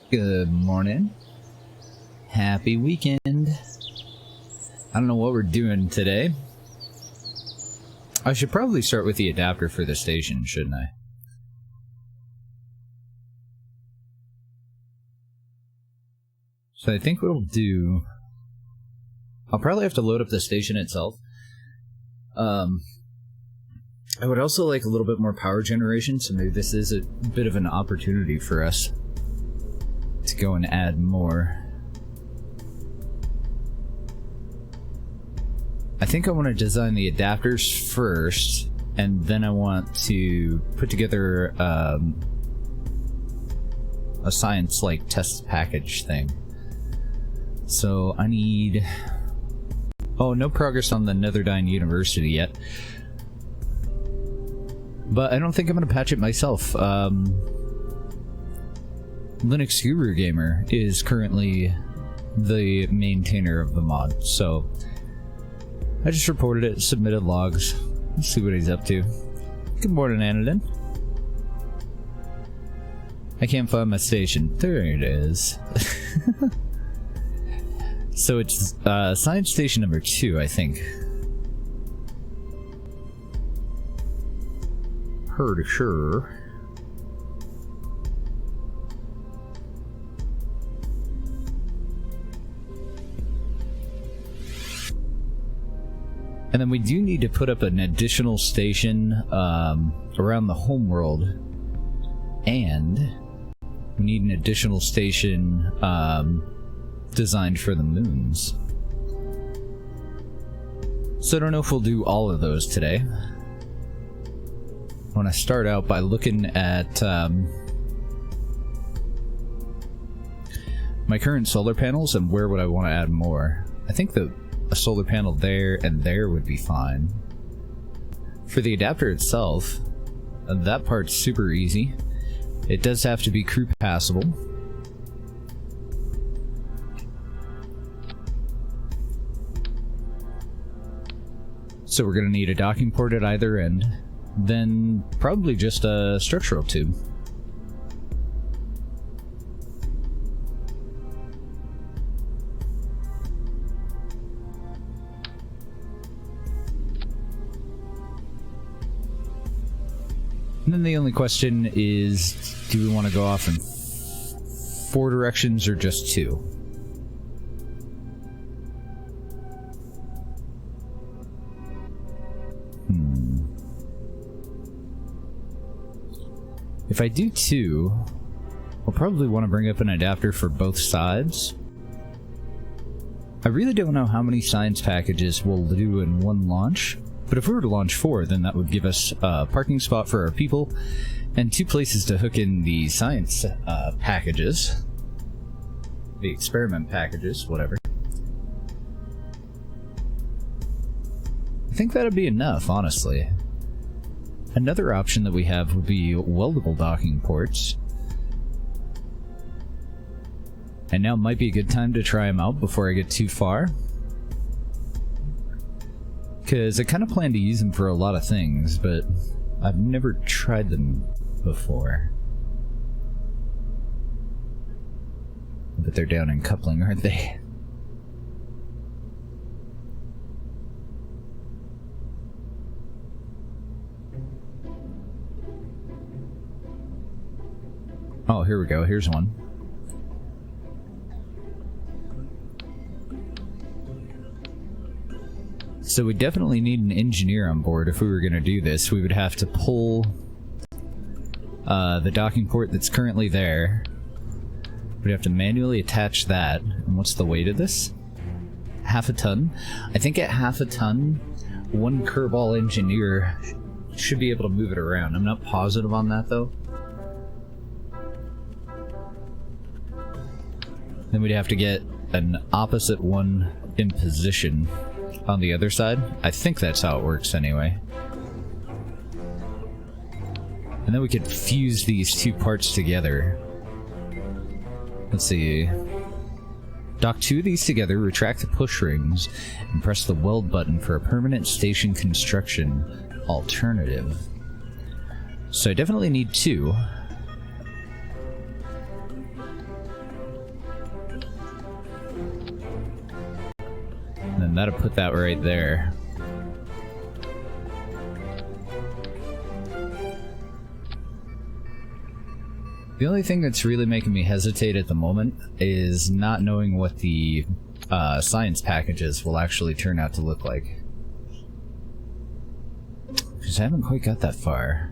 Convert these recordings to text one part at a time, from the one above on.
Good morning. Happy weekend. I don't know what we're doing today. I should probably start with the adapter for the station, shouldn't I? So I think what we'll do... I'll probably have to load up the station itself. I would also like a little bit more power generation, so maybe this is a bit of an opportunity for us to go and add more. I think I want to design the adapters first, and then I want to put together a science-like test package thing. So I need... Oh, no progress on the Netherdyne University yet. But I don't think I'm going to patch it myself. Linux Guru Gamer is currently the maintainer of the mod, so I just reported it, submitted logs. Let's see what he's up to. Good morning, Anadin. I can't find my station. There it is. So it's science station number 2, I think. Pretty sure. And then we do need to put up an additional station around the homeworld, and we need an additional station designed for the moons. So I don't know if we'll do all of those today. I want to start out by looking at my current solar panels and where would I want to add more. I think that a solar panel there and there would be fine. For the adapter itself, that part's super easy. It does have to be crew passable. So we're going to need a docking port at either end, then probably just a structural tube. And then the only question is, do we want to go off in 4 directions or just 2? If I do 2, I'll probably want to bring up an adapter for both sides. I really don't know how many science packages we'll do in one launch, but if we were to launch 4, then that would give us a parking spot for our people, and 2 places to hook in the science packages. The experiment packages, whatever. I think that'd be enough, honestly. Another option that we have would be weldable docking ports. And now might be a good time to try them out before I get too far. Because I kind of plan to use them for a lot of things, but I've never tried them before. But they're down in coupling, aren't they? Oh, here we go. Here's one. So we definitely need an engineer on board if we were going to do this. We would have to pull the docking port that's currently there. We'd have to manually attach that. And what's the weight of this? 1/2 ton. I think at 1/2 ton, one Kerbal engineer should be able to move it around. I'm not positive on that, though. Then we'd have to get an opposite one in position on the other side. I think that's how it works anyway. And then we could fuse these 2 parts together. Let's see. Dock 2 of these together, retract the push rings, and press the weld button for a permanent station construction alternative. So I definitely need 2. that'll put that right there. The only thing that's really making me hesitate at the moment is not knowing what the science packages will actually turn out to look like. Because I haven't quite got that far.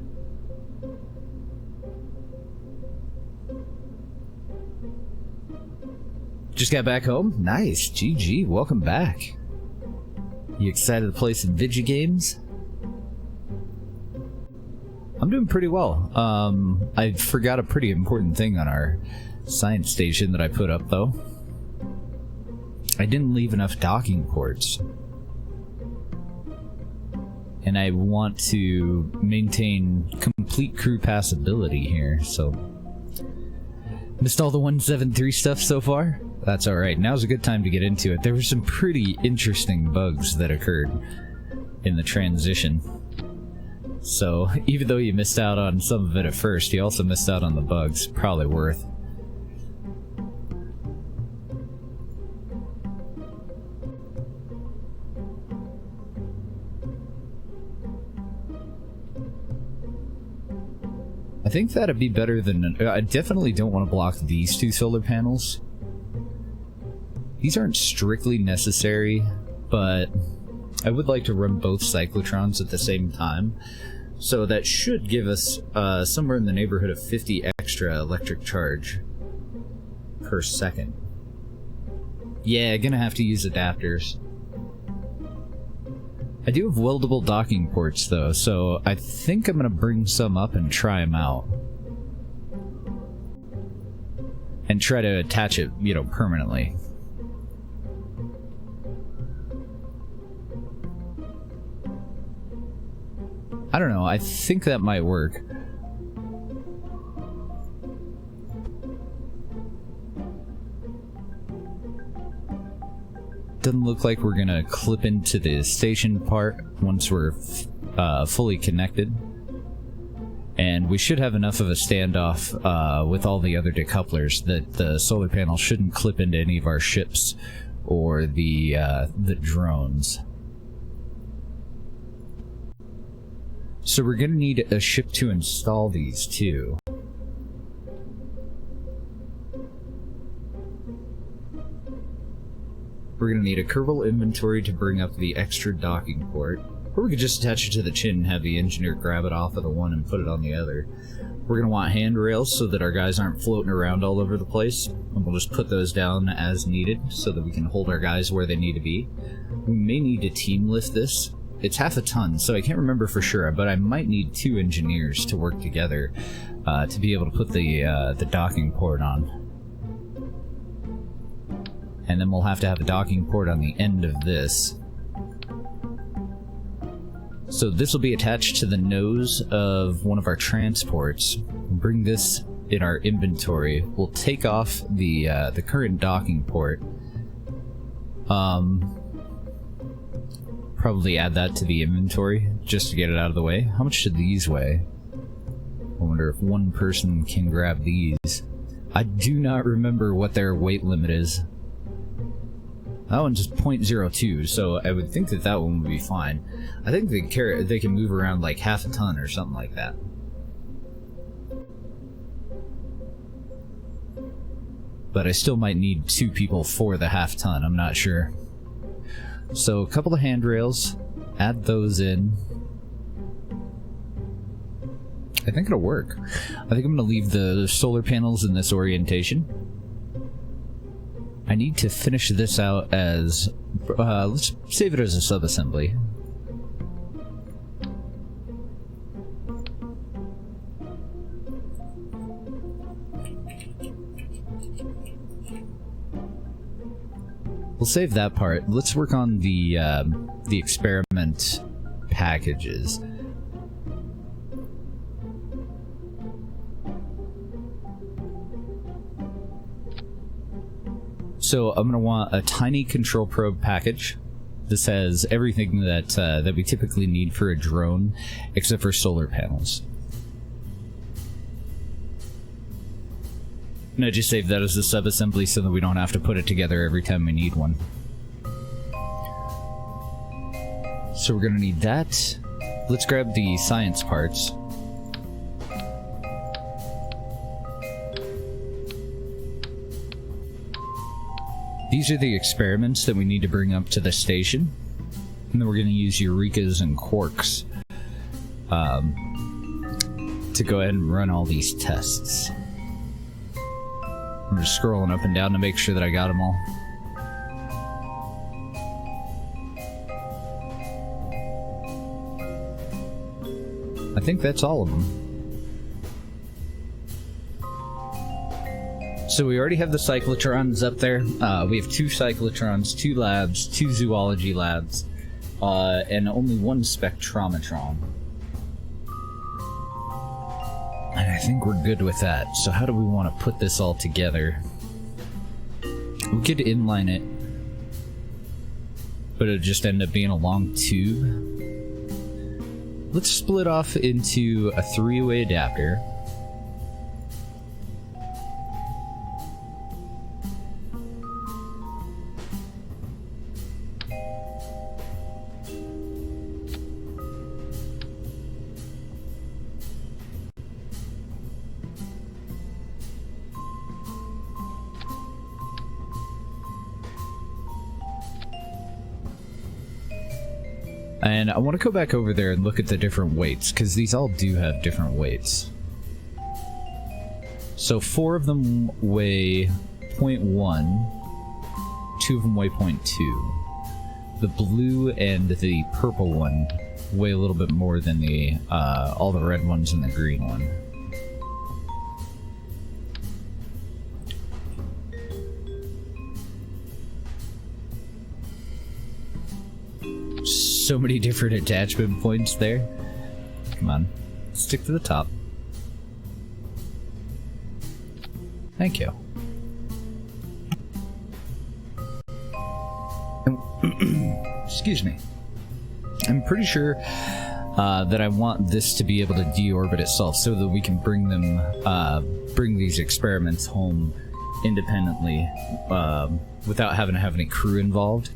Just got back home? Nice, GG, welcome back. You excited to play some video games? I'm doing pretty well. I forgot a pretty important thing on our science station that I put up, though. I didn't leave enough docking ports. And I want to maintain complete crew passability here, so... Missed all the 1.7.3 stuff so far? That's alright, now's a good time to get into it. There were some pretty interesting bugs that occurred in the transition. So, even though you missed out on some of it at first, you also missed out on the bugs. Probably worth. I think that'd be better than... I definitely don't want to block these two solar panels. These aren't strictly necessary, but I would like to run both cyclotrons at the same time. So that should give us somewhere in the neighborhood of 50 extra electric charge per second. Yeah, gonna have to use adapters. I do have weldable docking ports though, so I think I'm gonna bring some up and try them out. And try to attach it, you know, permanently. I don't know, I think that might work. Doesn't look like we're gonna clip into the station part once we're fully connected. And we should have enough of a standoff with all the other decouplers that the solar panel shouldn't clip into any of our ships or the drones. So we're gonna need a ship to install these too. We're gonna need a Kerbal inventory to bring up the extra docking port, or we could just attach it to the chin and have the engineer grab it off of the one and put it on the other. We're gonna want handrails so that our guys aren't floating around all over the place, and we'll just put those down as needed so that we can hold our guys where they need to be. We may need to team lift this. It's half a ton, so I can't remember for sure, but I might need 2 engineers to work together to be able to put the docking port on. And then we'll have to have a docking port on the end of this. So this will be attached to the nose of one of our transports. Bring this in our inventory. We'll take off the current docking port. Probably add that to the inventory just to get it out of the way. How much do these weigh? I wonder if one person can grab these. I do not remember what their weight limit is. That one's just 0.02, so I would think that that one would be fine. I think they can move around like half a ton or something like that. But I still might need 2 people for the half ton, I'm not sure. So a couple of handrails, add those in. I think it'll work. I think I'm going to leave the solar panels in this orientation. I need to finish this out as... let's save it as a sub-assembly. We'll save that part. Let's work on the experiment packages. So I'm going to want a tiny control probe package. This has everything that that we typically need for a drone, except for solar panels. No, just save that as a sub-assembly so that we don't have to put it together every time we need one. So we're gonna need that. Let's grab the science parts. These are the experiments that we need to bring up to the station. And then we're going to use Eurekas and Quarks to go ahead and run all these tests. I'm just scrolling up and down to make sure that I got them all. I think that's all of them. So we already have the cyclotrons up there. We have 2 cyclotrons, 2 labs, 2 zoology labs, and only 1 spectrometron. And I think we're good with that. So how do we want to put this all together? We could inline it, but it'd just end up being a long tube. Let's split off into a 3-way adapter. And I want to go back over there and look at the different weights, because these all do have different weights. So 4 of them weigh 0.1, 2 of them weigh 0.2. The blue and the purple one weigh a little bit more than the all the red ones and the green one. So many different attachment points there. Come on, stick to the top. Thank you. Excuse me. I'm pretty sure that I want this to be able to deorbit itself so that we can bring them, bring these experiments home independently without having to have any crew involved.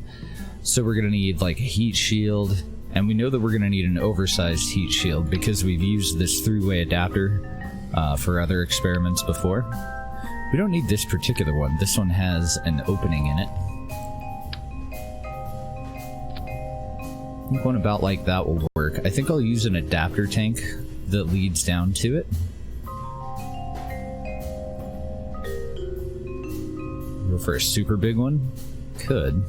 So we're going to need like a heat shield, and we know that we're going to need an oversized heat shield because we've used this 3-way adapter for other experiments before. We don't need this particular one. This one has an opening in it. I think one about like that will work. I think I'll use an adapter tank that leads down to it. Go for a super big one? Could.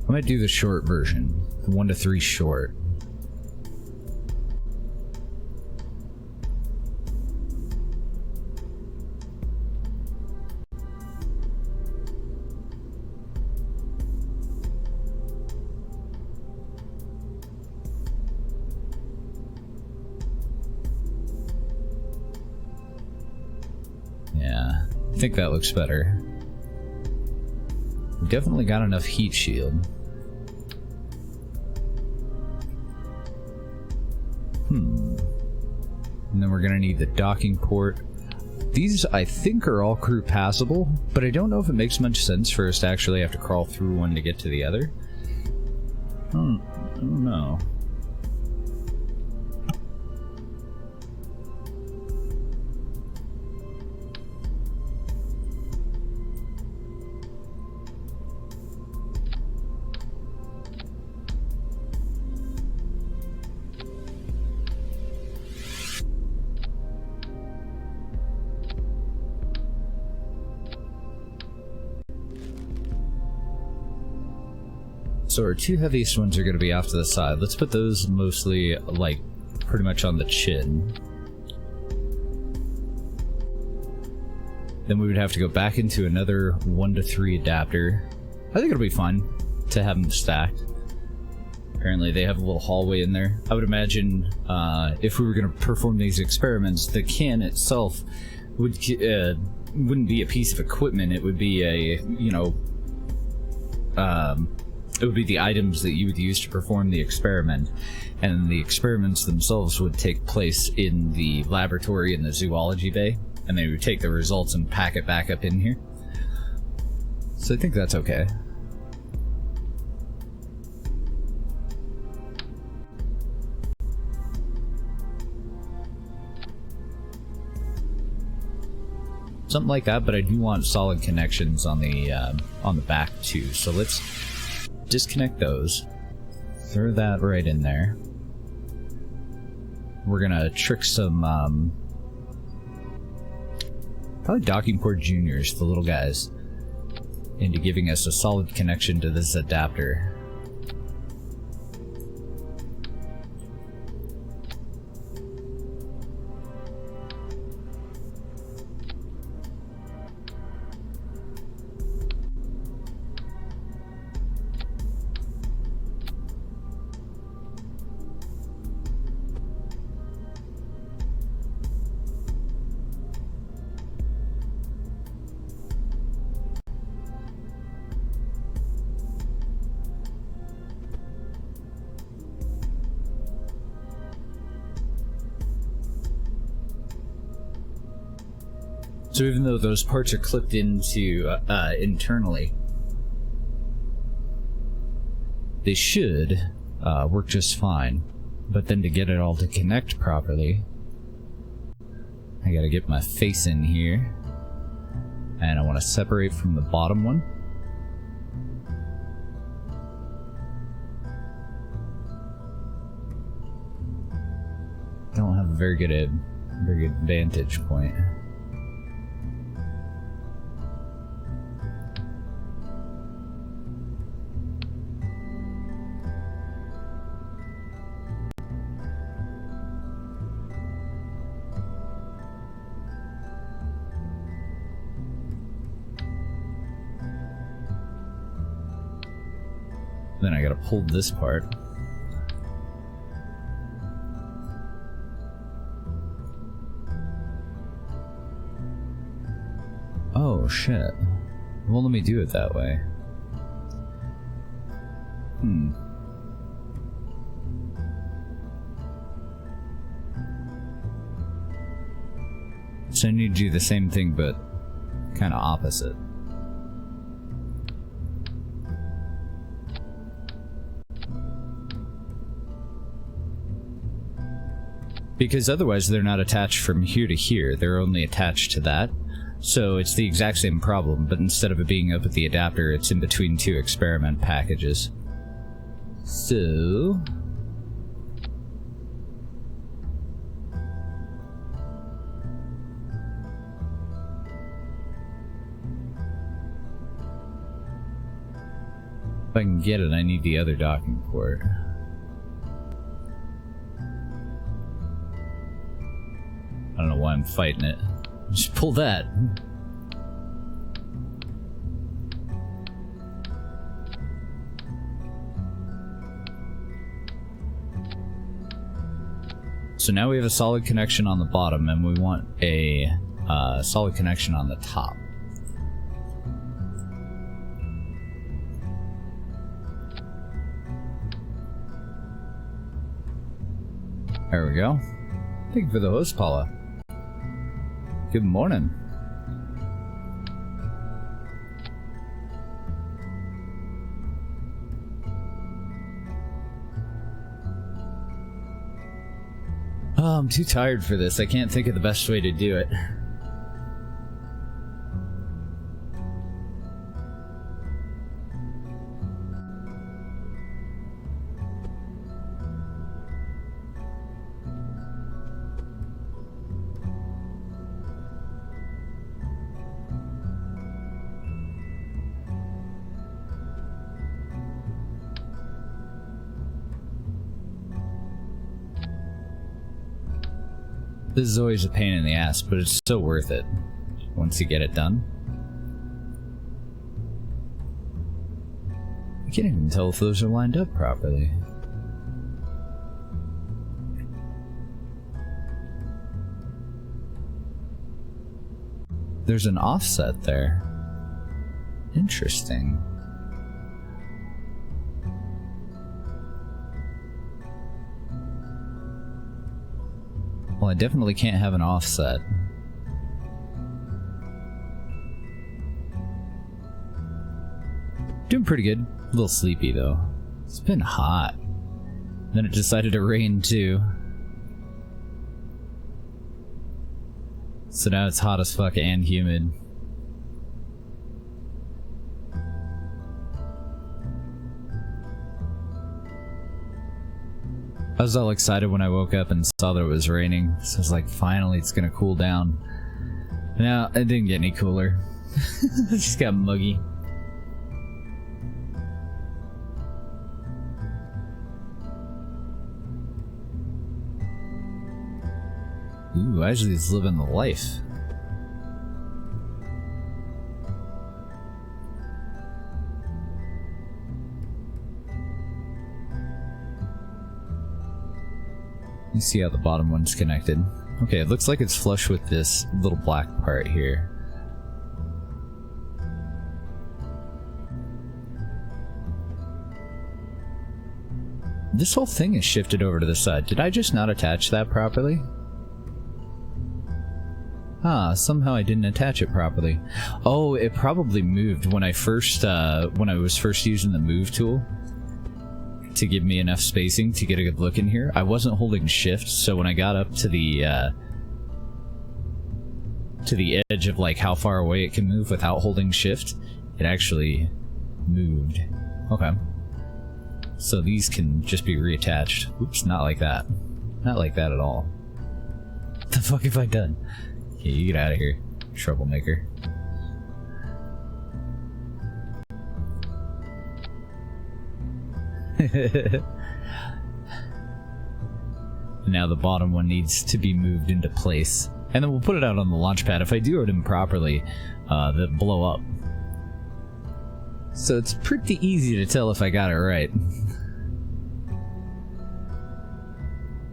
I might do the short version, the 1 to 3 short. Yeah, I think that looks better. We definitely got enough heat shield. And then we're gonna need the docking port. These, I think, are all crew passable, but I don't know if it makes much sense for us to actually have to crawl through one to get to the other. I don't know. So our 2 heaviest ones are going to be off to the side. Let's put those mostly, like, pretty much on the chin. Then we would have to go back into another 1 to 3 adapter. I think it'll be fun to have them stacked. Apparently they have a little hallway in there. I would imagine if we were going to perform these experiments, the can itself wouldn't be a piece of equipment. It would be a, you know, it would be the items that you would use to perform the experiment, and the experiments themselves would take place in the laboratory in the zoology bay, and they would take the results and pack it back up in here. So I think that's okay. Something like that, but I do want solid connections on the back too. So let's disconnect those. Throw that right in there. We're gonna trick some probably docking port juniors, the little guys, into giving us a solid connection to this adapter. So even though those parts are clipped into internally, they should work just fine. But then to get it all to connect properly, I gotta get my face in here, and I want to separate from the bottom one. Don't have a very good vantage point. Then I gotta pull this part. Oh shit. Well, let me do it that way. So I need to do the same thing, but kind of opposite. Because otherwise they're not attached from here to here, they're only attached to that. So it's the exact same problem, but instead of it being up at the adapter, it's in between two experiment packages. So... if I can get it, I need the other docking port. I don't know why I'm fighting it. Just pull that. So now we have a solid connection on the bottom, and we want a solid connection on the top. There we go. Thank you for the host, Paula. Good morning. Oh, I'm too tired for this. I can't think of the best way to do it. This is always a pain in the ass, but it's so worth it once you get it done. I can't even tell if those are lined up properly. There's an offset there. Interesting. Well, I definitely can't have an offset. Doing pretty good. A little sleepy though. It's been hot. Then it decided to rain too. So now it's hot as fuck and humid. I was all excited when I woke up and saw that it was raining. So I was like, finally it's gonna cool down. No, it didn't get any cooler. It just got muggy. Ooh, Ashley's living the life. Let me see how the bottom one's connected. Okay, it looks like it's flush with this little black part here. This whole thing is shifted over to the side. Did I just not attach that properly? Ah, somehow I didn't attach it properly. Oh, it probably moved when I was first using the move tool to give me enough spacing to get a good look in here. I wasn't holding shift, so when I got up to the edge of like how far away it can move without holding shift, it actually moved. Okay. So these can just be reattached. Oops, not like that. Not like that at all. What the fuck have I done? Okay, you get out of here, troublemaker. Now the bottom one needs to be moved into place. And then we'll put it out on the launch pad. If I do it improperly, they'll blow up. So it's pretty easy to tell if I got it right.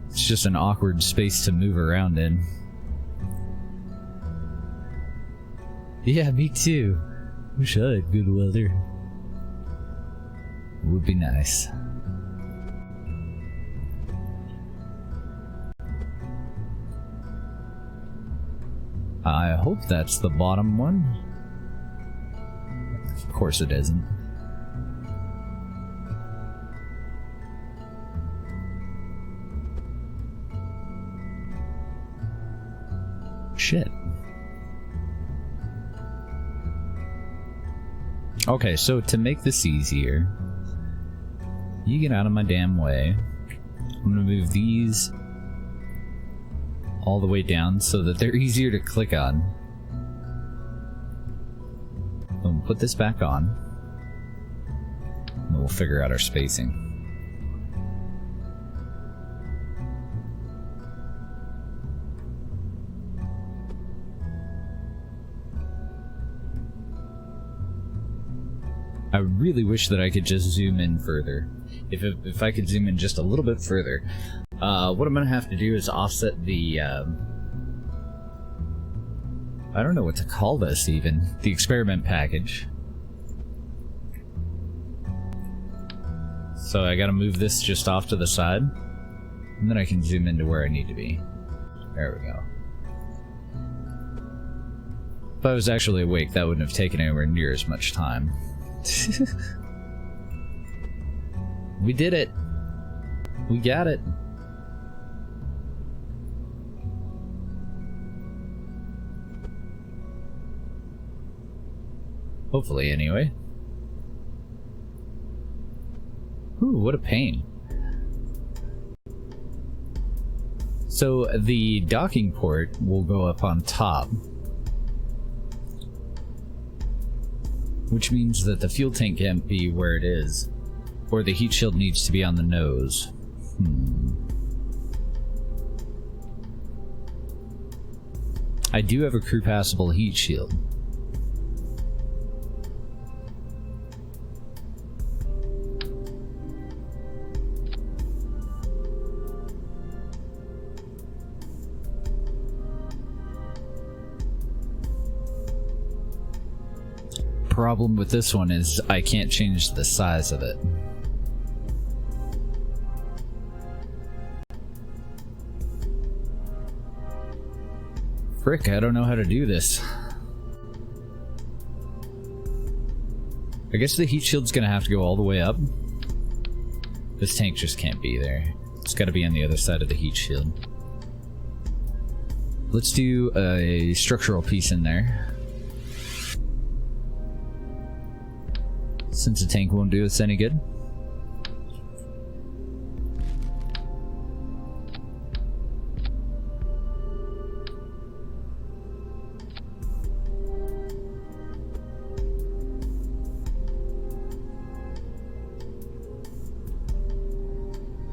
It's just an awkward space to move around in. Yeah, me too. Wish I had good weather. Would be nice. I hope that's the bottom one. Of course it isn't. Shit. Okay, so to make this easier, you get out of my damn way. I'm gonna move these all the way down so that they're easier to click on. Then we'll put this back on. And then we'll figure out our spacing. I really wish that I could just zoom in further. If I could zoom in just a little bit further. What I'm gonna have to do is offset the, I don't know what to call this even. The experiment package. So I gotta move this just off to the side. And then I can zoom into where I need to be. There we go. If I was actually awake, that wouldn't have taken anywhere near as much time. We did it. We got it. Hopefully, anyway. Ooh, what a pain. So the docking port will go up on top, which means that the fuel tank can't be where it is, or the heat shield needs to be on the nose. I do have a crew passable heat shield. problem with this one is I can't change the size of it. Frick, I don't know how to do this. I guess the heat shield's gonna have to go all the way up. This tank just can't be there. It's gotta be on the other side of the heat shield. Let's do a structural piece in there. Since the tank won't do us any good.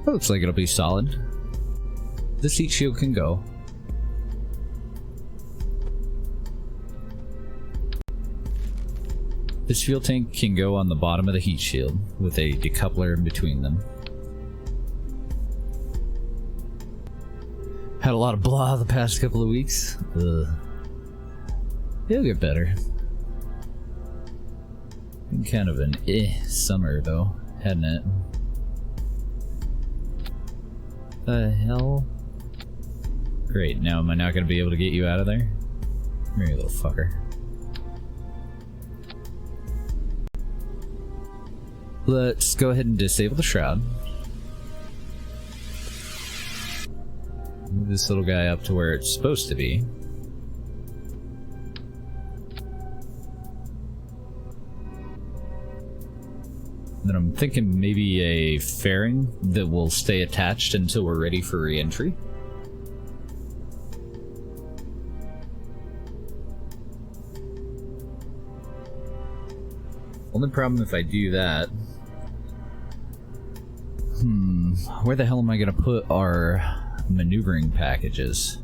Looks like it'll be solid. This heat shield can go. This fuel tank can go on the bottom of the heat shield with a decoupler in between them. Had a lot of blah the past couple of weeks. Ugh. It'll get better. Been kind of an summer though, hadn't it? The hell? Great, now am I not gonna be able to get you out of there? Come here, you little fucker. Let's go ahead and disable the shroud. Move this little guy up to where it's supposed to be. Then I'm thinking maybe a fairing that will stay attached until we're ready for re-entry. Only problem if I do that... where the hell am I gonna put our maneuvering packages?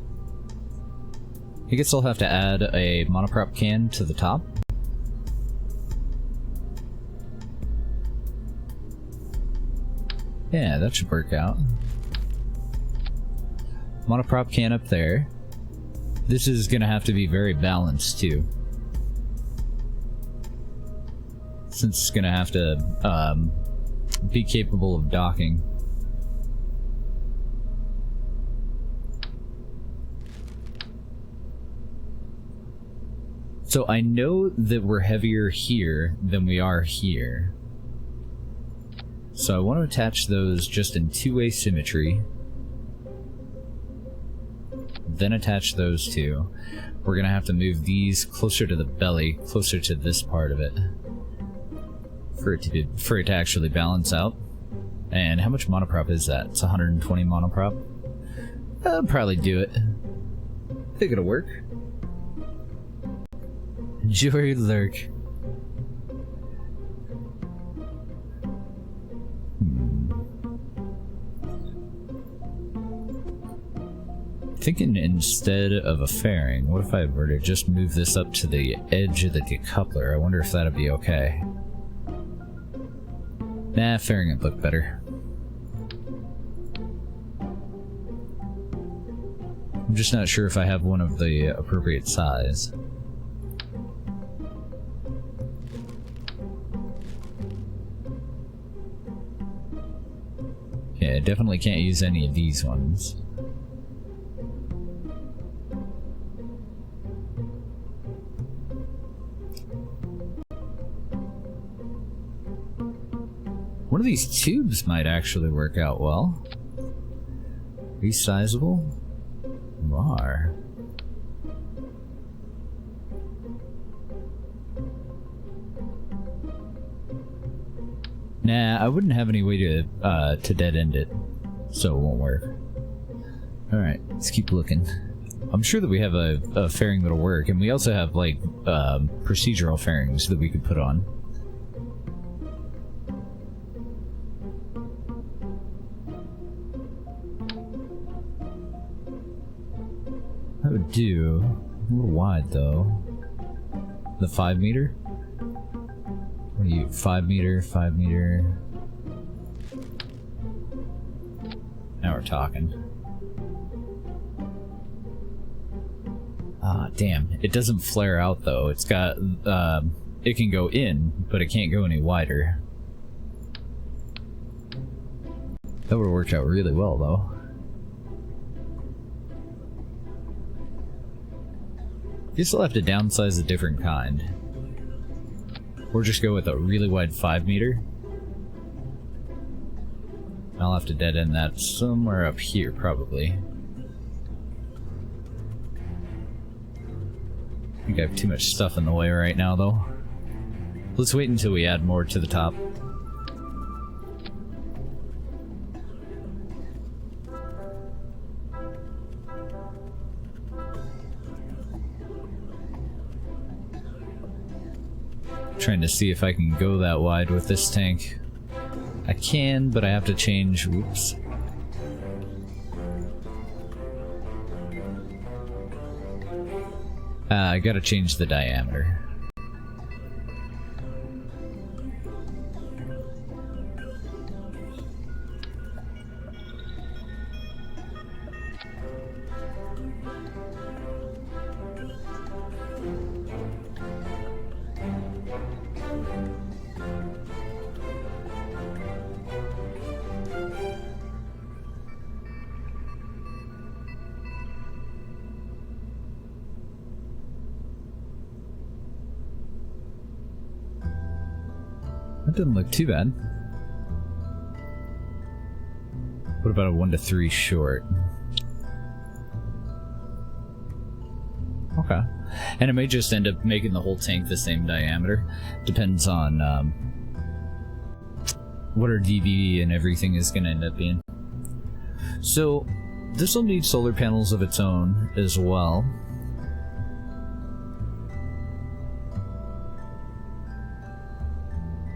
I guess I'll have to add a monoprop can to the top. Yeah, that should work out. Monoprop can up there. This is gonna have to be very balanced too, since it's gonna have to be capable of docking. So I know that we're heavier here than we are here. So I want to attach those just in two-way symmetry. Then attach those two. We're gonna have to move these closer to the belly, closer to this part of it, for it to actually balance out. And how much monoprop is that? It's 120 monoprop. I'll probably do it. I think it'll work. Enjoy lurk. Thinking instead of a fairing, what if I were to just move this up to the edge of the decoupler? I wonder if that'd be okay. Nah, fairing would look better. I'm just not sure if I have one of the appropriate size. Yeah, I definitely can't use any of these ones. One of these tubes might actually work out well. Resizable? Lar. Nah, I wouldn't have any way to dead end it, so it won't work. Alright, let's keep looking. I'm sure that we have a fairing that'll work, and we also have, like, procedural fairings that we could put on. That would do. A little wide, though. The 5 meter? What are you, 5 meter, 5 meter? Now we're talking. Ah, damn. It doesn't flare out, though. It's got, it can go in, but it can't go any wider. That would have worked out really well, though. Guess I'll have to downsize a different kind. Or just go with a really wide 5 meter. I'll have to dead end that somewhere up here, probably. I think I have too much stuff in the way right now, though. Let's wait until we add more to the top. Trying to see if I can go that wide with this tank. I can, but I have to change. Oops. I gotta change the diameter. That doesn't look too bad. What about a 1 to 3 short? Okay. And it may just end up making the whole tank the same diameter. Depends on what our DB and everything is going to end up being. So, this will need solar panels of its own as well.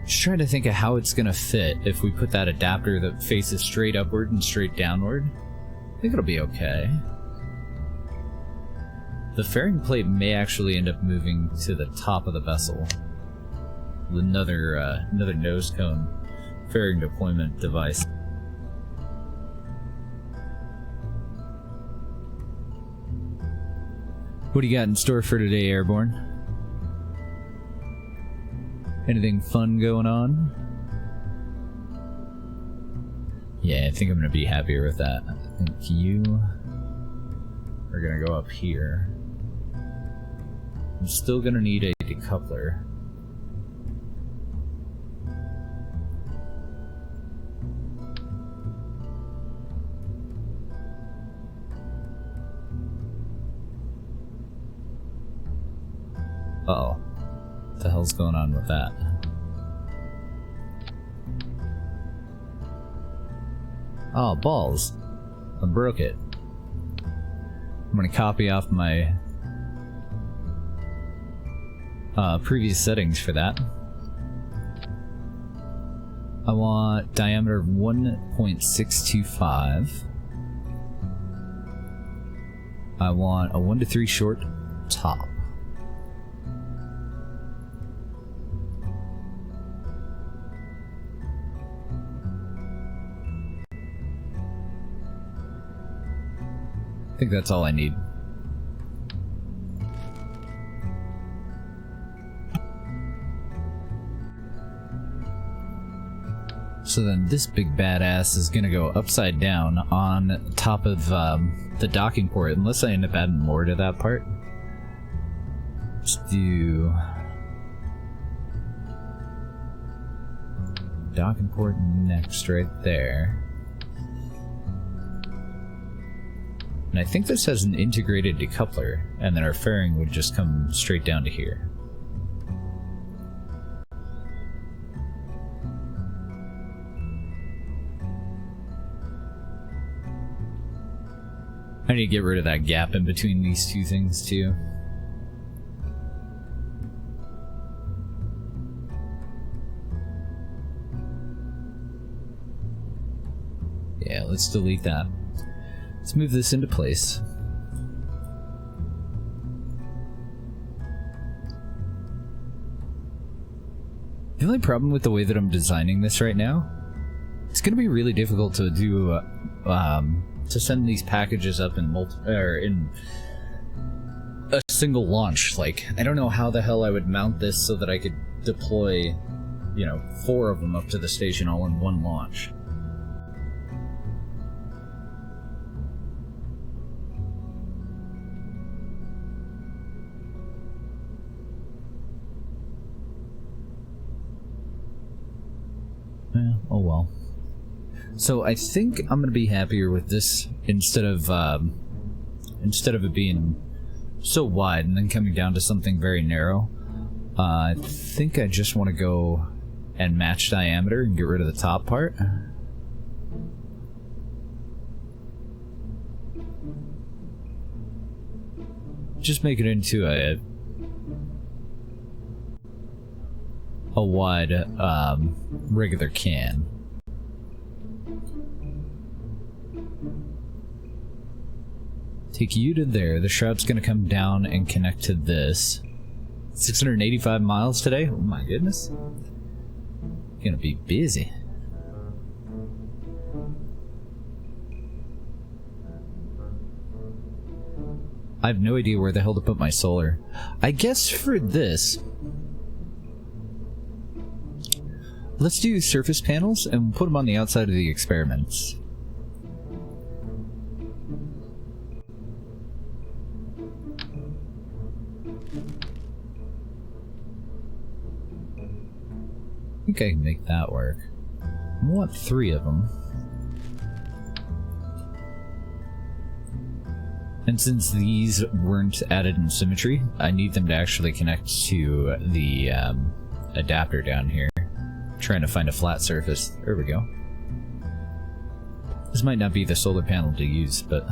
Just trying to think of how it's gonna fit if we put that adapter that faces straight upward and straight downward. I think it'll be okay. The fairing plate may actually end up moving to the top of the vessel. Another nose cone fairing deployment device. What do you got in store for today, Airborne? Anything fun going on? Yeah, I think I'm gonna be happier with that. I think you are gonna go up here. I'm still gonna need a decoupler. Uh-oh. What the hell's going on with that? Oh, balls. I broke it. I'm gonna copy off my previous settings for that. I want diameter of 1.625. I want a 1 to 3 short top. I think that's all I need. So then this big badass is gonna go upside down on top of the docking port, unless I end up adding more to that part. Let's do docking port next, right there. And I think this has an integrated decoupler, and then our fairing would just come straight down to here. I need to get rid of that gap in between these two things too. Yeah, let's delete that. Let's move this into place. The only problem with the way that I'm designing this right now, it's going to be really difficult to do to send these packages up in a single launch. Like, I don't know how the hell I would mount this so that I could deploy, you know, 4 of them up to the station all in one launch. Oh well. So I think I'm gonna be happier with this instead of it being so wide and then coming down to something very narrow. I think I just want to go and match diameter and get rid of the top part. Just make it into a wide regular can. Take you to there. The shroud's gonna come down and connect to this. 685 miles today? Oh my goodness. Gonna be busy. I have no idea where the hell to put my solar. I guess for this, let's do surface panels and put them on the outside of the experiments. I think I can make that work. I want 3 of them. And since these weren't added in symmetry, I need them to actually connect to the adapter down here. Trying to find a flat surface. There we go. This might not be the solar panel to use, but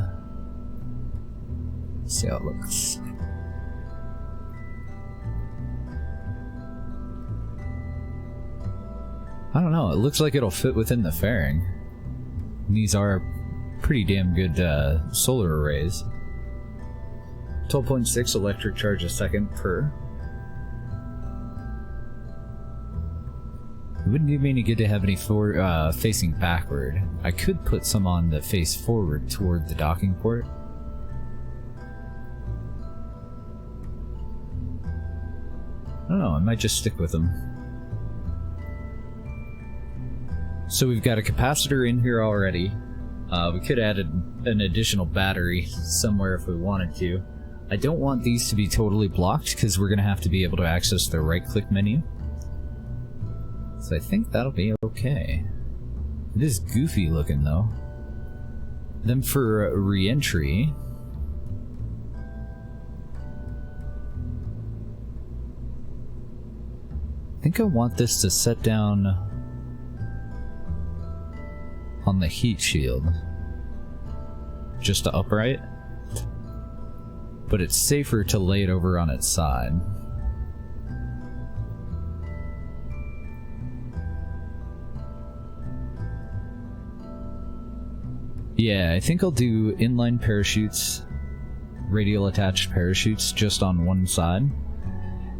let's see how it looks. I don't know, it looks like it'll fit within the fairing. These are pretty damn good solar arrays. 12.6 electric charge a second per. It wouldn't do me any good to have any facing backward. I could put some on that face forward toward the docking port. I don't know, I might just stick with them. So we've got a capacitor in here already. We could add an additional battery somewhere if we wanted to. I don't want these to be totally blocked because we're going to have to be able to access the right-click menu. So I think that'll be okay. It is goofy looking though. Then for re-entry, I think I want this to set down on the heat shield. Just to upright. But it's safer to lay it over on its side. Yeah, I think I'll do inline parachutes, radial attached parachutes just on one side,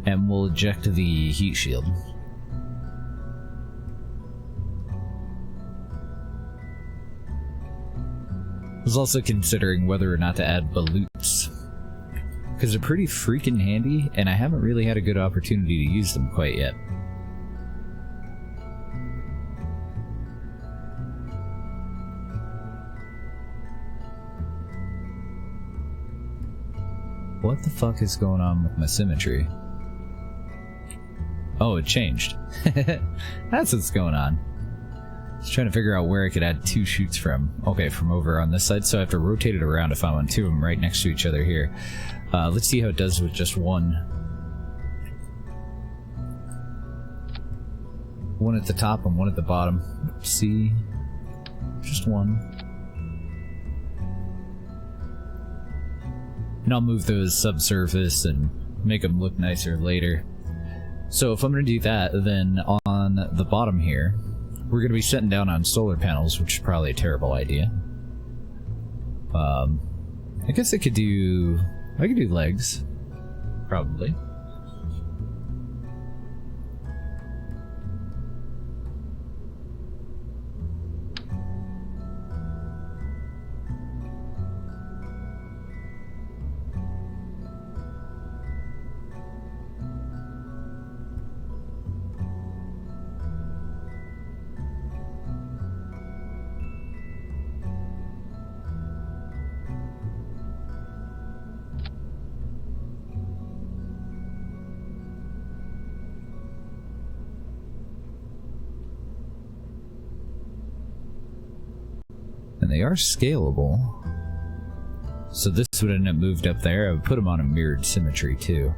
and we'll eject the heat shield. I was also considering whether or not to add balloons, because they're pretty freaking handy, and I haven't really had a good opportunity to use them quite yet. What the fuck is going on with my symmetry? Oh, it changed. That's what's going on. I was trying to figure out where I could add 2 chutes from. Okay, from over on this side, so I have to rotate it around if I want 2 of them right next to each other here. Let's see how it does with just one. One at the top and one at the bottom. Let's see. Just one. And I'll move those subsurface and make them look nicer later. So if I'm going to do that, then on the bottom here, we're going to be setting down on solar panels, which is probably a terrible idea. I guess I could do legs, probably. they are scalable. So this would end up moved up there. I would put them on a mirrored symmetry too.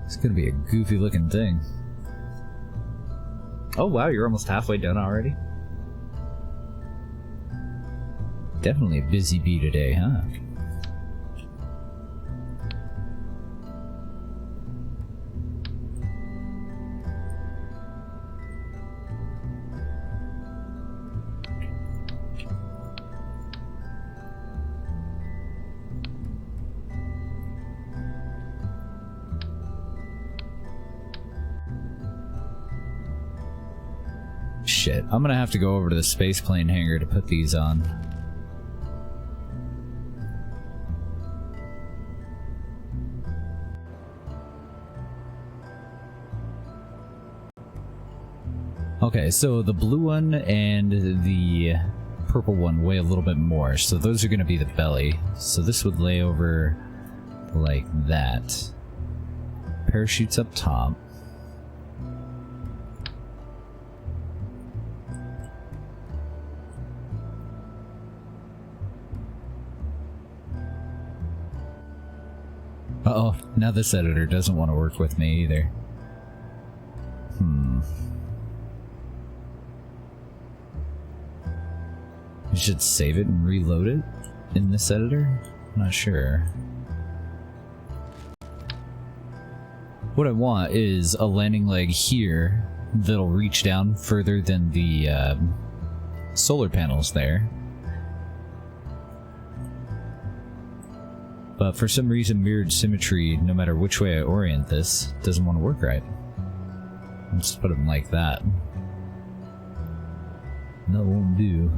It's gonna be a goofy looking thing. Oh wow, you're almost halfway done already? Definitely a busy bee today, huh? Shit, I'm gonna have to go over to the spaceplane hangar to put these on. Okay, so the blue one and the purple one weigh a little bit more, so those are gonna be the belly. So this would lay over like that. Parachutes up top. Uh-oh, now this editor doesn't want to work with me either. You should save it and reload it in this editor? I'm not sure. What I want is a landing leg here that'll reach down further than the solar panels there. But for some reason, mirrored symmetry, no matter which way I orient this, doesn't want to work right. Let's put them like that. That won't do.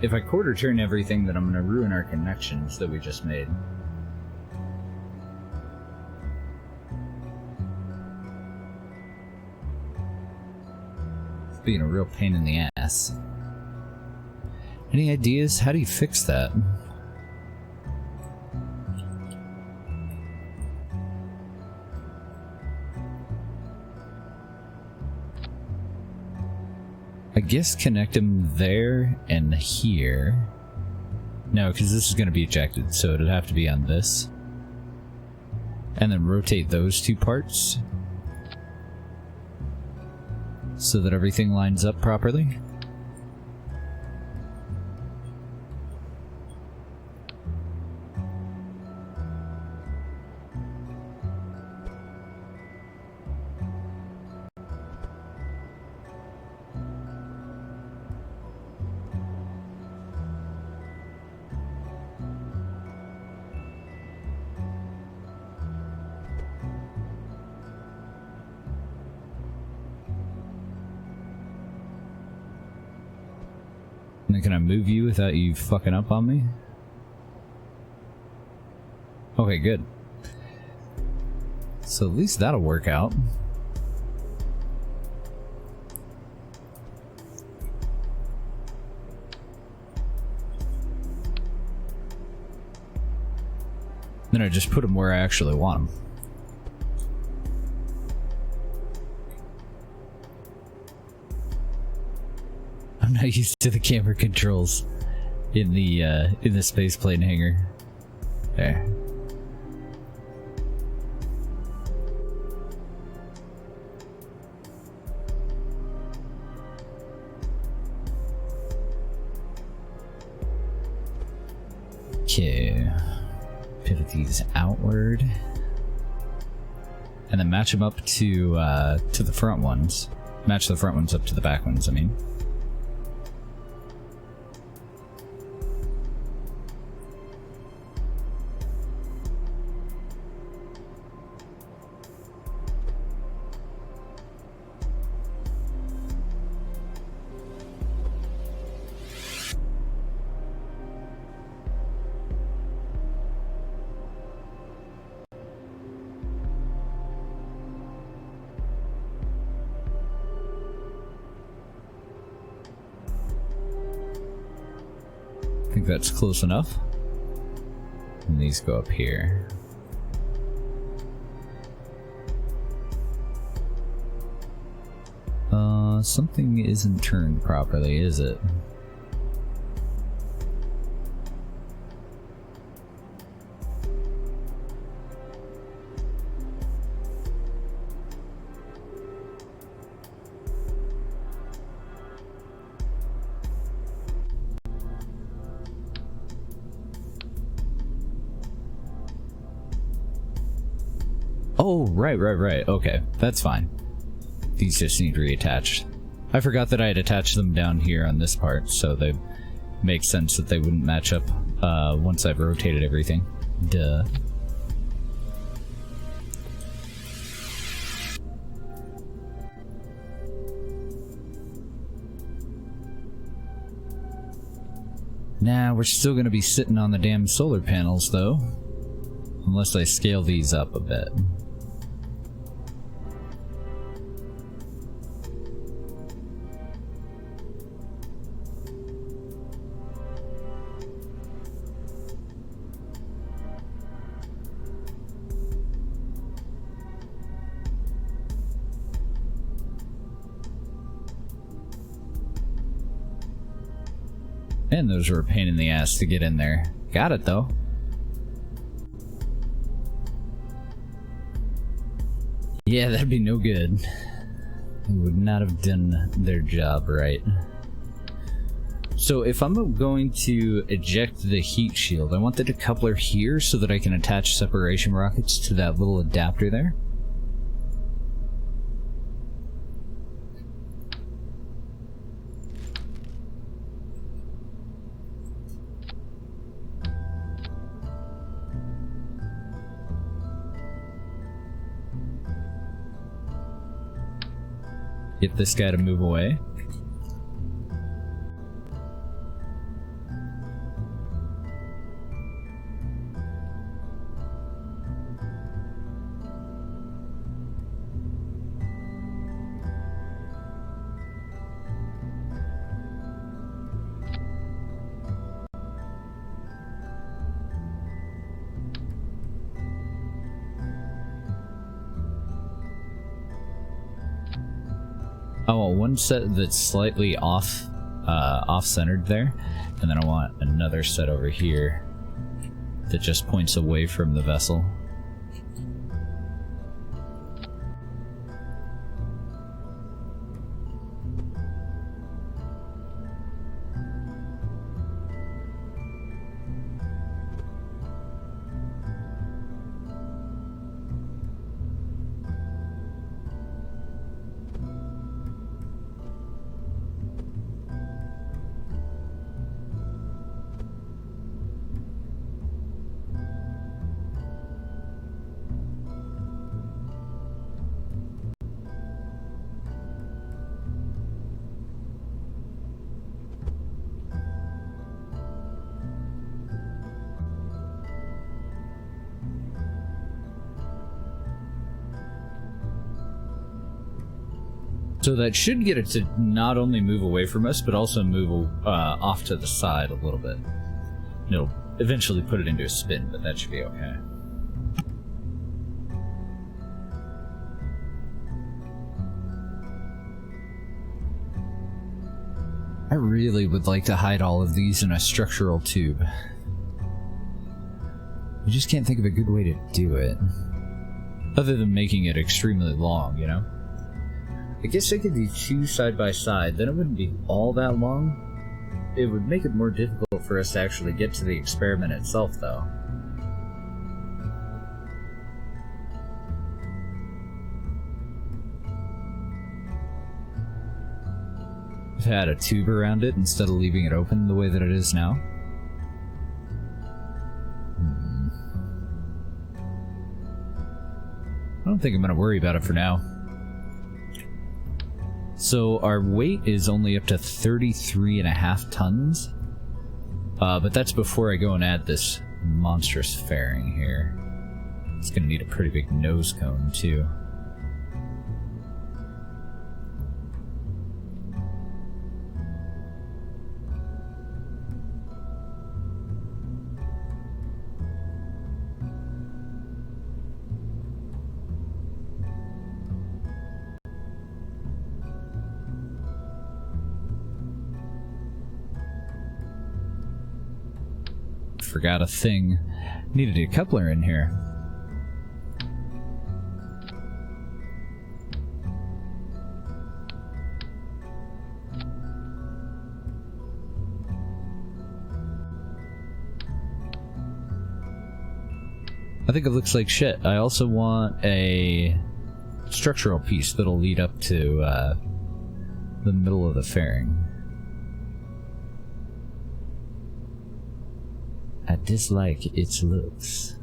If I quarter turn everything, then I'm going to ruin our connections that we just made. It's being a real pain in the ass. Any ideas? How do you fix that? I guess connect them there and here. No, because this is going to be ejected, so it'd have to be on this. And then rotate those two parts so that everything lines up properly. And then can I move you without you fucking up on me? Okay, good. So at least that'll work out. Then I just put them where I actually want them. I'm not used to the camera controls in the spaceplane hangar. There. Okay. Pivot these outward. And then match them up to the front ones. Match the front ones up to the back ones, I mean. think that's close enough. And these go up here. Something isn't turned properly, is it? Oh, right. Okay, that's fine. These just need reattached. I forgot that I had attached them down here on this part, so they make sense that they wouldn't match up once I've rotated everything. Duh. Nah, we're still gonna be sitting on the damn solar panels, though. Unless I scale these up a bit. And those were a pain in the ass to get in there. Got it, though. Yeah, that'd be no good. They would not have done their job right. So if I'm going to eject the heat shield, I want the decoupler here so that I can attach separation rockets to that little adapter there. Get this guy to move away. I want one set that's slightly off-centered there, and then I want another set over here that just points away from the vessel. So that should get it to not only move away from us, but also move off to the side a little bit. It'll eventually put it into a spin, but that should be okay. I really would like to hide all of these in a structural tube. I just can't think of a good way to do it. Other than making it extremely long, you know? I guess I could do two side by side, then it wouldn't be all that long. It would make it more difficult for us to actually get to the experiment itself, though. I've had a tube around it instead of leaving it open the way that it is now. I don't think I'm going to worry about it for now. So our weight is only up to 33.5 tons. But that's before I go and add this monstrous fairing here. It's going to need a pretty big nose cone, too. forgot a thing. Needed a coupler in here. I think it looks like shit. I also want a structural piece that'll lead up to the middle of the fairing. I dislike its looks.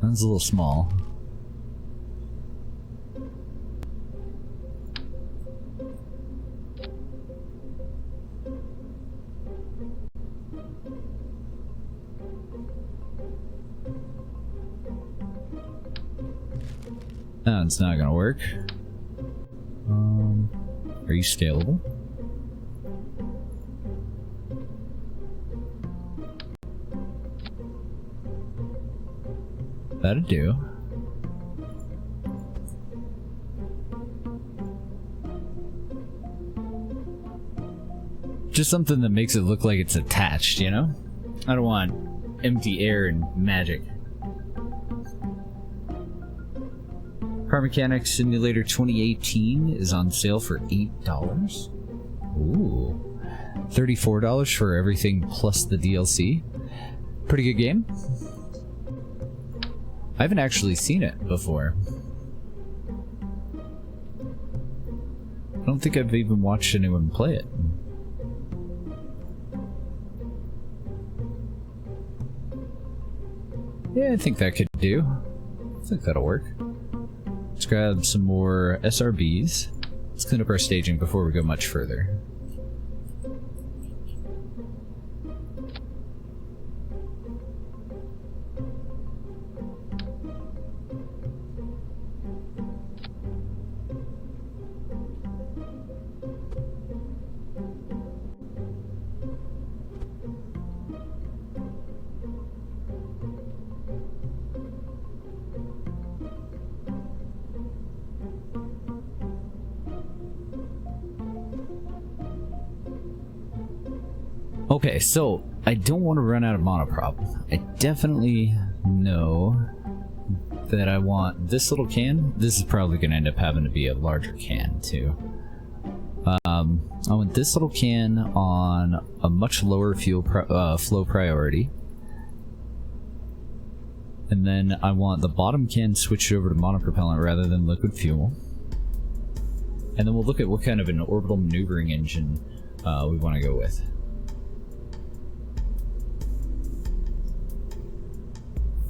That's a little small. No, it's not gonna work. Are you scalable? That'd do. Just something that makes it look like it's attached, you know? I don't want empty air and magic. Car Mechanics Simulator 2018 is on sale for $8. Ooh. $34 for everything plus the DLC. Pretty good game. I haven't actually seen it before. I don't think I've even watched anyone play it. Yeah, I think that could do. I think that'll work. Let's grab some more SRBs. Let's clean up our staging before we go much further. Okay, so I don't want to run out of monoprop. I definitely know that I want this little can. This is probably going to end up having to be a larger can too. I want this little can on a much lower fuel flow priority. And then I want the bottom can switched over to monopropellant rather than liquid fuel. And then we'll look at what kind of an orbital maneuvering engine we want to go with.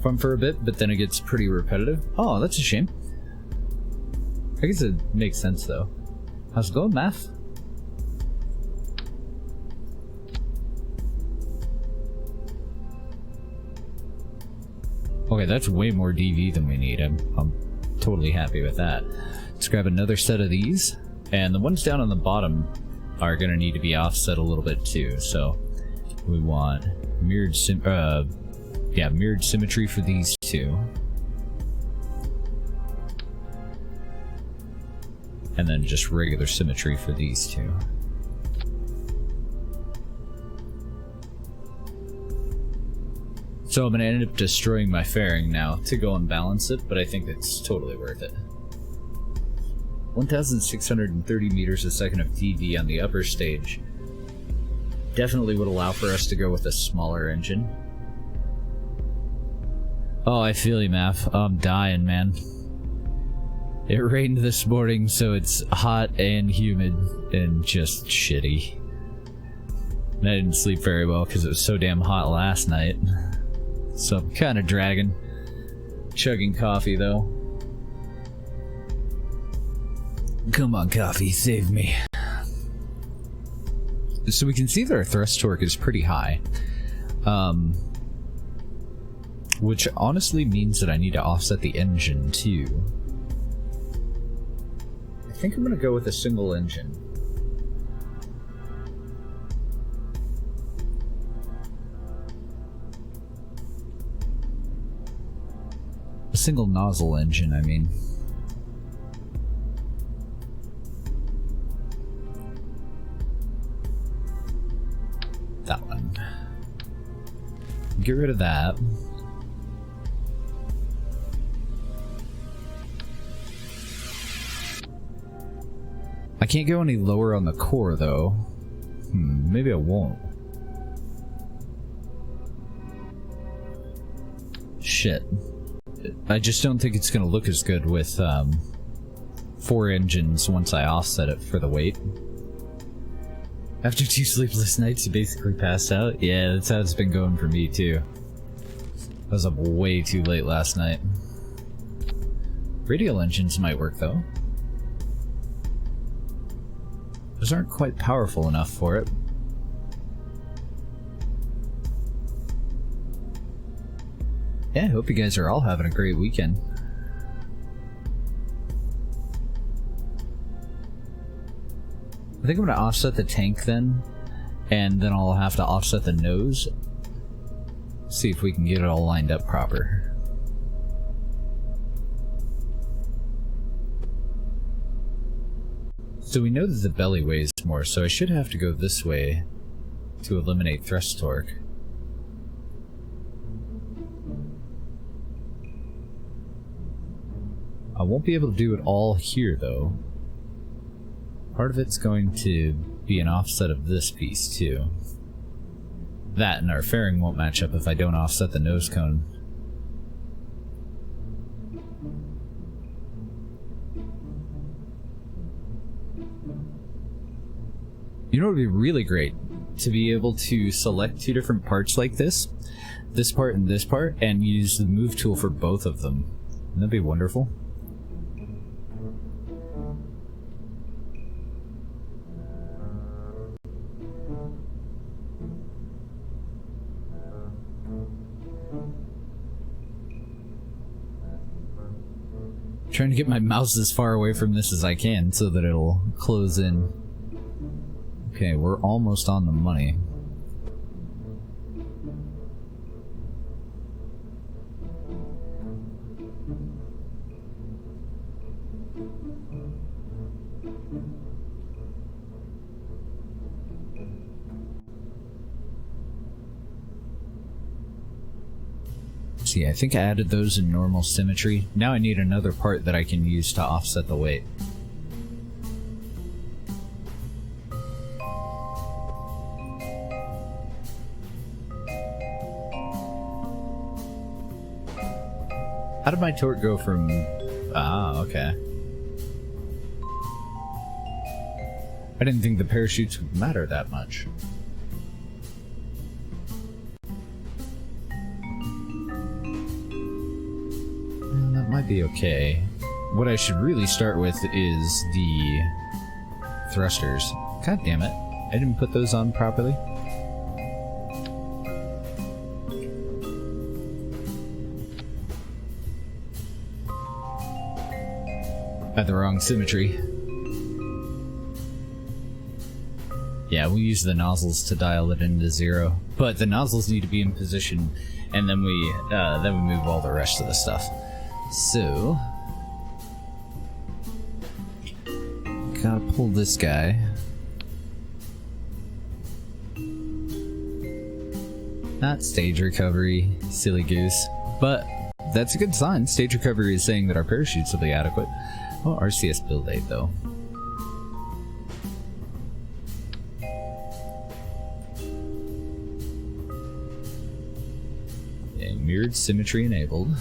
Fun for a bit, but then it gets pretty repetitive. Oh, that's a shame. I guess it makes sense though. How's it going, Math? Okay, that's way more DV than we need. I'm totally happy with that. Let's grab another set of these, and the ones down on the bottom are gonna need to be offset a little bit too. So we want mirrored mirrored symmetry for these two. And then just regular symmetry for these two. So I'm gonna end up destroying my fairing now to go and balance it, but I think it's totally worth it. 1,630 meters a second of DV on the upper stage definitely would allow for us to go with a smaller engine. Oh, I feel you, Math. I'm dying, man. It rained this morning, so it's hot and humid and just shitty. And I didn't sleep very well because it was so damn hot last night. So I'm kind of dragging. Chugging coffee, though. Come on, coffee, save me. So we can see that our thrust torque is pretty high. Which honestly means that I need to offset the engine too. I think I'm gonna go with a single engine. A single nozzle engine, I mean. That one. get rid of that. I can't go any lower on the core, though. Maybe I won't. Shit. I just don't think it's gonna look as good with 4 engines once I offset it for the weight. After 2 sleepless nights, you basically passed out? Yeah, that's how it's been going for me, too. I was up way too late last night. Radial engines might work, though. Those aren't quite powerful enough for it. Yeah, I hope you guys are all having a great weekend. I think I'm gonna offset the tank then, and then I'll have to offset the nose. See if we can get it all lined up proper. So we know that the belly weighs more, so I should have to go this way to eliminate thrust torque. I won't be able to do it all here, though. Part of it's going to be an offset of this piece, too. That and our fairing won't match up if I don't offset the nose cone. You know what would be really great? To be able to select 2 different parts like this part and this part, and use the move tool for both of them. Wouldn't that be wonderful? Trying to get my mouse as far away from this as I can so that it'll close in. Okay, we're almost on the money. See, I think I added those in normal symmetry. Now I need another part that I can use to offset the weight. How did my torque go from... Ah, okay. I didn't think the parachutes would matter that much. That might be okay. What I should really start with is the thrusters. God damn it. I didn't put those on properly. Had the wrong symmetry. Yeah, we use the nozzles to dial it into 0, but the nozzles need to be in position, and then we move all the rest of the stuff. So, gotta pull this guy. Not stage recovery, silly goose, but that's a good sign. Stage recovery is saying that our parachutes will be adequate. Oh, RCS build date though. Okay, mirrored symmetry enabled.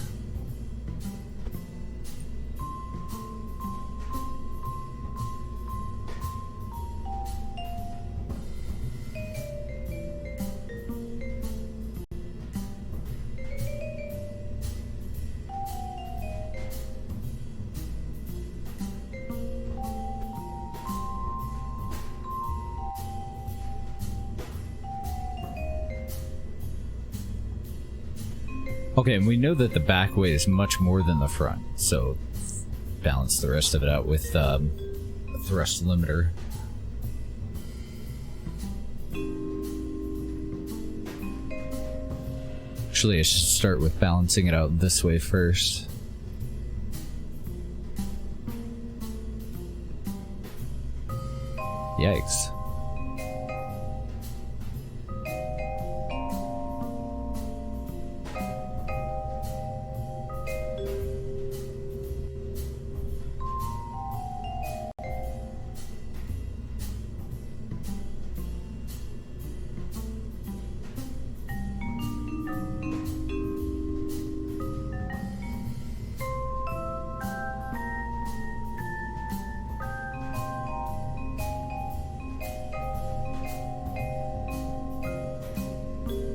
Okay, and we know that the back weighs much more than the front, so balance the rest of it out with a thrust limiter. Actually, I should start with balancing it out this way first. Yikes.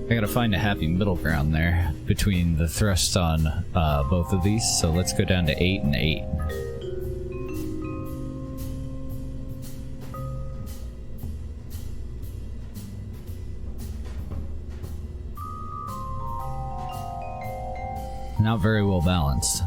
I gotta find a happy middle ground there between the thrust on both of these, so let's go down to 8 and 8. Not very well balanced.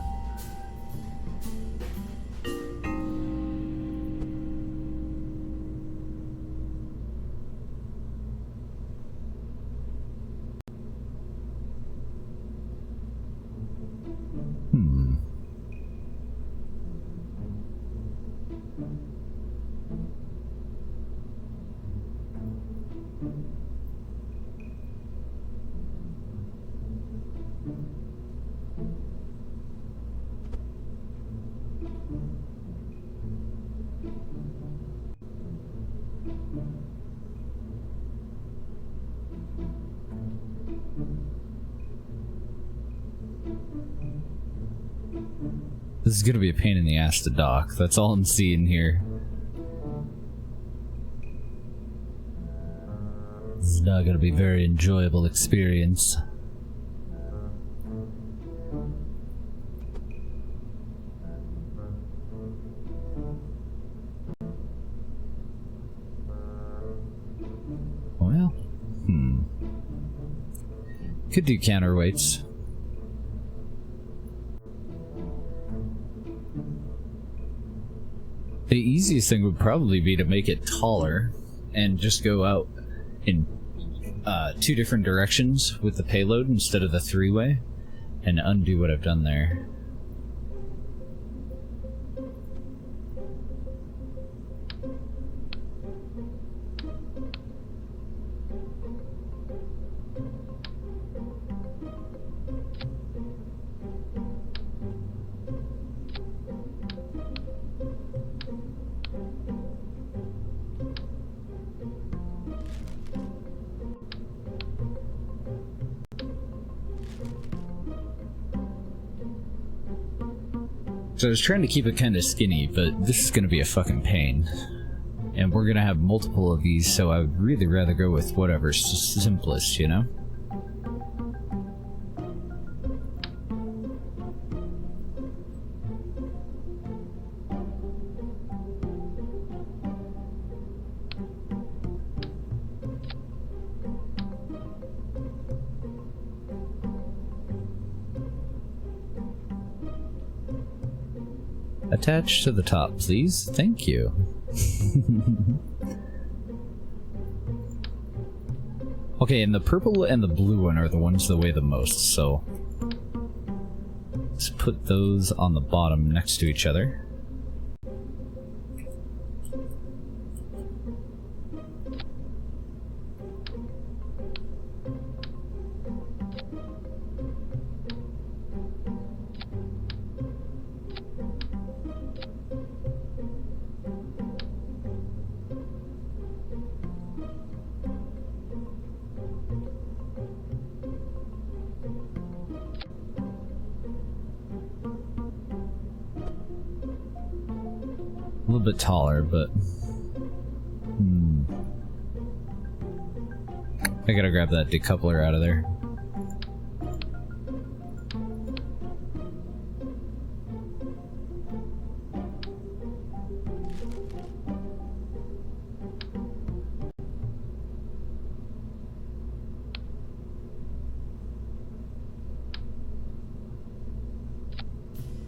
This is gonna be a pain in the ass to dock. That's all I'm seeing here. This is not gonna be a very enjoyable experience. Well, could do counterweights. The easiest thing would probably be to make it taller and just go out in 2 different directions with the payload instead of the 3-way and undo what I've done there. So I was trying to keep it kind of skinny, but this is going to be a fucking pain. And we're going to have multiple of these, so I would really rather go with whatever's simplest, you know? Attach to the top, please. Thank you. Okay, and the purple and the blue one are the ones that weigh the most, so let's put those on the bottom next to each other. A little bit taller, but I gotta grab that decoupler out of there.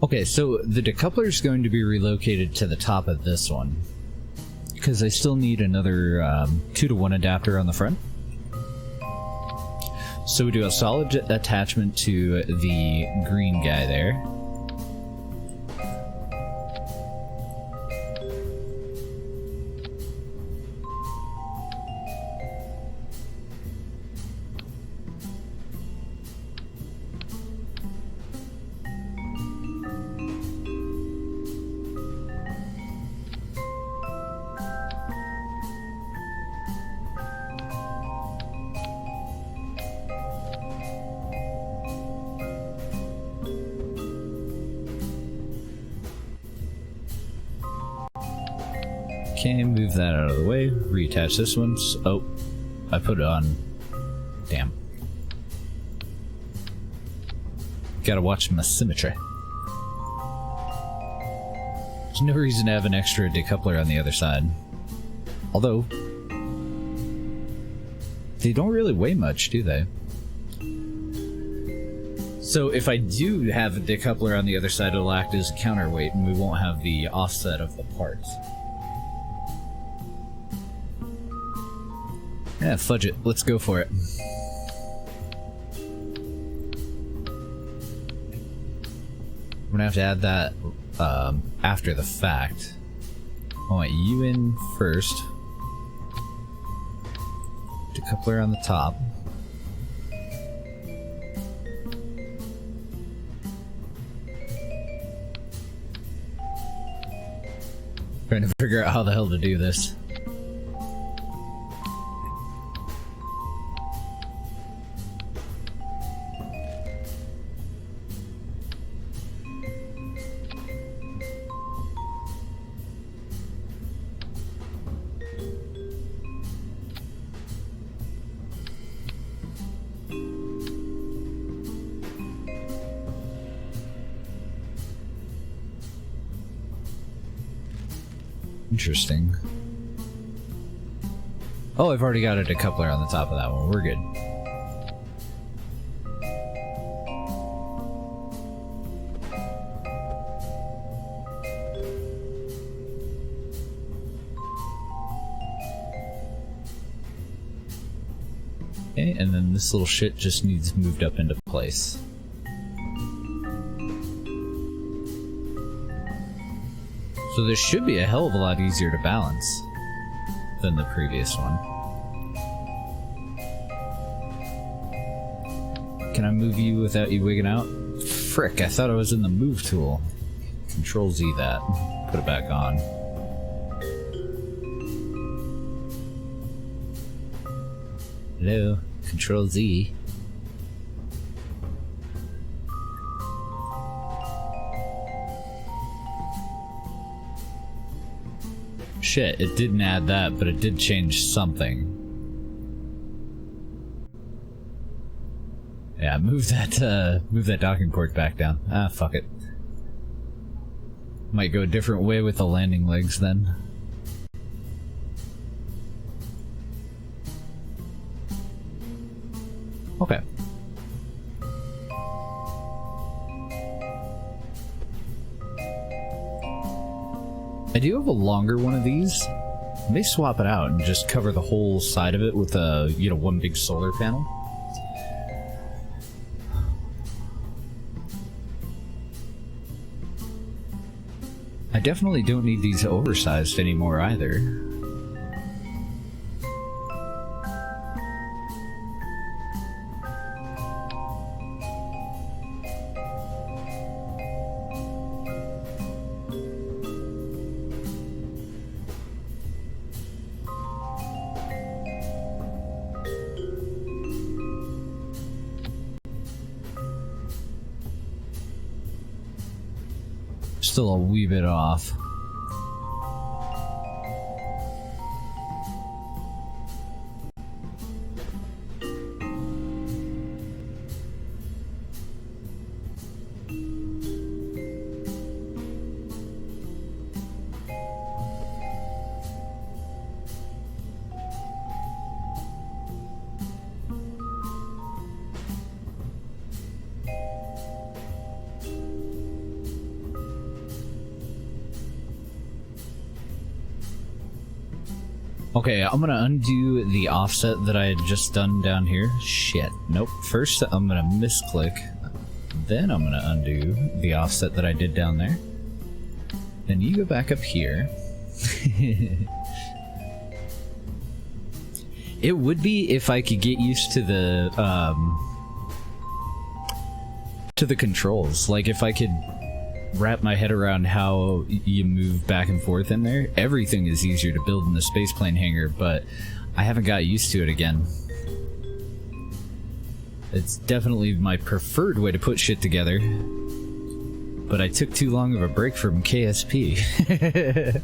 Okay, so the decoupler is going to be relocated to the top of this one, because I still need another 2-to-1 adapter on the front. So we do a solid attachment to the green guy there. Okay, move that out of the way. Reattach this one. Oh, I put it on. Damn. Gotta watch my symmetry. There's no reason to have an extra decoupler on the other side. Although, they don't really weigh much, do they? So if I do have a decoupler on the other side, it'll act as a counterweight and we won't have the offset of the parts. Yeah, fudge it. Let's go for it. I'm gonna have to add that after the fact. I want you in first. Decoupler on the top. Trying to figure out how the hell to do this. Interesting. Oh, I've already got a decoupler on the top of that one. We're good. Okay, and then this little shit just needs moved up into place. So this should be a hell of a lot easier to balance than the previous one. Can I move you without you wigging out? Frick, I thought I was in the move tool. Control Z that. Put it back on. Hello, Control Z. Shit, it didn't add that, but it did change something. Yeah, move that docking port back down. Ah, fuck it. Might go a different way with the landing legs then. Okay. I do have a longer one of these. I may swap it out and just cover the whole side of it with a, you know, one big solar panel. I definitely don't need these oversized anymore either. Still a wee bit off. Okay, I'm gonna undo the offset that I had just done down here. Shit. Nope. First, I'm gonna misclick. Then I'm gonna undo the offset that I did down there. Then you go back up here. It would be if I could get used to the controls. Like, if I could wrap my head around how you move back and forth in there. Everything is easier to build in the spaceplane hangar, but I haven't got used to it again. It's definitely my preferred way to put shit together, but I took too long of a break from KSP.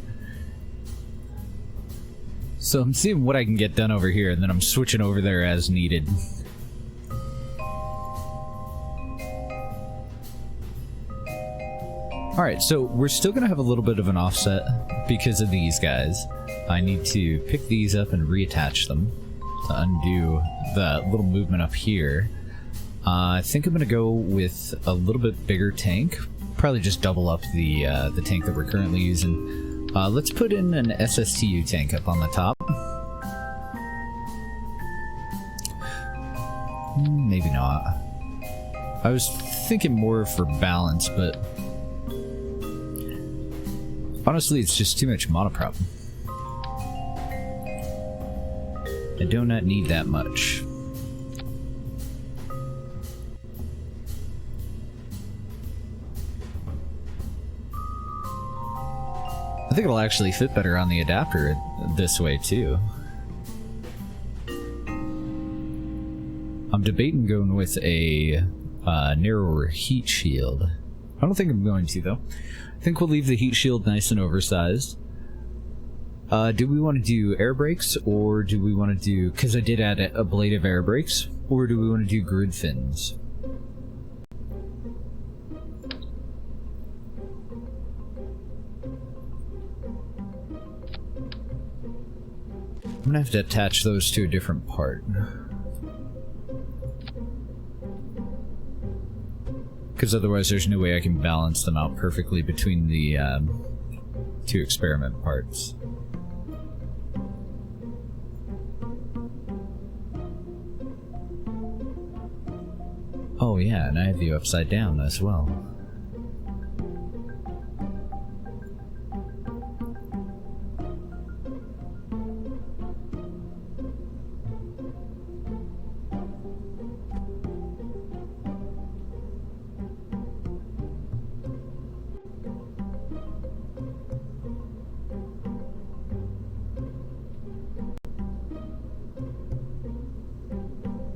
So I'm seeing what I can get done over here, and then I'm switching over there as needed. Alright, so we're still going to have a little bit of an offset because of these guys. I need to pick these up and reattach them to undo the little movement up here. I think I'm going to go with a little bit bigger tank. Probably just double up the tank that we're currently using. Let's put in an SSTU tank up on the top. Maybe not. I was thinking more for balance, but honestly, it's just too much monoprop. I do not need that much. I think it'll actually fit better on the adapter this way, too. I'm debating going with a narrower heat shield. I don't think I'm going to, though. I think we'll leave the heat shield nice and oversized. Do we want to do air brakes, or do we want to do... Because I did add a blade of air brakes. Or do we want to do grid fins? I'm going to have to attach those to a different part. Because otherwise there's no way I can balance them out perfectly between the two experiment parts. Oh yeah, and I have you upside down as well.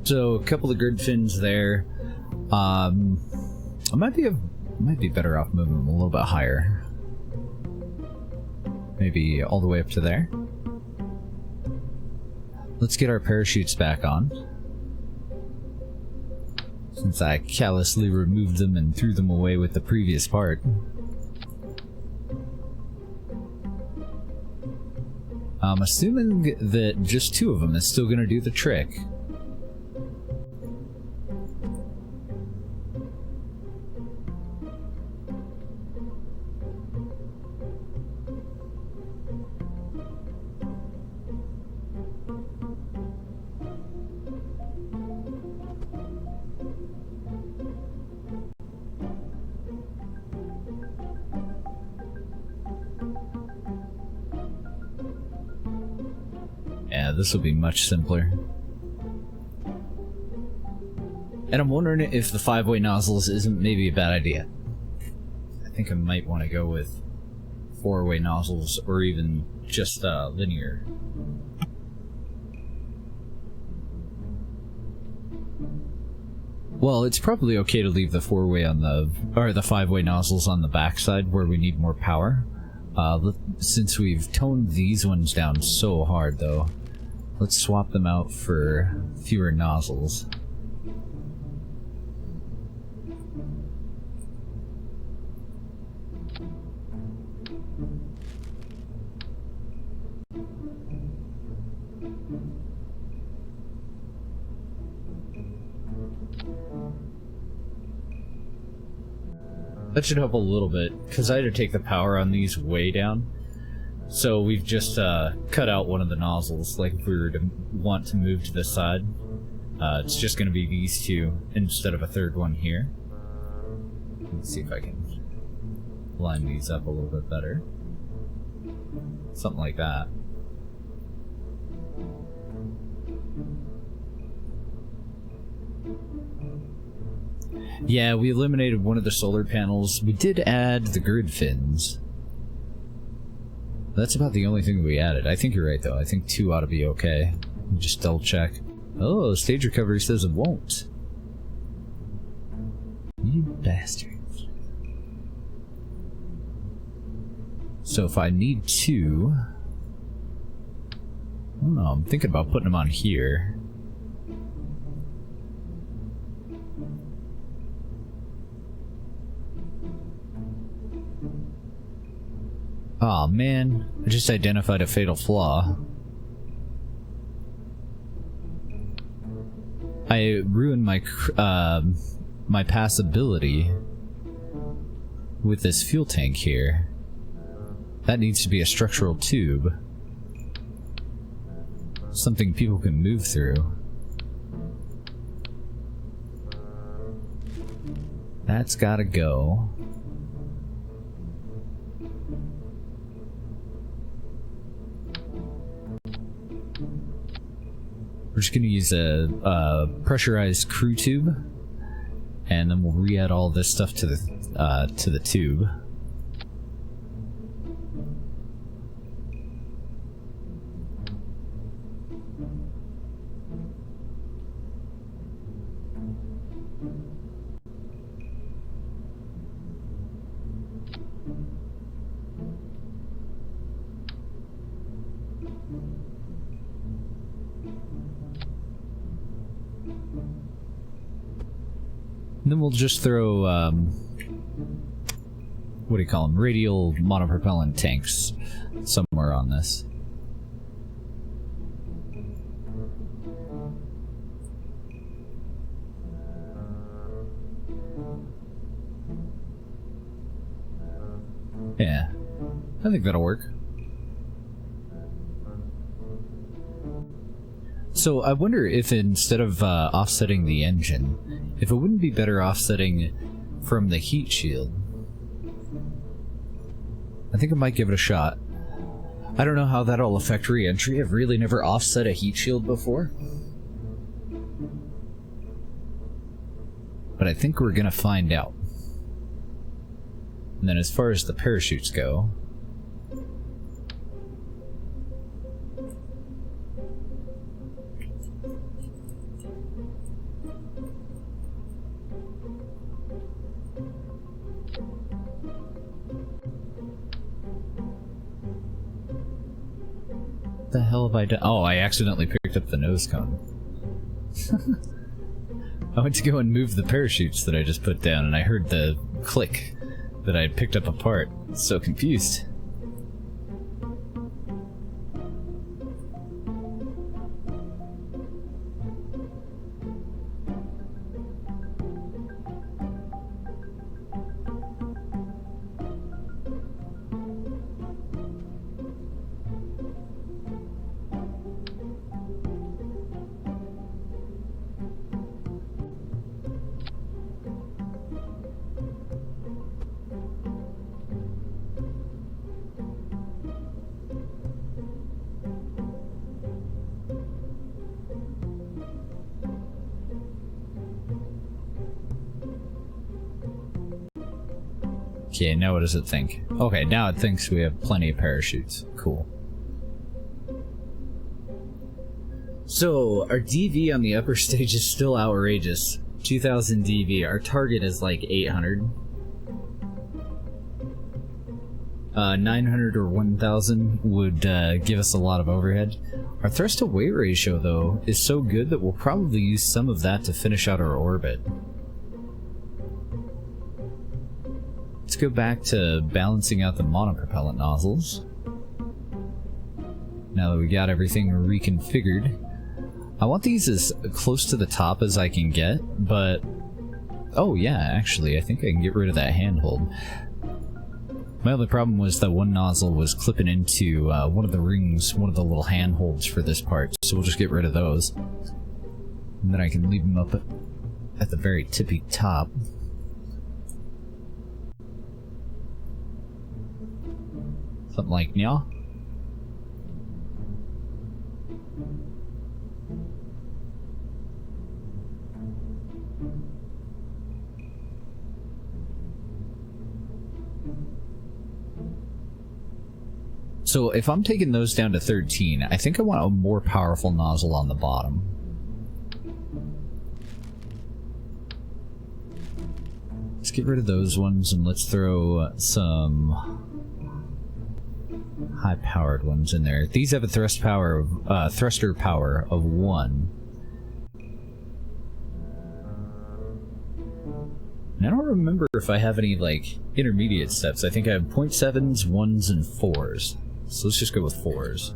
So a couple of grid fins there. I might be better off moving them a little bit higher. Maybe all the way up to there. Let's get our parachutes back on, since I callously removed them and threw them away with the previous part. I'm assuming that just two of them is still gonna do the trick. Yeah, this will be much simpler. And I'm wondering if the 5-way nozzles isn't maybe a bad idea. I think I might want to go with 4-way nozzles, or even just linear. Well, it's probably okay to leave the 4-way on the 5-way nozzles on the backside where we need more power. Since we've toned these ones down so hard, though, let's swap them out for fewer nozzles. That should help a little bit, because I had to take the power on these way down. So we've just cut out one of the nozzles. Like if we were to want to move to this side, it's just going to be these two instead of a third one here. Let's see if I can line these up a little bit better. Something like that. Yeah, we eliminated one of the solar panels. We did add the grid fins. That's about the only thing we added. I think you're right, though. I think 2 ought to be okay. Just double check. Oh, stage recovery says it won't. You bastards. So if I need 2... I don't know, I'm thinking about putting them on here. Aw, man. I just identified a fatal flaw. I ruined my my passability with this fuel tank here. That needs to be a structural tube. Something people can move through. That's gotta go. We're just gonna use a pressurized crew tube, and then we'll re-add all this stuff to the tube. Then we'll just throw, what do you call them? Radial monopropellant tanks somewhere on this. Yeah, I think that'll work. So I wonder if instead of offsetting the engine, if it wouldn't be better offsetting from the heat shield. I think I might give it a shot. I don't know how that'll affect re-entry. I've really never offset a heat shield before. But I think we're gonna find out. And then as far as the parachutes go, what the hell have I done? Oh, I accidentally picked up the nose cone. I went to go and move the parachutes that I just put down, and I heard the click that I had picked up apart. So confused. Okay, now what does it think? Okay, now it thinks we have plenty of parachutes. Cool. So, our DV on the upper stage is still outrageous. 2000 DV. Our target is like 800. 900 or 1000 would give us a lot of overhead. Our thrust to weight ratio, though, is so good that we'll probably use some of that to finish out our orbit. Let's go back to balancing out the monopropellant nozzles. Now that we got everything reconfigured. I want these as close to the top as I can get, but... Oh yeah, actually, I think I can get rid of that handhold. My only problem was that one nozzle was clipping into one of the rings, one of the little handholds for this part, so we'll just get rid of those. And then I can leave them up at the very tippy top. Something like nya. So if I'm taking those down to 13, I think I want a more powerful nozzle on the bottom. Let's get rid of those ones and let's throw some high-powered ones in there. These have a thruster power of 1. And I don't remember if I have any, like, intermediate steps. I think I have 0.7s, 1s, and 4s. So let's just go with 4s.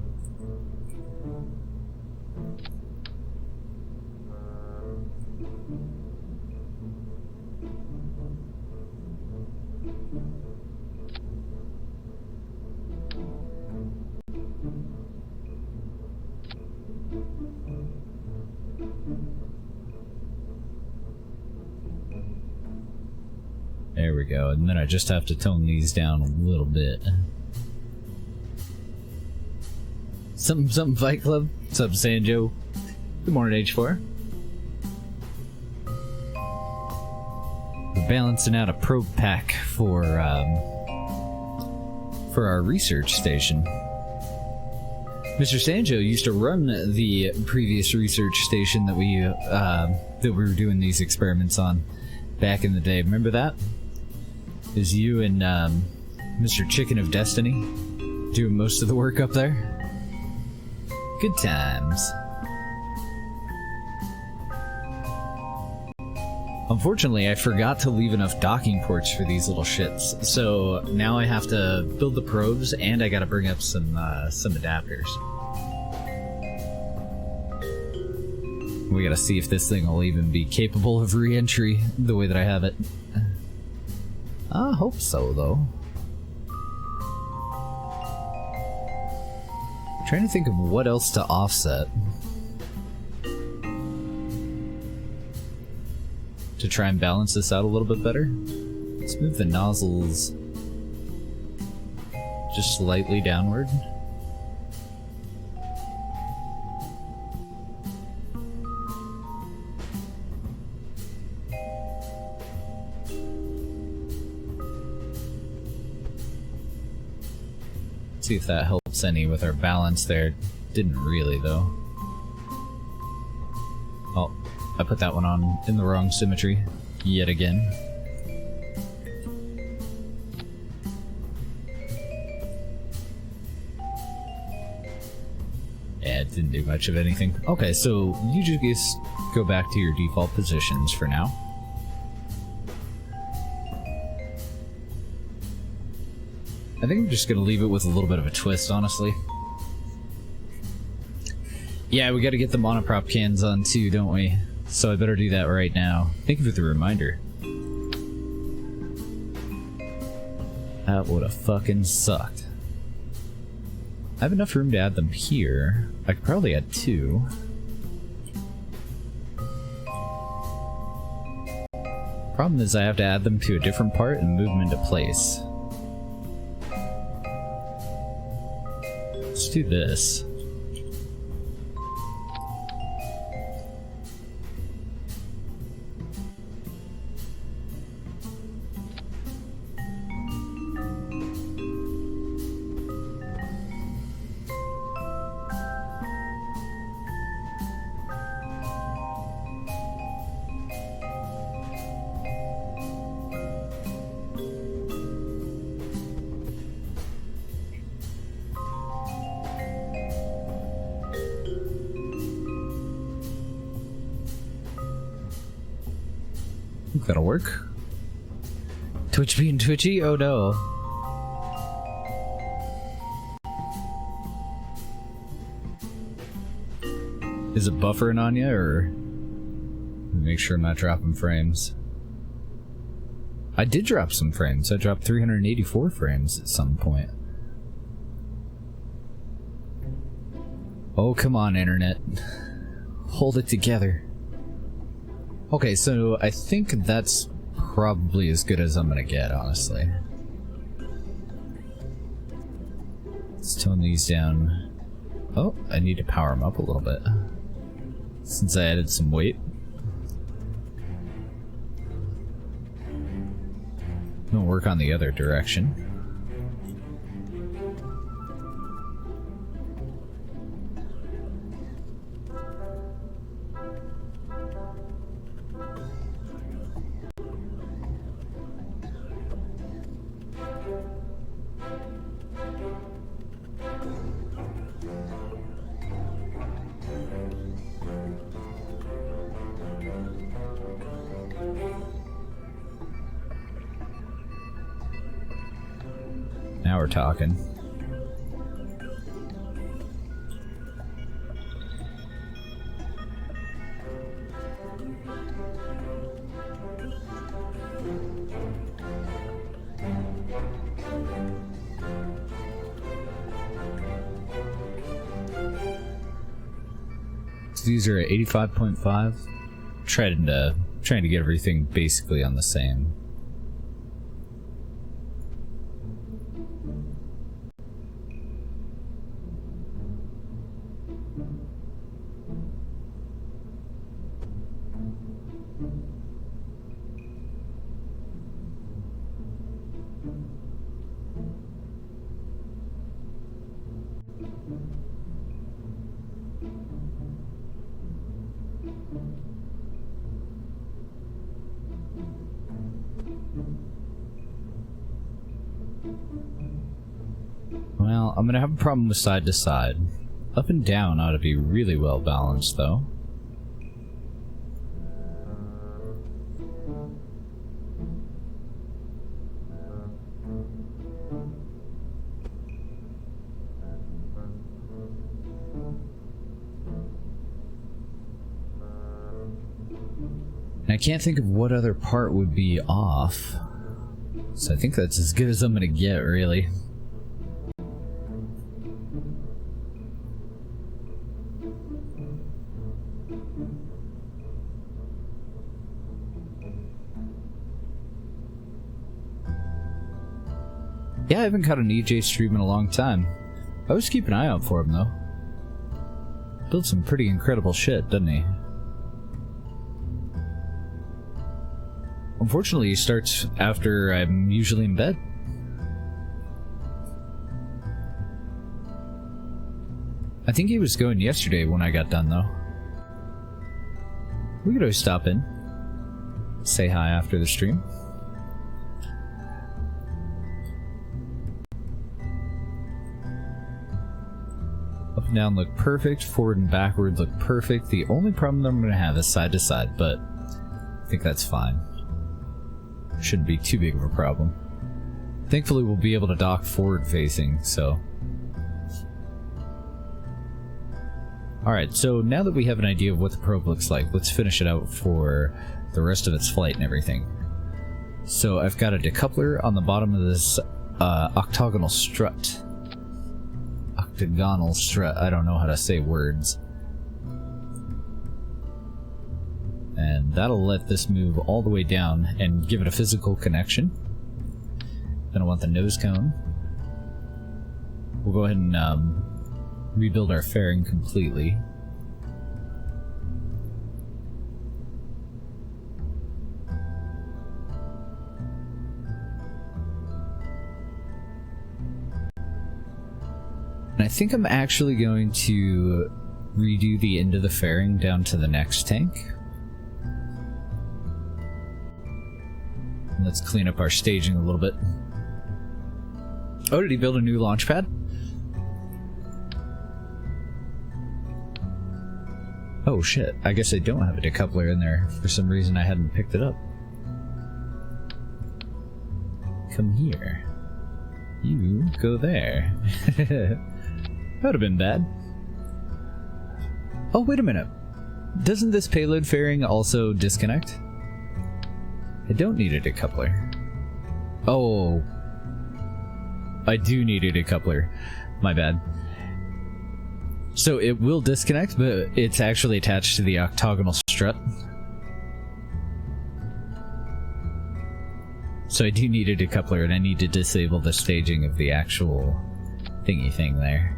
There we go, and then I just have to tone these down a little bit. Something Fight Club? What's up, Sanjo? Good morning, H4. We're balancing out a probe pack for our research station. Mr. Sanjo used to run the previous research station that we were doing these experiments on back in the day. Remember that? It was you and Mr. Chicken of Destiny doing most of the work up there. Good times. Unfortunately, I forgot to leave enough docking ports for these little shits, so now I have to build the probes and I gotta bring up some adapters. We gotta see if this thing will even be capable of re-entry the way that I have it. I hope so, though. I'm trying to think of what else to offset to try and balance this out a little bit better. Let's move the nozzles just slightly downward. See if that helps any with our balance there. Didn't really, though. Oh, I put that one on in the wrong symmetry yet again. Yeah, it didn't do much of anything. Okay, so you just go back to your default positions for now. I think I'm just gonna leave it with a little bit of a twist, honestly. Yeah, we gotta get the monoprop cans on too, don't we? So I better do that right now. Thank you for the reminder. That would've fucking sucked. I have enough room to add them here. I could probably add 2. Problem is I have to add them to a different part and move them into place. Let's do this. That'll work. Twitch being twitchy? Oh no. Is it buffering on you, or make sure I'm not dropping frames? I did drop some frames. I dropped 384 frames at some point. Oh, come on, internet. Hold it together. Okay, so I think that's probably as good as I'm gonna get, honestly. Let's tone these down. Oh, I need to power them up a little bit, since I added some weight. We'll work on the other direction. we're talking. So these are at 85.5. Trying to get everything basically on the same. Well, I'm gonna have a problem with side to side. Up and down ought to be really well balanced, though. And I can't think of what other part would be off. So I think that's as good as I'm gonna get, really. Yeah, I haven't caught an EJ stream in a long time. I always keep an eye out for him, though. Builds some pretty incredible shit, doesn't he? Unfortunately, he starts after I'm usually in bed. I think he was going yesterday when I got done, though. We could always stop in. Say hi after the stream. Up and down look perfect, forward and backward look perfect. The only problem that I'm going to have is side to side, but I think that's fine. Shouldn't be too big of a problem. Thankfully, we'll be able to dock forward facing, so. Alright, so now that we have an idea of what the probe looks like, let's finish it out for the rest of its flight and everything. So I've got a decoupler on the bottom of this octagonal strut. Octagonal strut, I don't know how to say words. And that'll let this move all the way down and give it a physical connection. Then I want the nose cone. We'll go ahead and rebuild our fairing completely. And I think I'm actually going to redo the end of the fairing down to the next tank. Let's clean up our staging a little bit. Oh, did he build a new launch pad? Oh shit, I guess I don't have a decoupler in there. For some reason I hadn't picked it up. Come here. You go there. That would have been bad. Oh, wait a minute. Doesn't this payload fairing also disconnect? I don't need a decoupler. Oh. I do need a decoupler. My bad. So it will disconnect, but it's actually attached to the octagonal strut. So I do need a decoupler, and I need to disable the staging of the actual thingy thing there.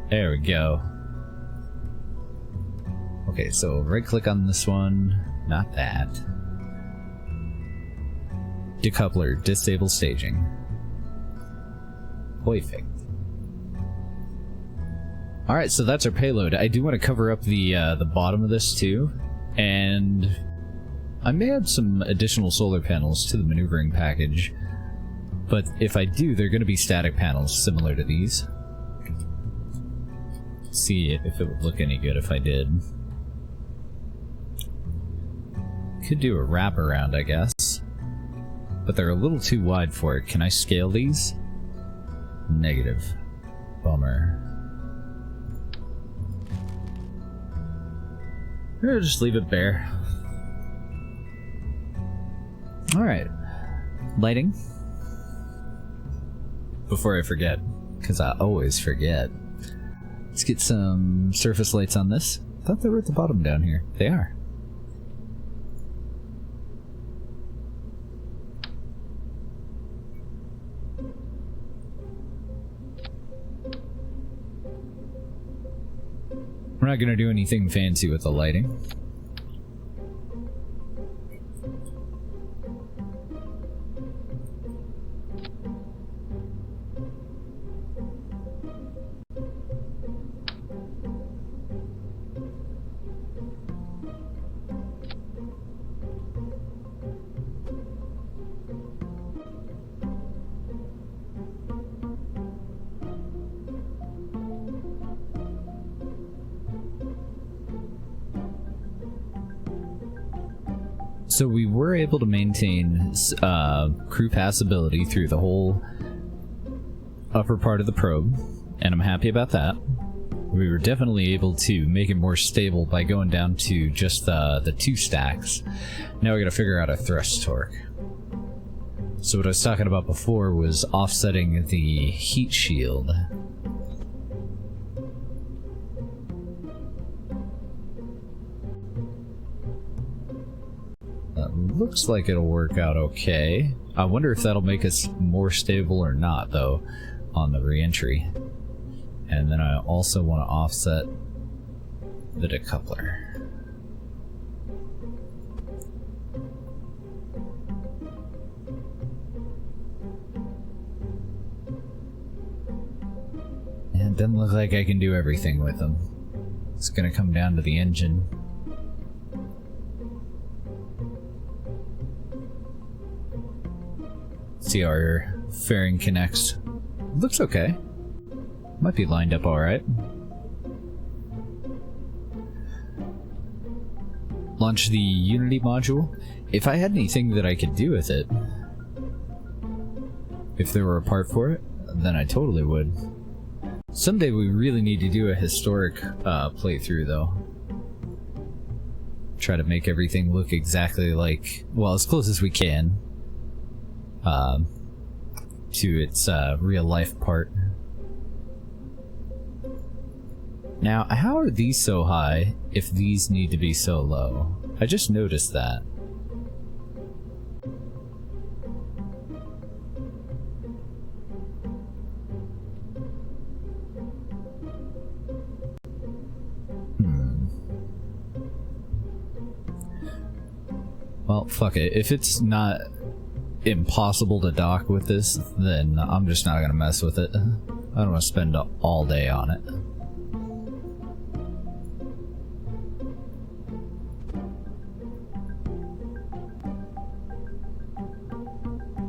There we go. Okay, so right click on this one, not that. Decoupler, disable staging. Perfect. Alright, so that's our payload. I do want to cover up the bottom of this too, and I may add some additional solar panels to the maneuvering package, but if I do, they're going to be static panels similar to these. See if it would look any good if I did. Could do a wraparound, I guess. But they're a little too wide for it. Can I scale these? Negative. Bummer. Or just leave it bare. Alright. Lighting. Before I forget, because I always forget. Let's get some surface lights on this. I thought they were at the bottom down here. They are. We're not going to do anything fancy with the lighting. So we were able to maintain crew passability through the whole upper part of the probe, and I'm happy about that. We were definitely able to make it more stable by going down to just the 2 stacks. Now we gotta figure out a thrust torque. So what I was talking about before was offsetting the heat shield. Looks like it'll work out okay. I wonder if that'll make us more stable or not, though, on the re-entry. And then I also want to offset the decoupler. And it doesn't look like I can do everything with them. It's gonna come down to the engine. See how our fairing connects. Looks okay. Might be lined up alright. Launch the Unity module. If I had anything that I could do with it, if there were a part for it, then I totally would. Someday we really need to do a historic playthrough, though. Try to make everything look exactly like, well, as close as we can. To its real life part. Now, how are these so high if these need to be so low? I just noticed that. Well, fuck it. If it's not impossible to dock with this, then I'm just not gonna mess with it. I don't want to spend all day on it.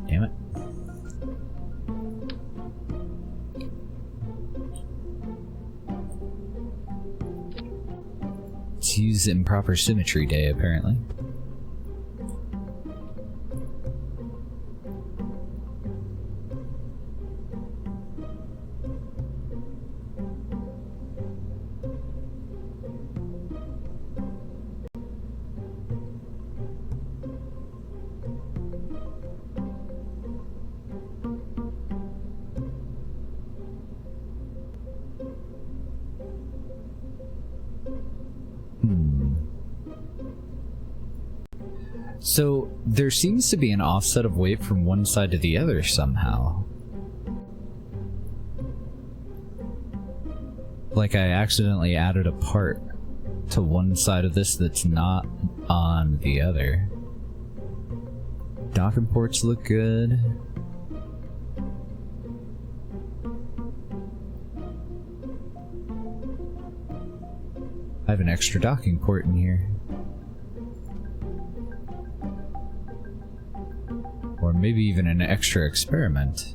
Damn it. Let's use improper symmetry day, apparently. So, there seems to be an offset of weight from one side to the other somehow. Like I accidentally added a part to one side of this that's not on the other. Docking ports look good. I have an extra docking port in here. Or maybe even an extra experiment.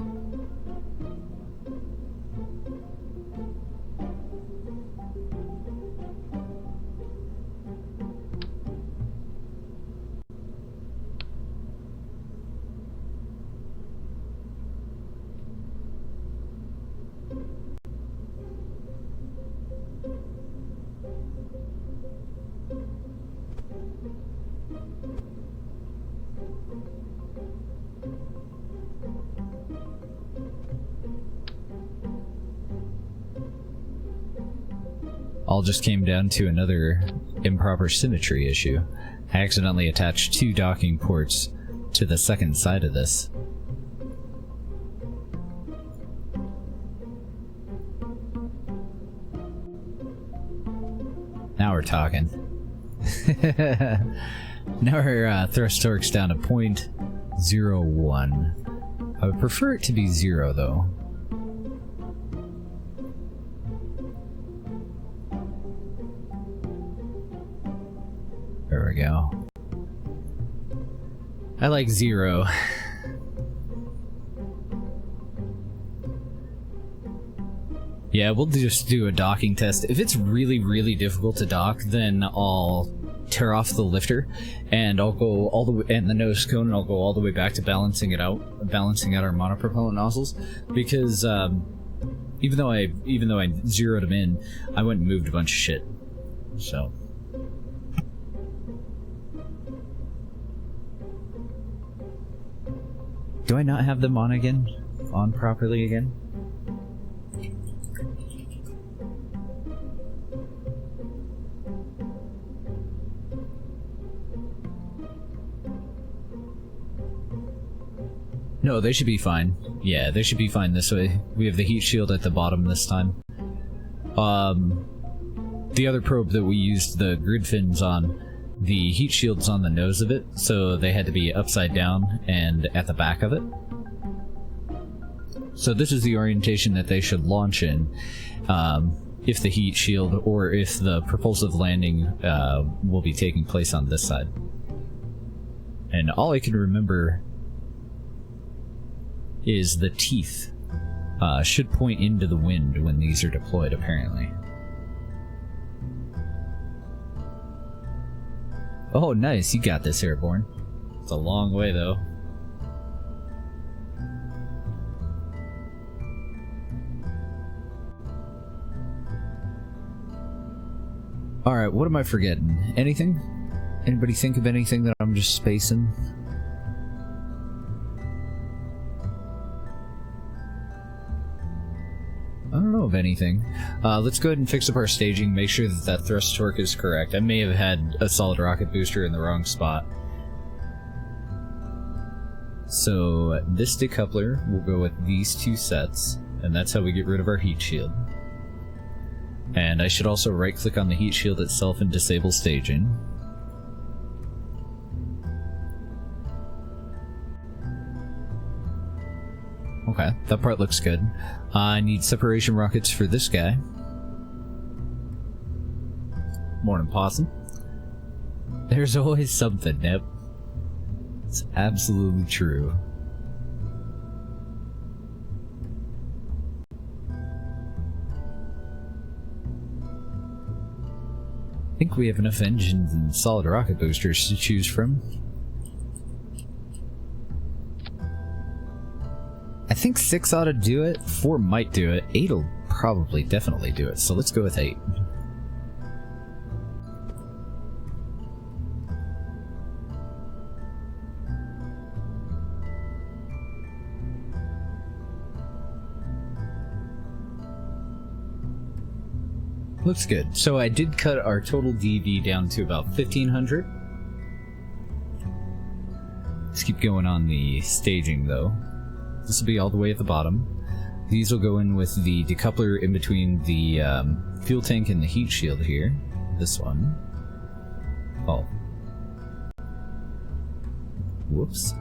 all just came down to another improper symmetry issue. I accidentally attached 2 docking ports to the second side of this. Now we're talking. Now our thrust torque's down to 0.01. I would prefer it to be 0 though. There we go. I like 0. Yeah, we'll just do a docking test. If it's really, really difficult to dock, then I'll tear off the lifter, and I'll go all the way, and the nose cone, and I'll go all the way back to balancing it out, balancing out our monopropellant nozzles, because even though I zeroed them in, I went and moved a bunch of shit. So. Do I not have them on again? On properly again? No, they should be fine. Yeah, they should be fine this way. We have the heat shield at the bottom this time. The other probe that we used the grid fins on, the heat shield's on the nose of it, so they had to be upside down and at the back of it. So this is the orientation that they should launch in, if the heat shield or if the propulsive landing will be taking place on this side. And all I can remember is the teeth should point into the wind when these are deployed, apparently. Oh, nice, you got this, Airborne. It's a long way, though. Alright, what am I forgetting? Anything? Anybody think of anything that I'm just spacing? I don't know of anything. Let's go ahead and fix up our staging, make sure that that thrust torque is correct. I may have had a solid rocket booster in the wrong spot. So this decoupler will go with these 2 sets, and that's how we get rid of our heat shield. And I should also right-click on the heat shield itself and disable staging. Okay, that part looks good. I need separation rockets for this guy. Morning, Possum. There's always something, Nip. It's absolutely true. I think we have enough engines and solid rocket boosters to choose from. I think 6 ought to do it, 4 might do it, 8 will probably definitely do it, so let's go with 8. Looks good. So I did cut our total DV down to about 1500. Let's keep going on the staging though. This will be all the way at the bottom. These will go in with the decoupler in between the fuel tank and the heat shield here. This one. Oh. Whoops.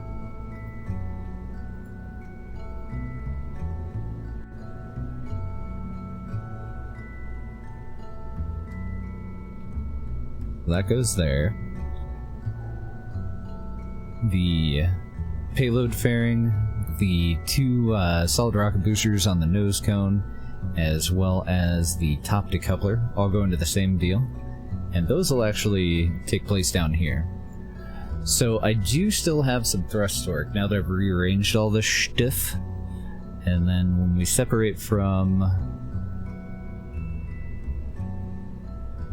That goes there. The payload fairing, the 2 solid rocket boosters on the nose cone, as well as the top decoupler, all go into the same deal. And those will actually take place down here. So I do still have some thrust torque now that I've rearranged all this stuff. And then when we separate from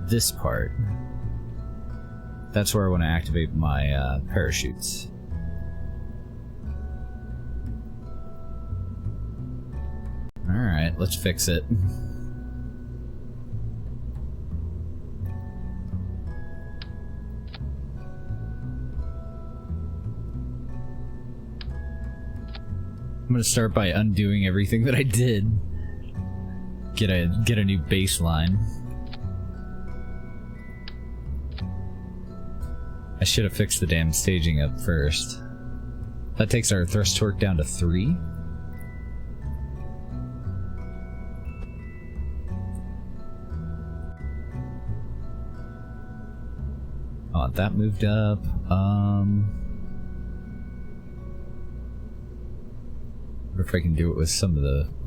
this part, that's where I want to activate my parachutes. Alright, let's fix it. I'm gonna start by undoing everything that I did. Get a new baseline. I should have fixed the damn staging up first. That takes our thrust torque down to 3. Oh, that moved up. Wonder if I can do it with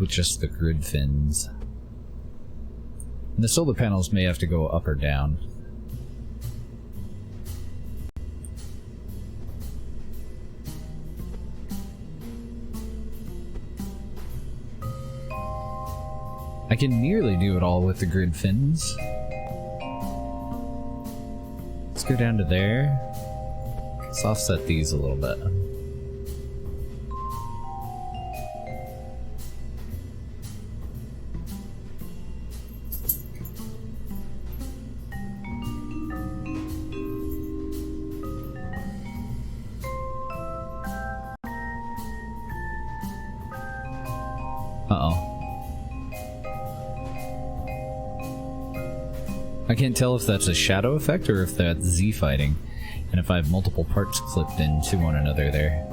with just the grid fins. And the solar panels may have to go up or down. I can nearly do it all with the grid fins. Let's go down to there. Let's offset these a little bit. Uh-oh. I can't tell if that's a shadow effect or if that's Z fighting, and if I have multiple parts clipped into one another there.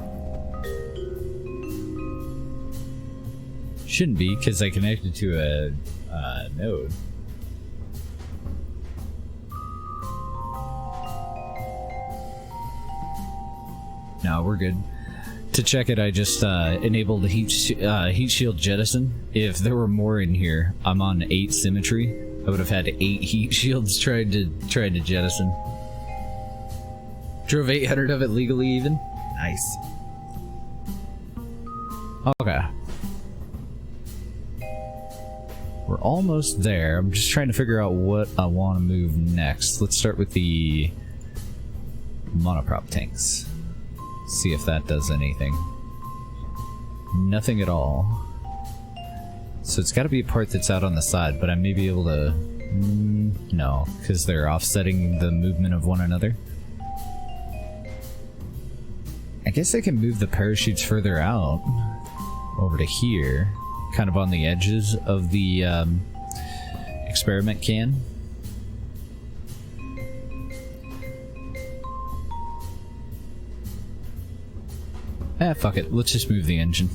Shouldn't be, because I connected to a node. No, we're good. To check it, I just enabled the heat shield jettison. If there were more in here, I'm on 8 symmetry. I would have had 8 heat shields tried to jettison. Drove 800 of it legally even. Nice. Okay. We're almost there. I'm just trying to figure out what I want to move next. Let's start with the monoprop tanks. See if that does anything. Nothing at all. So it's got to be a part that's out on the side, but I may be able to... no, because they're offsetting the movement of one another. I guess I can move the parachutes further out, over to here, kind of on the edges of the experiment can. Fuck it, let's just move the engine.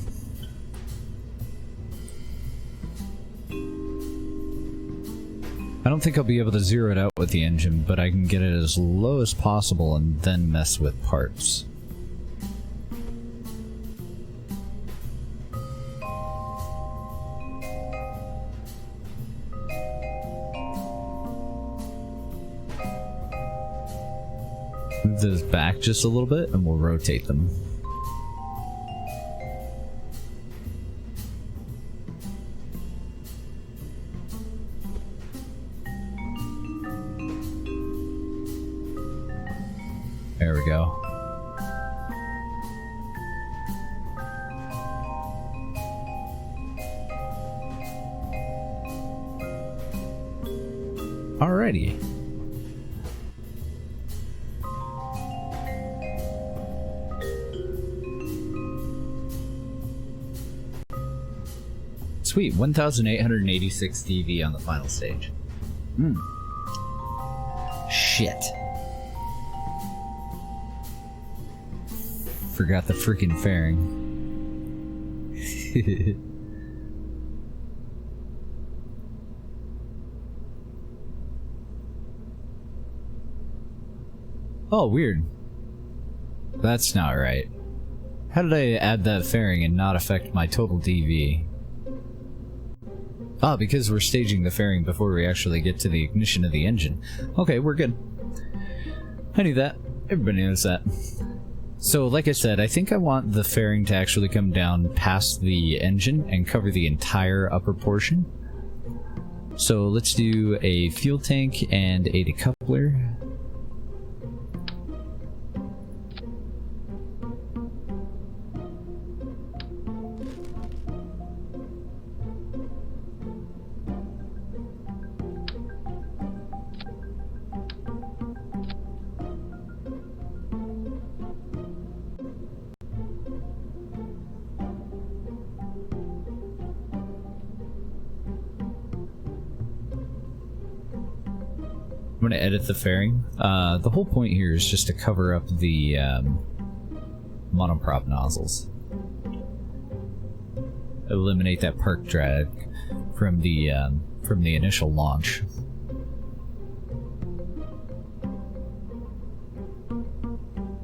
I don't think I'll be able to zero it out with the engine, but I can get it as low as possible and then mess with parts. Move those back just a little bit and we'll rotate them. There we go. Alrighty. Sweet, 1,886 DV on the final stage. Shit. Forgot the freaking fairing. Oh, weird. That's not right. How did I add that fairing and not affect my total DV? Ah, because we're staging the fairing before we actually get to the ignition of the engine. Okay, we're good. I knew that. Everybody knows that. So, like I said, I think I want the fairing to actually come down past the engine and cover the entire upper portion. So let's do a fuel tank and a decoupler. going to edit the fairing. The whole point here is just to cover up the monoprop nozzles. Eliminate that park drag from the initial launch.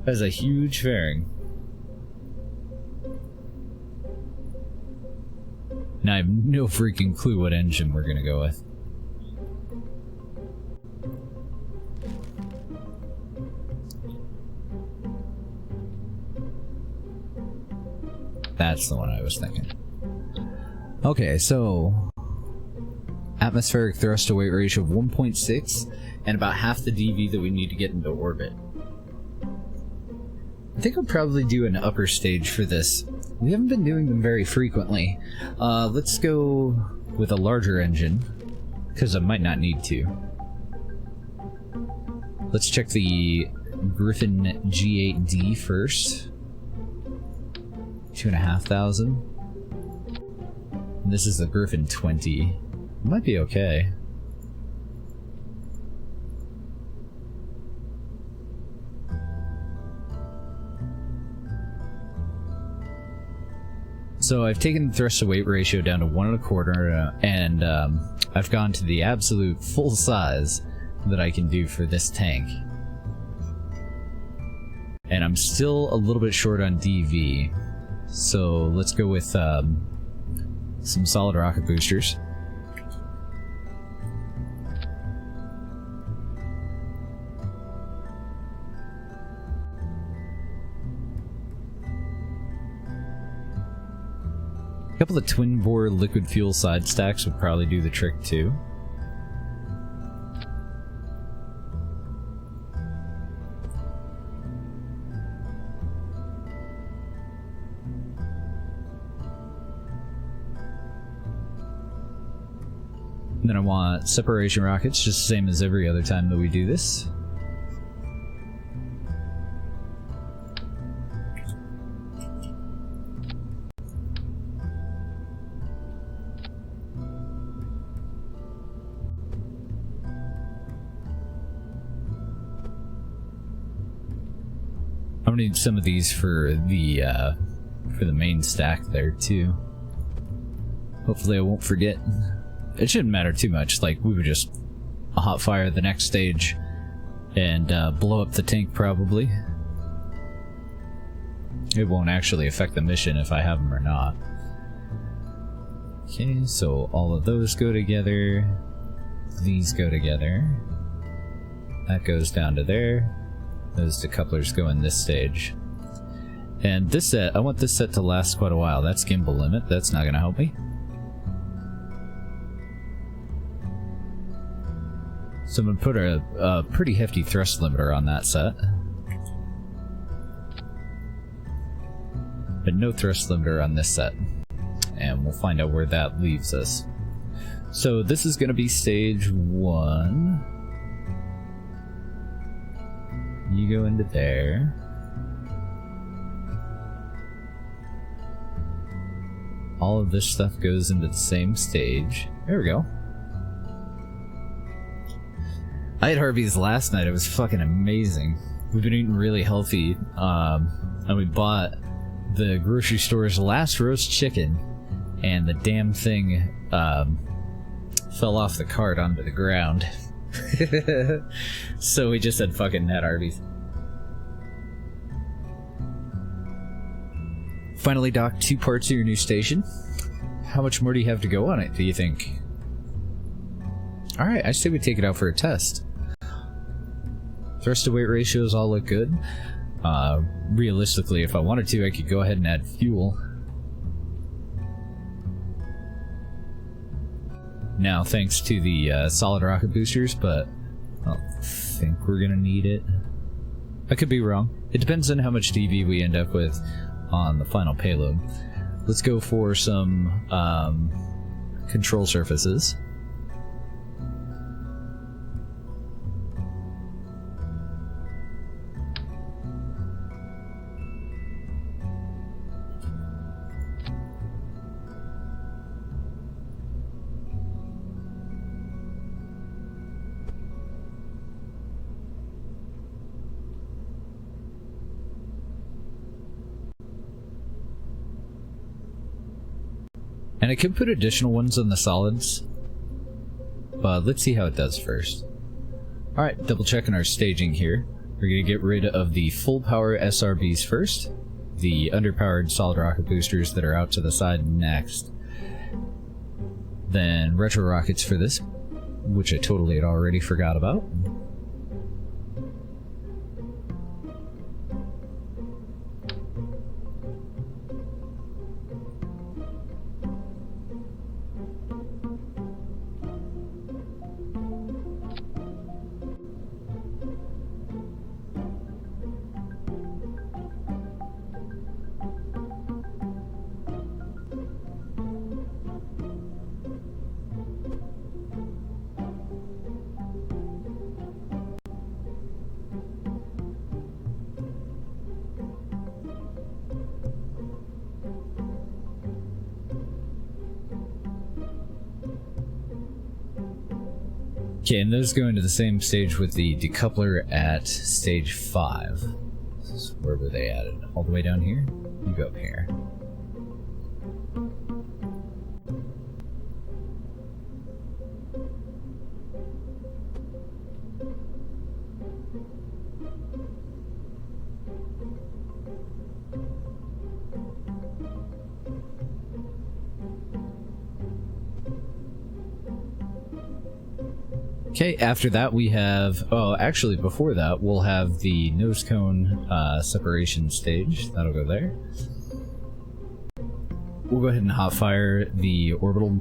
That's a huge fairing. Now I have no freaking clue what engine we're gonna go with. That's the one I was thinking. Okay, so atmospheric thrust to weight ratio of 1.6 and about half the DV that we need to get into orbit. I think I'll probably do an upper stage for this. We haven't been doing them very frequently. Let's go with a larger engine, because I might not need to. Let's check the Griffin G8D first. 2,500. And this is the Griffin 20. It might be okay. So I've taken the thrust to weight ratio down to 1.25, and I've gone to the absolute full size that I can do for this tank. And I'm still a little bit short on DV, so let's go with some solid rocket boosters. A couple of twin bore liquid fuel side stacks would probably do the trick too. And then I want separation rockets, just the same as every other time that we do this. I'm gonna need some of these for the main stack there too. Hopefully I won't forget. It shouldn't matter too much, like we would just hot fire the next stage and blow up the tank probably. It won't actually affect the mission if I have them or not. Okay, so all of those go together. These go together. That goes down to there. Those decouplers go in this stage. And this set, I want this set to last quite a while. That's gimbal limit, that's not gonna help me. So I'm gonna put a pretty hefty thrust limiter on that set. But no thrust limiter on this set. And we'll find out where that leaves us. So this is gonna be stage 1. You go into there. All of this stuff goes into the same stage. There we go. I had Harvey's last night. It was fucking amazing. We've been eating really healthy, and we bought the grocery store's last roast chicken, and the damn thing fell off the cart onto the ground. So we just had fucking had Arby's. Finally docked 2 parts of your new station. How much more do you have to go on it, do you think? Alright, I say we take it out for a test. Thrust to weight ratios all look good. Realistically, if I wanted to, I could go ahead and add fuel. Now, thanks to the solid rocket boosters, but I don't think we're gonna need it. I could be wrong. It depends on how much DV we end up with on the final payload. Let's go for some control surfaces. And I could put additional ones on the solids, but let's see how it does first. Alright, double checking our staging here. We're going to get rid of the full power SRBs first, the underpowered solid rocket boosters that are out to the side next, then retro rockets for this, which I totally had already forgot about. Okay, and those go into the same stage with the decoupler at stage 5. So where were they added? All the way down here? You go up here. Okay, after that we have, oh, actually before that we'll have the nose cone separation stage. That'll go there. We'll go ahead and hot fire the orbital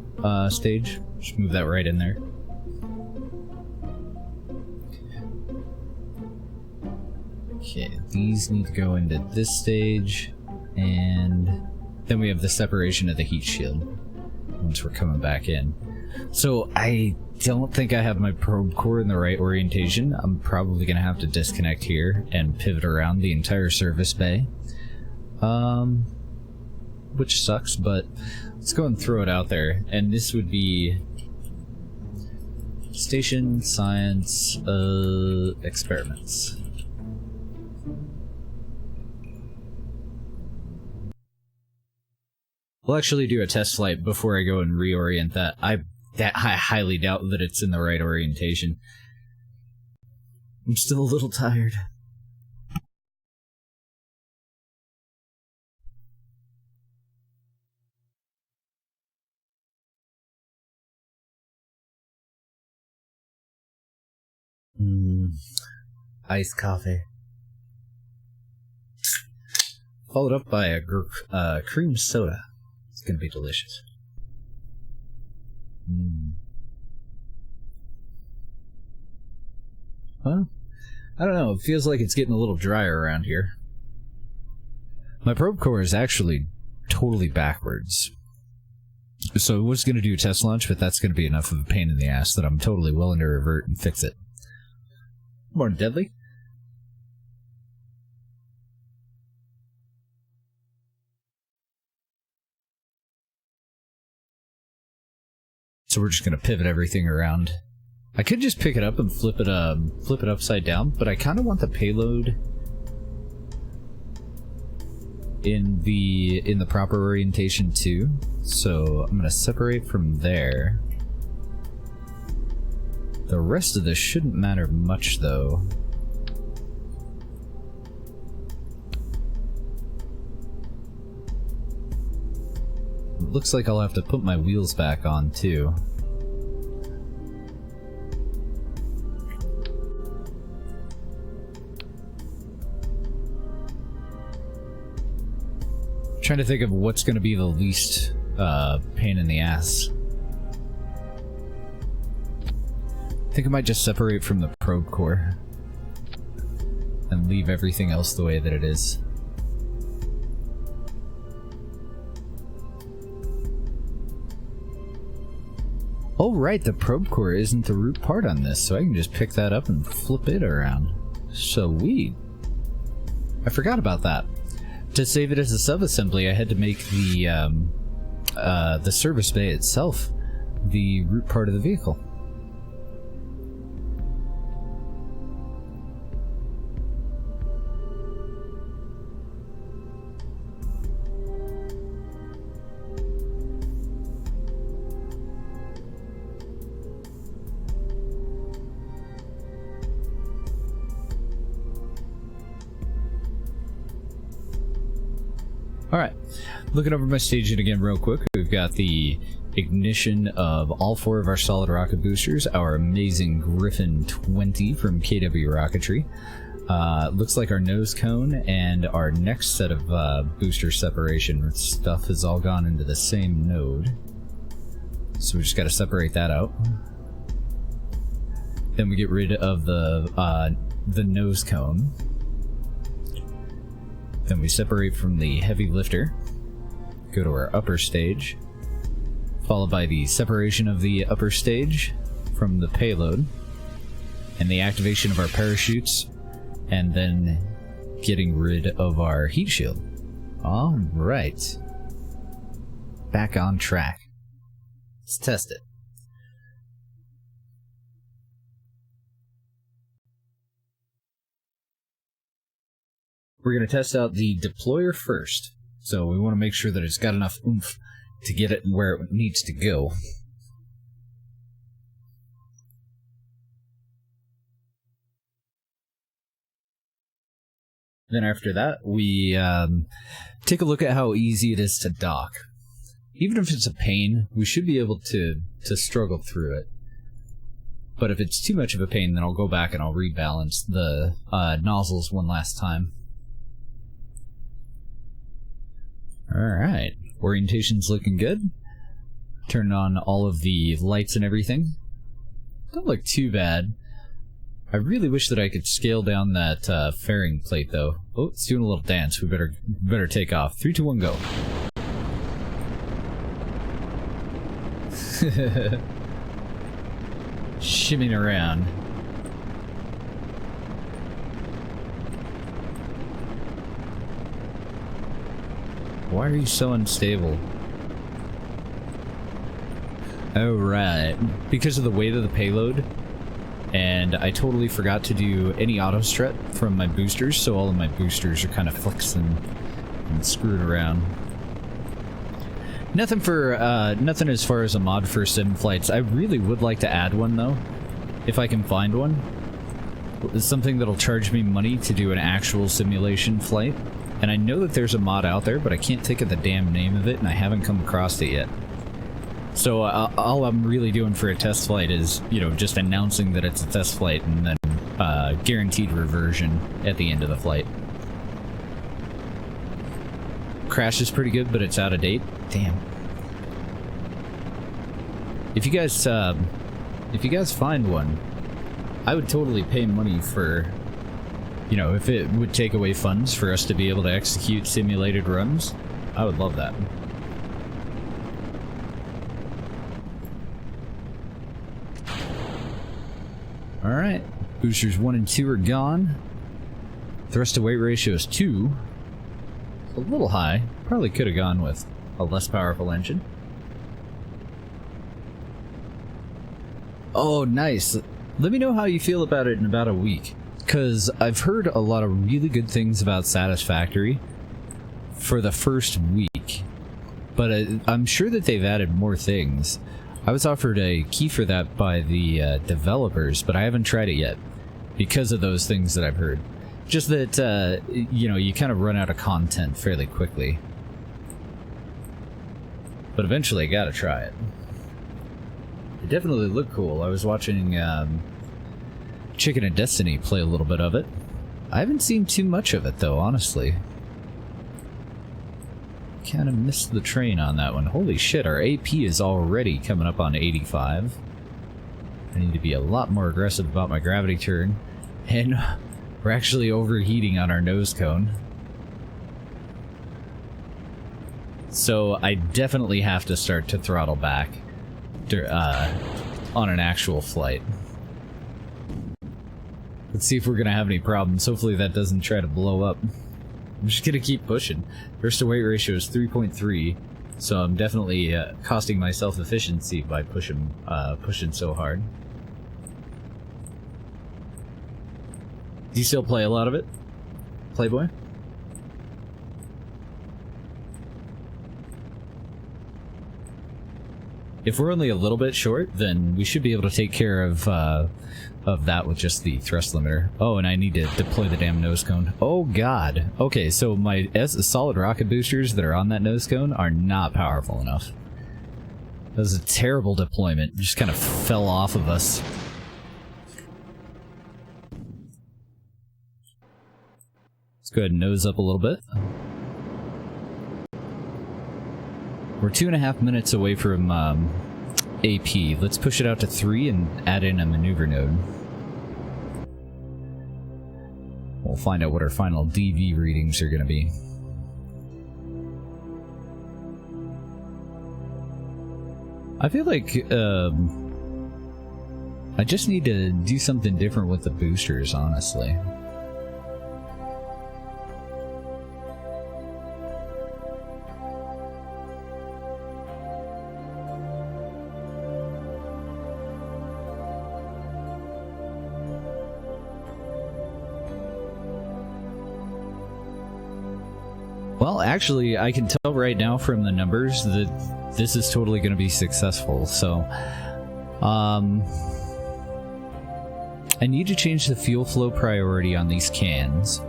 stage. Just move that right in there. Okay, these need to go into this stage, and then we have the separation of the heat shield once we're coming back in. So I don't think I have my probe core in the right orientation. I'm probably going to have to disconnect here and pivot around the entire service bay. Which sucks, but let's go and throw it out there. And this would be Station Science Experiments. We'll actually do a test flight before I go and reorient that. I highly doubt that it's in the right orientation. I'm still a little tired. Iced coffee. Followed up by a cream soda. It's gonna be delicious. Huh? I don't know, it feels like it's getting a little drier around here. My probe core is actually totally backwards. So I was going to do a test launch, but that's going to be enough of a pain in the ass that I'm totally willing to revert and fix it. More deadly. So we're just going to pivot everything around. I could just pick it up and flip it upside down, but I kind of want the payload in the proper orientation too. So I'm going to separate from there. The rest of this shouldn't matter much though. It looks like I'll have to put my wheels back on too. Trying to think of what's going to be the least pain in the ass. I think I might just separate from the probe core and leave everything else the way that it is. Oh right, the probe core isn't the root part on this, so I can just pick that up and flip it around. Sweet. I forgot about that. To save it as a sub-assembly, I had to make the service bay itself the root part of the vehicle. Alright, looking over my staging again real quick, we've got the ignition of all 4 of our solid rocket boosters, our amazing Griffin 20 from KW Rocketry. Looks like our nose cone and our next set of booster separation stuff has all gone into the same node. So we just got to separate that out. Then we get rid of the nose cone. Then we separate from the heavy lifter. Go to our upper stage. Followed by the separation of the upper stage from the payload. And the activation of our parachutes. And then getting rid of our heat shield. Alright. Back on track. Let's test it. We're going to test out the deployer first. So we want to make sure that it's got enough oomph to get it where it needs to go. Then after that, we take a look at how easy it is to dock. Even if it's a pain, we should be able to struggle through it. But if it's too much of a pain, then I'll go back and I'll rebalance the nozzles one last time. Alright, orientation's looking good. Turned on all of the lights and everything. Don't look too bad. I really wish that I could scale down that fairing plate, though. Oh, it's doing a little dance. We better take off. 3, 2, 1, go. Shimming around. Why are you so unstable? Oh, right. Because of the weight of the payload. And I totally forgot to do any auto strut from my boosters, so all of my boosters are kind of flexing and screwed around. Nothing as far as a mod for sim flights. I really would like to add one, though, if I can find one. It's something that'll charge me money to do an actual simulation flight. And I know that there's a mod out there, but I can't think of the damn name of it, and I haven't come across it yet. So all I'm really doing for a test flight is, you know, just announcing that it's a test flight and then guaranteed reversion at the end of the flight. Crash is pretty good, but it's out of date. Damn. If you guys find one, I would totally pay money for, you know, if it would take away funds for us to be able to execute simulated runs. I would love that. Alright, boosters 1 and 2 are gone. Thrust to weight ratio is 2. It's a little high. Probably could have gone with a less powerful engine. Oh, nice. Let me know how you feel about it in about a week. Because I've heard a lot of really good things about Satisfactory for the first week. But I'm sure that they've added more things. I was offered a key for that by the developers, but I haven't tried it yet because of those things that I've heard. Just that, you know, you kind of run out of content fairly quickly. But eventually I gotta try it. It definitely looked cool. I was watching Chicken and Destiny play a little bit of it. I haven't seen too much of it, though, honestly. Kind of missed the train on that one. Holy shit, our AP is already coming up on 85. I need to be a lot more aggressive about my gravity turn. And we're actually overheating on our nose cone. So I definitely have to start to throttle back on an actual flight. Let's see if we're gonna have any problems. Hopefully that doesn't try to blow up. I'm just gonna keep pushing. Thrust to weight ratio is 3.3, so I'm definitely costing myself efficiency by pushing so hard. Do you still play a lot of it, Playboy? If we're only a little bit short, then we should be able to take care of of that with just the thrust limiter. Oh, and I need to deploy the damn nose cone. Oh god. Okay, so my solid rocket boosters that are on that nose cone are not powerful enough. That was a terrible deployment. It just kind of fell off of us. Let's go ahead and nose up a little bit. We're 2.5 minutes away from AP. Let's push it out to 3 and add in a maneuver node. We'll find out what our final DV readings are going to be. I feel like I just need to do something different with the boosters, honestly. Well, actually, I can tell right now from the numbers that this is totally going to be successful, so I need to change the fuel flow priority on these cans.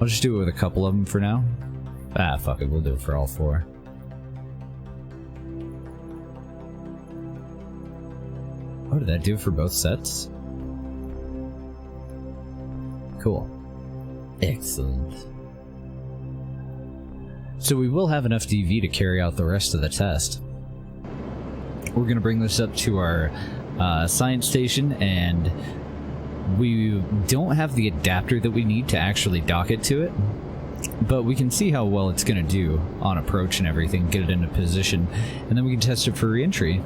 I'll just do it with a couple of them for now. Ah, fuck it, we'll do it for all 4. Oh, did that do it for both sets? Cool. Excellent. So we will have enough DV to carry out the rest of the test. We're going to bring this up to our science station, and we don't have the adapter that we need to actually dock it to it, but we can see how well it's going to do on approach and everything, get it into position, and then we can test it for re-entry.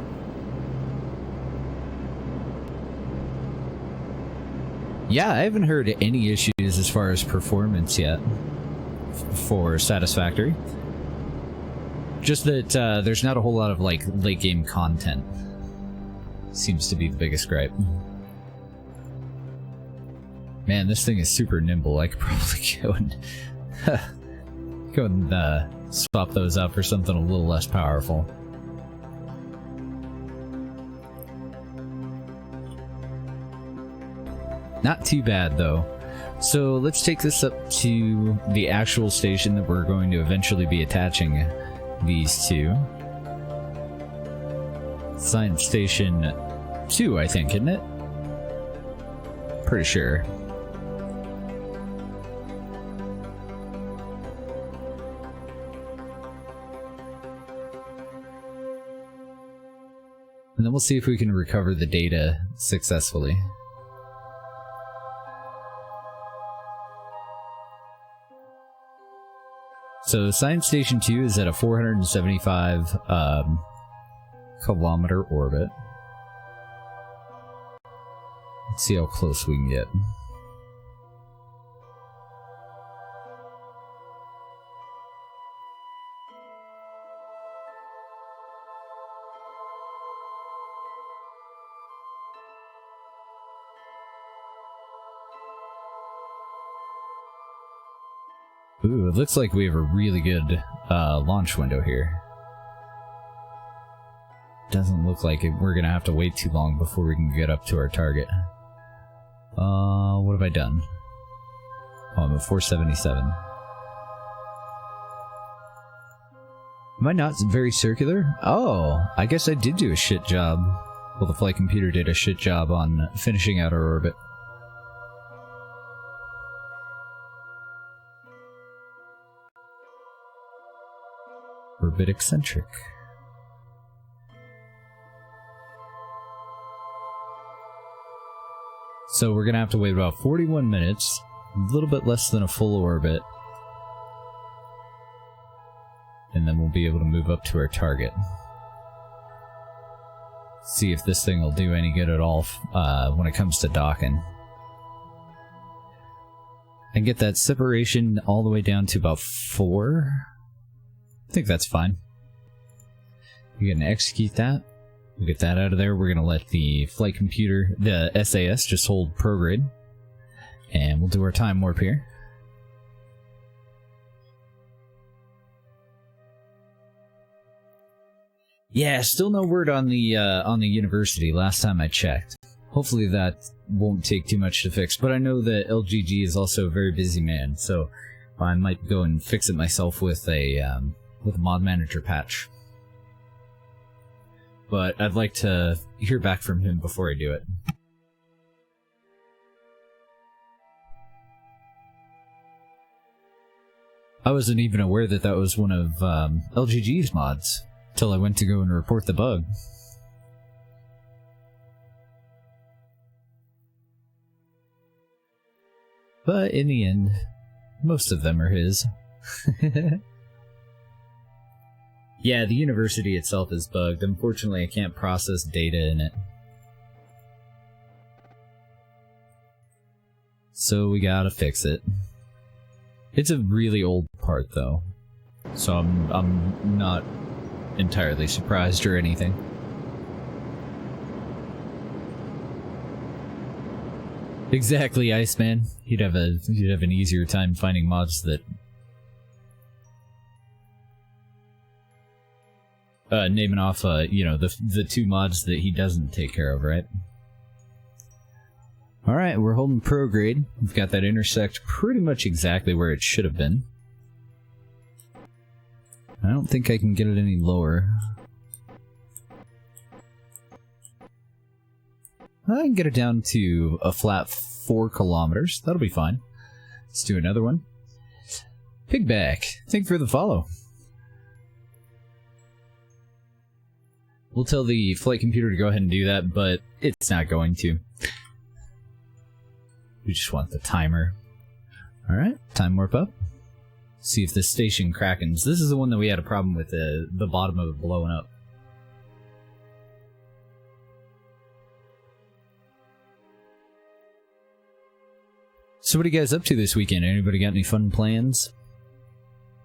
Yeah, I haven't heard any issues as far as performance yet for Satisfactory. Just that there's not a whole lot of like late game content. Seems to be the biggest gripe. Man, this thing is super nimble. I could probably go and swap those out for something a little less powerful. Not too bad, though. So let's take this up to the actual station that we're going to eventually be attaching these to. Science Station 2, I think, isn't it? Pretty sure. And then we'll see if we can recover the data successfully. So Science Station 2 is at a 475 kilometer orbit. Let's see how close we can get. Ooh, it looks like we have a really good launch window here. Doesn't look like it. We're gonna have to wait too long before we can get up to our target. What have I done? Oh, I'm at 477. Am I not very circular? Oh, I guess I did do a shit job. Well, the flight computer did a shit job on finishing out our orbit. We're a bit eccentric. So we're gonna have to wait about 41 minutes, a little bit less than a full orbit, and then we'll be able to move up to our target. See if this thing will do any good at all when it comes to docking. And get that separation all the way down to about 4. I think that's fine. We're gonna execute that. We'll get that out of there. We're gonna let the flight computer, the SAS, just hold prograde. And we'll do our time warp here. Yeah, still no word on the university last time I checked. Hopefully that won't take too much to fix, but I know that LGG is also a very busy man, so I might go and fix it myself with a mod manager patch. But I'd like to hear back from him before I do it. I wasn't even aware that that was one of LGG's mods, till I went to go and report the bug. But in the end, most of them are his. Yeah, the university itself is bugged. Unfortunately, I can't process data in it. So we gotta fix it. It's a really old part, though, so I'm not entirely surprised or anything. Exactly, Iceman. You'd have an easier time finding mods that naming off you know, the two mods that he doesn't take care of, right? Alright, we're holding prograde. We've got that intersect pretty much exactly where it should have been. I don't think I can get it any lower. I can get it down to a flat 4 kilometers. That'll be fine. Let's do another one. Pigback, thank you for the follow. We'll tell the flight computer to go ahead and do that, but it's not going to. We just want the timer. Alright, time warp up. See if this station krakens. This is the one that we had a problem with, the bottom of it blowing up. So what are you guys up to this weekend? Anybody got any fun plans?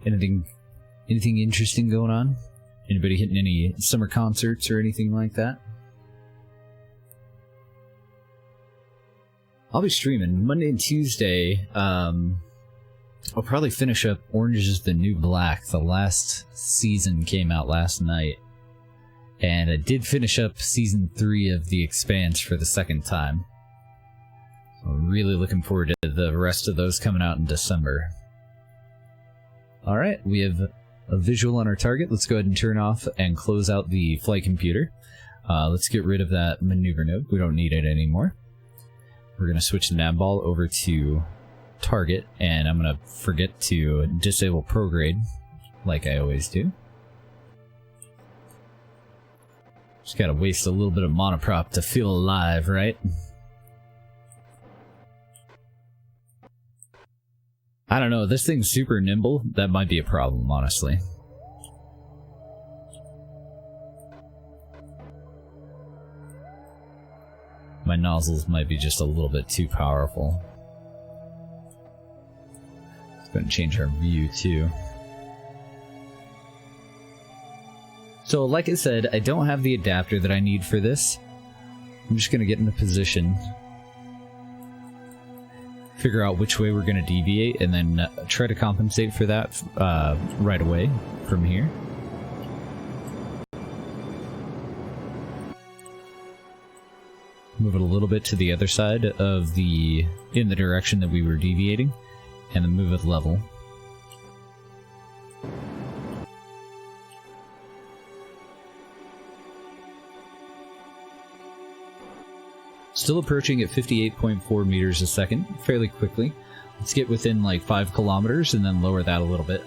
Anything interesting going on? Anybody hitting any summer concerts or anything like that? I'll be streaming Monday and Tuesday. I'll probably finish up Orange is the New Black. The last season came out last night. And I did finish up Season 3 of The Expanse for the second time. I'm really looking forward to the rest of those coming out in December. Alright, we have a visual on our target. Let's go ahead and turn off and close out the flight computer. Let's get rid of that maneuver node. We don't need it anymore. We're going to switch the nav ball over to target, and I'm going to forget to disable prograde, like I always do. Just got to waste a little bit of monoprop to feel alive, right? I don't know, this thing's super nimble. That might be a problem, honestly. My nozzles might be just a little bit too powerful. It's going to change our view, too. So, like I said, I don't have the adapter that I need for this. I'm just going to get in a position, figure out which way we're going to deviate, and then try to compensate for that right away from here. Move it a little bit to the other side of in the direction that we were deviating, and then move it level. Still approaching at 58.4 meters a second, fairly quickly. Let's get within like 5 kilometers and then lower that a little bit.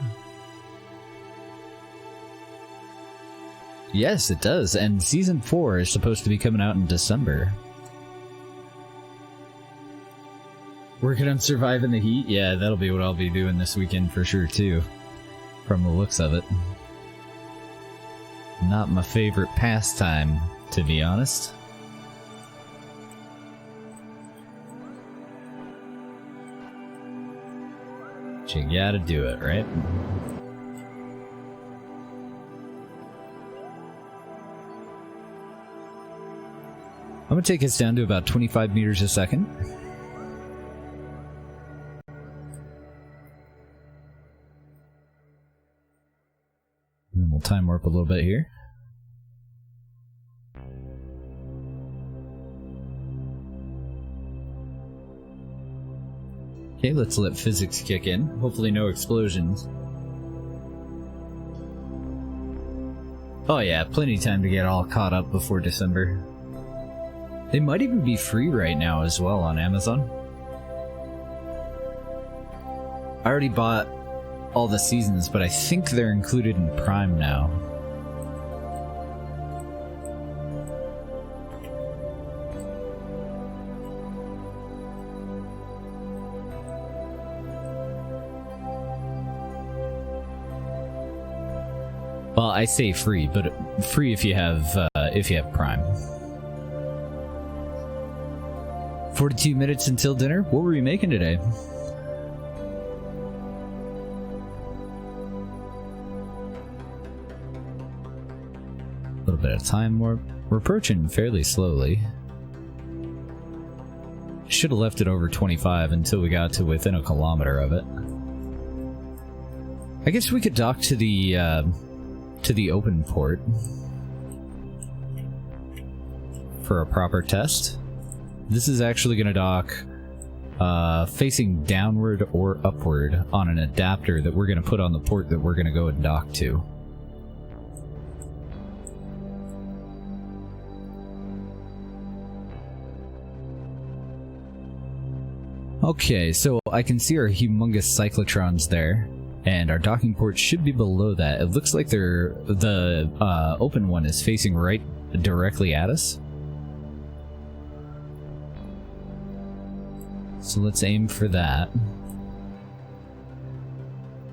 Yes, it does, and Season 4 is supposed to be coming out in December. Working on surviving the heat? Yeah, that'll be what I'll be doing this weekend for sure, too. From the looks of it. Not my favorite pastime, to be honest. But you gotta do it, right? I'm gonna take us down to about 25 meters a second. And we'll time warp a little bit here. Okay, let's let physics kick in. Hopefully no explosions. Oh yeah, plenty of time to get all caught up before December. They might even be free right now as well on Amazon. I already bought all the seasons, but I think they're included in Prime now. Well, I say free, but free if you have Prime. 42 minutes until dinner. What were we making today? A little bit of time warp. We're approaching fairly slowly. Should have left it over 25 until we got to within a kilometer of it. I guess we could dock to the open port for a proper test. This is actually going to dock facing downward or upward on an adapter that we're going to put on the port that we're going to go and dock to. Okay, so I can see our humongous cyclotrons there, and our docking port should be below that. It looks like the open one is facing right directly at us. So let's aim for that.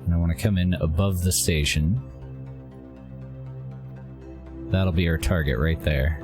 And I want to come in above the station. That'll be our target right there.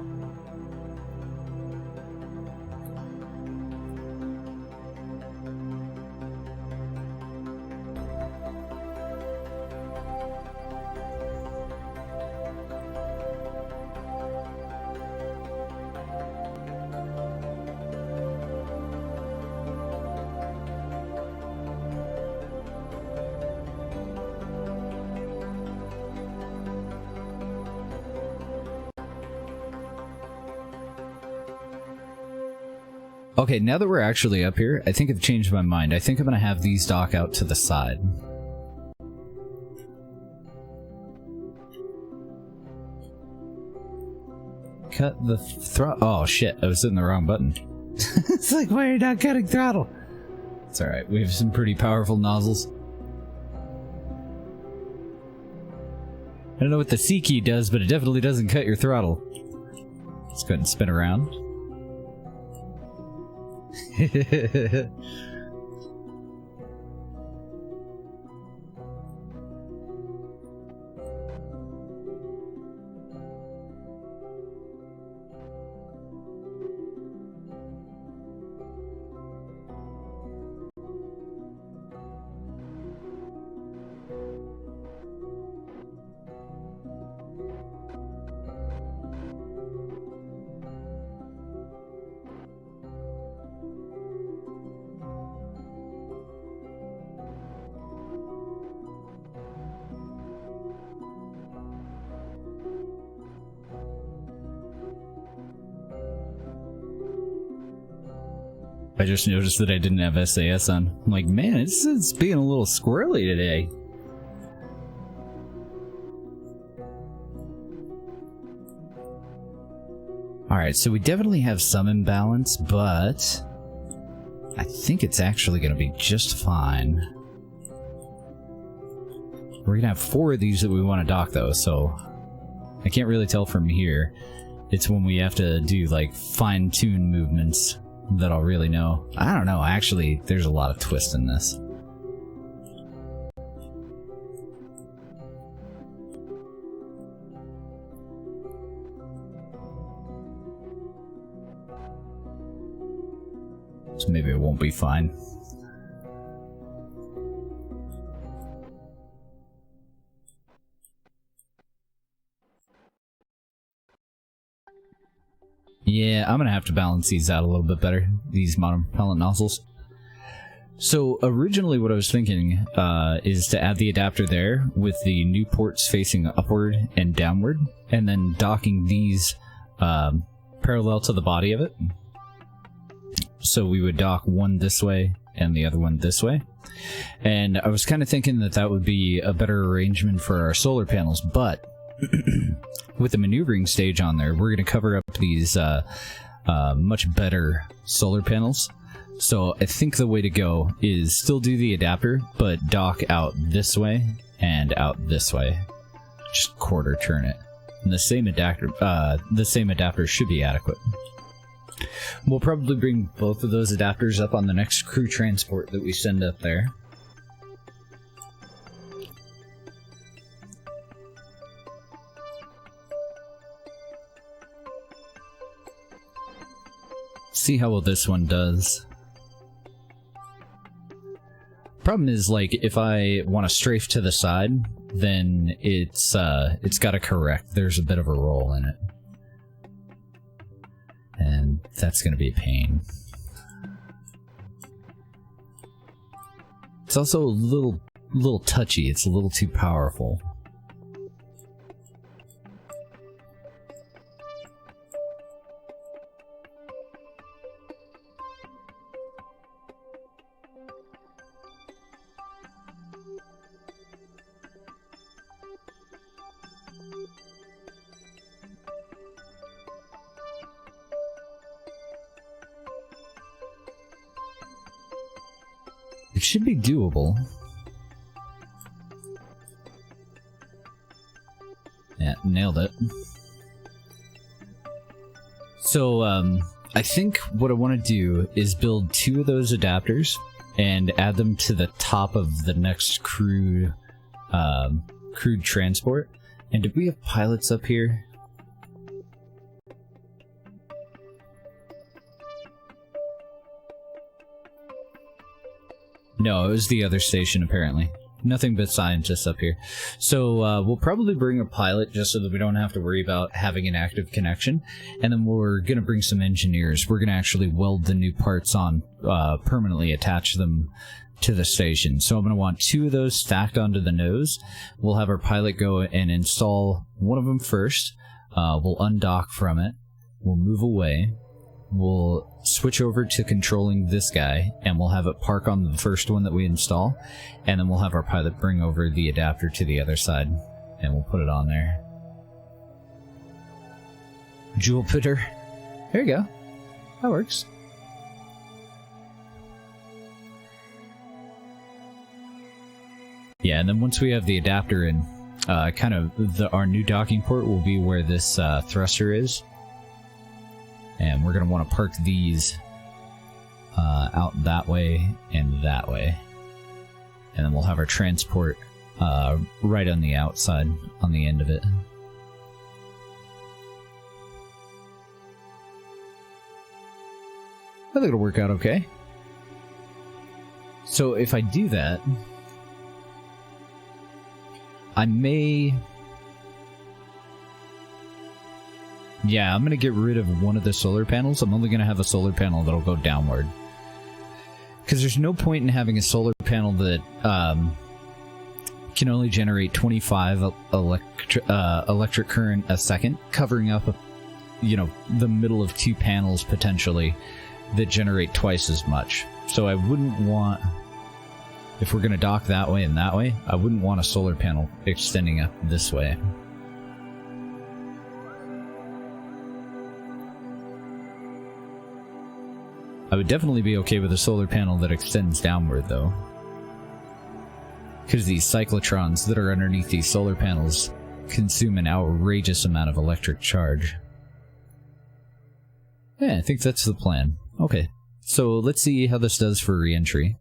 Okay, now that we're actually up here, I think I've changed my mind. I think I'm going to have these dock out to the side. Cut the throttle. Oh shit, I was hitting the wrong button. It's like, why are you not cutting throttle? It's alright, we have some pretty powerful nozzles. I don't know what the C key does, but it definitely doesn't cut your throttle. Let's go ahead and spin around. I just noticed that I didn't have SAS on. I'm like, man, it's being a little squirrely today. Alright, so we definitely have some imbalance, but I think it's actually going to be just fine. We're going to have 4 of these that we want to dock, though, so I can't really tell from here. It's when we have to do, like, fine-tune movements that I'll really know. I don't know, actually, there's a lot of twist in this. So maybe it won't be fine. Yeah, I'm gonna have to balance these out a little bit better, these monopropellant nozzles. So originally what I was thinking is to add the adapter there with the new ports facing upward and downward, and then docking these parallel to the body of it. So we would dock one this way and the other one this way. And I was kind of thinking that that would be a better arrangement for our solar panels, but with the maneuvering stage on there, we're going to cover up these much better solar panels. So I think the way to go is still do the adapter, but dock out this way and out this way. Just quarter turn it. And the same adapter should be adequate. We'll probably bring both of those adapters up on the next crew transport that we send up there. See how well this one does. Problem is, like, if I want to strafe to the side, then it's got to correct. There's a bit of a roll in it. And that's going to be a pain. It's also a little touchy. It's a little too powerful. It should be doable. Yeah, nailed it. So, I think what I want to do is build 2 of those adapters and add them to the top of the next crewed transport. And did we have pilots up here? No, it was the other station, apparently. Nothing but scientists up here. So we'll probably bring a pilot just so that we don't have to worry about having an active connection. And then we're going to bring some engineers. We're going to actually weld the new parts on, permanently attach them to the station. So I'm going to want 2 of those stacked onto the nose. We'll have our pilot go and install one of them first. We'll undock from it. We'll move away. We'll switch over to controlling this guy, and we'll have it park on the first one that we install, and then we'll have our pilot bring over the adapter to the other side, and we'll put it on there. Jupiter. There you go. That works. Yeah, and then once we have the adapter in, kind of our new docking port will be where this thruster is. And we're going to want to park these out that way and that way. And then we'll have our transport right on the outside, on the end of it. I think it'll work out okay. So if I do that, I may... Yeah, I'm going to get rid of one of the solar panels. I'm only going to have a solar panel that'll go downward. Because there's no point in having a solar panel that can only generate 25 electric current a second, covering up, the middle of 2 panels potentially that generate twice as much. So I wouldn't want, if we're going to dock that way and that way, I wouldn't want a solar panel extending up this way. I would definitely be okay with a solar panel that extends downward, though. Because these cyclotrons that are underneath these solar panels consume an outrageous amount of electric charge. Yeah, I think that's the plan. Okay, so let's see how this does for re-entry.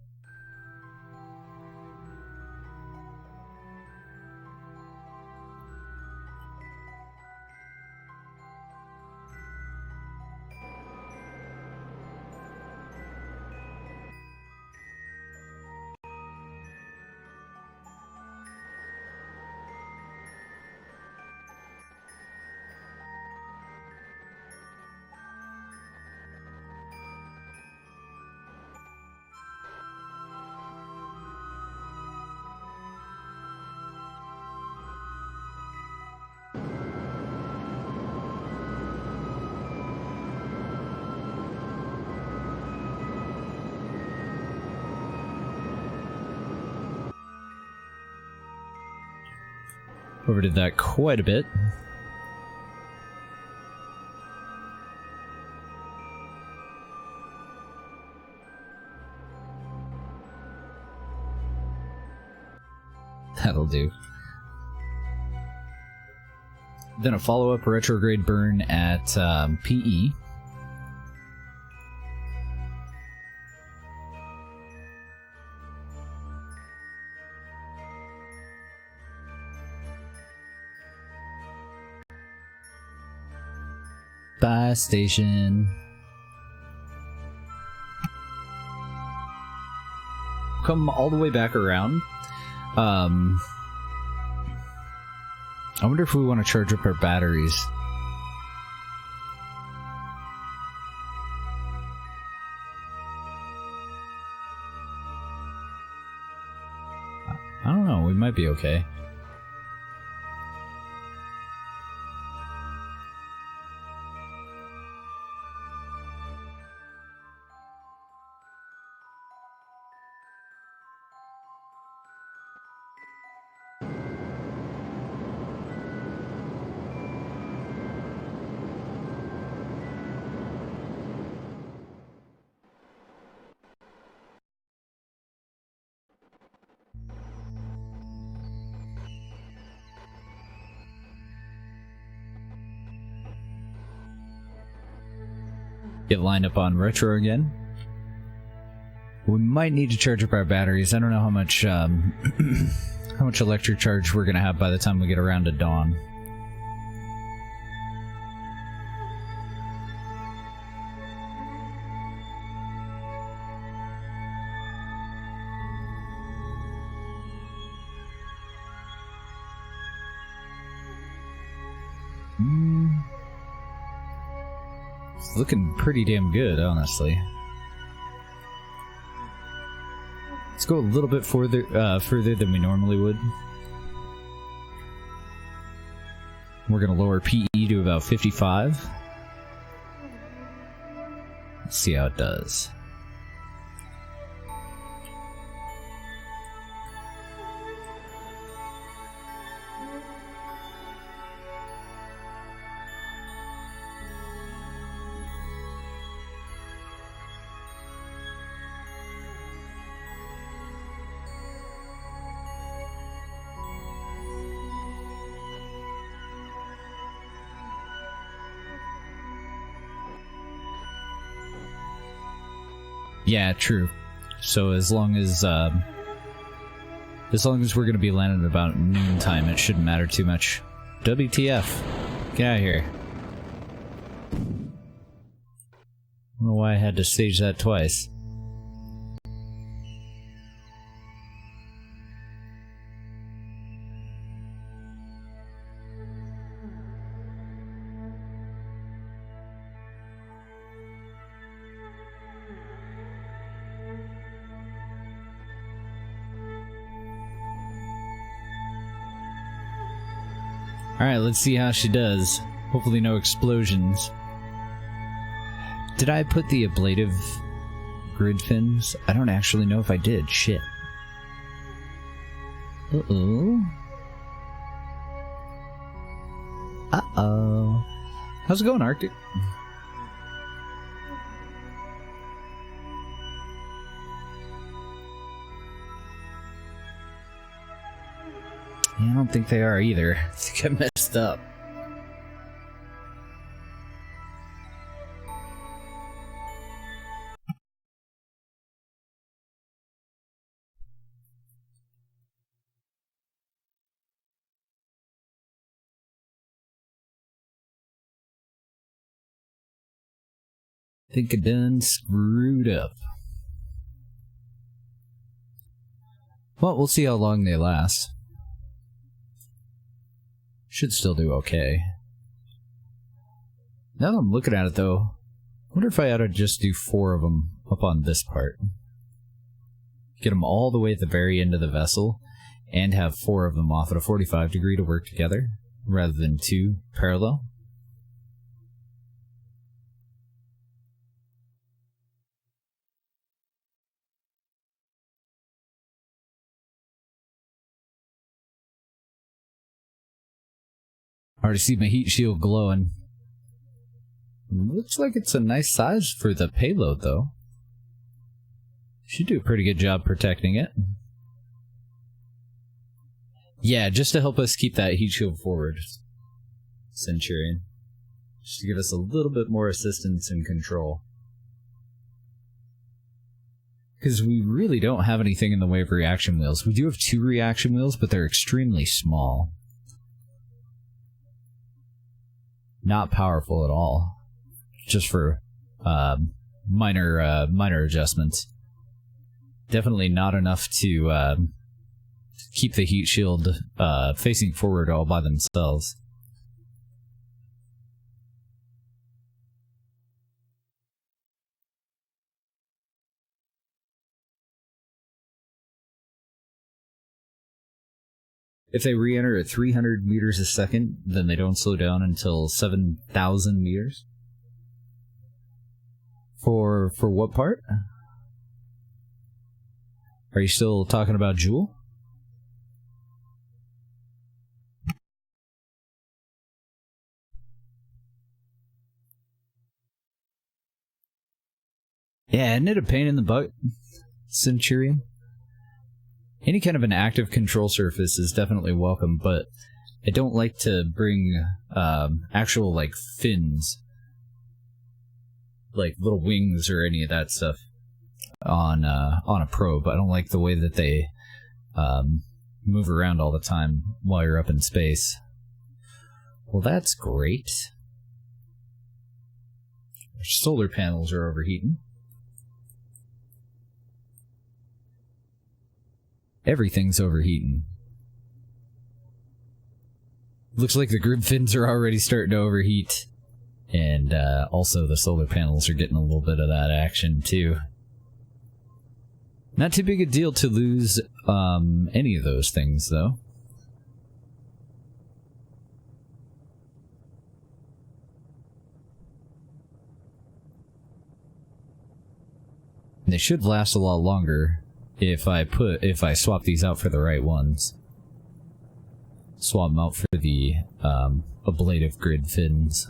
Overdid that quite a bit. That'll do. Then a follow-up retrograde burn at PE. Bye, station. Come all the way back around. I wonder if we want to charge up our batteries. I don't know, we might be okay. Get lined up on retro again. We might need to charge up our batteries. I don't know how much how much electric charge we're gonna have by the time we get around to dawn. It's looking pretty damn good, honestly. Let's go a little bit further than we normally would. We're gonna lower PE to about 55. Let's see how it does. Yeah, true. So as long as we're gonna be landing at about noontime, it shouldn't matter too much. WTF? Get out of here. I don't know why I had to stage that twice. Alright, let's see how she does. Hopefully no explosions. Did I put the ablative grid fins? I don't actually know if I did. Shit. Uh-oh. Uh-oh. How's it going, Arctic? Yeah, I don't think they are either. I think I messed up. I think I done screwed up. Well, we'll see how long they last. Should still do okay. Now that I'm looking at it though, I wonder if I ought to just do 4 of them up on this part. Get them all the way at the very end of the vessel, and have 4 of them off at a 45 degree to work together, rather than 2 parallel. Already see my heat shield glowing. Looks like it's a nice size for the payload, though. Should do a pretty good job protecting it. Yeah, just to help us keep that heat shield forward, Centurion. Just to give us a little bit more assistance and control. Because we really don't have anything in the way of reaction wheels. We do have 2 reaction wheels, but they're extremely small. Not powerful at all. Just for minor adjustments. Definitely not enough to keep the heat shield facing forward all by themselves. If they re-enter at 300 meters a second, then they don't slow down until 7,000 meters. For what part? Are you still talking about Joule? Yeah, isn't it a pain in the butt, Centurion? Any kind of an active control surface is definitely welcome, but I don't like to bring actual, like, fins, like little wings or any of that stuff on a probe. I don't like the way that they move around all the time while you're up in space. Well, that's great. Our solar panels are overheating. Everything's overheating. Looks like the grid fins are already starting to overheat. And also the solar panels are getting a little bit of that action too. Not too big a deal to lose any of those things though. And they should last a lot longer if I swap these out for the right ones. Swap them out for the ablative grid fins.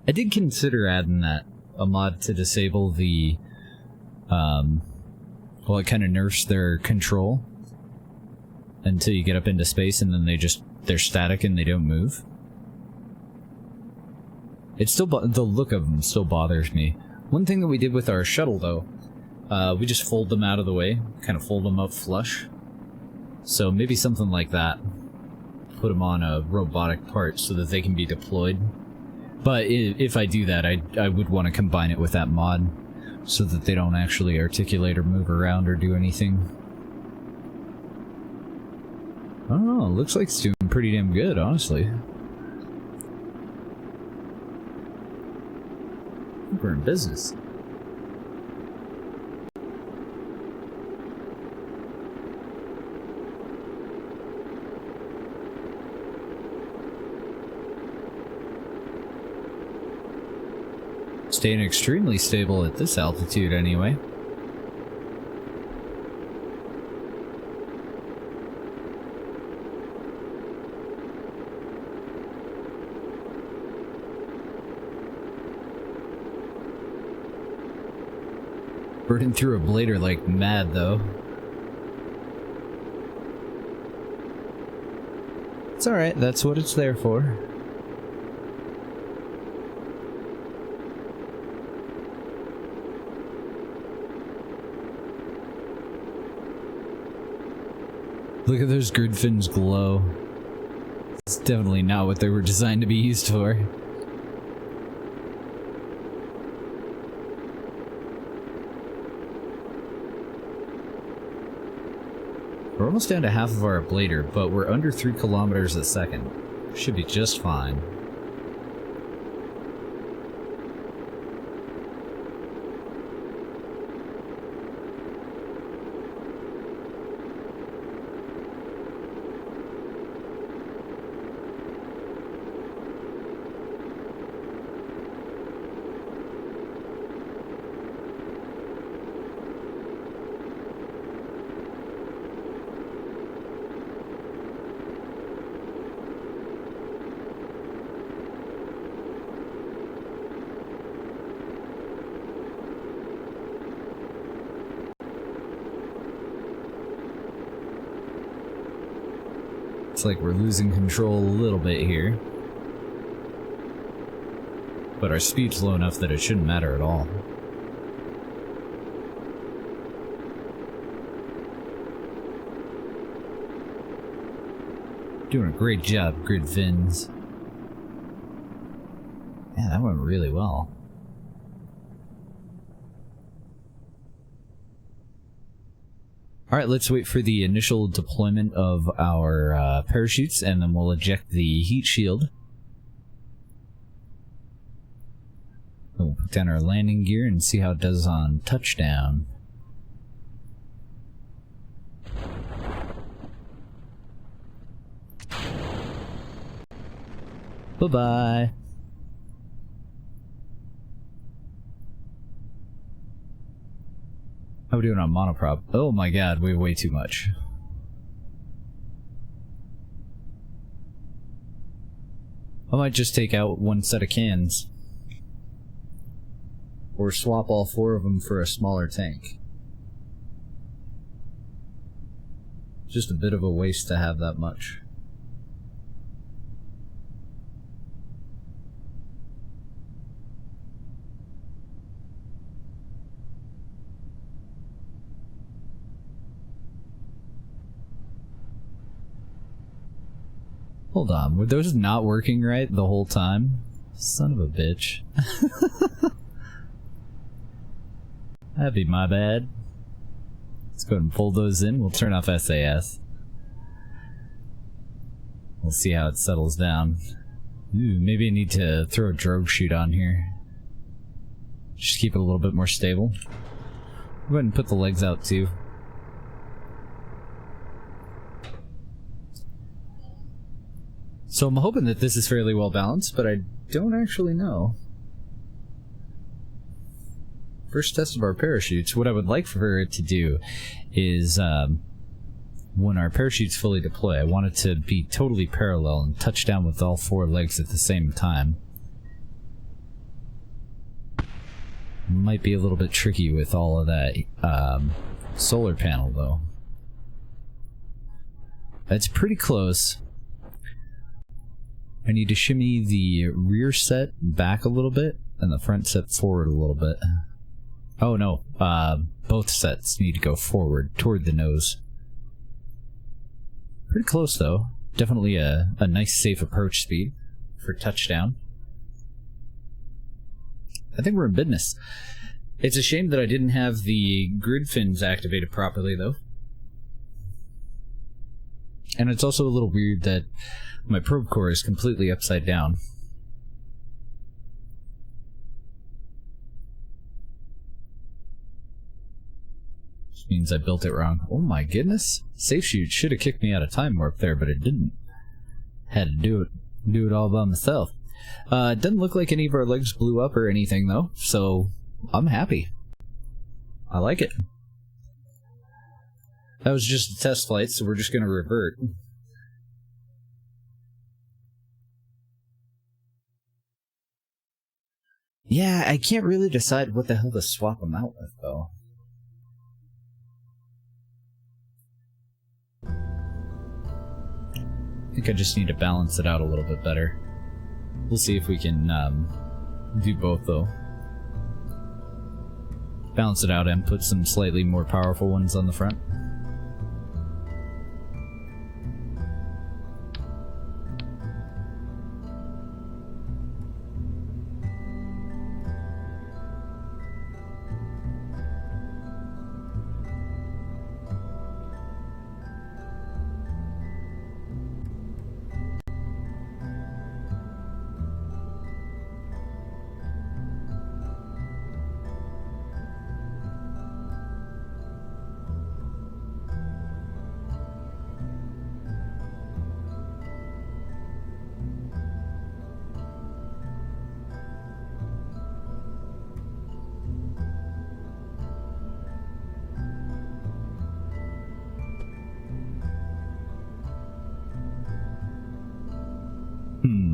I did consider adding a mod to disable the well, it kind of nerfs their control until you get up into space, and then they're static and they don't move. It's still the look of them still bothers me. One thing that we did with our shuttle, though, we just fold them out of the way, kind of fold them up flush. So maybe something like that. Put them on a robotic part so that they can be deployed. But if I do that, I would want to combine it with that mod so that they don't actually articulate or move around or do anything. I don't know, it looks like it's doing pretty damn good, honestly. I think we're in business. Staying extremely stable at this altitude, anyway. Burning through a blader like mad, though. It's alright, that's what it's there for. Look at those grid fins glow. It's definitely not what they were designed to be used for. We're almost down to half of our ablator, but we're under 3 kilometers a second. Should be just fine. Looks like we're losing control a little bit here. But our speed's low enough that it shouldn't matter at all. Doing a great job, Grid Fins. Yeah, that went really well. Alright, let's wait for the initial deployment of our parachutes, and then we'll eject the heat shield. We'll put down our landing gear and see how it does on touchdown. Bye-bye. How are we doing on monoprop? Oh my god, we have way too much. I might just take out one set of cans. Or swap all 4 of them for a smaller tank. Just a bit of a waste to have that much. Hold on, were those not working right the whole time? Son of a bitch. That'd be my bad. Let's go ahead and pull those in. We'll turn off SAS. We'll see how it settles down. Ooh, maybe I need to throw a drogue chute on here. Just keep it a little bit more stable. Go ahead and put the legs out too. So I'm hoping that this is fairly well balanced, but I don't actually know. First test of our parachutes, what I would like for it to do is, when our parachutes fully deploy, I want it to be totally parallel and touch down with all 4 legs at the same time. Might be a little bit tricky with all of that solar panel, though. That's pretty close. I need to shimmy the rear set back a little bit and the front set forward a little bit. Oh no, both sets need to go forward toward the nose. Pretty close though. Definitely a nice safe approach speed for touchdown. I think we're in business. It's a shame that I didn't have the grid fins activated properly though. And it's also a little weird that my probe core is completely upside down. Which means I built it wrong. Oh my goodness. Safe shoot should have kicked me out of time warp there, but it didn't. Had to do it all by myself. It doesn't look like any of our legs blew up or anything though, so I'm happy. I like it. That was just a test flight, so we're just gonna revert. Yeah, I can't really decide what the hell to swap them out with, though. I think I just need to balance it out a little bit better. We'll see if we can do both, though. Balance it out and put some slightly more powerful ones on the front.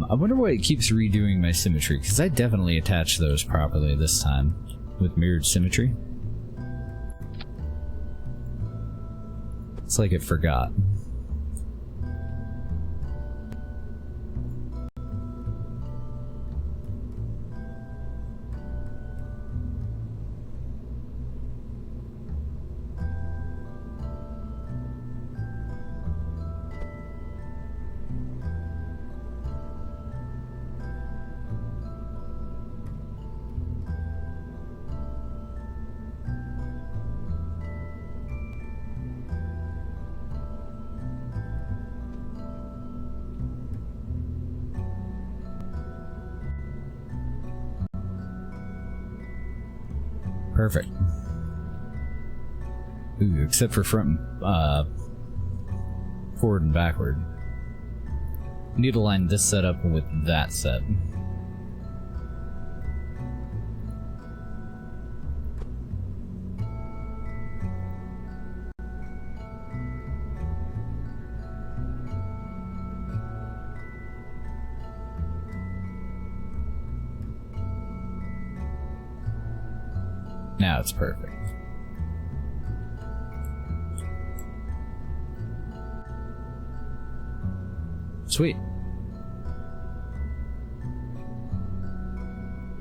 I wonder why it keeps redoing my symmetry, because I definitely attached those properly this time with mirrored symmetry. It's like it forgot. Perfect. Ooh, except for front, forward and backward. Need to line this set up with that set. Now it's perfect. Sweet.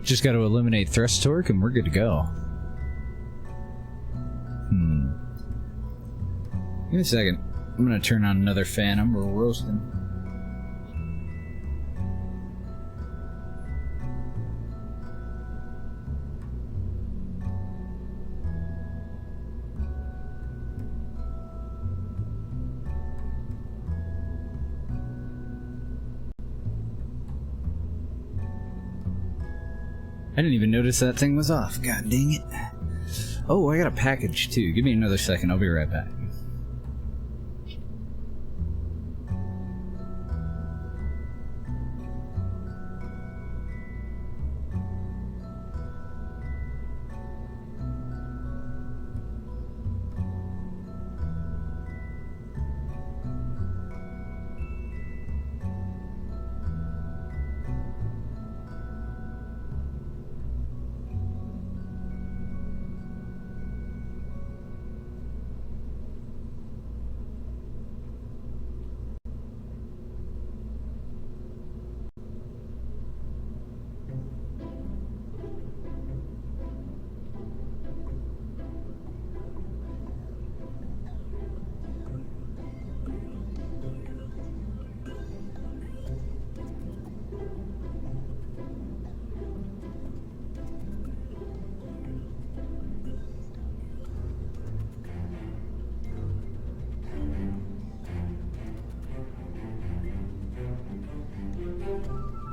Just got to eliminate thrust torque and we're good to go. Give me a second. I'm gonna turn on another fan. I'm roasting. I didn't even notice that thing was off. God dang it. Oh, I got a package too. Give me another second. I'll be right back.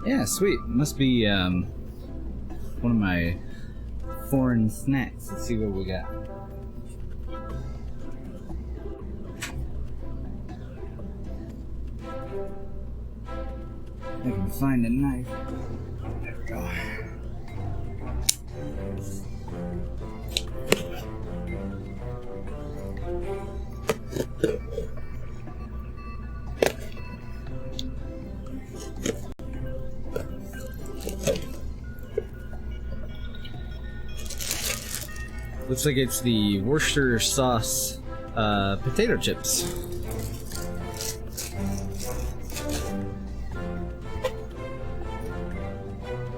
Yeah, sweet. Must be one of my foreign snacks. Let's see what we got. I can find a knife. There we go. Looks like it's the Worcester sauce potato chips.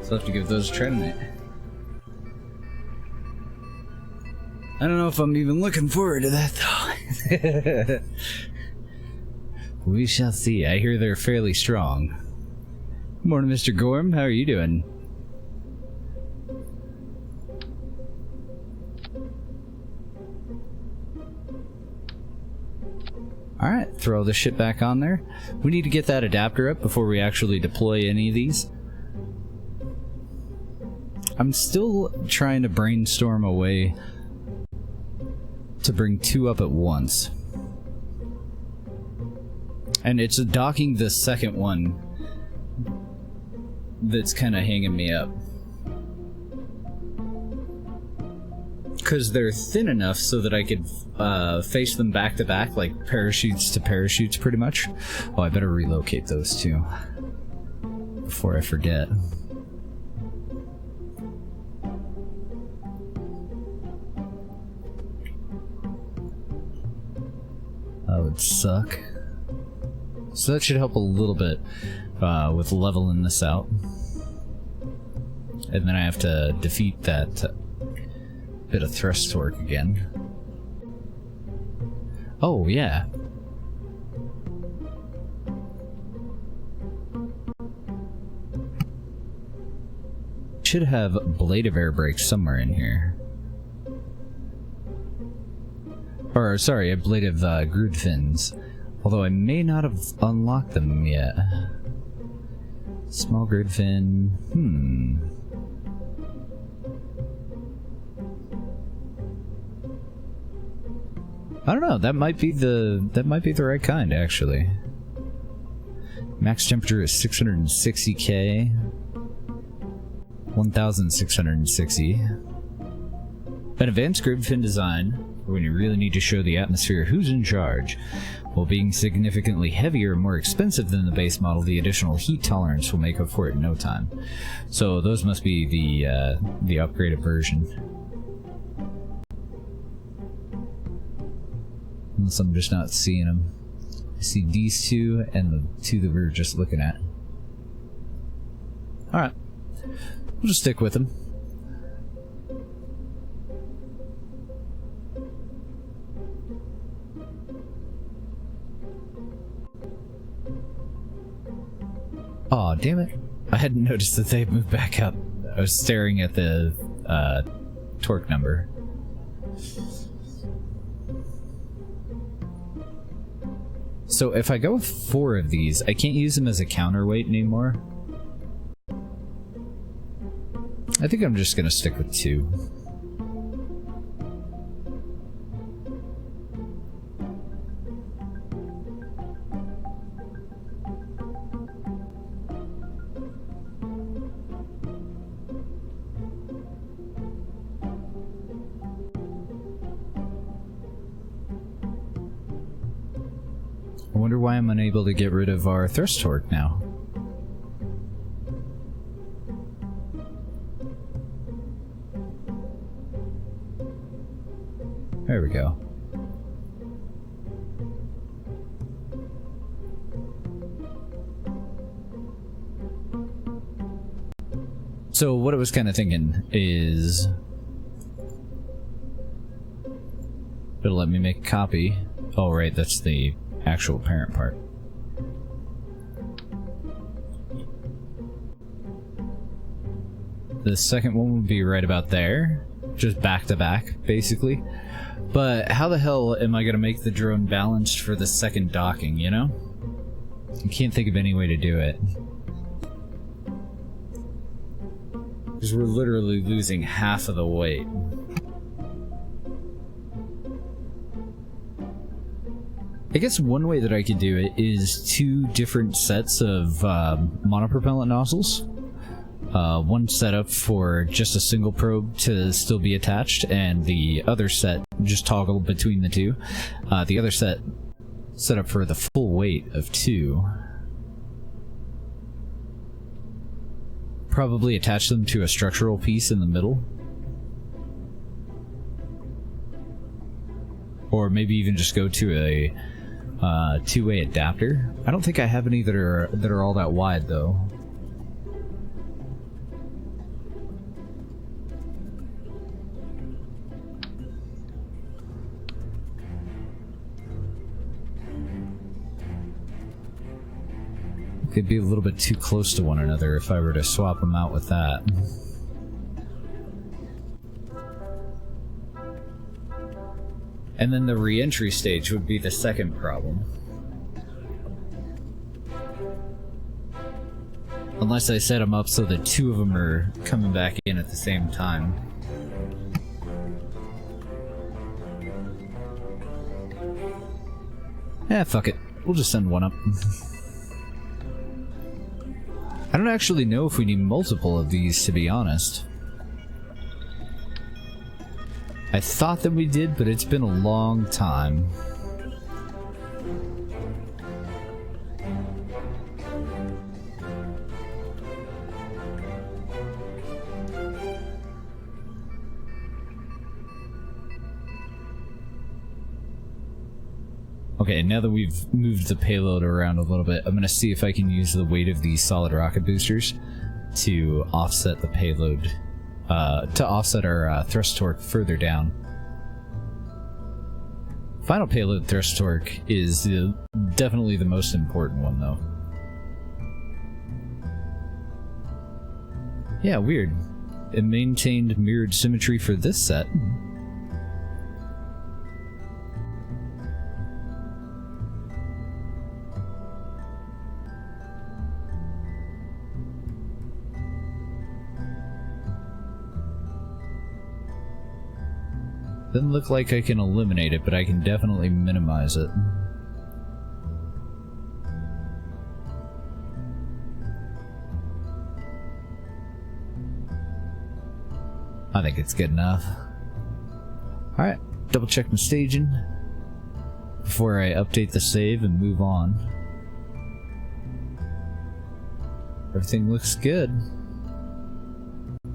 So I'll have to give those a try tonight. I don't know if I'm even looking forward to that though. We shall see. I hear they're fairly strong. Good morning, Mr. Gorm. How are you doing? Alright, throw this shit back on there. We need to get that adapter up before we actually deploy any of these. I'm still trying to brainstorm a way to bring two up at once. And it's docking the second one that's kind of hanging me up. Because they're thin enough so that I could face them back to back, like parachutes to parachutes, pretty much. Oh, I better relocate those two before I forget. That would suck. So that should help a little bit with leveling this out. And then I have to defeat that bit of thrust torque again. Oh, yeah. Should have blade of air brakes somewhere in here. Or, sorry, a blade of groove fins. Although I may not have unlocked them yet. Small grid fin. I don't know, that might be the right kind, actually. Max temperature is 660K. 1660. An advanced grid fin design, when you really need to show the atmosphere who's in charge. While being significantly heavier and more expensive than the base model, the additional heat tolerance will make up for it in no time. So those must be the upgraded version. Unless I'm just not seeing them. I see these two and the two that we were just looking at. Alright. We'll just stick with them. Aw, damn it. I hadn't noticed that they moved back up. I was staring at the torque number. So if I go with 4 of these, I can't use them as a counterweight anymore. I think I'm just gonna stick with 2. I wonder why I'm unable to get rid of our thrust torque now. There we go. So what I was kind of thinking is it'll let me make a copy. Oh right, that's the actual parent part. The second one would be right about there, just back to back, basically. But how the hell am I gonna make the drone balanced for the second docking, you know? I can't think of any way to do it. Because we're literally losing half of the weight. I guess one way that I could do it is 2 different sets of monopropellant nozzles. One setup for just a single probe to still be attached, and the other set just toggle between the 2. The other set up for the full weight of 2. Probably attach them to a structural piece in the middle. Or maybe even just go to a 2-way adapter. I don't think I have any that are all that wide though. They'd be a little bit too close to one another if I were to swap them out with that. And then the re-entry stage would be the second problem. Unless I set them up so that 2 of them are coming back in at the same time. Fuck it. We'll just send one up. I don't actually know if we need multiple of these, to be honest. I thought that we did, but it's been a long time. Okay, now that we've moved the payload around a little bit, I'm gonna see if I can use the weight of these solid rocket boosters to offset the payload, to offset our thrust torque further down. Final payload thrust torque is definitely the most important one, though. Yeah, weird. It maintained mirrored symmetry for this set. Doesn't look like I can eliminate it, but I can definitely minimize it. I think it's good enough. Alright, double check my staging before I update the save and move on. Everything looks good.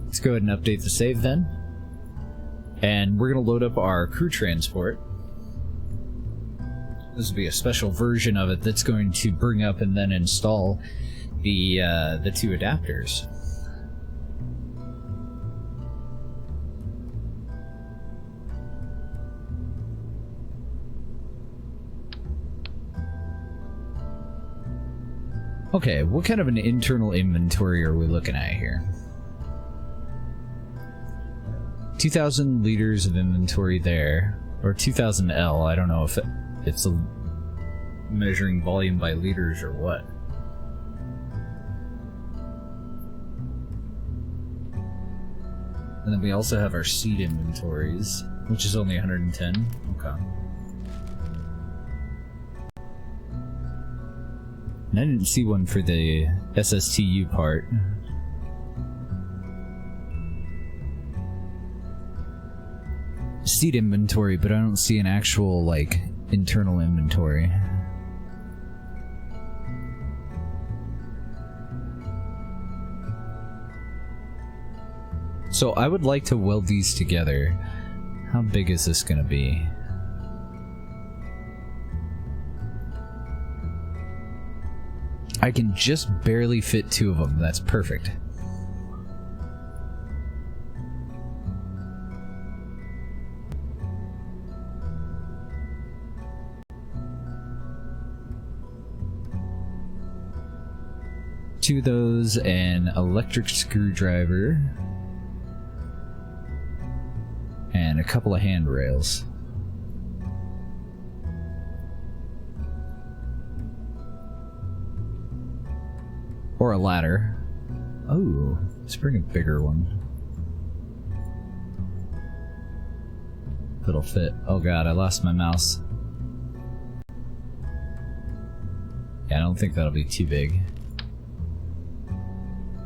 Let's go ahead and update the save then. And we're going to load up our crew transport. This will be a special version of it that's going to bring up and then install the two adapters. Okay, what kind of an internal inventory are we looking at here? 2,000 liters of inventory there, or 2,000 L. I don't know if it's measuring volume by liters or what. And then we also have our seed inventories, which is only 110. Okay. And I didn't see one for the SSTU part. Seed inventory, but I don't see an actual, like, internal inventory. So I would like to weld these together. How big is this gonna be? I can just barely fit 2 of them. That's perfect. Two of those, an electric screwdriver, and a couple of handrails. Or a ladder. Oh, let's bring a bigger one. It'll fit. Oh god, I lost my mouse. Yeah, I don't think that'll be too big.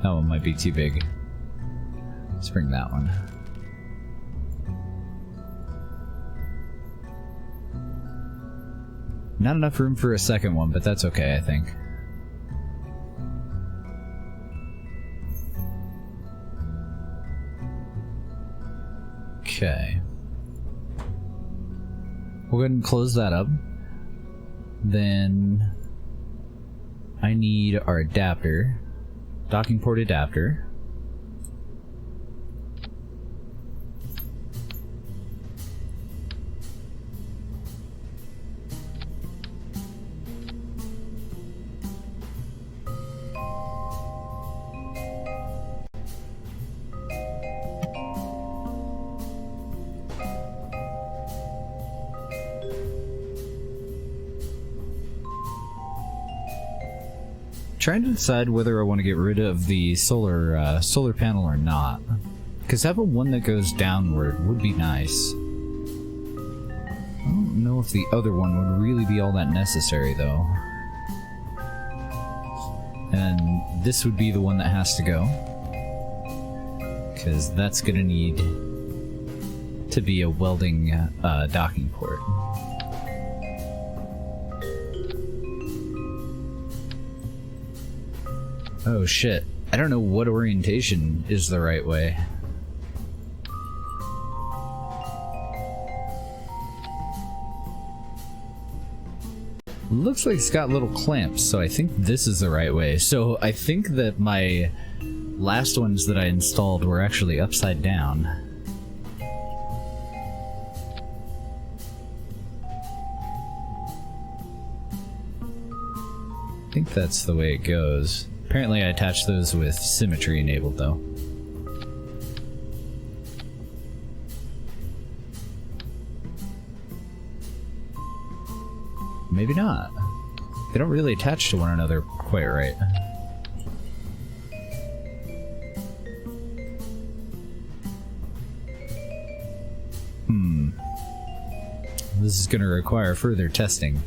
That one might be too big. Let's bring that one. Not enough room for a second one, but that's okay, I think. Okay. We'll go ahead and close that up. Then I need our adapter. Docking port adapter. Trying to decide whether I want to get rid of the solar panel or not, because having one that goes downward would be nice. I don't know if the other one would really be all that necessary though. And this would be the one that has to go, because that's gonna need to be a welding docking port. Oh shit, I don't know what orientation is the right way. Looks like it's got little clamps, so I think this is the right way. So I think that my last ones that I installed were actually upside down. I think that's the way it goes. Apparently I attached those with symmetry enabled though. Maybe not. They don't really attach to one another quite right. This is going to require further testing.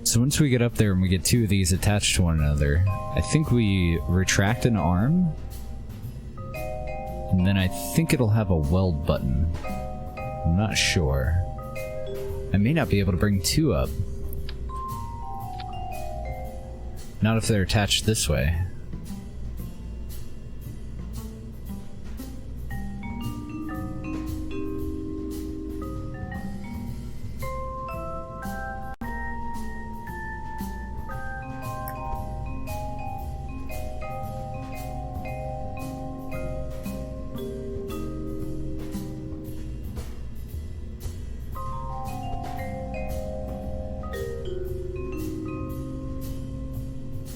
So once we get up there and we get two of these attached to one another, I think we retract an arm, and then I think it'll have a weld button. I'm not sure. I may not be able to bring two up. Not if they're attached this way.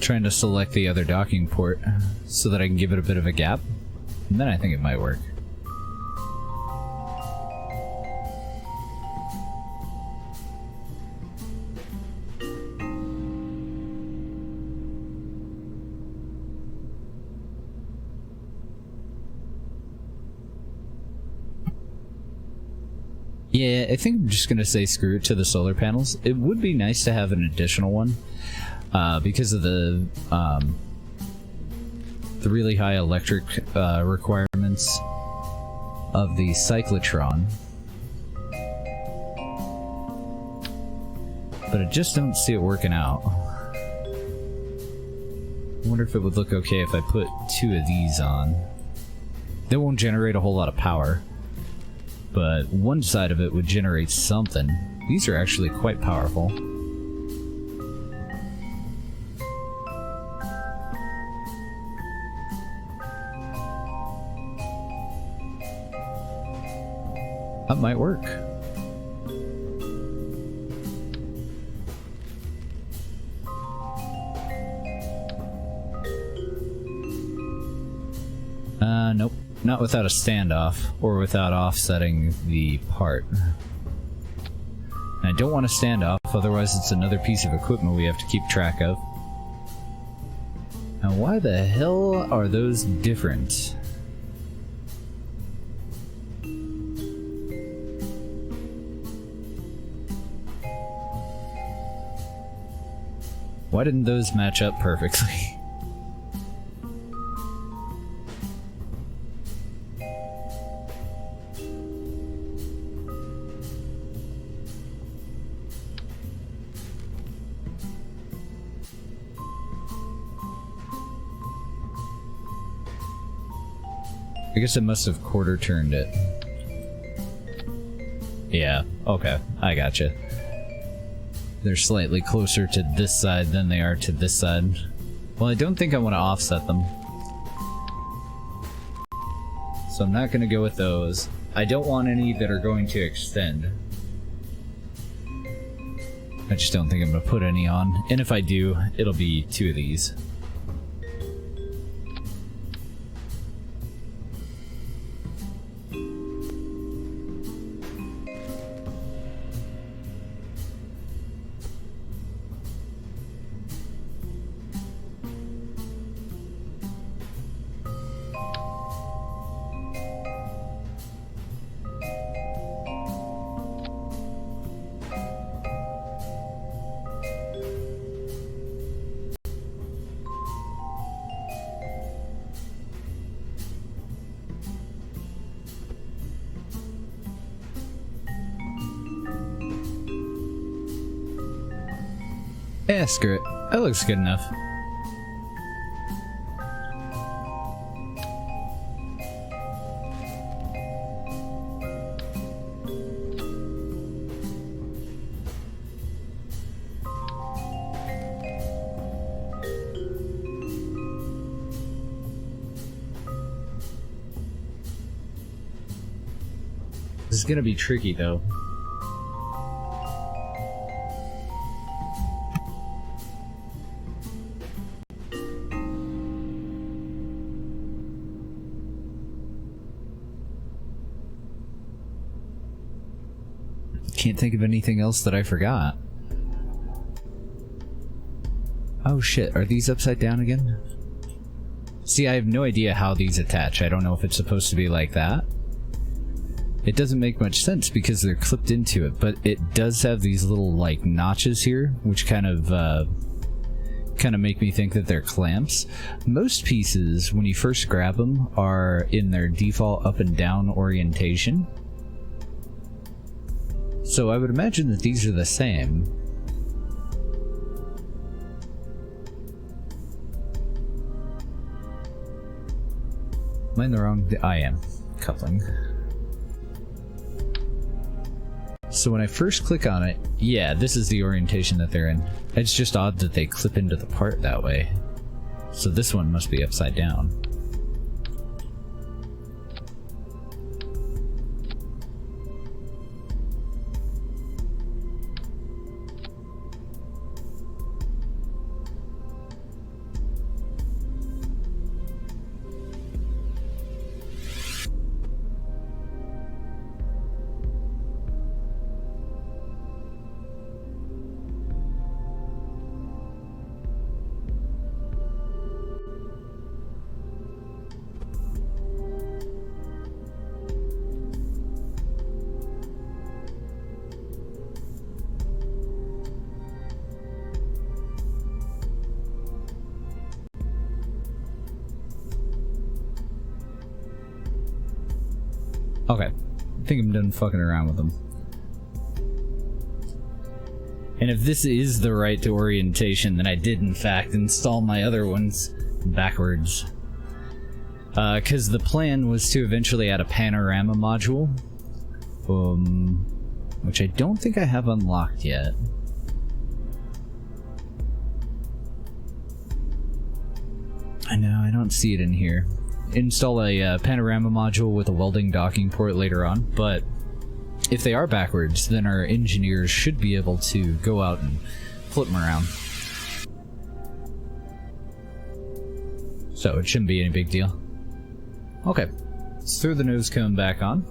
Trying to select the other docking port so that I can give it a bit of a gap, and then I think it might work. Yeah, I think I'm just gonna say screw it to the solar panels. It would be nice to have an additional one. Because of the really high electric requirements of the cyclotron. But I just don't see it working out. I wonder if it would look okay if I put two of these on. They won't generate a whole lot of power, but one side of it would generate something. These are actually quite powerful. That might work. Nope. Not without a standoff, or without offsetting the part. And I don't want to stand off, otherwise it's another piece of equipment we have to keep track of. Now why the hell are those different? Why didn't those match up perfectly? I guess I must have quarter turned it. Yeah, okay, I gotcha. They're slightly closer to this side than they are to this side. Well, I don't think I want to offset them, so I'm not going to go with those. I don't want any that are going to extend. I just don't think I'm going to put any on, and if I do, it'll be two of these. Yeah, screw it. That looks good enough. This is gonna be tricky though. can't think of anything else that I forgot. Oh shit, are these upside down again? See, I have no idea how these attach. I don't know if it's supposed to be like that. It doesn't make much sense because they're clipped into it, but it does have these little, like, notches here, which kind of make me think that they're clamps. Most pieces, when you first grab them, are in their default up and down orientation. So I would imagine that these are the same. Am I in the wrong? I am. Coupling. So when I first click on it, yeah, this is the orientation that they're in. It's just odd that they clip into the part that way. So this one must be upside down. Okay, I think I'm done fucking around with them. And if this is the right orientation, then I did in fact install my other ones backwards. Because the plan was to eventually add a panorama module, which I don't think I have unlocked yet. I know, I don't see it in here. Install a panorama module with a welding docking port later on, but if they are backwards, then our engineers should be able to go out and flip them around. So it shouldn't be any big deal. Okay, let's throw the nose cone back on.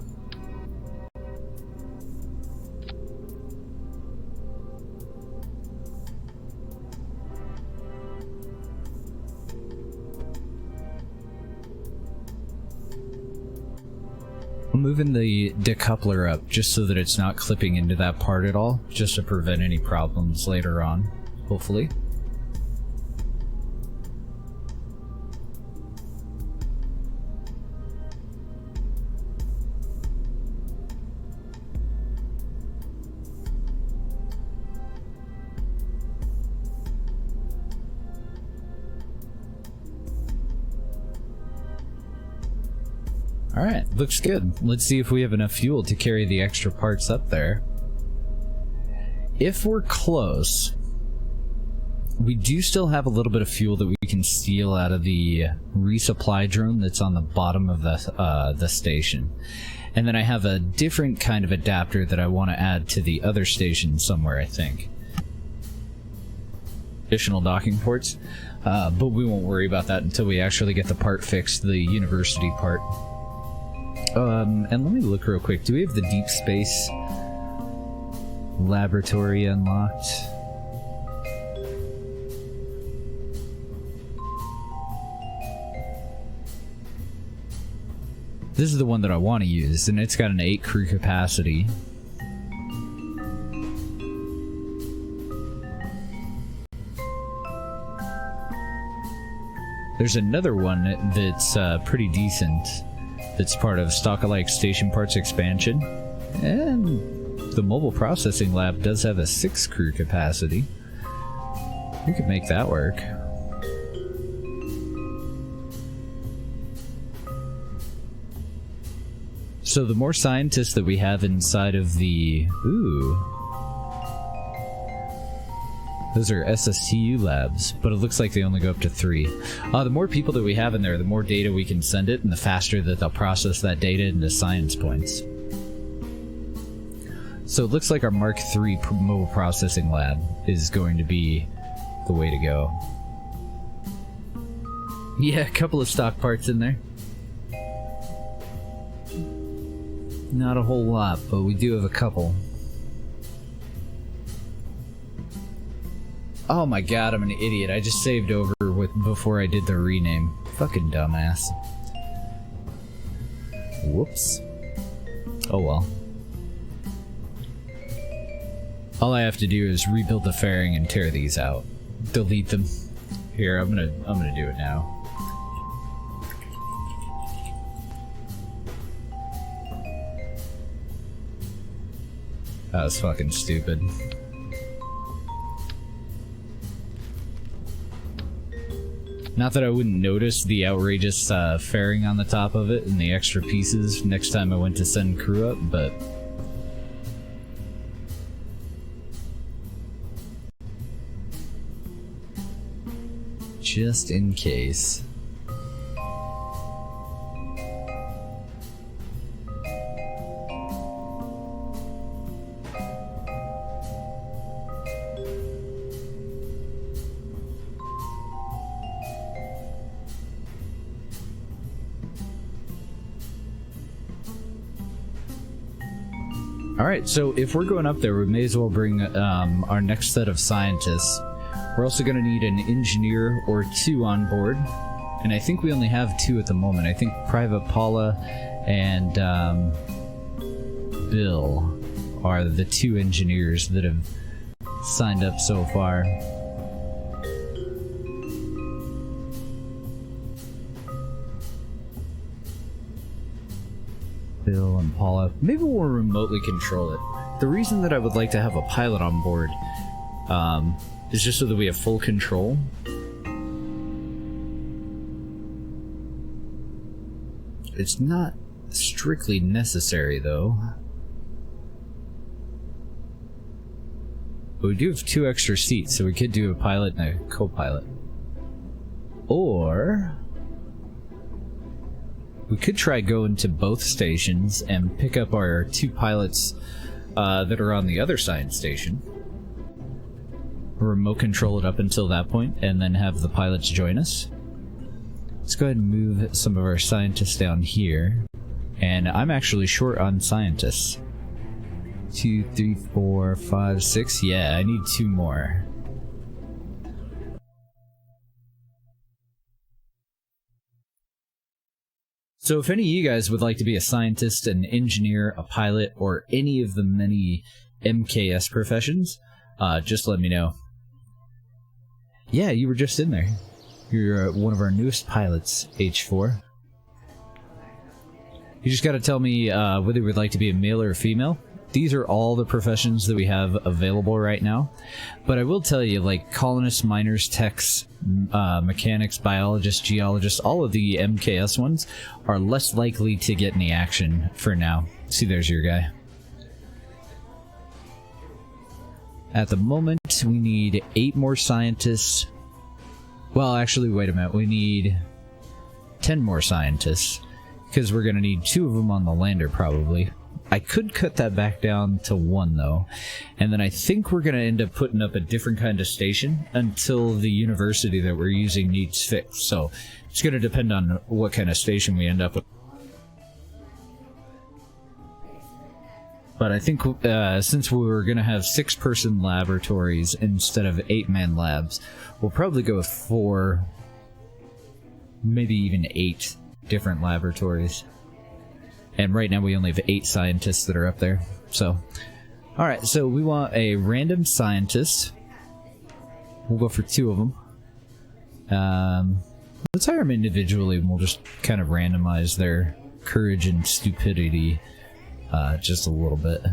I'm moving the decoupler up just so that it's not clipping into that part at all, just to prevent any problems later on, hopefully. Alright, looks good. Let's see if we have enough fuel to carry the extra parts up there. If we're close, we do still have a little bit of fuel that we can steal out of the resupply drone that's on the bottom of the station. And then I have a different kind of adapter that I want to add to the other station somewhere, I think. Additional docking ports, but we won't worry about that until we actually get the part fixed, the university part. And let me look real quick. Do we have the deep space laboratory unlocked? This is the one that I want to use, and it's got an 8 crew capacity. There's another one that's pretty decent. It's part of Stock-alike Station Parts expansion, and the mobile processing lab does have a 6 crew capacity. We could make that work. So the more scientists that we have inside of the... Ooh. Those are SSTU labs, but it looks like they only go up to 3. The more people that we have in there, the more data we can send it, and the faster that they'll process that data into science points. So it looks like our Mark III mobile processing lab is going to be the way to go. Yeah, a couple of stock parts in there. Not a whole lot, but we do have a couple. Oh my god, I'm an idiot. I just saved over with before I did the rename. Fucking dumbass. Whoops. Oh well. All I have to do is rebuild the fairing and tear these out. Delete them. Here, I'm gonna do it now. That was fucking stupid. Not that I wouldn't notice the outrageous fairing on the top of it and the extra pieces next time I went to send crew up, but... just in case. Alright, so if we're going up there, we may as well bring our next set of scientists. We're also going to need an engineer or two on board, and I think we only have two at the moment. I think Private Paula and Bill are the two engineers that have signed up so far. Bill and Paula. Maybe we'll remotely control it. The reason that I would like to have a pilot on board is just so that we have full control. It's not strictly necessary, though. But we do have 2 extra seats, so we could do a pilot and a co-pilot. Or... we could try going to both stations and pick up our 2 pilots that are on the other science station. Remote control it up until that point, and then have the pilots join us. Let's go ahead and move some of our scientists down here. And I'm actually short on scientists. 2, 3, 4, 5, 6. Yeah, I need 2 more. So if any of you guys would like to be a scientist, an engineer, a pilot, or any of the many MKS professions, just let me know. Yeah, you were just in there. You're one of our newest pilots, H4. You just gotta tell me whether you would like to be a male or a female. These are all the professions that we have available right now. But I will tell you, like, colonists, miners, techs, mechanics, biologists, geologists, all of the MKS ones are less likely to get any action for now. See, there's your guy. At the moment, we need 8 more scientists. Well, actually, wait a minute. We need 10 more scientists, because we're going to need 2 of them on the lander, probably. I could cut that back down to 1, though. And then I think we're going to end up putting up a different kind of station until the university that we're using needs fixed. So it's going to depend on what kind of station we end up with. But I think since we were going to have 6-person laboratories instead of 8-man labs, we'll probably go with 4, maybe even 8 different laboratories. And right now we only have 8 scientists that are up there. So, alright, so we want a random scientist. We'll go for 2 of them. Let's hire them individually, and we'll just kind of randomize their courage and stupidity just a little bit.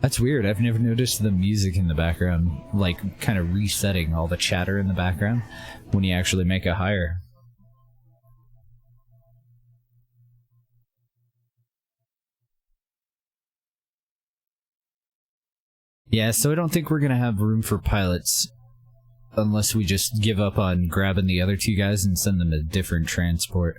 That's weird. I've never noticed the music in the background, like, kind of resetting all the chatter in the background when you actually make a hire. Yeah, so I don't think we're gonna have room for pilots unless we just give up on grabbing the other 2 guys and send them a different transport.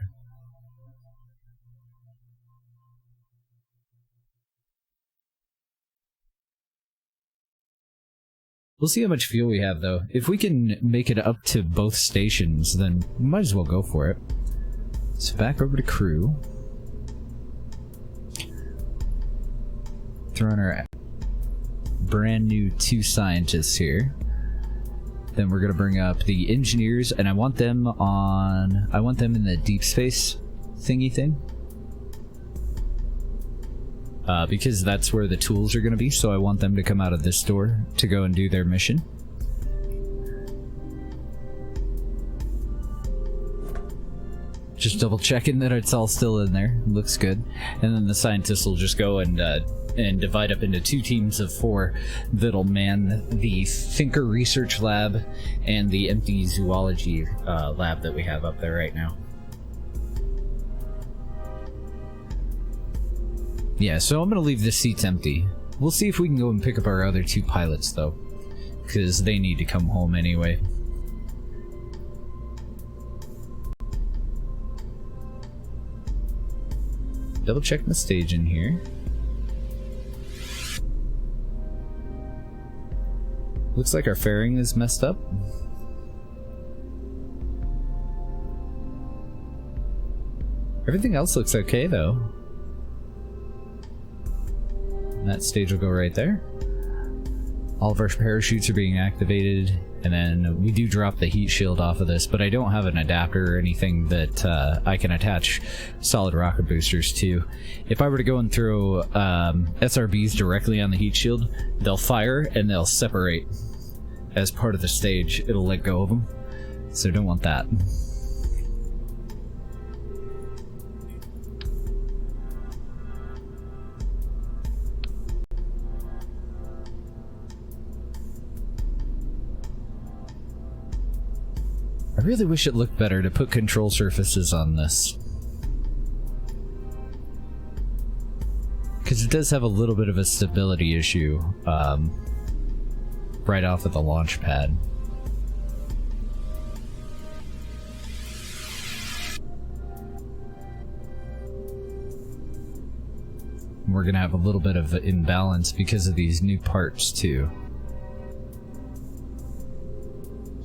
We'll see how much fuel we have, though. If we can make it up to both stations, then we might as well go for it. So back over to crew. throw in our brand new 2 scientists here. Then we're gonna bring up the engineers, and I want them in the deep space thingy thing. Because that's where the tools are gonna be, so I want them to come out of this door to go and do their mission. Just double checking that it's all still in there. Looks good. And then the scientists will just go and divide up into 2 teams of 4 that'll man the Thinker Research Lab and the empty zoology lab that we have up there right now. Yeah, so I'm gonna leave the seats empty. We'll see if we can go and pick up our other 2 pilots, though, because they need to come home anyway. Double check the stage in here. Looks like our fairing is messed up. Everything else looks okay, though. And that stage will go right there. All of our parachutes are being activated, and then we do drop the heat shield off of this, but I don't have an adapter or anything that I can attach solid rocket boosters to. If I were to go and throw SRBs directly on the heat shield, they'll fire and they'll separate. As part of the stage, it'll let go of them, so don't want that. I really wish it looked better to put control surfaces on this. Because it does have a little bit of a stability issue right off of the launch pad. We're gonna have a little bit of imbalance because of these new parts too.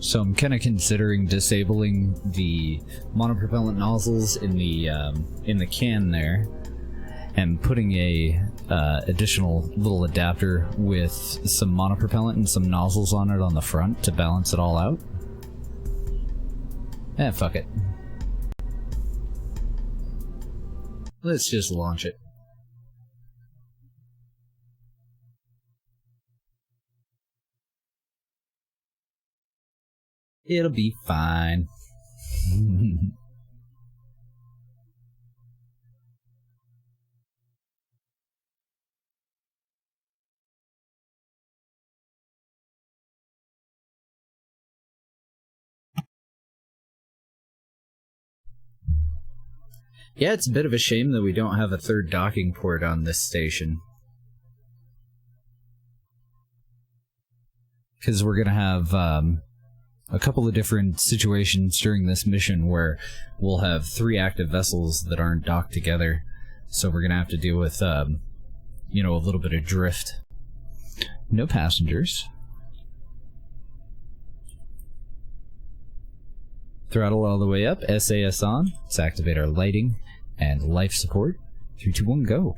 So I'm kind of considering disabling the monopropellant nozzles in the can there, and putting a additional little adapter with some monopropellant and some nozzles on it on the front to balance it all out. Fuck it. Let's just launch it. It'll be fine. Yeah, it's a bit of a shame that we don't have a 3rd docking port on this station. Because we're gonna have a couple of different situations during this mission where we'll have 3 active vessels that aren't docked together. So we're gonna have to deal with, you know, a little bit of drift. No passengers. Throttle all the way up, SAS on. Let's activate our lighting and life support. 3, 2, 1, go.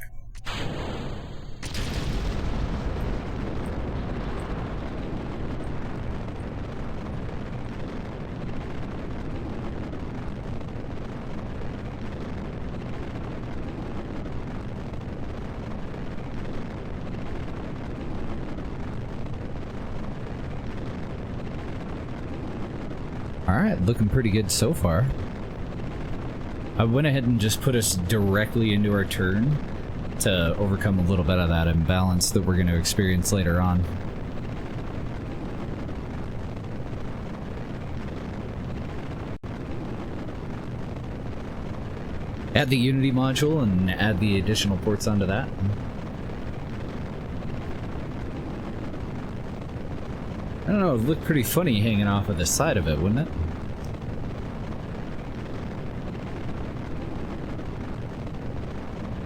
Alright, looking pretty good so far. I went ahead and just put us directly into our turn to overcome a little bit of that imbalance that we're going to experience later on. Add the Unity module and add the additional ports onto that. I don't know, it looked pretty funny hanging off of the side of it, wouldn't it?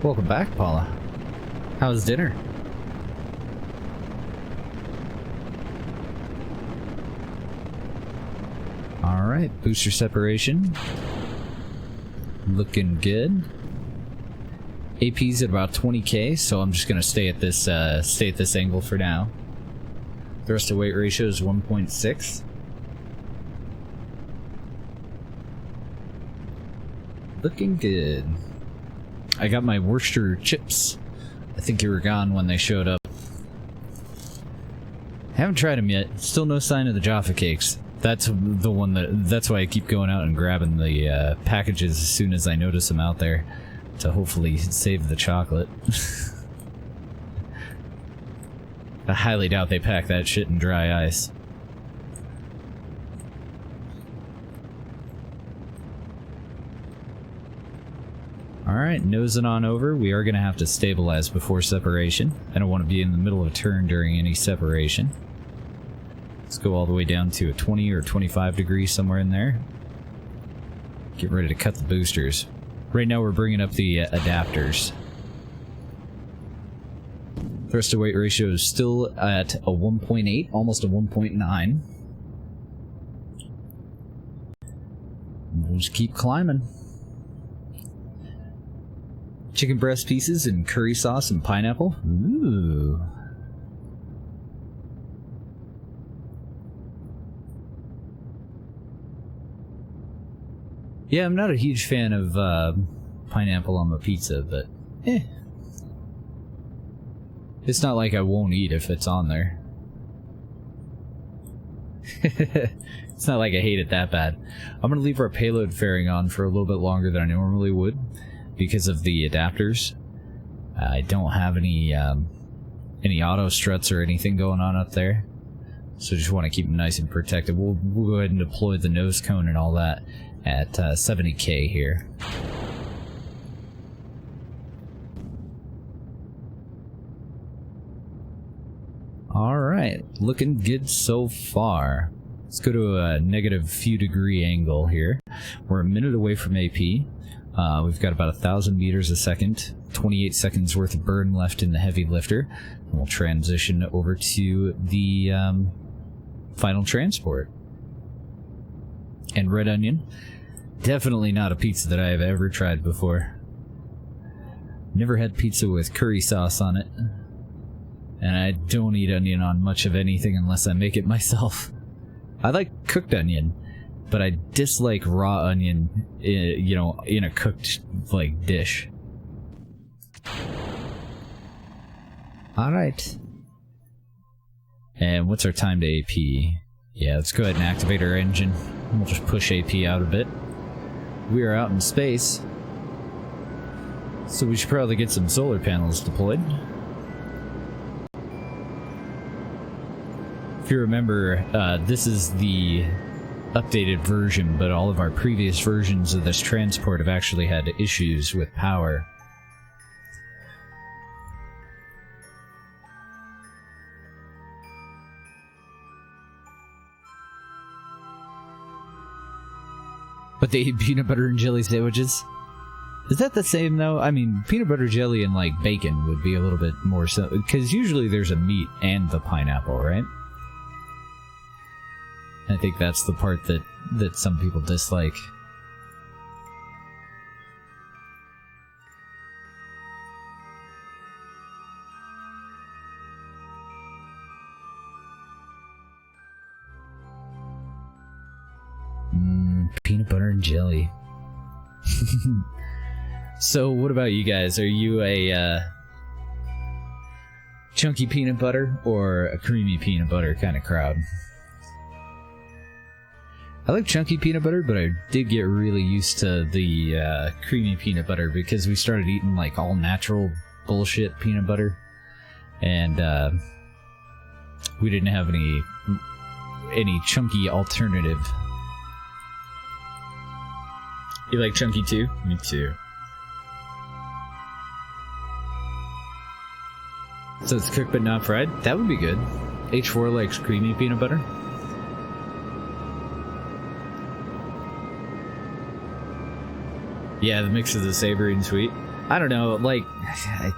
Welcome back, Paula. How's dinner? Alright, booster separation. Looking good. AP's at about 20k, so I'm just gonna stay at this angle for now. Thrust to weight ratio is 1.6. Looking good. I got my Worcester chips. I think you were gone when they showed up. Haven't tried them yet. Still no sign of the Jaffa cakes. That's the one that's why I keep going out and grabbing the packages as soon as I notice them out there, to hopefully save the chocolate. I highly doubt they pack that shit in dry ice. Alright, nosing on over. We are going to have to stabilize before separation. I don't want to be in the middle of a turn during any separation. Let's go all the way down to a 20 or 25 degrees, somewhere in there. Get ready to cut the boosters. Right now we're bringing up the adapters. Thrust to weight ratio is still at a 1.8, almost a 1.9. We'll just keep climbing. Chicken breast pieces and curry sauce and pineapple. Ooh. Yeah, I'm not a huge fan of pineapple on my pizza, but it's not like I won't eat if it's on there. It's not like I hate it that bad. I'm gonna leave our payload fairing on for a little bit longer than I normally would because of the adapters. I don't have any auto struts or anything going on up there, so just want to keep them nice and protected. We'll go ahead and deploy the nose cone and all that at 70k here. Alright, looking good so far. Let's go to a negative few degree angle here. We're a minute away from AP. We've got about 1,000 meters a second, 28 seconds worth of burn left in the heavy lifter. And we'll transition over to the final transport. And red onion. Definitely not a pizza that I have ever tried before. Never had pizza with curry sauce on it. And I don't eat onion on much of anything unless I make it myself. I like cooked onion, but I dislike raw onion, you know, in a cooked, like, dish. Alright. And what's our time to AP? Yeah, let's go ahead and activate our engine. We'll just push AP out a bit. We are out in space, so we should probably get some solar panels deployed. If you remember, this is the updated version, but all of our previous versions of this transport have actually had issues with power. But they eat peanut butter and jelly sandwiches? Is that the same, though? I mean, peanut butter jelly and, like, bacon would be a little bit more so... Because usually there's a meat and the pineapple, right? I think that's the part that some people dislike. Peanut butter and jelly. So, what about you guys? Are you a chunky peanut butter or a creamy peanut butter kind of crowd? I like chunky peanut butter, but I did get really used to the creamy peanut butter because we started eating like all natural bullshit peanut butter, and we didn't have any chunky alternative. You like chunky too? Me too. So it's cooked but not fried? That would be good. H4 likes creamy peanut butter. Yeah, the mix of the savory and sweet. I don't know, like, I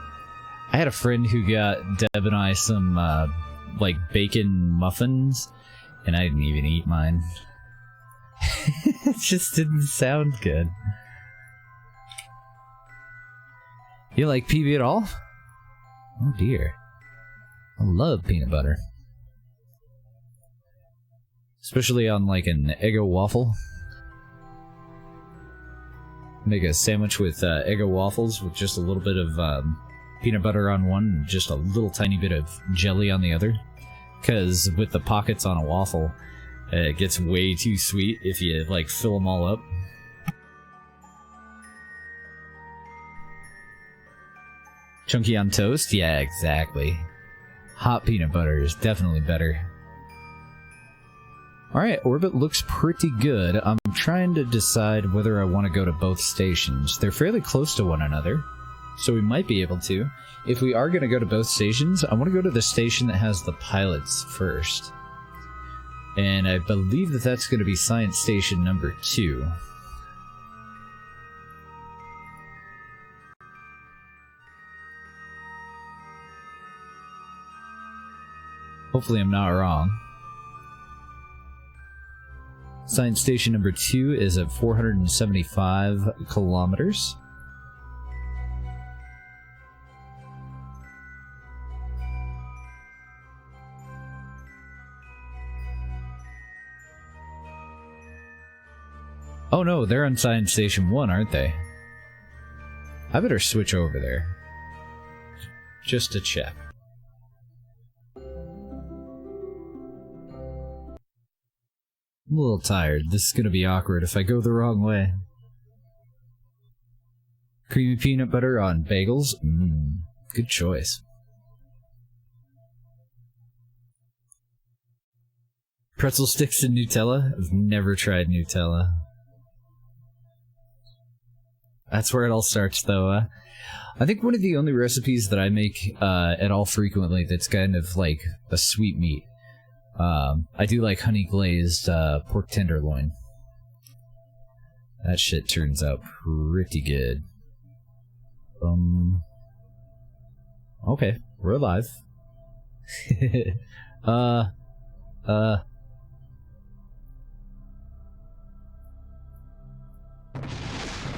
had a friend who got Deb and I some, like, bacon muffins, and I didn't even eat mine. It just didn't sound good. You like PB at all? Oh dear. I love peanut butter. Especially on like an Eggo waffle. Make a sandwich with Eggo waffles with just a little bit of peanut butter on one and just a little tiny bit of jelly on the other. Because with the pockets on a waffle, it gets way too sweet if you like fill them all up. Chunky on toast? Yeah, exactly. Hot peanut butter is definitely better. Alright, orbit looks pretty good. I'm trying to decide whether I want to go to both stations. They're fairly close to one another, so we might be able to. If we are going to go to both stations, I want to go to the station that has the pilots first. And I believe that that's going to be Science Station number 2. Hopefully I'm not wrong. Science Station number 2 is at 475 kilometers. Oh no, they're on Science Station 1, aren't they? I better switch over there. Just to check. I'm a little tired. This is gonna be awkward if I go the wrong way. Creamy peanut butter on bagels? Good choice. Pretzel sticks and Nutella? I've never tried Nutella. That's where it all starts, though. I think one of the only recipes that I make at all frequently that's kind of like a sweet meat. I do like honey glazed pork tenderloin. That shit turns out pretty good. Okay, we're alive.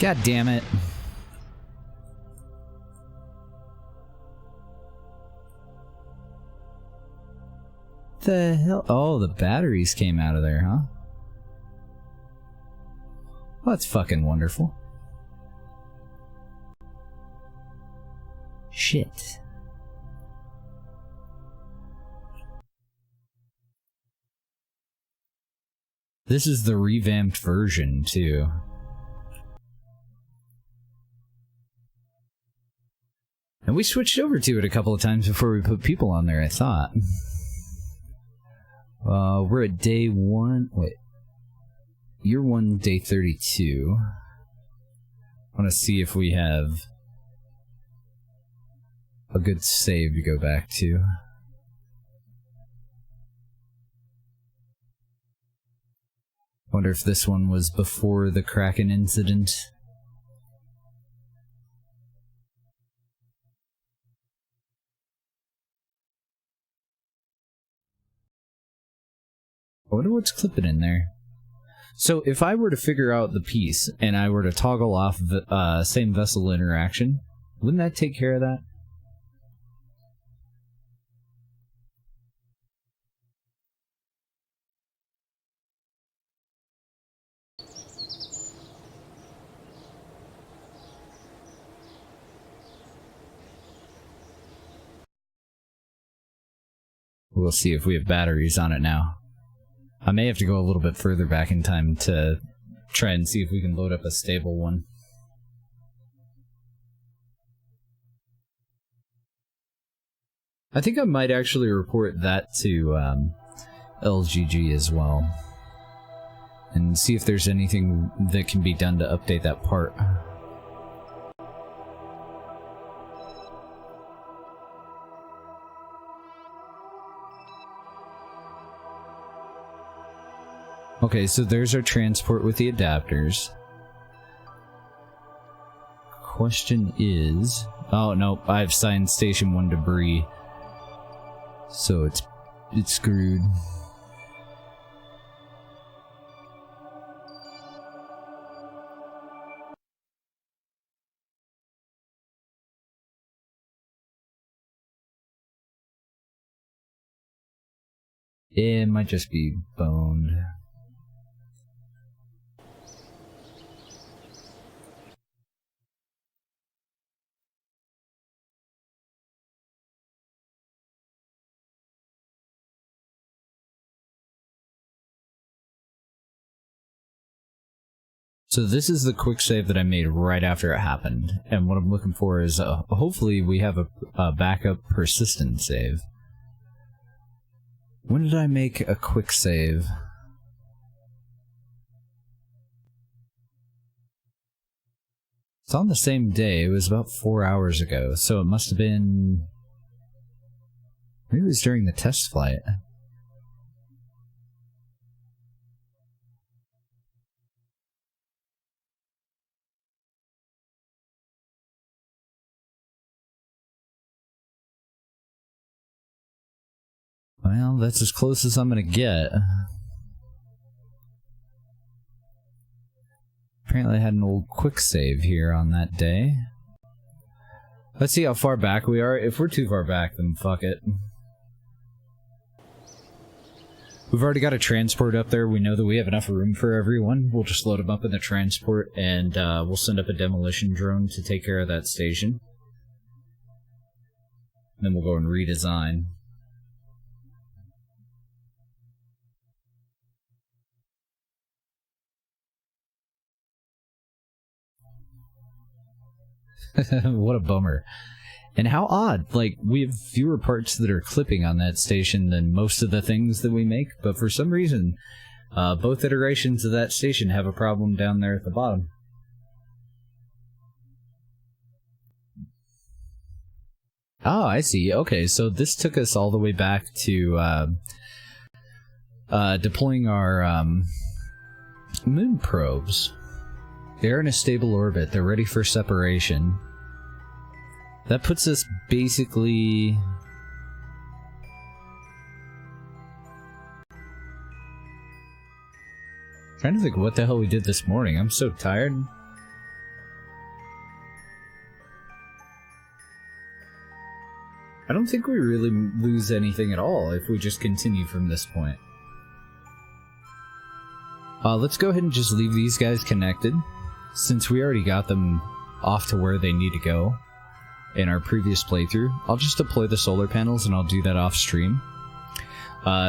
God damn it. The hell? Oh, the batteries came out of there, huh? Well, that's fucking wonderful. Shit. This is the revamped version, too. And we switched over to it a couple of times before we put people on there, I thought. We're at day 1. Wait. Year 1, day 32. I want to see if we have a good save to go back to. Wonder if this one was before the Kraken incident. I wonder what's clipping in there. So if I were to figure out the piece and I were to toggle off the same vessel interaction, wouldn't that take care of that? We'll see if we have batteries on it now. I may have to go a little bit further back in time to try and see if we can load up a stable one. I think I might actually report that to LGG as well. And see if there's anything that can be done to update that part. Okay, so there's our transport with the adapters. Question is... Oh, no, I have Science Station 1 debris. So it's screwed. It might just be boned. So this is the quick save that I made right after it happened, and what I'm looking for is hopefully we have a backup persistent save. When did I make a quick save? It's on the same day. It was about 4 hours ago, so it must have been... Maybe it was during the test flight. Well, that's as close as I'm gonna get. Apparently I had an old quick save here on that day. Let's see how far back we are. If we're too far back, then fuck it. We've already got a transport up there. We know that we have enough room for everyone. We'll just load them up in the transport, and we'll send up a demolition drone to take care of that station. And then we'll go and redesign. What a bummer. And how odd, like, we have fewer parts that are clipping on that station than most of the things that we make, but for some reason, both iterations of that station have a problem down there at the bottom. Oh, I see. Okay, so this took us all the way back to deploying our moon probes. They're in a stable orbit. They're ready for separation. That puts us basically... Trying to think what the hell we did this morning. I'm so tired. I don't think we really lose anything at all if we just continue from this point. Let's go ahead and just leave these guys connected, since we already got them off to where they need to go in our previous playthrough. I'll just deploy the solar panels, and I'll do that off stream.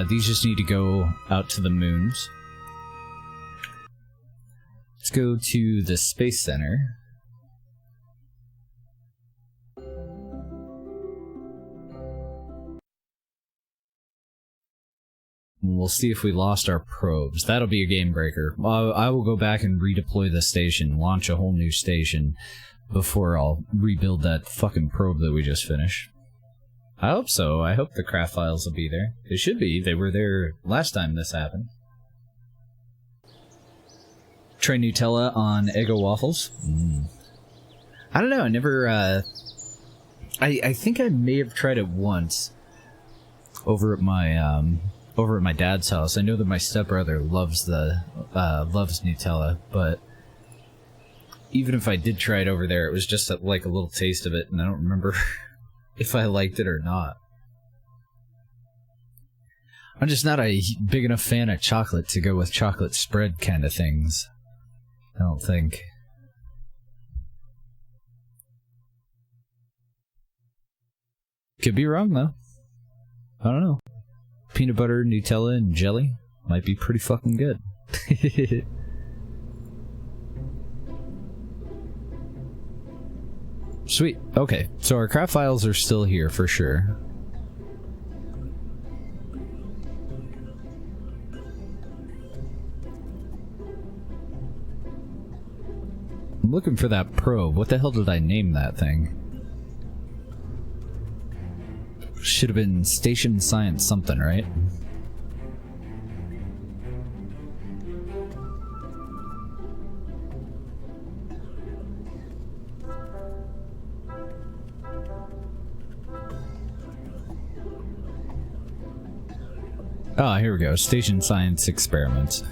These just need to go out to the moons. Let's go to the Space Center. We'll see if we lost our probes. That'll be a game breaker. I will go back and redeploy the station, launch a whole new station, before I'll rebuild that fucking probe that we just finished. I hope so. I hope the craft files will be there. They should be. They were there last time this happened. Try Nutella on Eggo waffles? I don't know. I never, I think I may have tried it once over at my dad's house. I know that my stepbrother loves Nutella, but even if I did try it over there, it was just like a little taste of it, and I don't remember if I liked it or not. I'm just not a big enough fan of chocolate to go with chocolate spread kind of things. I don't think. Could be wrong, though. I don't know. Peanut butter, Nutella, and jelly might be pretty fucking good. Sweet. Okay, so our craft files are still here for sure. I'm looking for that probe. What the hell did I name that thing? Should have been Station Science something, right? Ah, here we go. Station Science Experiments.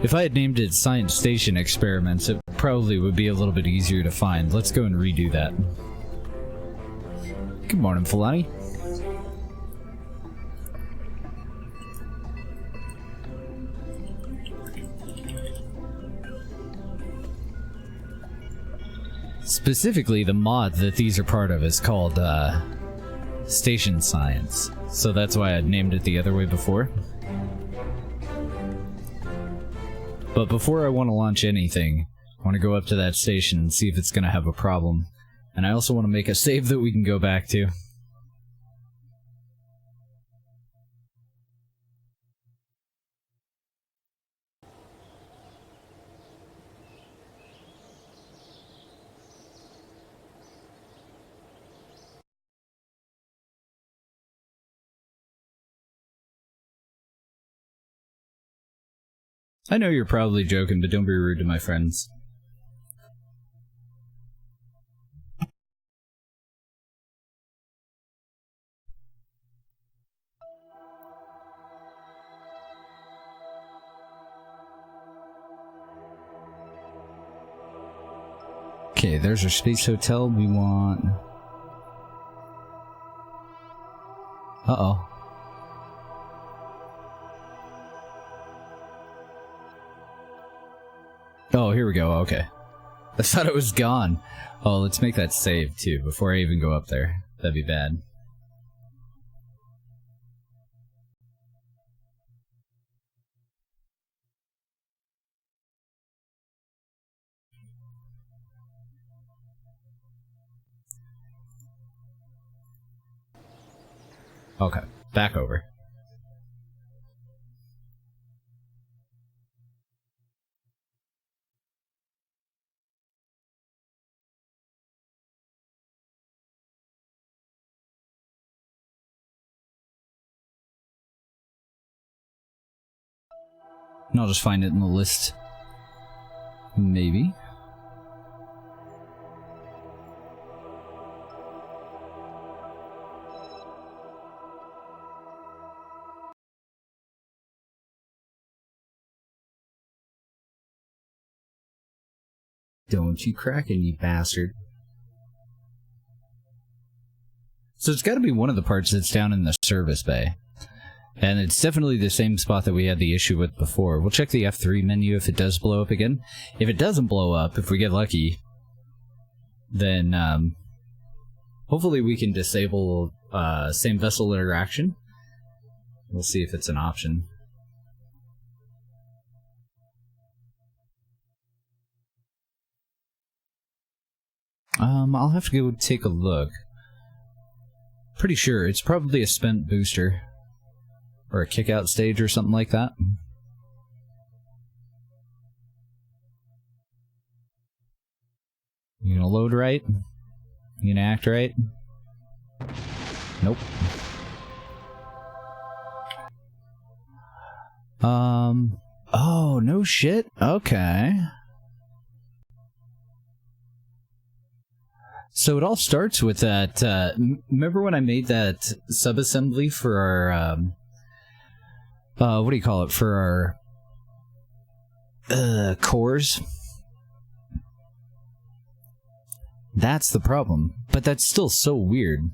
If I had named it Science Station Experiments, it probably would be a little bit easier to find. Let's go and redo that. Good morning, Filani. Specifically, the mod that these are part of is called Station Science, so that's why I'd named it the other way before. But before I want to launch anything, I want to go up to that station and see if it's going to have a problem. And I also want to make a save that we can go back to. I know you're probably joking, but don't be rude to my friends. Okay, there's our space hotel. We want... Uh-oh. Oh, here we go. Okay. I thought it was gone. Oh, let's make that save, too, before I even go up there. That'd be bad. Okay, back over. And I'll just find it in the list. Maybe. Don't you crack it, you bastard. So it's got to be one of the parts that's down in the service bay. And it's definitely the same spot that we had the issue with before. We'll check the F3 menu if it does blow up again. If it doesn't blow up, if we get lucky, then hopefully we can disable same vessel interaction. We'll see if it's an option. I'll have to go take a look. Pretty sure it's probably a spent booster. Or a kick-out stage or something like that. You gonna load right? You gonna act right? Nope. Oh, no shit? Okay. So it all starts with that, remember when I made that sub-assembly for our, what do you call it, for our, cores? That's the problem. But that's still so weird.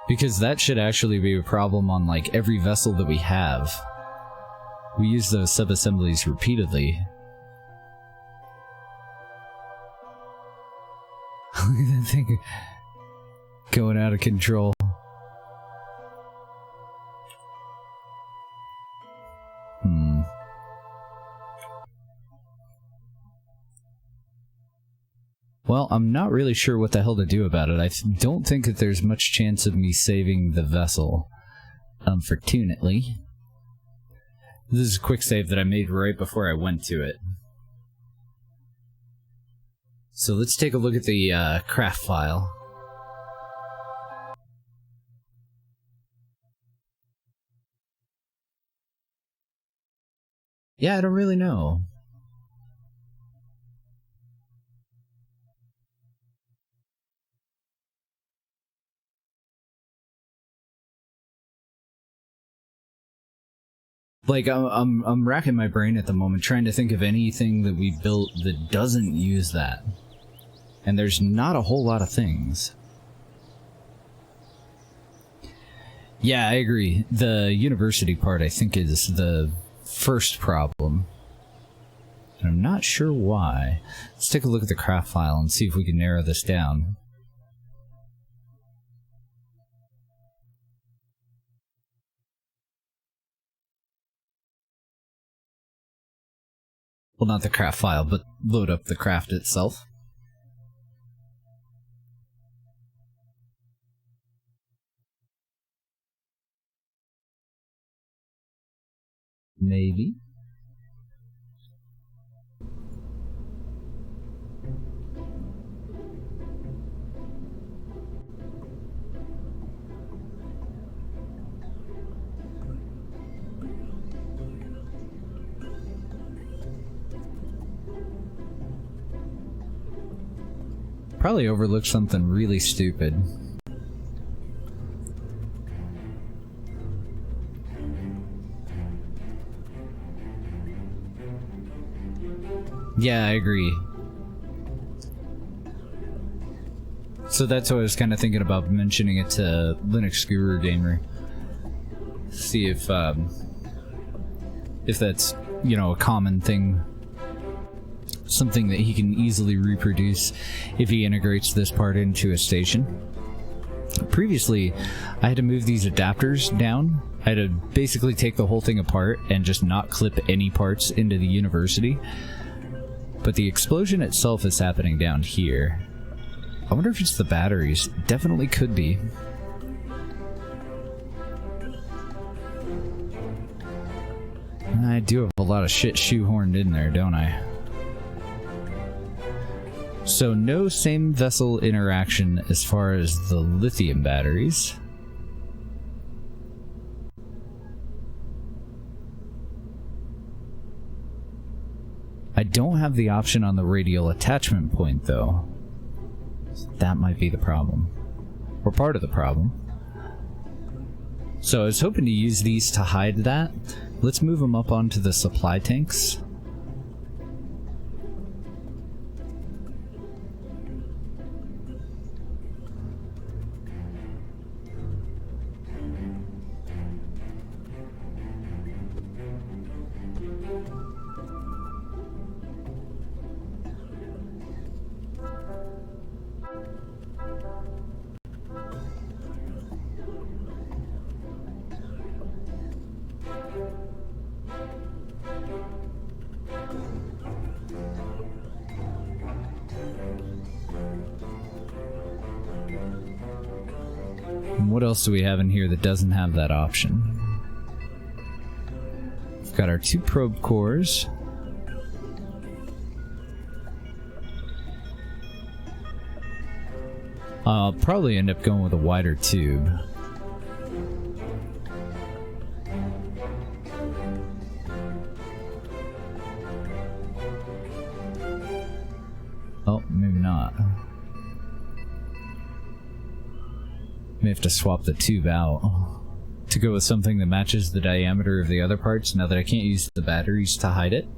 Because that should actually be a problem on, like, every vessel that we have. We use those sub-assemblies repeatedly. Look at that thing going out of control. Well, I'm not really sure what the hell to do about it. I don't think that there's much chance of me saving the vessel, unfortunately. This is a quick save that I made right before I went to it. So let's take a look at the craft file. Yeah, I don't really know. Like, I'm racking my brain at the moment trying to think of anything that we built that doesn't use that. And there's not a whole lot of things. Yeah, I agree. The university part, I think, is the first problem. And I'm not sure why. Let's take a look at the craft file and see if we can narrow this down. Well, not the craft file, but load up the craft itself. Maybe. Probably overlooked something really stupid. Yeah, I agree. So that's what I was kind of thinking about mentioning it to Linux Guru Gamer. See if that's, you know, a common thing. Something that he can easily reproduce if he integrates this part into a station. Previously, I had to move these adapters down. I had to basically take the whole thing apart and just not clip any parts into the university. But the explosion itself is happening down here. I wonder if it's the batteries. Definitely could be. I do have a lot of shit shoehorned in there, don't I? So no same vessel interaction as far as the lithium batteries. I don't have the option on the radial attachment point though. So that might be the problem. Or part of the problem. So I was hoping to use these to hide that. Let's move them up onto the supply tanks. And what else do we have in here that doesn't have that option? We've got our 2 probe cores. I'll probably end up going with a wider tube. Oh, maybe not. May have to swap the tube out to go with something that matches the diameter of the other parts now that I can't use the batteries to hide it.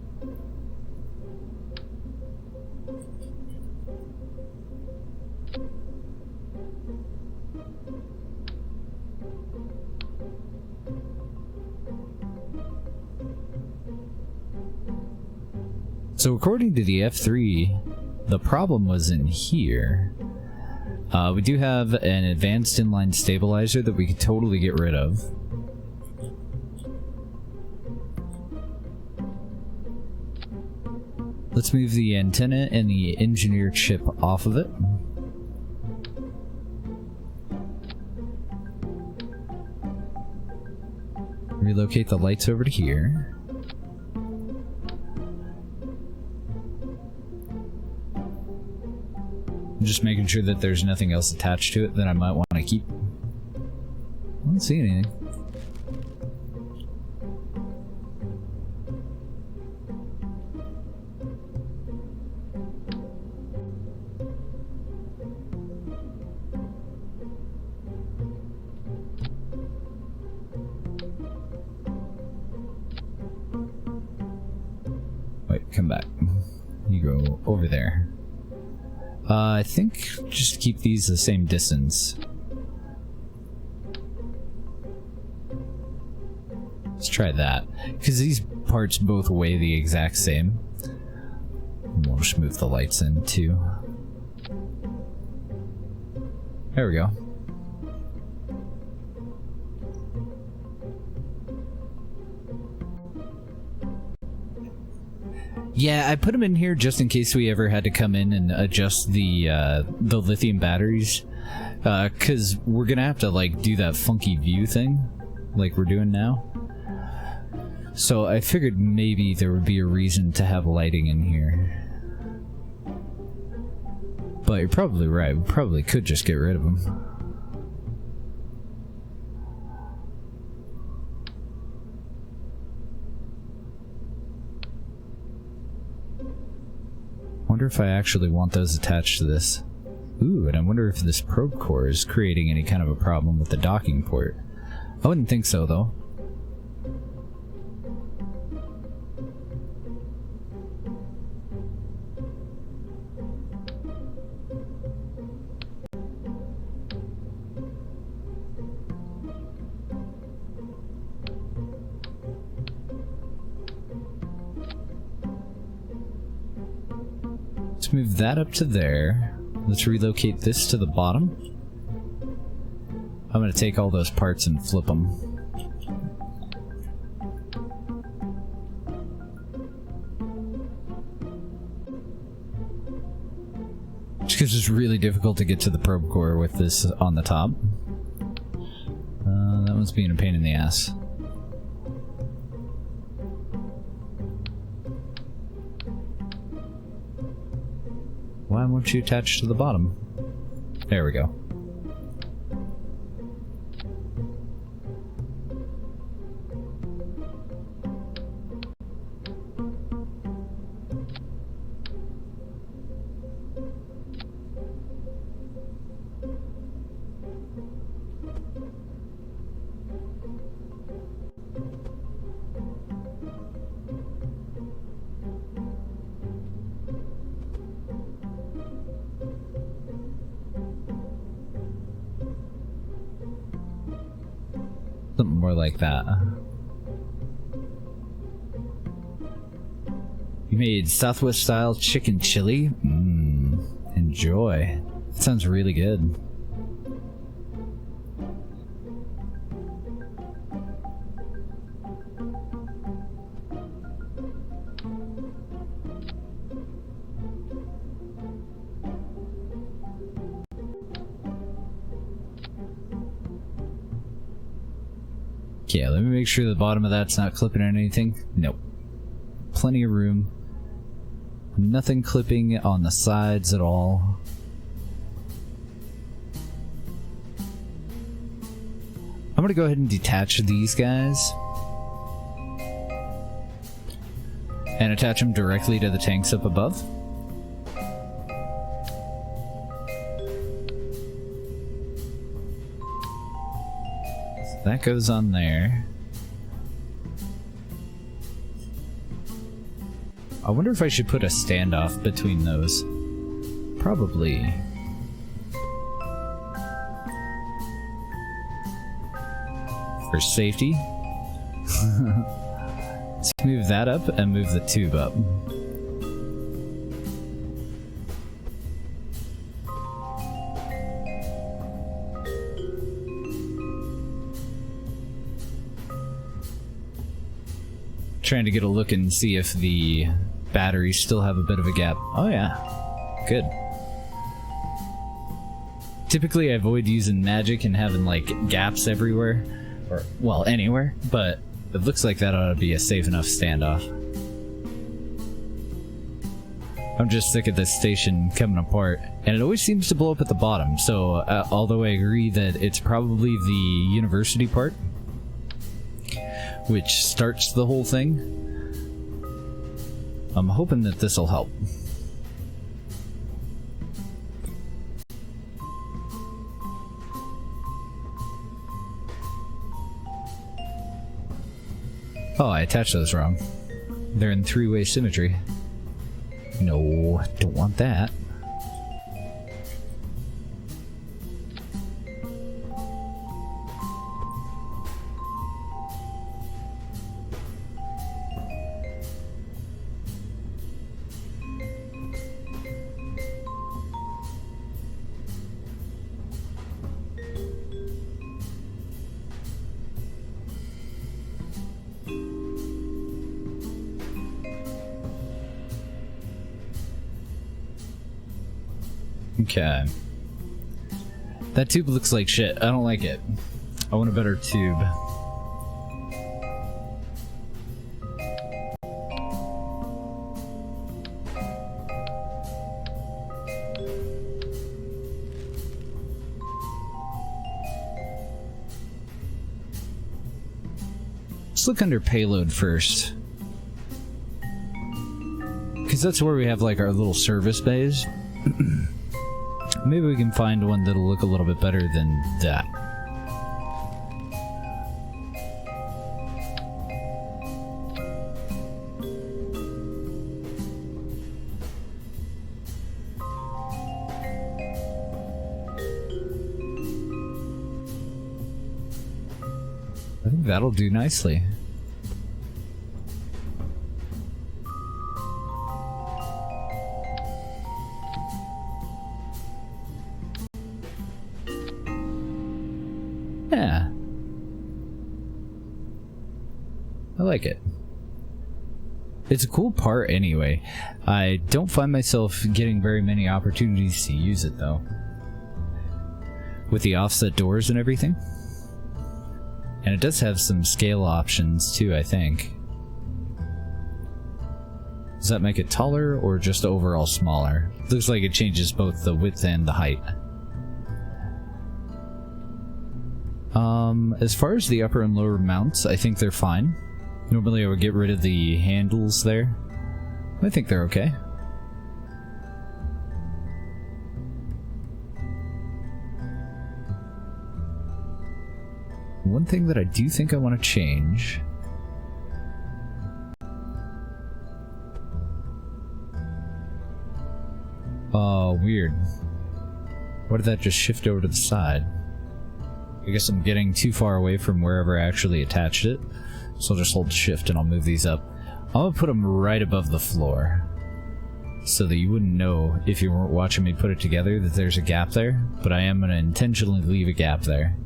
So according to the F3, the problem was in here. We do have an advanced inline stabilizer that we could totally get rid of. Let's move the antenna and the engineer chip off of it. Relocate the lights over to here. Just making sure that there's nothing else attached to it that I might want to keep. I don't see anything. Wait, come back. You go over there. I think just keep these the same distance. Let's try that, because these parts both weigh the exact same. We'll just move the lights in too. There we go. Yeah, I put them in here just in case we ever had to come in and adjust the lithium batteries, because we're gonna have to like do that funky view thing, like we're doing now. So I figured maybe there would be a reason to have lighting in here. But you're probably right. We probably could just get rid of them. Wonder if I actually want those attached to this. Ooh, and I wonder if this probe core is creating any kind of a problem with the docking port. I wouldn't think so, though. Let's move that up to there. Let's relocate this to the bottom. I'm going to take all those parts and flip them. Just because it's really difficult to get to the probe core with this on the top. That one's being a pain in the ass. Why won't you attach to the bottom? There we go. Something more like that. You made Southwest style chicken chili? Enjoy. That sounds really good. Yeah, let me make sure the bottom of that's not clipping on anything. Nope. Plenty of room. Nothing clipping on the sides at all. I'm gonna go ahead and detach these guys. And attach them directly to the tanks up above. That goes on there. I wonder if I should put a standoff between those. Probably. For safety. Let's move that up and move the tube up. Trying to get a look and see if the batteries still have a bit of a gap. Oh yeah, good. Typically I avoid using magic and having like gaps everywhere, or well, anywhere, but it looks like that ought to be a safe enough standoff. I'm just sick of this station coming apart, and it always seems to blow up at the bottom, so although I agree that it's probably the university part which starts the whole thing, I'm hoping that this will help. Oh, I attached those wrong. They're in three-way symmetry. No, don't want that. Okay. That tube looks like shit. I don't like it. I want a better tube. Let's look under payload first. Because that's where we have like our little service bays. Maybe we can find one that'll look a little bit better than that. I think that'll do nicely. Yeah. I like it. It's a cool part anyway. I don't find myself getting very many opportunities to use it though. With the offset doors and everything. And it does have some scale options too, I think. Does that make it taller or just overall smaller? Looks like it changes both the width and the height. As far as the upper and lower mounts, I think they're fine. Normally I would get rid of the handles there. I think they're okay. One thing that I do think I want to change. Oh, weird. Why did that just shift over to the side? I guess I'm getting too far away from wherever I actually attached it. So I'll just hold shift and I'll move these up. I'm gonna put them right above the floor. So that you wouldn't know if you weren't watching me put it together that there's a gap there. But I am gonna intentionally leave a gap there.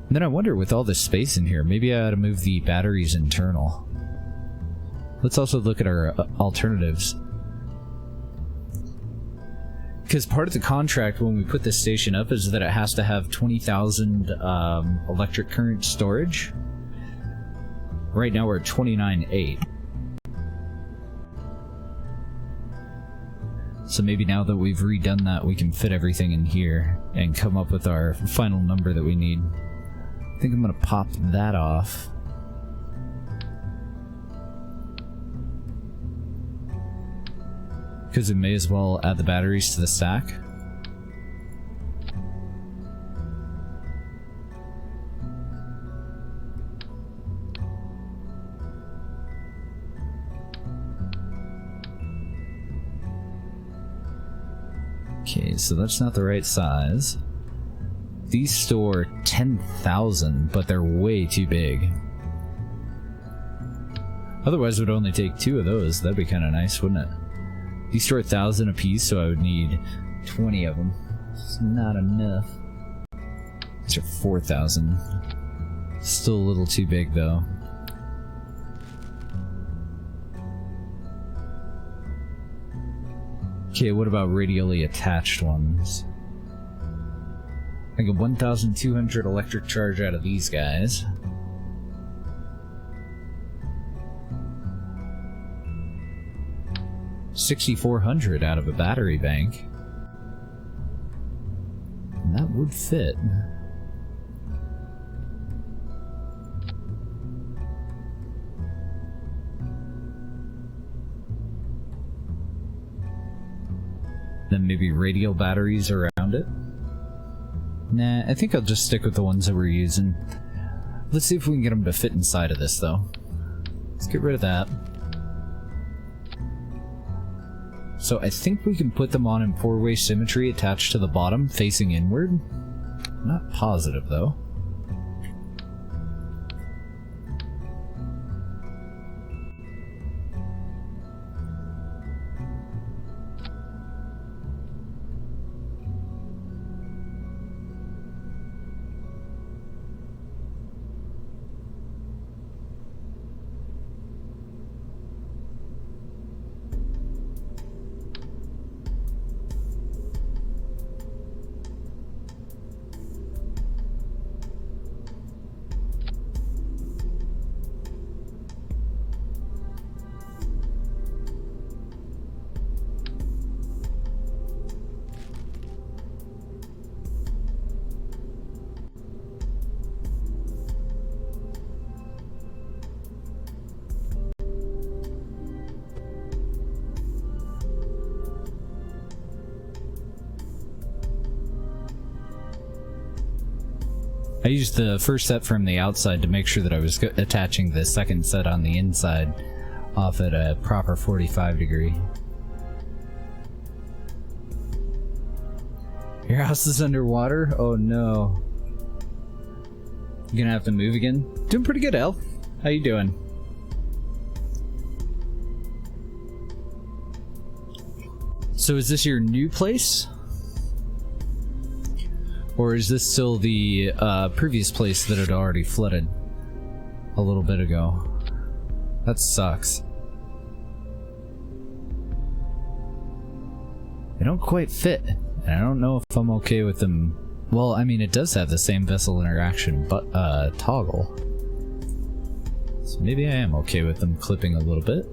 And then I wonder, with all this space in here, maybe I ought to move the batteries internal. Let's also look at our alternatives. Because part of the contract when we put this station up is that it has to have 20,000 electric current storage. Right now we're at 29.8. So maybe now that we've redone that, we can fit everything in here and come up with our final number that we need. I think I'm going to pop that off. Because we may as well add the batteries to the stack. Okay, so that's not the right size. These store 10,000, but they're way too big. Otherwise, it would only take 2 of those. That'd be kind of nice, wouldn't it? These store 1,000 a piece, so I would need 20 of them. It's not enough. These are 4,000. Still a little too big, though. Okay, what about radially attached ones? I get 1,200 electric charge out of these guys. $6,400 out of a battery bank. And that would fit. Then maybe radial batteries around it. Nah, I think I'll just stick with the ones that we're using. Let's see if we can get them to fit inside of this, though. Let's get rid of that. So I think we can put them on in 4-way symmetry attached to the bottom, facing inward. Not positive, though. I used the first set from the outside to make sure that I was attaching the second set on the inside off at a proper 45 degree. Your house is underwater? Oh no. You gonna have to move again? Doing pretty good, El. How you doing? So is this your new place? Or is this still the previous place that had already flooded a little bit ago? That sucks. They don't quite fit, and I don't know if I'm okay with them. Well, I mean, it does have the same vessel interaction, but toggle. So maybe I am okay with them clipping a little bit.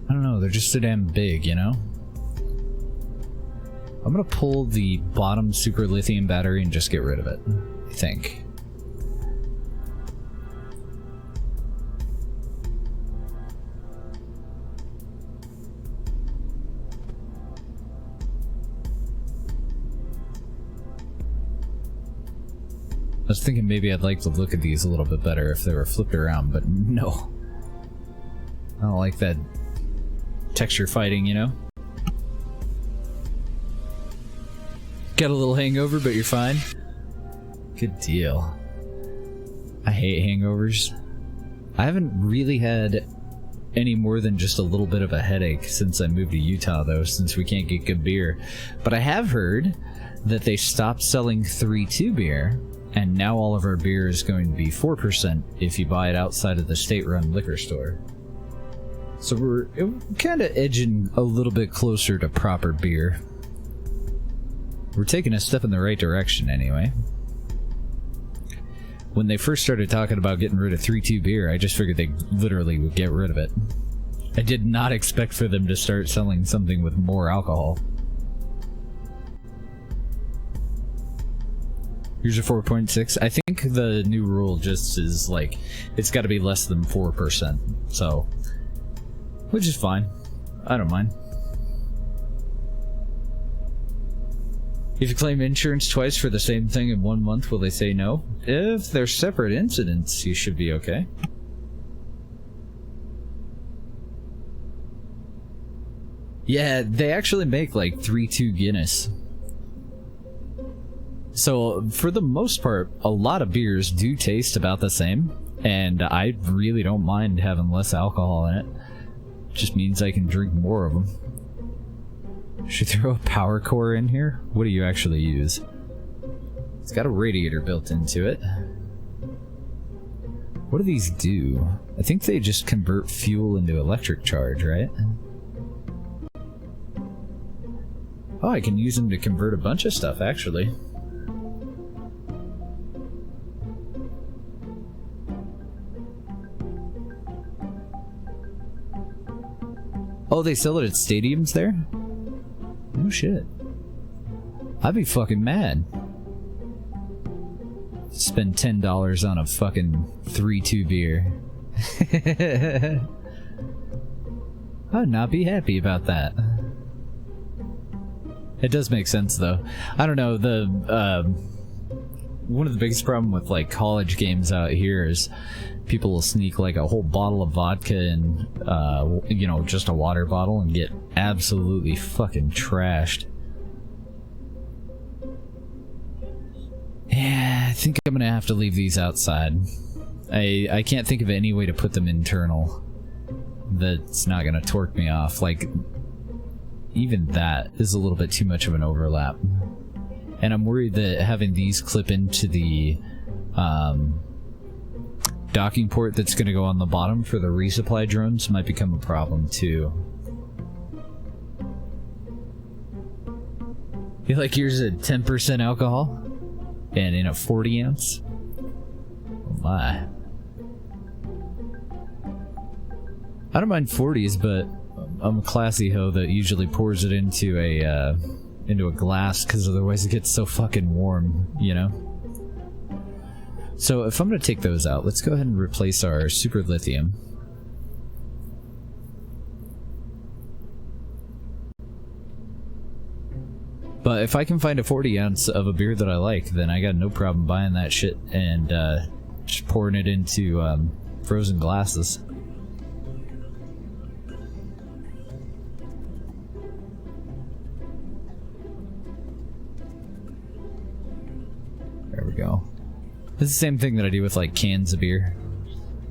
I don't know, they're just so damn big, you know? I'm gonna pull the bottom super lithium battery and just get rid of it, I think. I was thinking maybe I'd like to look at these a little bit better if they were flipped around, but no. I don't like that texture fighting, you know? Got a little hangover, but you're fine? Good deal. I hate hangovers. I haven't really had any more than just a little bit of a headache since I moved to Utah, though, since we can't get good beer. But I have heard that they stopped selling 3.2 beer, and now all of our beer is going to be 4% if you buy it outside of the state-run liquor store. So we're kind of edging a little bit closer to proper beer. We're taking a step in the right direction anyway. When they first started talking about getting rid of 3.2 beer, I just figured they literally would get rid of it. I did not expect for them to start selling something with more alcohol. Here's a 4.6. I think the new rule just is like, it's got to be less than 4%. So, which is fine. I don't mind. If you claim insurance twice for the same thing in 1 month, will they say no? If they're separate incidents, you should be okay. Yeah, they actually make like 3.2 Guinness. So, for the most part, a lot of beers do taste about the same, and I really don't mind having less alcohol in it. Just means I can drink more of them. Should throw a power core in here? What do you actually use? It's got a radiator built into it. What do these do? I think they just convert fuel into electric charge, right? Oh, I can use them to convert a bunch of stuff, actually. Oh, they sell it at stadiums there? No shit. I'd be fucking mad. Spend $10 on a fucking 3.2 beer. I'd not be happy about that. It does make sense though. I don't know, the one of the biggest problem with like college games out here is people will sneak like a whole bottle of vodka and you know, just a water bottle and get absolutely fucking trashed. Yeah, I think I'm gonna have to leave these outside. I can't think of any way to put them internal that's not gonna torque me off. Like, even that is a little bit too much of an overlap. And I'm worried that having these clip into the docking port that's going to go on the bottom for the resupply drones might become a problem too. You're like, here's a 10% alcohol and in a 40 ounce? Oh my. I don't mind 40s, but I'm a classy hoe that usually pours it into a glass because otherwise it gets so fucking warm, you know? So if I'm going to take those out, let's go ahead and replace our super lithium. But if I can find a 40 ounce of a beer that I like, then I got no problem buying that shit and just pouring it into frozen glasses. There we go. It's the same thing that I do with like cans of beer.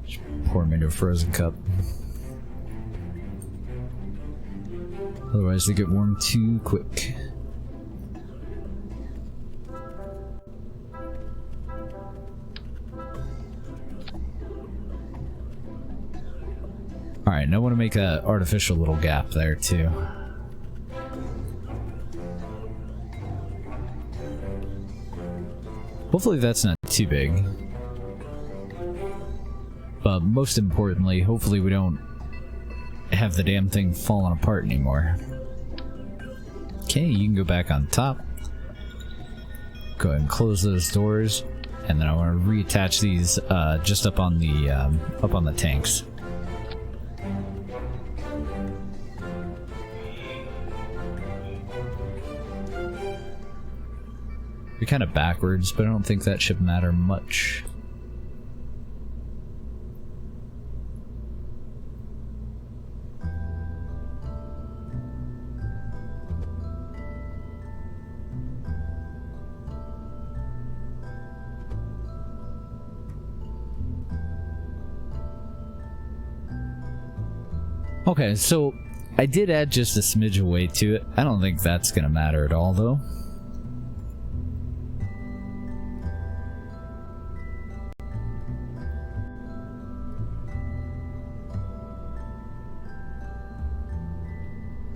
Just pour them into a frozen cup. Otherwise they get warm too quick. Alright, and I want to make an artificial little gap there too. Hopefully that's not too big. But most importantly, hopefully we don't have the damn thing falling apart anymore. Okay, you can go back on top. Go ahead and close those doors. And then I want to reattach these just up on the tanks. We're kind of backwards, but I don't think that should matter much. Okay, so I did add just a smidge of weight to it. I don't think that's gonna matter at all, though.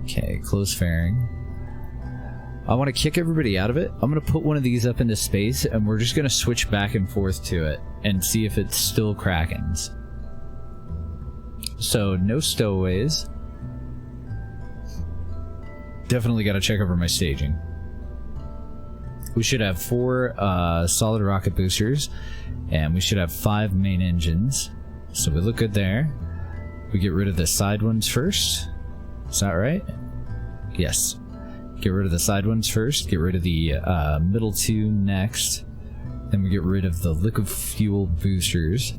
Okay, close fairing. I want to kick everybody out of it. I'm going to put one of these up into space, and we're just going to switch back and forth to it and see if it still crackens. So, no stowaways. Definitely got to check over my staging. We should have 4 solid rocket boosters, and we should have 5 main engines. So we look good there. We get rid of the side ones first. Is that right? Yes. Get rid of the side ones first. Get rid of the middle 2 next. Then we get rid of the liquid fuel boosters.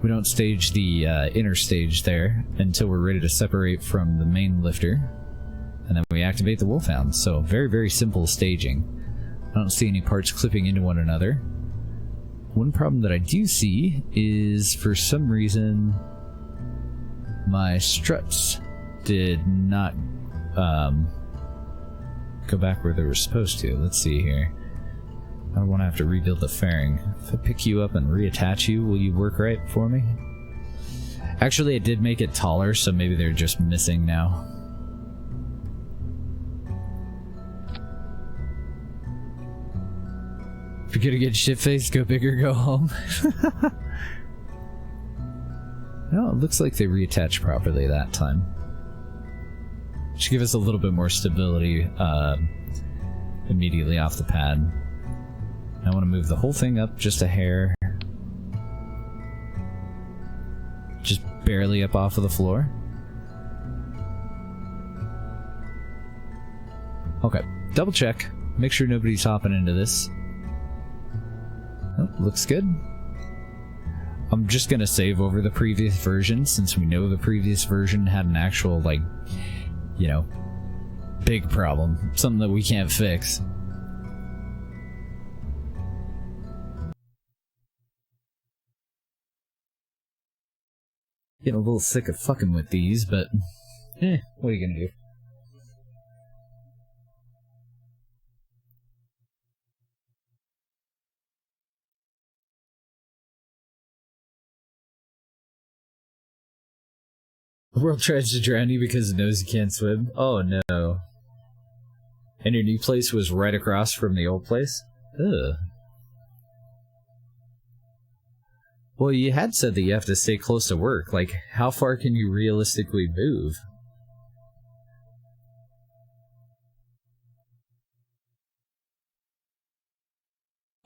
We don't stage the inner stage there until we're ready to separate from the main lifter. And then we activate the Wolfhound. So very, very simple staging. I don't see any parts clipping into one another. One problem that I do see is, for some reason, my struts did not go back where they were supposed to. Let's see here. I don't want to have to rebuild the fairing. If I pick you up and reattach you, will you work right for me? Actually, I did make it taller, so maybe they're just missing now. If you're gonna get shit-faced, go big or go home. No, it looks like they reattached properly that time. Should give us a little bit more stability immediately off the pad. I want to move the whole thing up just a hair. Just barely up off of the floor. Okay, double check. Make sure nobody's hopping into this. Oh, looks good. I'm just gonna save over the previous version, since we know the previous version had an actual, like, you know, big problem. Something that we can't fix. Getting a little sick of fucking with these, but what are you gonna do? The world tries to drown you because it knows you can't swim. Oh no. And your new place was right across from the old place? Ugh. Well, you had said that you have to stay close to work. Like, how far can you realistically move?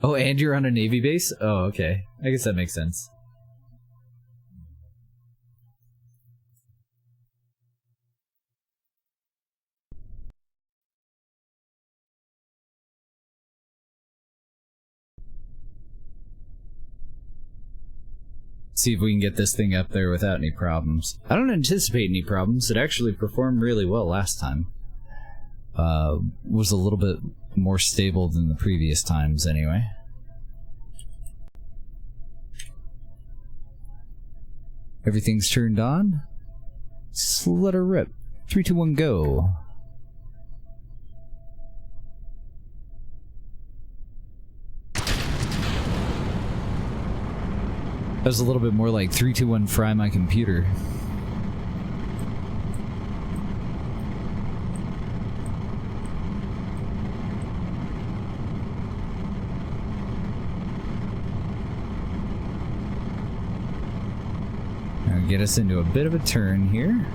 Oh, and you're on a Navy base? Oh, okay. I guess that makes sense. See if we can get this thing up there without any problems. I don't anticipate any problems. It actually performed really well last time. Was a little bit more stable than the previous times anyway. Everything's turned on. Just let her rip. 3, 2, 1, go. That was a little bit more like 3, 2, 1, fry my computer. Now get us into a bit of a turn here.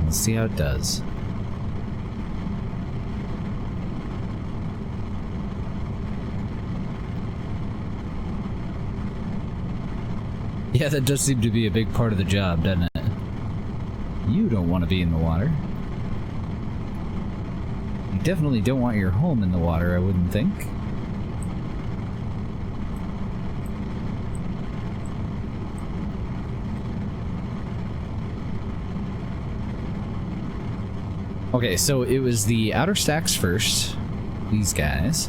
Let's see how it does. Yeah, that does seem to be a big part of the job, doesn't it? You don't want to be in the water. You definitely don't want your home in the water, I wouldn't think. Okay, so it was the outer stacks first. These guys.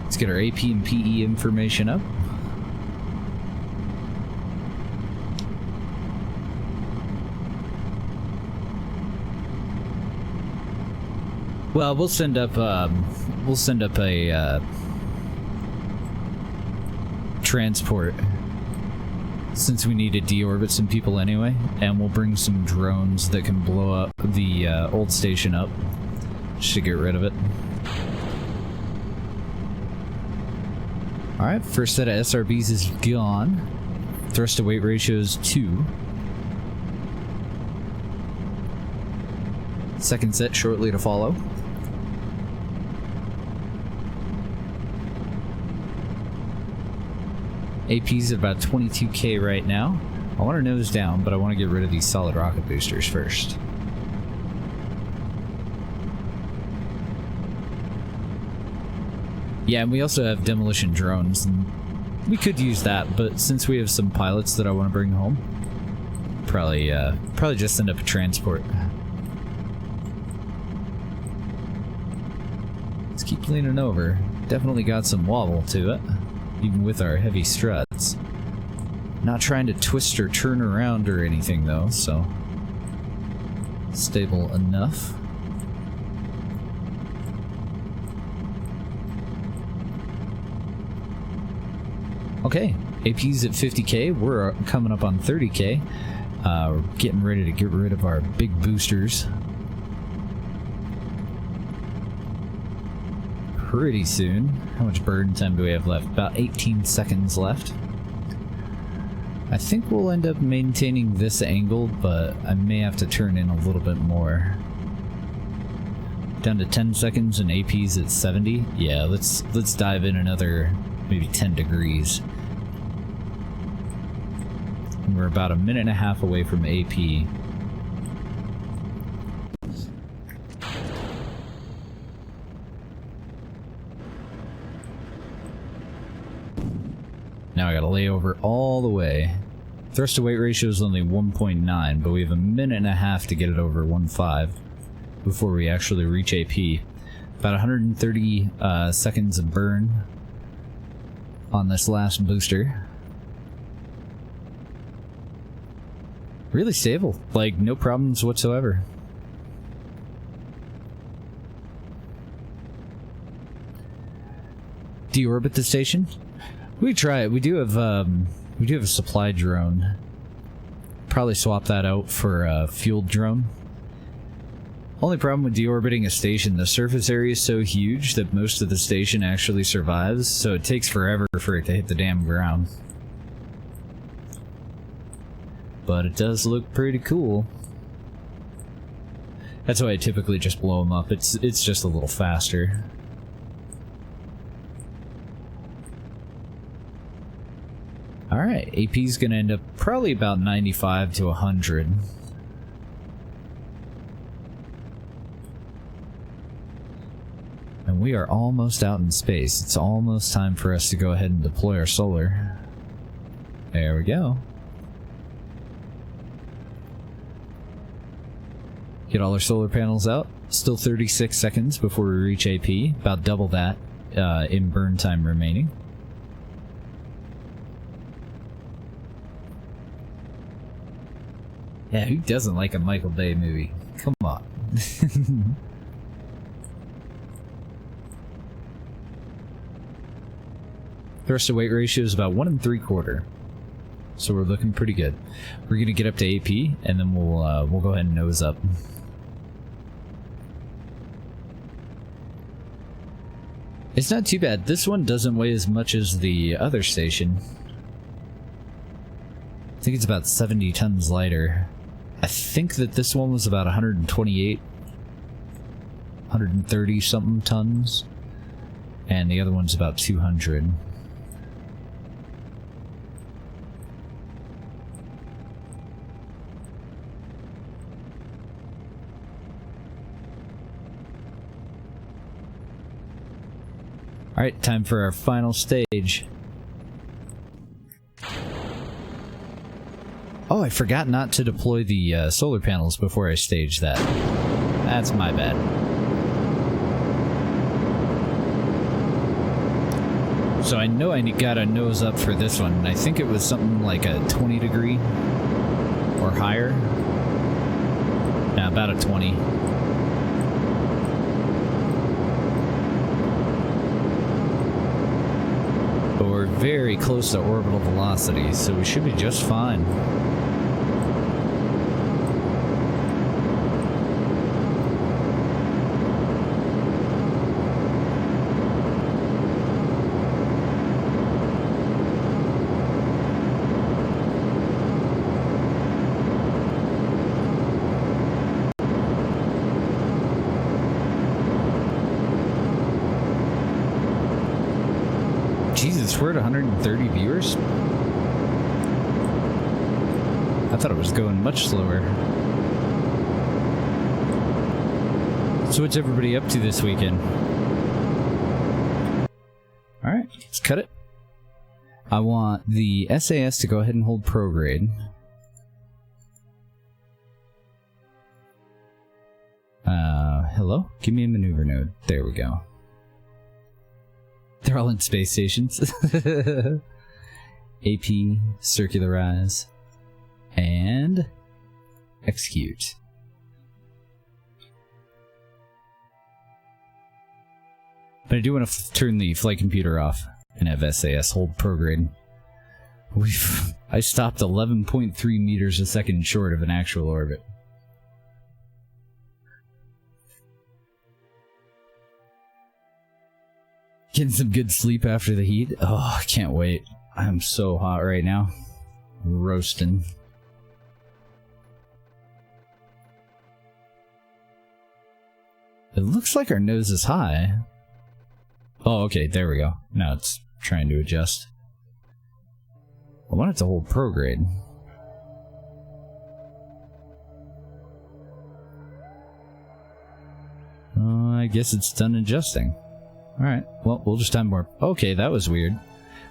Let's get our AP and PE information up. Well, we'll send up a transport since we need to deorbit some people anyway, and we'll bring some drones that can blow up the old station up just to get rid of it. Alright, first set of SRBs is gone. Thrust to weight ratio is 2. Second set shortly to follow. AP's at about 22k right now. I want to nose down, but I want to get rid of these solid rocket boosters first. Yeah, and we also have demolition drones, and we could use that, but since we have some pilots that I want to bring home, probably just send up a transport. Let's keep leaning over. Definitely got some wobble to it, even with our heavy struts. Not trying to twist or turn around or anything though, so stable enough. Okay, AP's at 50k, we're coming up on 30k. We're getting ready to get rid of our big boosters pretty soon. How much burn time do we have left? About 18 seconds left. I think we'll end up maintaining this angle, but I may have to turn in a little bit more. Down to 10 seconds and AP's at 70. Yeah, let's dive in another maybe 10 degrees. And we're about a minute and a half away from AP. Now I gotta lay over all the way. Thrust to weight ratio is only 1.9, but we have a minute and a half to get it over 1.5 before we actually reach AP. About 130 seconds of burn on this last booster. Really stable, like no problems whatsoever. Deorbit the station? We try it. We do have a supply drone. Probably swap that out for a fueled drone. Only problem with deorbiting a station, the surface area is so huge that most of the station actually survives, so it takes forever for it to hit the damn ground. But it does look pretty cool. That's why I typically just blow them up. It's just a little faster. Alright, AP's gonna end up probably about 95 to 100. And we are almost out in space. It's almost time for us to go ahead and deploy our solar. There we go. Get all our solar panels out. Still 36 seconds before we reach AP. About double that in burn time remaining. Yeah, who doesn't like a Michael Bay movie? Come on. Thrust to weight ratio is about 1 3/4. So we're looking pretty good. We're gonna get up to AP and then we'll go ahead and nose up. It's not too bad. This one doesn't weigh as much as the other station. I think it's about 70 tons lighter. I think that this one was about 128, 130 something tons, and the other one's about 200. Alright, time for our final stage. Oh, I forgot not to deploy the solar panels before I stage that. That's my bad. So I know I got a nose up for this one, and I think it was something like a 20 degree or higher. Nah, about a 20. But we're very close to orbital velocity, so we should be just fine. Jesus, we're at 130 viewers? I thought it was going much slower. So what's everybody up to this weekend? Alright, let's cut it. I want the SAS to go ahead and hold prograde. Hello? Give me a maneuver node. There we go. They're all in space stations. AP, circularize, and execute. But I do want to turn the flight computer off and have SAS hold prograde. I stopped 11.3 meters a second short of an actual orbit. Getting some good sleep after the heat. Oh, I can't wait. I'm so hot right now. Roasting. It looks like our nose is high. Oh, okay, there we go. Now it's trying to adjust. I want it to hold prograde. I guess it's done adjusting. Alright, well, we'll just time warp. Okay, that was weird.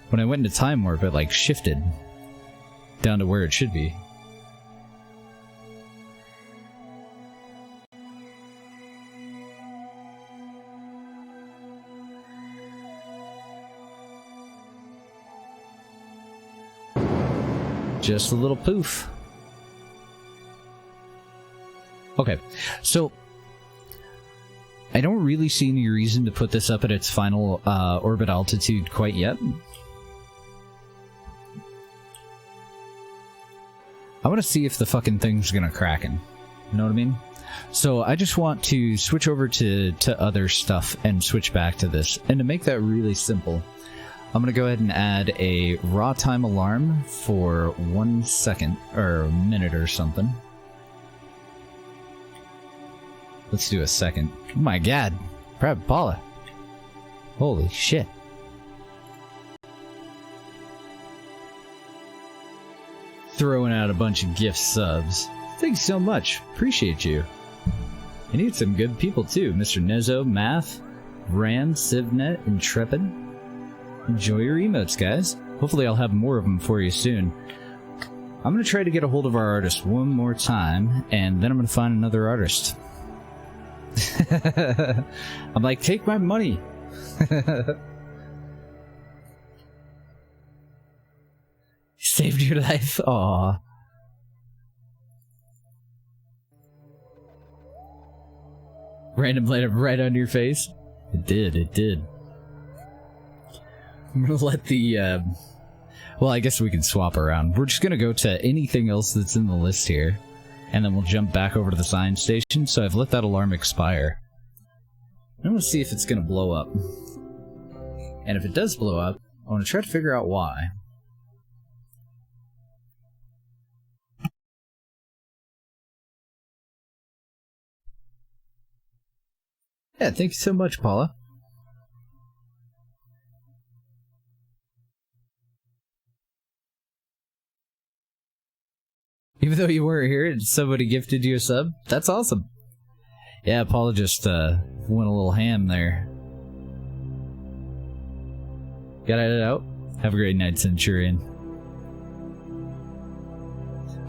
When I went into time warp, it like shifted down to where it should be. Just a little poof. Okay, so I don't really see any reason to put this up at its final orbit altitude quite yet. I want to see if the fucking thing's gonna kraken. You know what I mean? So I just want to switch over to other stuff and switch back to this. And to make that really simple, I'm gonna go ahead and add a raw time alarm for 1 second, or a minute or something. Let's do a second. Oh my god. Prep Paula. Holy shit. Throwing out a bunch of gift subs. Thanks so much. Appreciate you. I need some good people too. Mr. Nezo, Math, Ram, Civnet, Intrepid. Enjoy your emotes, guys. Hopefully I'll have more of them for you soon. I'm going to try to get a hold of our artist one more time, and then I'm going to find another artist. I'm like, take my money. Saved your life. Aww. Random light up right on your face. It did, it did. I'm gonna let the, well, I guess we can swap around. We're just gonna go to anything else that's in the list here, and then we'll jump back over to the science station, so I've let that alarm expire. I want to see if it's gonna blow up. And if it does blow up, I want to try to figure out why. Yeah, thank you so much, Paula. Even though you weren't here and somebody gifted you a sub, that's awesome. Yeah, Paula just went a little ham there. Got it out? Have a great night, Centurion.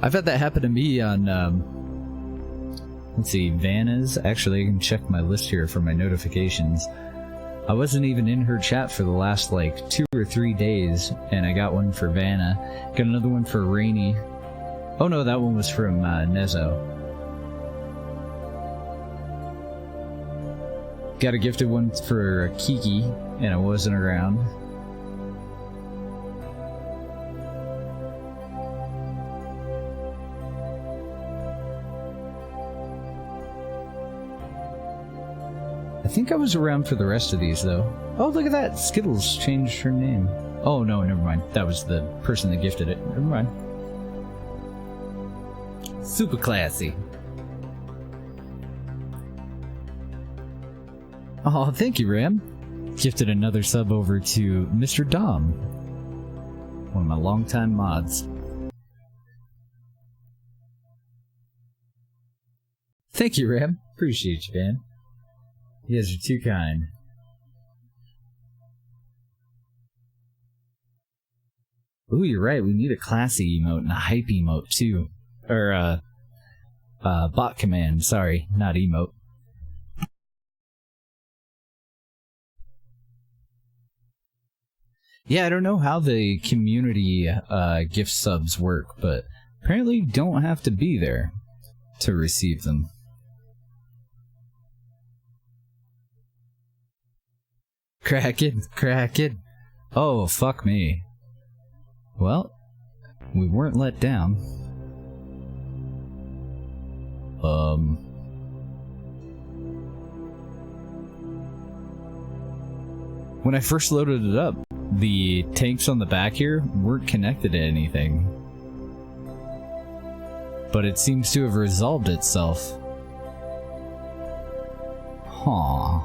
I've had that happen to me on, let's see, Vanna's. Actually, I can check my list here for my notifications. I wasn't even in her chat for the last, like, 2 or 3 days, and I got one for Vanna. Got another one for Rainy. Oh no, that one was from Nezo. Got a gifted one for Kiki, and I wasn't around. I think I was around for the rest of these, though. Oh, look at that! Skittles changed her name. Oh, no, never mind. That was the person that gifted it. Never mind. Super classy. Oh, thank you, Ram. Gifted another sub over to Mr. Dom. One of my longtime mods. Thank you, Ram. Appreciate you, man. You guys are too kind. Ooh, you're right. We need a classy emote and a hype emote, too. Or, bot command. Sorry, not emote. Yeah, I don't know how the community gift subs work, but apparently you don't have to be there to receive them. Kraken. Oh, fuck me. Well, we weren't let down. When I first loaded it up, the tanks on the back here weren't connected to anything. But it seems to have resolved itself. Huh.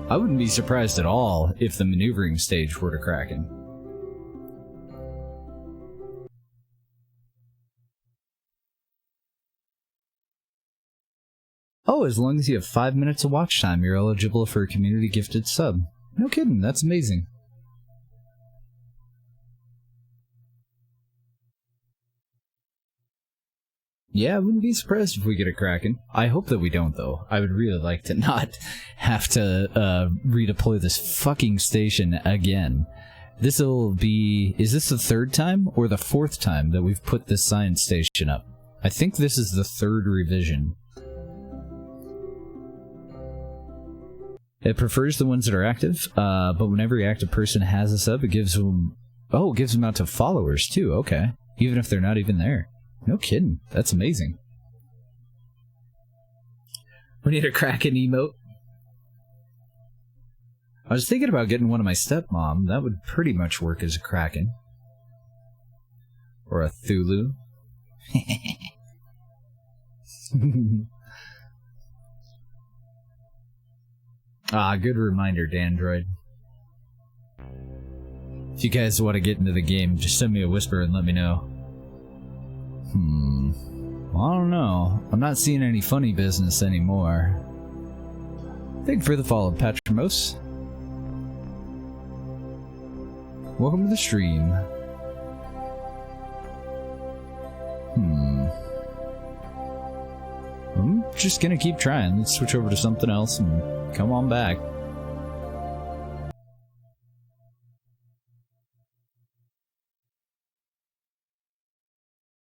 I wouldn't be surprised at all if the maneuvering stage were to Kraken. Oh, as long as you have 5 minutes of watch time, you're eligible for a community gifted sub. No kidding, that's amazing. Yeah, I wouldn't be surprised if we get a Kraken. I hope that we don't, though. I would really like to not have to redeploy this fucking station again. This'll be... Is this the 3rd time or the 4th time that we've put this science station up? I think this is the 3rd revision. It prefers the ones that are active, but when every active person has a sub, it gives them... Oh, it gives them out to followers, too. Okay. Even if they're not even there. No kidding. That's amazing. We need a Kraken emote. I was thinking about getting one of my stepmom. That would pretty much work as a Kraken. Or a Thulu. Ah, good reminder, Dandroid. If you guys want to get into the game, just send me a whisper and let me know. Well, I don't know. I'm not seeing any funny business anymore. Thank you for the follow, Patrimos. Welcome to the stream. I'm just gonna keep trying. Let's switch over to something else and come on back.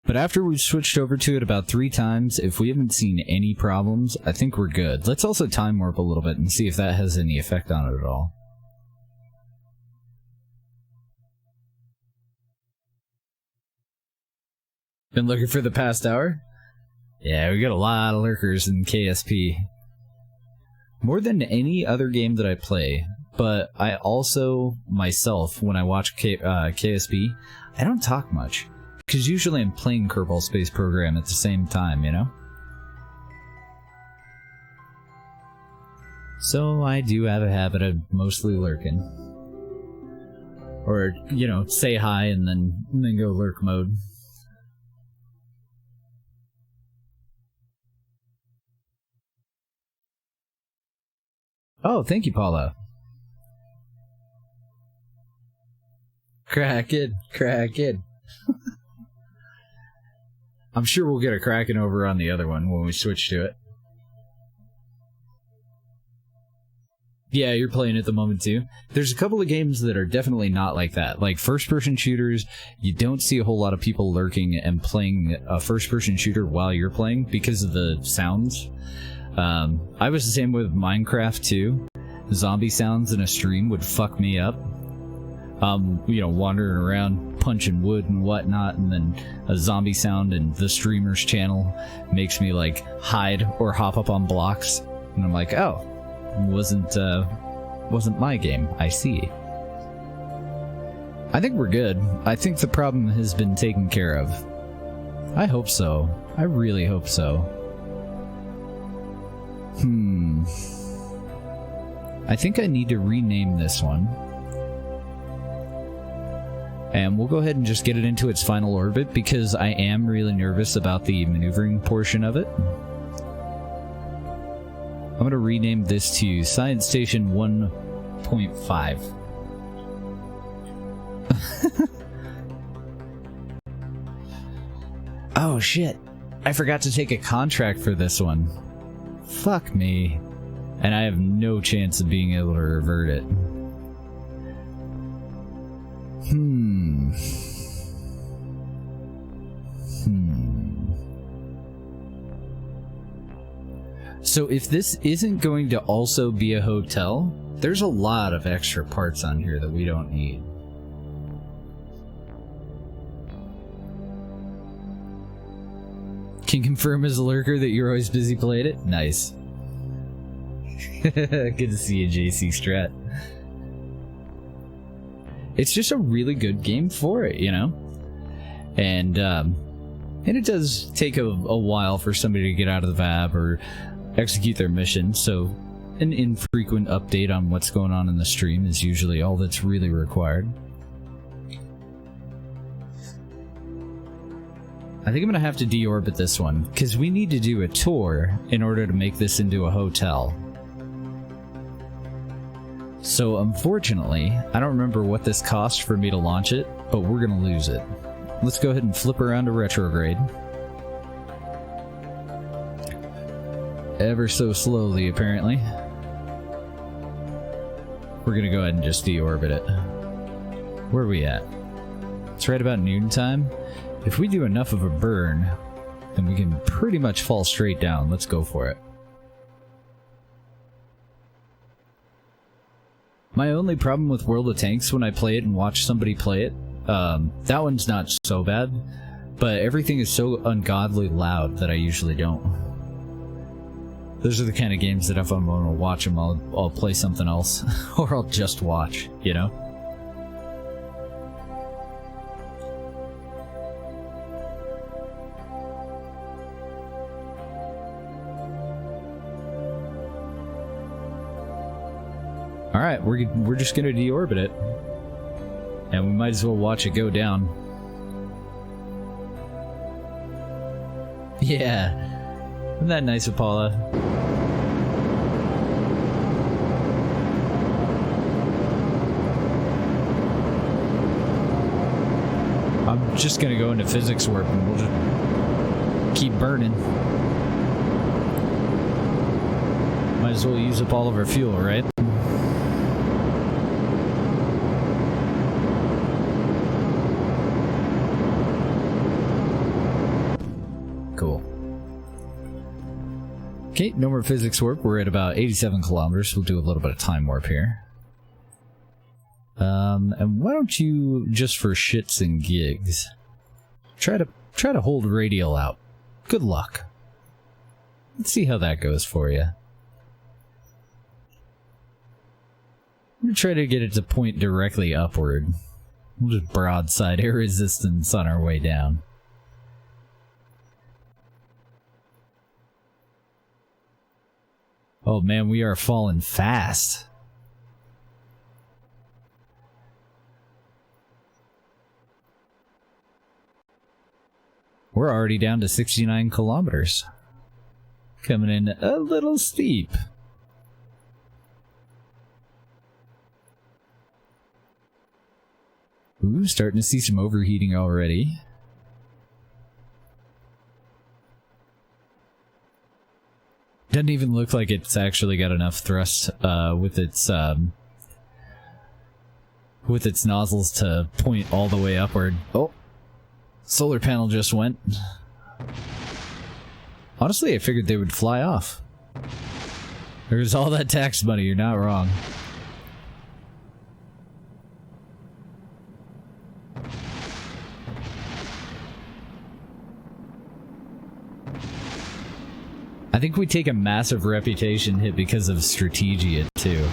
But after we've switched over to it about 3 times, if we haven't seen any problems, I think we're good. Let's also time warp a little bit and see if that has any effect on it at all. Been looking for the past hour? Yeah, we got a lot of lurkers in KSP. More than any other game that I play, but I also, myself, when I watch KSP, I don't talk much. Because usually I'm playing Kerbal Space Program at the same time, you know? So I do have a habit of mostly lurking. Or, you know, say hi and then go lurk mode. Oh, thank you, Paula. Kraken. I'm sure we'll get a Kraken over on the other one when we switch to it. Yeah, you're playing at the moment too. There's a couple of games that are definitely not like that. Like first-person shooters, you don't see a whole lot of people lurking and playing a first-person shooter while you're playing because of the sounds. I was the same with Minecraft too. Zombie sounds in a stream would fuck me up. You know, wandering around punching wood and whatnot, and then a zombie sound in the streamer's channel makes me like hide or hop up on blocks, and I'm like, oh, wasn't my game. I see. I think we're good. I think the problem has been taken care of. I hope so. I really hope so. I think I need to rename this one. And we'll go ahead and just get it into its final orbit because I am really nervous about the maneuvering portion of it. I'm going to rename this to Science Station 1.5. Oh shit, I forgot to take a contract for this one. Fuck me. And I have no chance of being able to revert it. So if this isn't going to also be a hotel, there's a lot of extra parts on here that we don't need. Can confirm as a lurker that you're always busy playing it? Nice. Good to see you, JC Strat. It's just a really good game for it, you know? And it does take a while for somebody to get out of the VAB or execute their mission, so an infrequent update on what's going on in the stream is usually all that's really required. I think I'm gonna have to deorbit this one, because we need to do a tour in order to make this into a hotel. So unfortunately, I don't remember what this cost for me to launch it, but we're gonna lose it. Let's go ahead and flip around to retrograde. Ever so slowly, apparently. We're gonna go ahead and just deorbit it. Where are we at? It's right about noontime. If we do enough of a burn, then we can pretty much fall straight down. Let's go for it. My only problem with World of Tanks when I play it and watch somebody play it, that one's not so bad, but everything is so ungodly loud that I usually don't. Those are the kind of games that if I'm going to watch them, I'll play something else, or I'll just watch, you know? Alright, we're just gonna deorbit it. And we might as well watch it go down. Yeah. Isn't that nice of Paula? I'm just gonna go into physics warp and we'll just keep burning. Might as well use up all of our fuel, right? Cool. Okay, no more physics warp. We're at about 87 kilometers. We'll do a little bit of time warp here. And why don't you, just for shits and gigs, try to hold radial out. Good luck. Let's see how that goes for you. I'm gonna try to get it to point directly upward. We'll just broadside air resistance on our way down. Oh man, we are falling fast. We're already down to 69 kilometers. Coming in a little steep. Ooh, starting to see some overheating already. Doesn't even look like it's actually got enough thrust with its nozzles to point all the way upward. Oh, solar panel just went. Honestly, I figured they would fly off. There's all that tax money, you're not wrong. I think we take a massive reputation hit because of Strategia, too.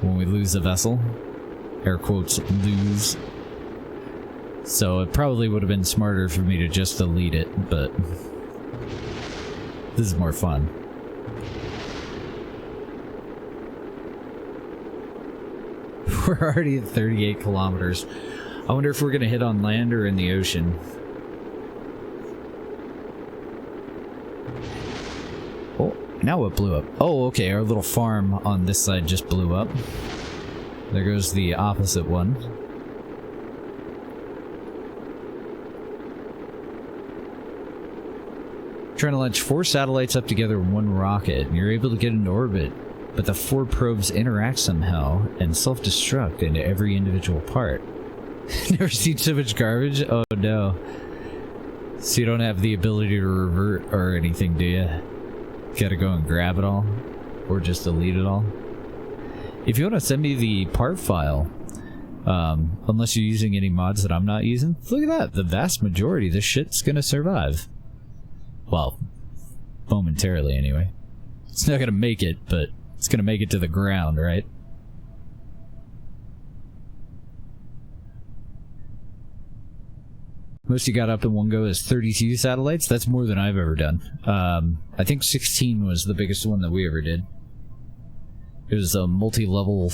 When we lose a vessel. Air quotes, lose. So it probably would have been smarter for me to just delete it, but this is more fun. We're already at 38 kilometers. I wonder if we're going to hit on land or in the ocean. Oh, now it blew up. Oh, okay, our little farm on this side just blew up. There goes the opposite one. Trying to launch 4 satellites up together in one rocket, and you're able to get into orbit, but the 4 probes interact somehow and self-destruct into every individual part. Never seen so much garbage? Oh no. So you don't have the ability to revert or anything, do you? Gotta go and grab it all? Or just delete it all? If you want to send me the part file, unless you're using any mods that I'm not using, look at that, the vast majority of this shit's gonna survive. Well, momentarily anyway. It's not gonna make it, but it's gonna make it to the ground, right? Most you got up in one go is 32 satellites. That's more than I've ever done. I think 16 was the biggest one that we ever did. It was a multi-level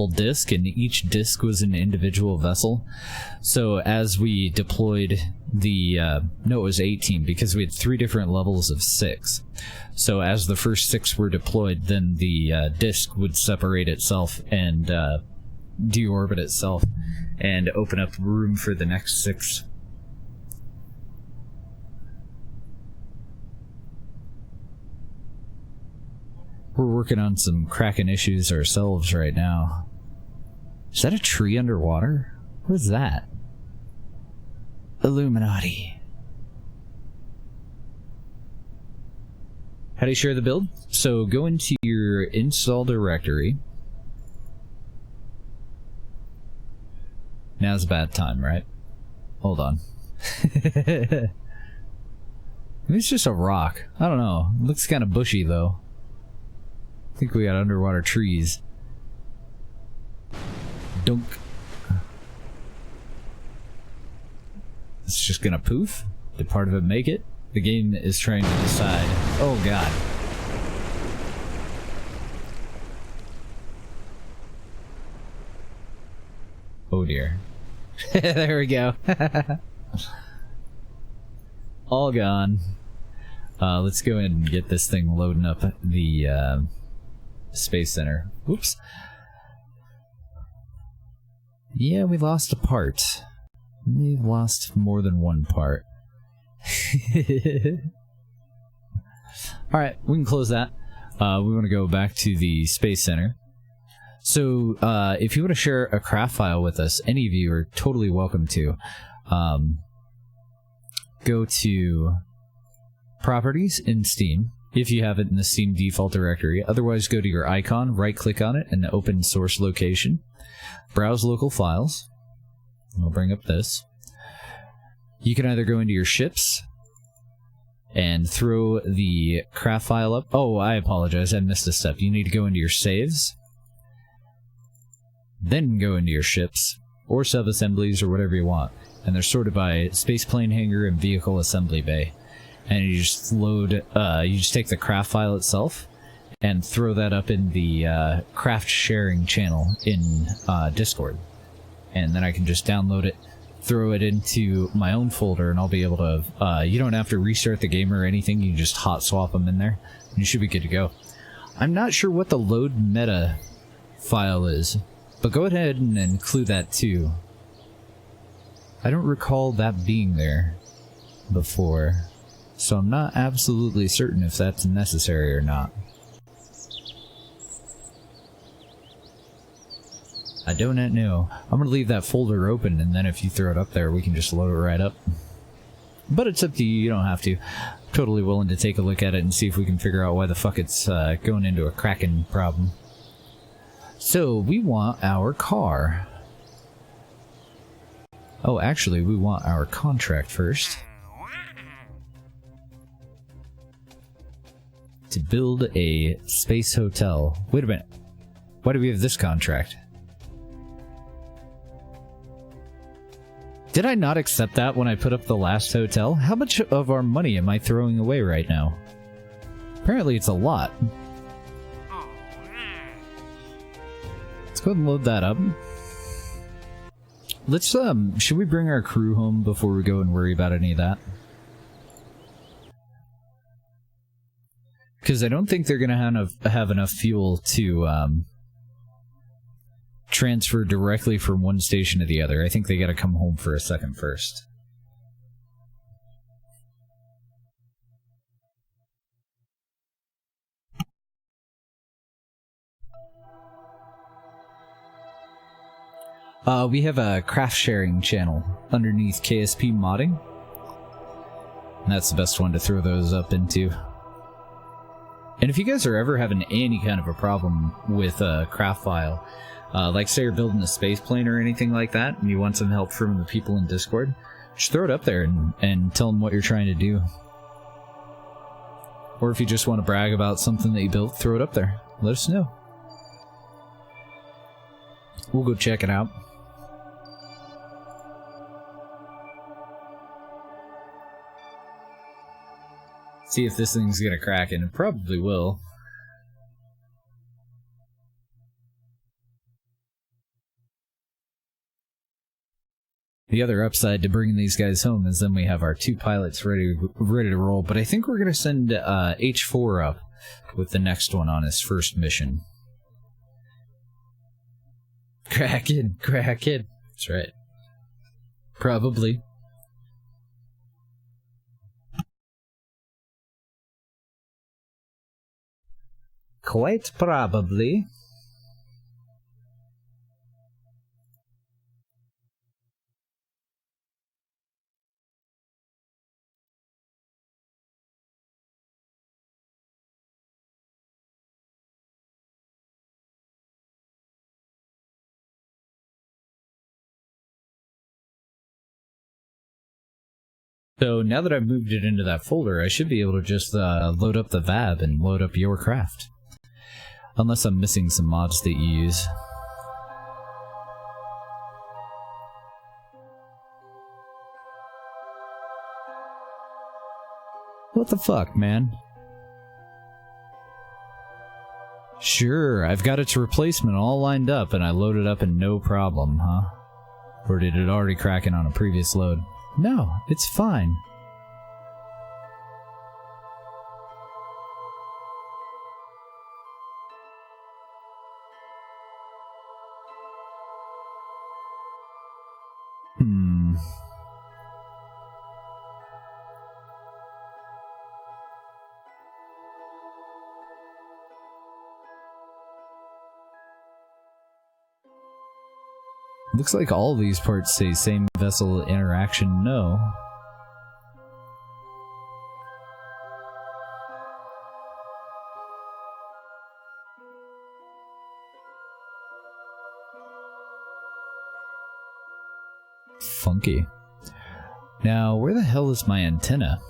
disc, and each disc was an individual vessel. So as we deployed the no, it was 18 because we had 3 different levels of 6. So as the first 6 were deployed, then the disc would separate itself and deorbit itself and open up room for the next 6. We're working on some Kraken issues ourselves right now. Is that a tree underwater? What is that? Illuminati. How do you share the build? So go into your install directory. Now's a bad time, right? Hold on. Maybe it's just a rock. I don't know. It looks kind of bushy, though. I think we got underwater trees. Dunk. It's just gonna poof? Did part of it make it? The game is trying to decide. Oh god. Oh dear. There we go. All gone. Let's go ahead and get this thing loading up the Space Center. Whoops. Yeah, we lost a part. We've lost more than one part. Alright, we can close that. We want to go back to the Space Center. So, if you want to share a craft file with us, any of you are totally welcome to. Go to Properties in Steam, if you have it in the Steam default directory. Otherwise, go to your icon, right-click on it, and open source location. Browse local files. I'll bring up this. You can either go into your ships and throw the craft file up. Oh, I apologize, I missed a step. You need to go into your saves, then go into your ships, or sub-assemblies, or whatever you want. And they're sorted by spaceplane hangar and vehicle assembly bay. And you just load, you just take the craft file itself and throw that up in the craft sharing channel in Discord. And then I can just download it, throw it into my own folder, and I'll be able to, you don't have to restart the game or anything, you just hot swap them in there, and you should be good to go. I'm not sure what the load meta file is, but go ahead and include that too. I don't recall that being there before, so I'm not absolutely certain if that's necessary or not. I do not know. I'm gonna leave that folder open, and then if you throw it up there, we can just load it right up. But it's up to you, you don't have to. I'm totally willing to take a look at it and see if we can figure out why the fuck it's going into a cracking problem. So, we want our car. Oh, actually, we want our contract first. To build a space hotel. Wait a minute. Why do we have this contract? Did I not accept that when I put up the last hotel? How much of our money am I throwing away right now? Apparently it's a lot. Let's go ahead and load that up. Let's, should we bring our crew home before we go and worry about any of that? Because I don't think they're gonna have enough fuel to, transfer directly from one station to the other. I think they gotta come home for a second first. We have a craft sharing channel underneath KSP modding. And that's the best one to throw those up into. And if you guys are ever having any kind of a problem with a craft file, like say you're building a space plane or anything like that, and you want some help from the people in Discord, just throw it up there and tell them what you're trying to do. Or if you just want to brag about something that you built, throw it up there. Let us know. We'll go check it out. See if this thing's gonna crack, and it probably will. The other upside to bringing these guys home is then we have our 2 pilots ready to roll, but I think we're gonna send H4 up with the next one on his first mission. Kraken. That's right. Probably. Quite probably. So now that I've moved it into that folder, I should be able to just load up the VAB and load up your craft. Unless I'm missing some mods that you use. What the fuck, man? Sure, I've got its replacement all lined up and I loaded up and no problem, huh? Or did it already crack in on a previous load? No, it's fine. Looks like all these parts say same vessel interaction no. Funky. Now, where the hell is my antenna?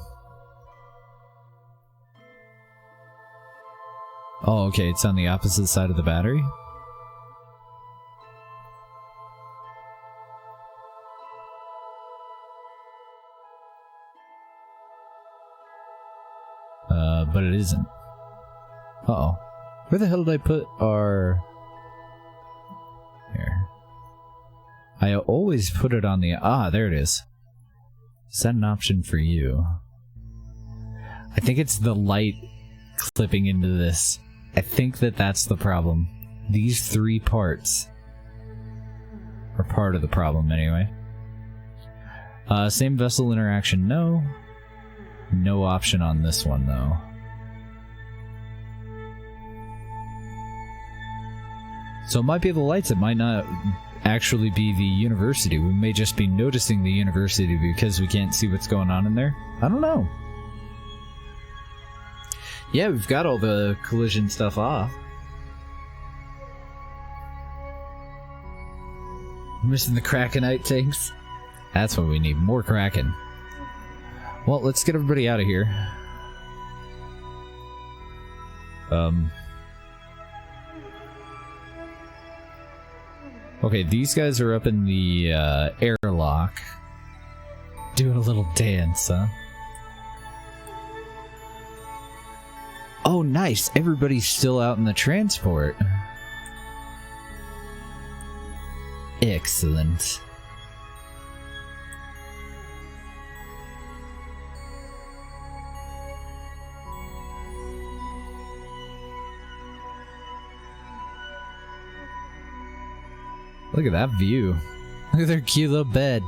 Oh, okay, it's on the opposite side of the battery? But it isn't. Uh-oh. Where the hell did I put our... Here. I always put it on the... Ah, there it is. Is that an option for you? I think it's the light clipping into this. I think that's the problem. These three parts are part of the problem anyway. Same vessel interaction, no. No option on this one, though. So it might be the lights, it might not actually be the university. We may just be noticing the university because we can't see what's going on in there. I don't know. Yeah, we've got all the collision stuff off. Missing the Krakenite tanks. That's what we need, more Kraken. Well, let's get everybody out of here. Okay, these guys are up in the airlock. Doing a little dance, huh? Oh, nice! Everybody's still out in the transport. Excellent. Look at that view. Look at their cute little bed.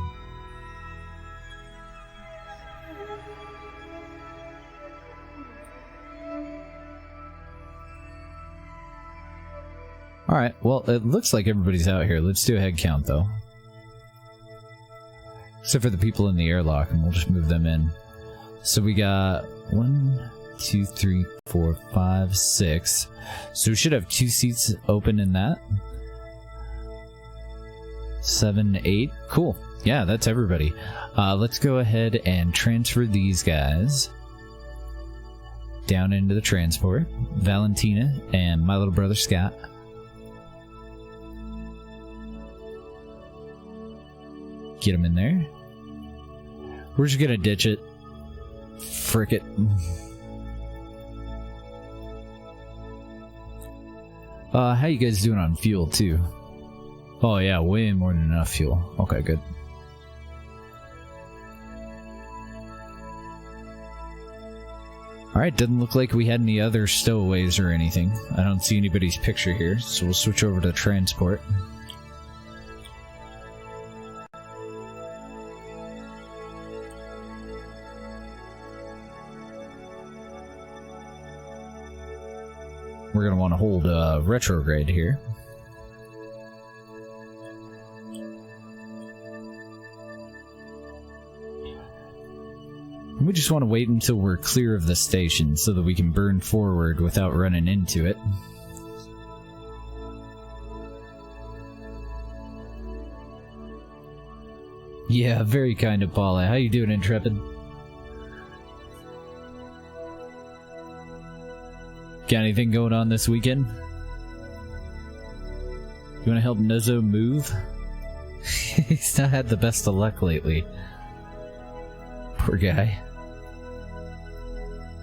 Alright, well, it looks like everybody's out here. Let's do a head count, though. Except for the people in the airlock, and we'll just move them in. So we got 1, 2, 3, 4, 5, 6. So we should have 2 seats open in that. 7, 8. Cool. Yeah, that's everybody. Let's go ahead and transfer these guys down into the transport. Valentina and my little brother Scott. Get them in there. We're just gonna ditch it. Frick it. How you guys doing on fuel, too? Oh yeah, way more than enough fuel. Okay, good. Alright, doesn't look like we had any other stowaways or anything. I don't see anybody's picture here, so we'll switch over to transport. We're going to want to hold retrograde here. We just want to wait until we're clear of the station so that we can burn forward without running into it. Yeah, very kind of Paula. How you doing, Intrepid? Got anything going on this weekend? You want to help Nuzzo move? He's not had the best of luck lately. Poor guy.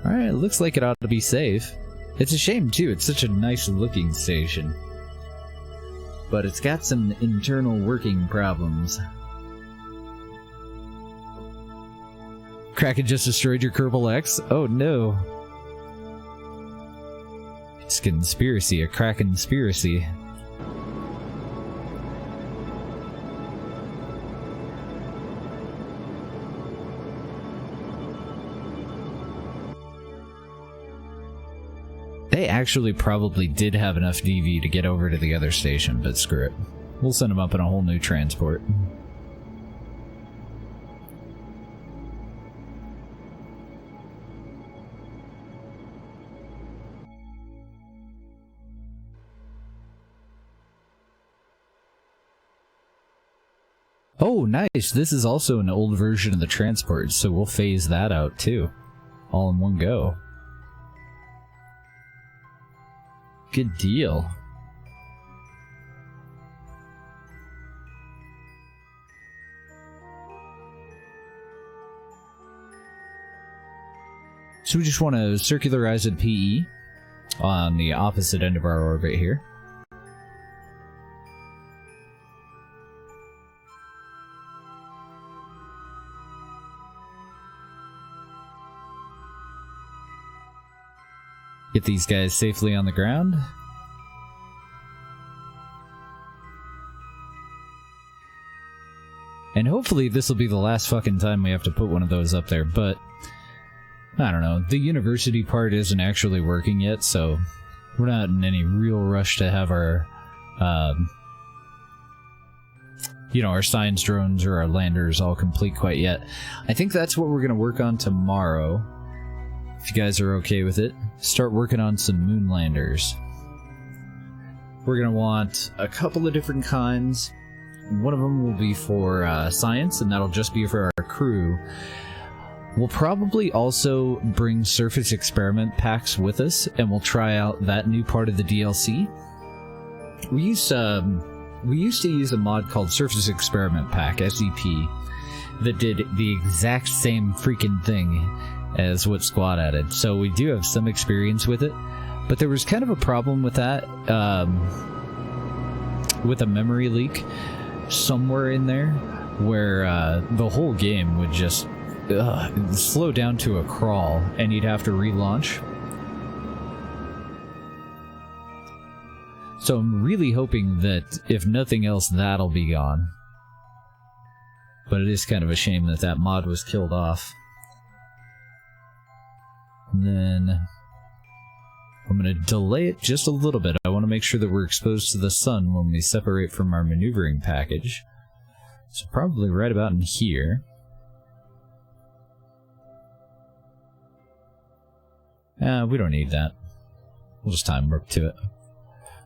Alright, it looks like it ought to be safe. It's a shame, too. It's such a nice looking station. but it's got some internal working problems. Kraken just destroyed your Kerbal X? Oh no. It's a conspiracy, a Kraken-spiracy. They actually probably did have enough DV to get over to the other station, but screw it. We'll send them up in a whole new transport. Oh, nice! This is also an old version of the transport, so we'll phase that out too. All in one go. Good deal. So we just want to circularize a PE on the opposite end of our orbit here. Get these guys safely on the ground. And hopefully this will be the last fucking time we have to put one of those up there, but I don't know. The university part isn't actually working yet, so we're not in any real rush to have our, you know, our science drones or our landers all complete quite yet. I think that's what we're going to work on tomorrow. If you guys are okay with it, start working on some moon landers. We're going to want a couple of different kinds. One of them will be for science, and that'll just be for our crew. We'll probably also bring surface experiment packs with us, and we'll try out that new part of the DLC. We used to use a mod called Surface Experiment Pack, SEP, that did the exact same freaking thing as what Squad added, so we do have some experience with it, but there was kind of a problem with that, with a memory leak somewhere in there, where the whole game would just slow down to a crawl, and you'd have to relaunch. So I'm really hoping that, if nothing else, that'll be gone. But it is kind of a shame that that mod was killed off. And then I'm going to delay it just a little bit. I want to make sure that we're exposed to the sun when we separate from our maneuvering package. So probably right about in here. We don't need that. We'll just time warp to it.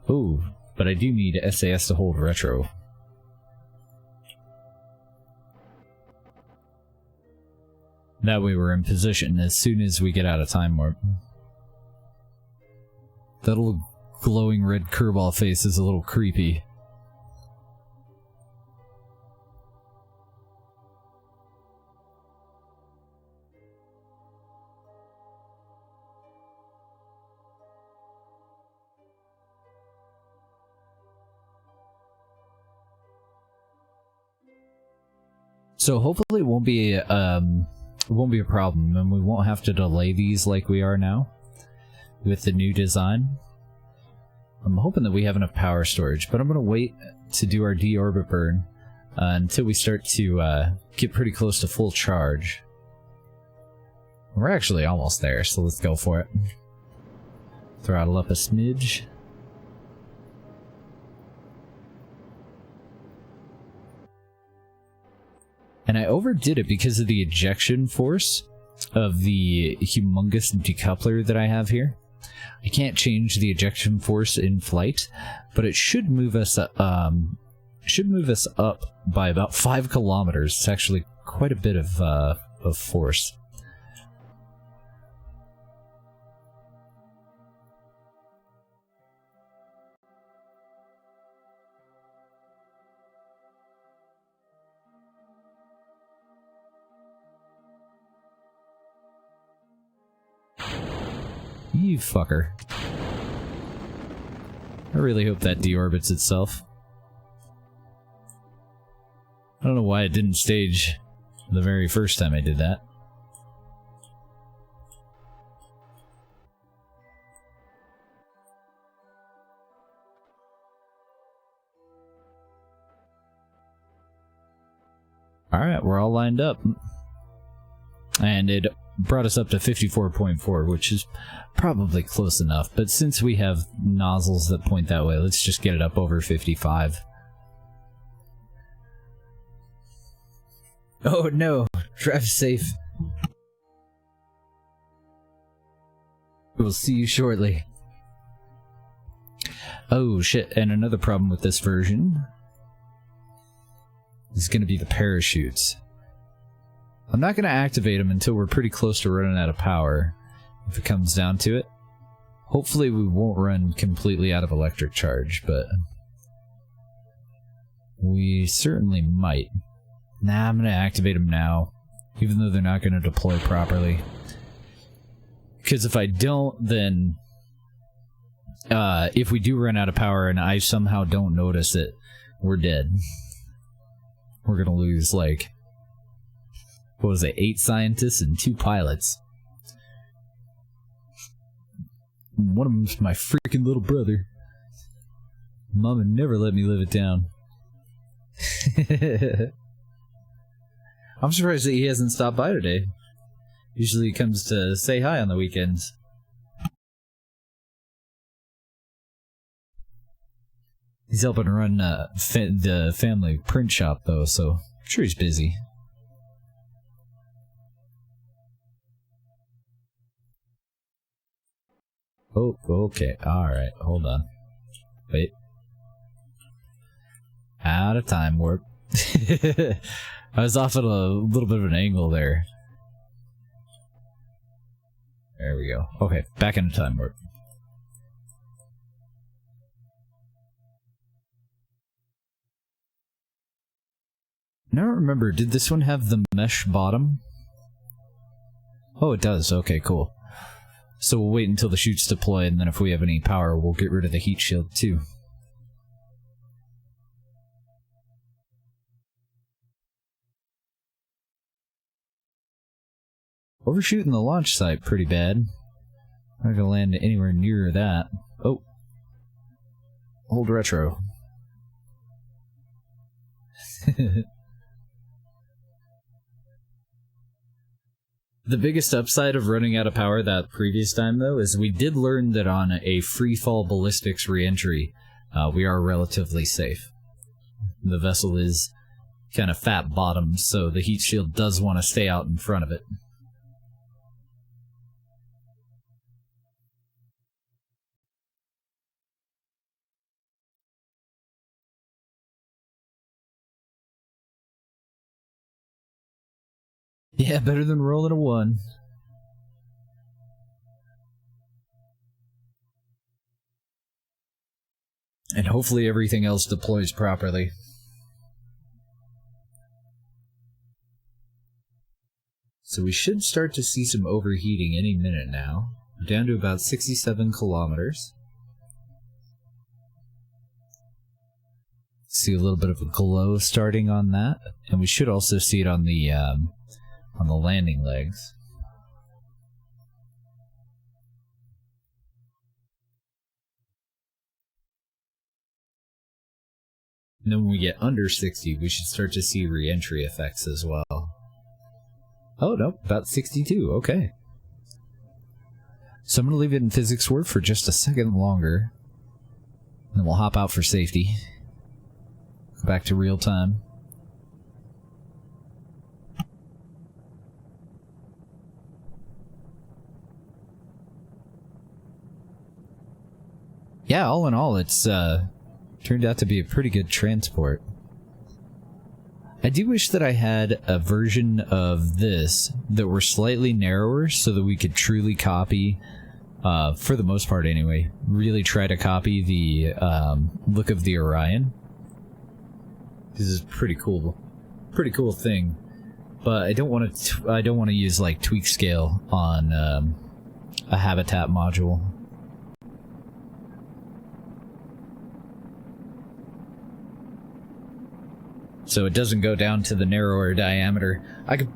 Oh, but I do need SAS to hold retro. That way we're in position as soon as we get out of time warp. That little glowing red Kerbal face is a little creepy. So hopefully it won't be a problem, and we won't have to delay these like we are now with the new design. I'm hoping that we have enough power storage, but I'm going to wait to do our deorbit burn until we start to get pretty close to full charge. We're actually almost there, so let's go for it. Throttle up a smidge. And I overdid it because of the ejection force of the humongous decoupler that I have here. I can't change the ejection force in flight, but it should move us up by about 5 kilometers. It's actually quite a bit of force. You fucker. I really hope that deorbits itself. don't know why it didn't stage the very first time I did that. Alright, we're all lined up. And it brought us up to 54.4, which is probably close enough. But since we have nozzles that point that way, let's just get it up over 55. Oh no! Drive safe. We'll see you shortly. Oh shit, and another problem with this version is going to be the parachutes. I'm not going to activate them until we're pretty close to running out of power, if it comes down to it. Hopefully we won't run completely out of electric charge, but we certainly might. Nah, I'm going to activate them now, even though they're not going to deploy properly. Because if I don't, then if we do run out of power and I somehow don't notice it, we're dead. We're going to lose, like, what was it, 8 scientists and 2 pilots. One of them's my freaking little brother. Mama never let me live it down. I'm surprised that he hasn't stopped by today. Usually he comes to say hi on the weekends. He's helping run the family print shop, though, so I'm sure he's busy. Oh, okay. Alright, hold on. Wait. Out of time warp. I was off at a little bit of an angle there. There we go. Okay, back into time warp. Now I don't remember, did this one have the mesh bottom? Oh, it does. Okay, cool. So we'll wait until the chutes deploy, and then if we have any power, we'll get rid of the heat shield too. Overshooting the launch site pretty bad. I'm not gonna land anywhere near that. Oh. Hold retro. The biggest upside of running out of power that previous time, though, is we did learn that on a free-fall ballistics re-entry, we are relatively safe. The vessel is kind of fat-bottomed, so the heat shield does want to stay out in front of it. Yeah, better than rolling a 1. And hopefully everything else deploys properly. So we should start to see some overheating any minute now. We're down to about 67 kilometers. See a little bit of a glow starting on that. And we should also see it on the landing legs. And then when we get under 60, we should start to see re-entry effects as well. Oh, no, about 62, okay. So I'm going to leave it in physics warp for just a second longer. And then we'll hop out for safety. Go back to real time. Yeah, all in all, it's turned out to be a pretty good transport. I do wish that I had a version of this that were slightly narrower so that we could truly copy, for the most part anyway, really try to copy the look of the Orion. This is pretty cool thing. But I don't want to use like tweak scale on a habitat module. so it doesn't go down to the narrower diameter.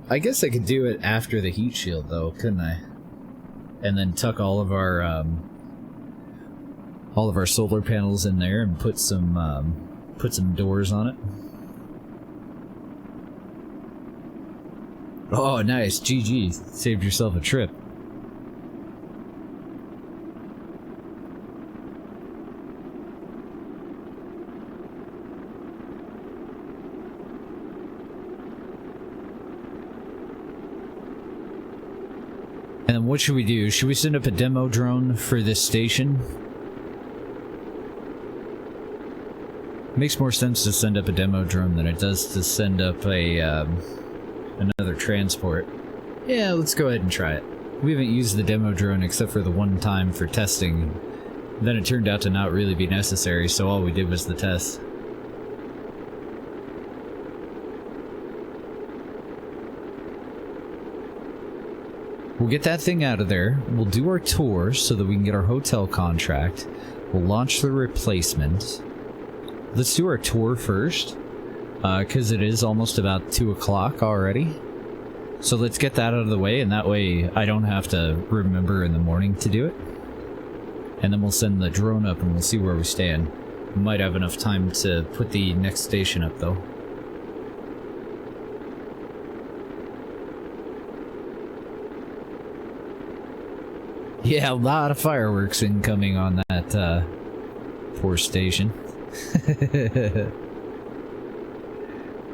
I guess I could do it after the heat shield, though, couldn't I? And then tuck all of our solar panels in there and put some doors on it. Oh, nice. GG. Saved yourself a trip. And then what should we do? Should we send up a demo drone for this station? It makes more sense to send up a demo drone than it does to send up a another transport. Yeah, let's go ahead and try it. We haven't used the demo drone except for the one time for testing. Then it turned out to not really be necessary, so all we did was the test. We'll get that thing out of there. We'll do our tour so that we can get our hotel contract. We'll launch the replacement. Let's do our tour first, because it is almost about 2 o'clock already. So let's get that out of the way, and that way I don't have to remember in the morning to do it. And then we'll send the drone up and we'll see where we stand. We might have enough time to put the next station up, though. Yeah, a lot of fireworks incoming on that poor station.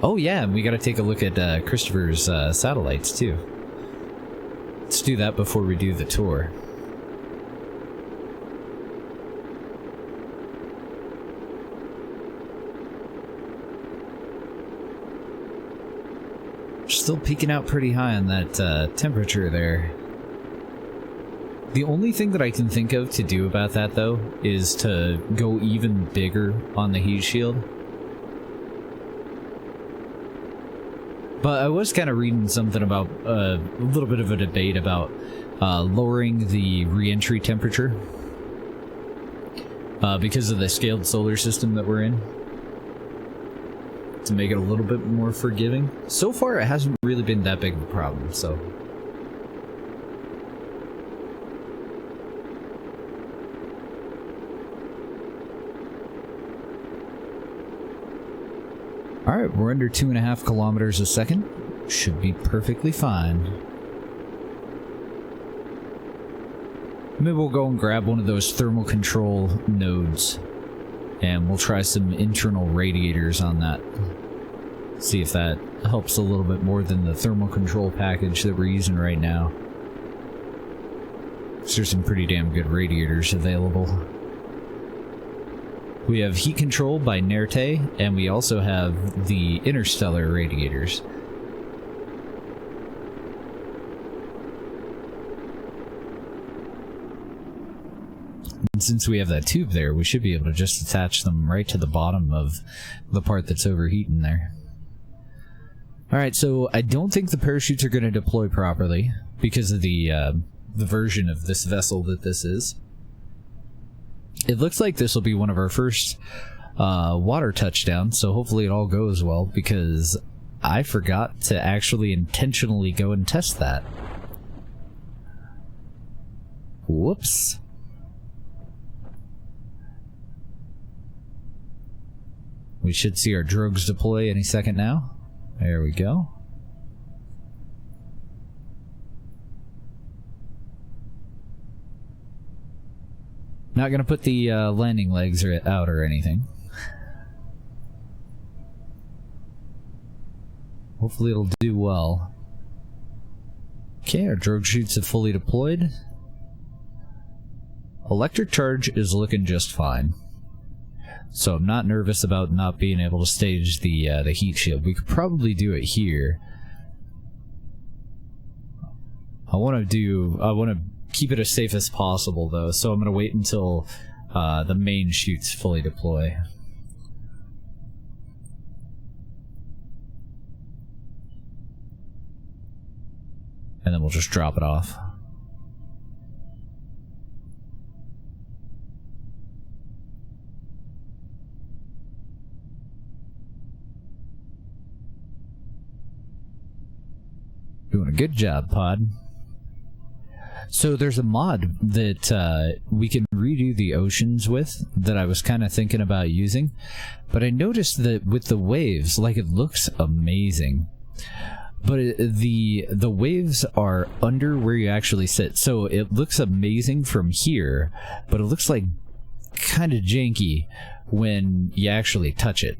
Oh yeah, and we gotta take a look at Christopher's satellites too. Let's do that before we do the tour. Still peaking out pretty high on that temperature there. The only thing that I can think of to do about that, though, is to go even bigger on the heat shield. But I was kind of reading something about a little bit of a debate about lowering the re-entry temperature because of the scaled solar system that we're in, to make it a little bit more forgiving. So far, it hasn't really been that big of a problem, so... Alright, we're under 2.5 kilometers a second. Should be perfectly fine. Maybe we'll go and grab one of those thermal control nodes. And we'll try some internal radiators on that. See if that helps a little bit more than the thermal control package that we're using right now. There's some pretty damn good radiators available. We have heat control by Nerte, and we also have the interstellar radiators. And since we have that tube there, we should be able to just attach them right to the bottom of the part that's overheating there. Alright, so I don't think the parachutes are going to deploy properly because of the version of this vessel that this is. It looks like this will be one of our first water touchdowns, so hopefully it all goes well, because I forgot to actually intentionally go and test that. Whoops. We should see our drogues deploy any second now. There we go. Not gonna put the landing legs out or anything. Hopefully it'll do well. Okay, our drogue chutes have fully deployed. Electric charge is looking just fine. So I'm not nervous about not being able to stage the heat shield. We could probably do it here. I want to keep it as safe as possible, though, so I'm going to wait until the main chutes fully deploy. And then we'll just drop it off. Doing a good job, Pod. So there's a mod that we can redo the oceans with that I was kind of thinking about using, but I noticed that with the waves, like, it looks amazing, but the waves are under where you actually sit, so it looks amazing from here, but it looks like kind of janky when you actually touch it.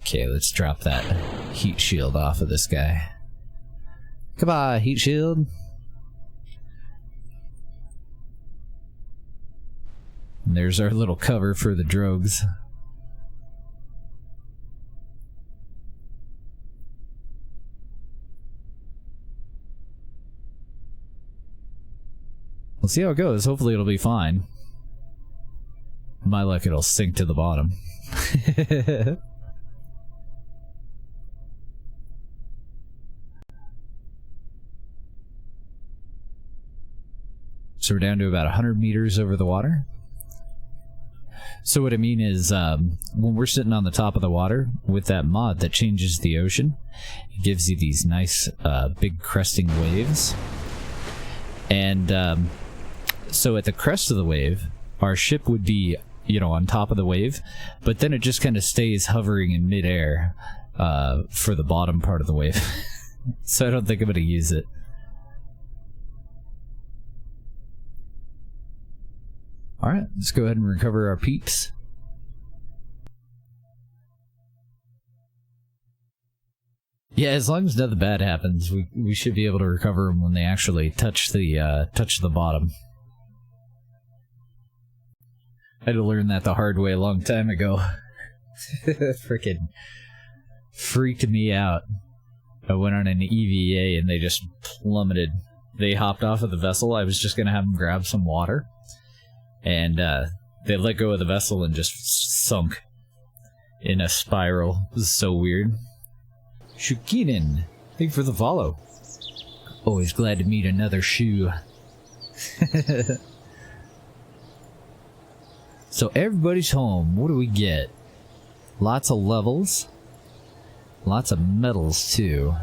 Okay, let's drop that heat shield off of this guy. Goodbye, heat shield. And there's our little cover for the drogues. We'll see how it goes. Hopefully it'll be fine. My luck, it'll sink to the bottom. So we're down to about 100 meters over the water. So what I mean is, when we're sitting on the top of the water with that mod that changes the ocean, it gives you these nice big cresting waves. And so at the crest of the wave, our ship would be, you know, on top of the wave, but then it just kind of stays hovering in midair for the bottom part of the wave. So I don't think I'm going to use it. Alright, let's go ahead and recover our peeps. Yeah, as long as nothing bad happens, we should be able to recover them when they actually touch the bottom. I had to learn that the hard way a long time ago. Frickin' freaked me out. I went on an EVA and they just plummeted. They hopped off of the vessel. I was just gonna have them grab some water. And they let go of the vessel and just sunk in a spiral. It was so weird. Shukinin, thank you for the follow. Always glad to meet another Shu. So everybody's home. What do we get? Lots of levels. Lots of medals, too.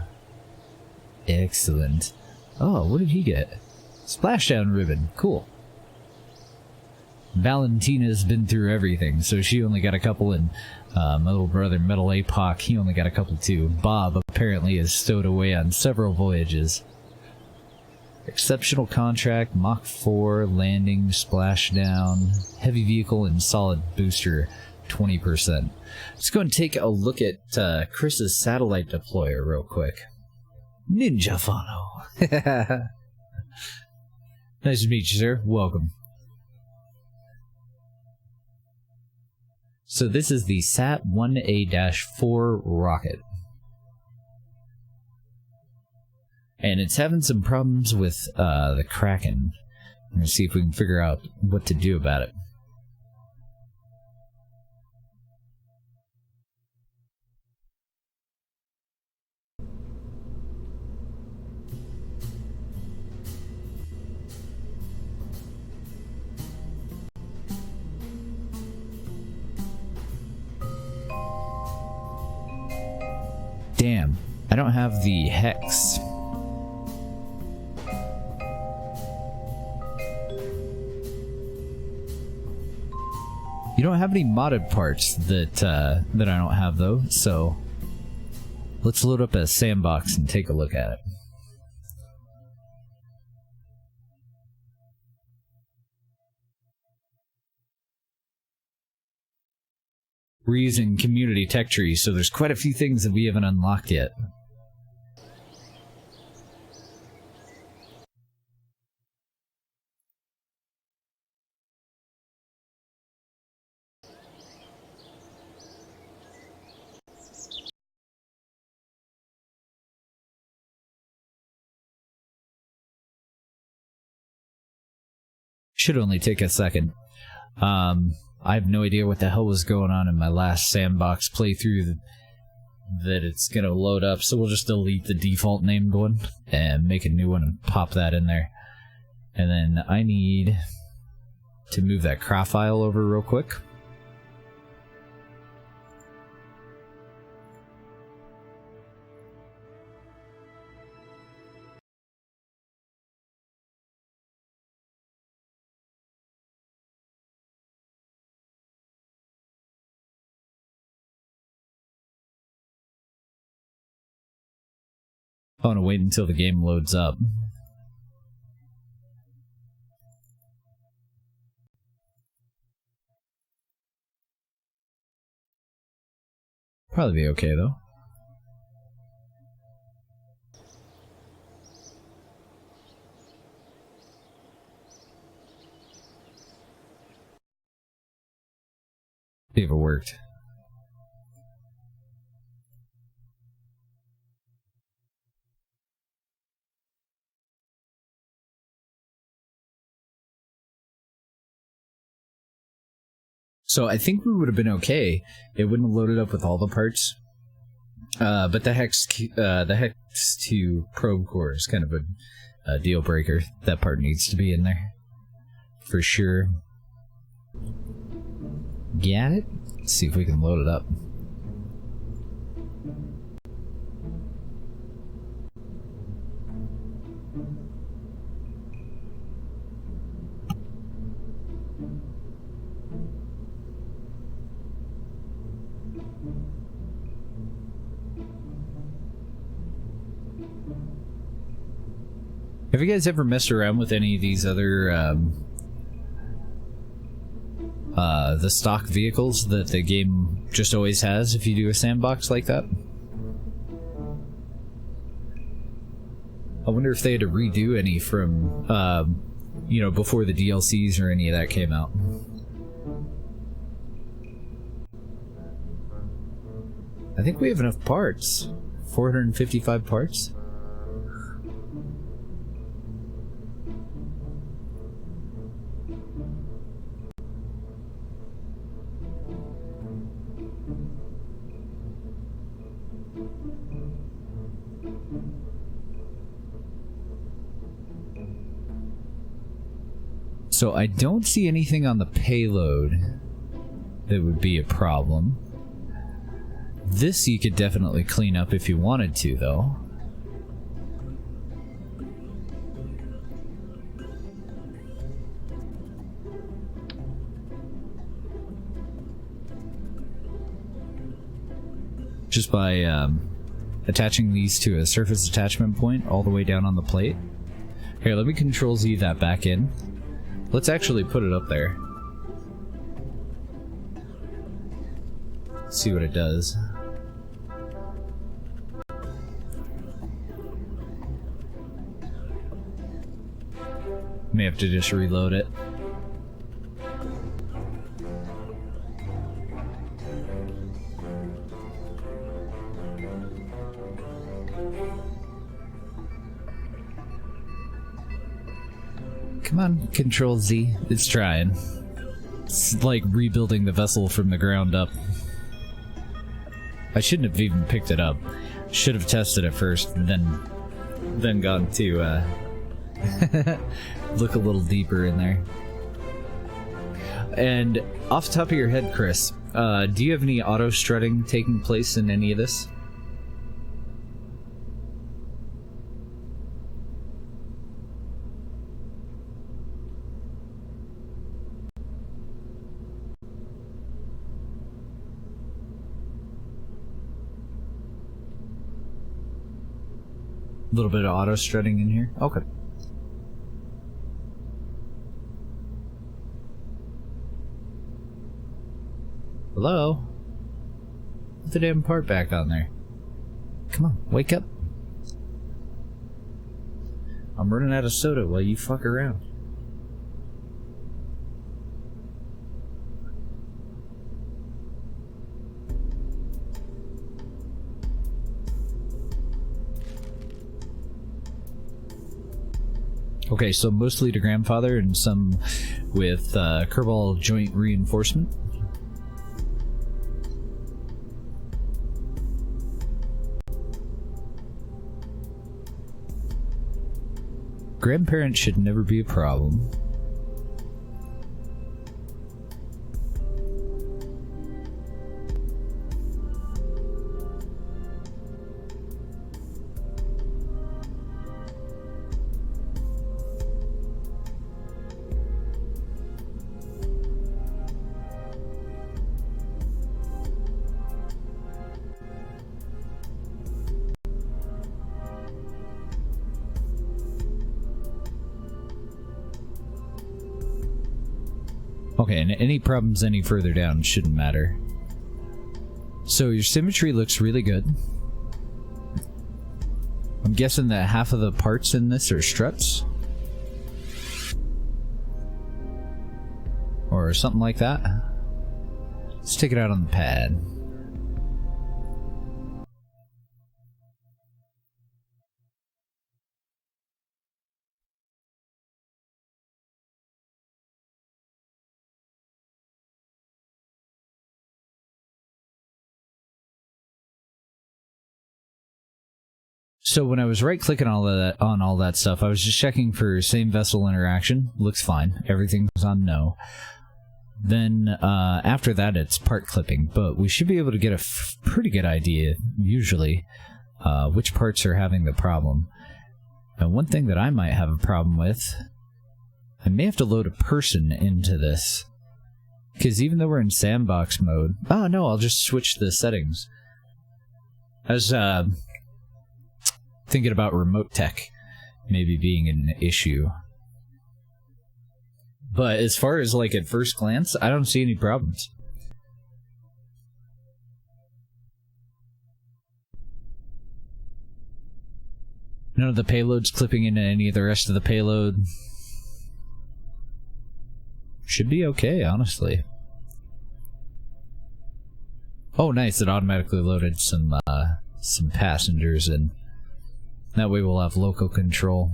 Excellent. Oh, what did he get? Splashdown ribbon. Cool. Valentina's been through everything, so she only got a couple, and my little brother, Metal APOC, he only got a couple too. Bob apparently is stowed away on several voyages. Exceptional contract, Mach 4, landing, splashdown, heavy vehicle, and solid booster, 20%. Let's go and take a look at Chris's satellite deployer real quick. Ninja Fano. Nice to meet you, sir. Welcome. So this is the SAT-1A-4 rocket. And it's having some problems with the Kraken. I'm going to see if we can figure out what to do about it. Damn, I don't have the hex. You don't have any modded parts that I don't have though, so let's load up a sandbox and take a look at it. We're using community tech trees, so there's quite a few things that we haven't unlocked yet. Should only take a second. I have no idea what the hell was going on in my last sandbox playthrough that it's going to load up, so we'll just delete the default named one and make a new one and pop that in there. And then I need to move that CRA file over real quick. I want to wait until the game loads up. Probably be okay though. See if it worked. So I think we would have been okay. It wouldn't have loaded up with all the parts. But the Hex 2 probe core is kind of a deal breaker. That part needs to be in there. For sure. Got it? Let's see if we can load it up. Have you guys ever messed around with any of these other, the stock vehicles that the game just always has if you do a sandbox like that? I wonder if they had to redo any from, you know, before the DLCs or any of that came out. I think we have enough parts. 455 parts? So I don't see anything on the payload that would be a problem. This you could definitely clean up if you wanted to, though. Just by attaching these to a surface attachment point all the way down on the plate. Here, let me Control-Z that back in. Let's actually put it up there. See what it does. May have to just reload it. Come on, Control-Z. It's trying. It's like rebuilding the vessel from the ground up. I shouldn't have even picked it up. Should have tested it first, then gone to look a little deeper in there. And off the top of your head, Chris, do you have any auto strutting taking place in any of this? A little bit of auto strutting in here. Okay. Hello? Put the damn part back on there. Come on, wake up. I'm running out of soda while you fuck around. Okay, so mostly to grandfather and some with Kerbal joint reinforcement. Grandparents should never be a problem. Okay, and any problems any further down shouldn't matter. So your symmetry looks really good. I'm guessing that half of the parts in this are struts. Or something like that. Let's take it out on the pad. So when I was right-clicking on all that stuff, I was just checking for same vessel interaction. Looks fine. Everything's on no. Then after that, it's part clipping, but we should be able to get a pretty good idea, usually, which parts are having the problem. And one thing that I might have a problem with, I may have to load a person into this. Because even though we're in sandbox mode... Oh, no, I'll just switch the settings. I was thinking about remote tech maybe being an issue. But as far as, like, at first glance, I don't see any problems. None of the payloads clipping into any of the rest of the payload. Should be okay, honestly. Oh, nice, it automatically loaded some passengers in. That way we'll have local control.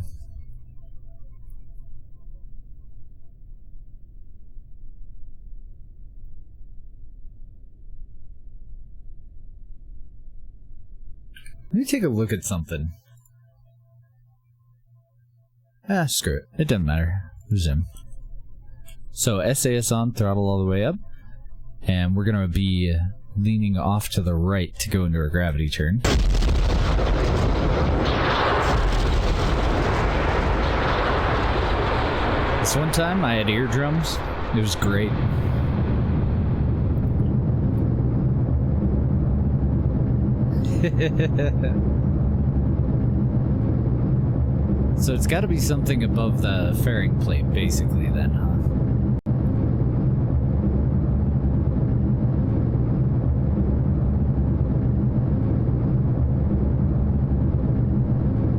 Let me take a look at something. Ah, screw it. It doesn't matter. Zoom. So SAS on, throttle all the way up. And we're going to be leaning off to the right to go into our gravity turn. This one time I had eardrums. It was great. So it's got to be something above the fairing plate, basically, then, huh?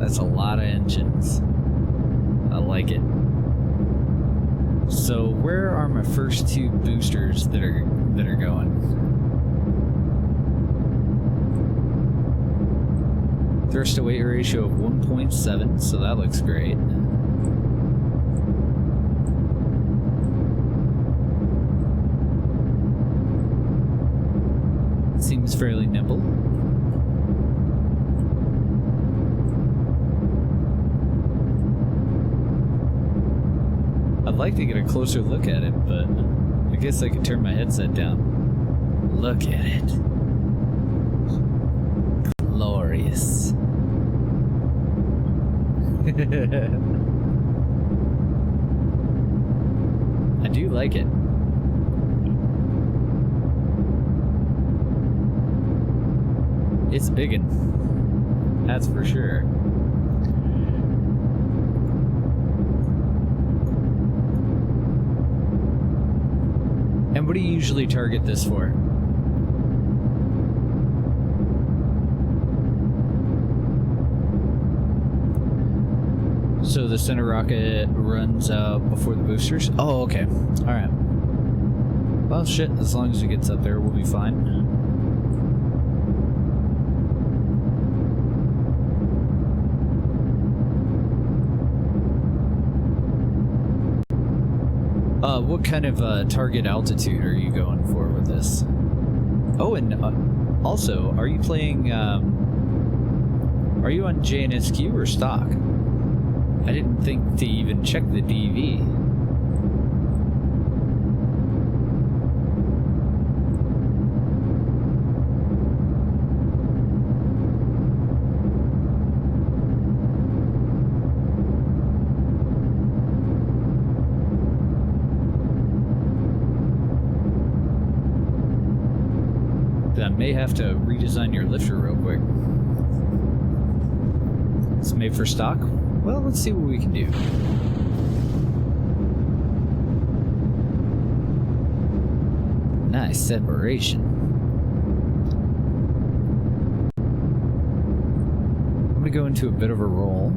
That's a lot of engines. I like it. So where are my first two boosters that are going? Thrust to weight ratio of 1.7, so that looks great. Seems fairly nimble. I'd like to get a closer look at it, but I guess I could turn my headset down. Look at it. Glorious. I do like it. It's biggin'. That's for sure. And what do you usually target this for? So the center rocket runs out before the boosters? Oh, okay. Alright. Well, shit, as long as it gets up there, we'll be fine. What kind of target altitude are you going for with this? Oh, and also, are you playing, are you on JNSQ or stock? I didn't think to even check the DV. I may have to redesign your lifter real quick. It's made for stock? Well, let's see what we can do. Nice separation. I'm gonna go into a bit of a roll.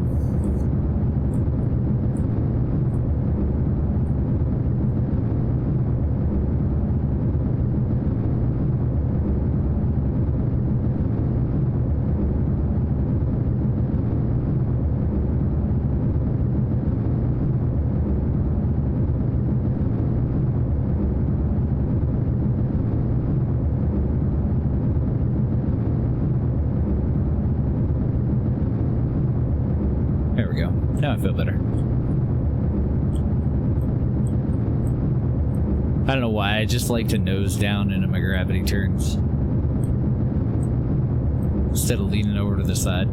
There we go. Now I feel better. I don't know why, I just like to nose down into my gravity turns instead of leaning over to the side.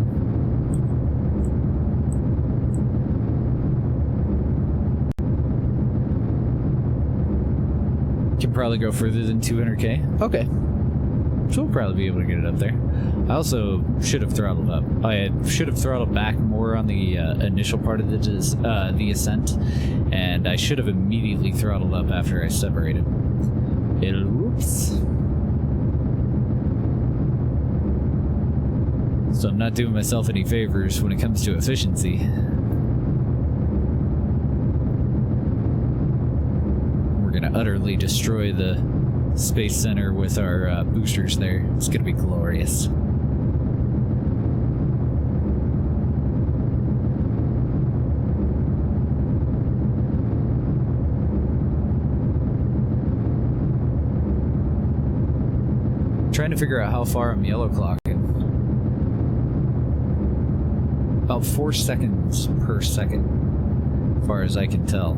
Can probably go further than 200k. Okay. So we'll probably be able to get it up there. I also should have throttled up. I should have throttled back more on the initial part of the ascent, and I should have immediately throttled up after I separated. Oops. So I'm not doing myself any favors when it comes to efficiency. We're gonna utterly destroy the Space Center with our boosters there. It's gonna be glorious. Trying to figure out how far I'm yellow clocking. About 4 seconds per second, as far as I can tell.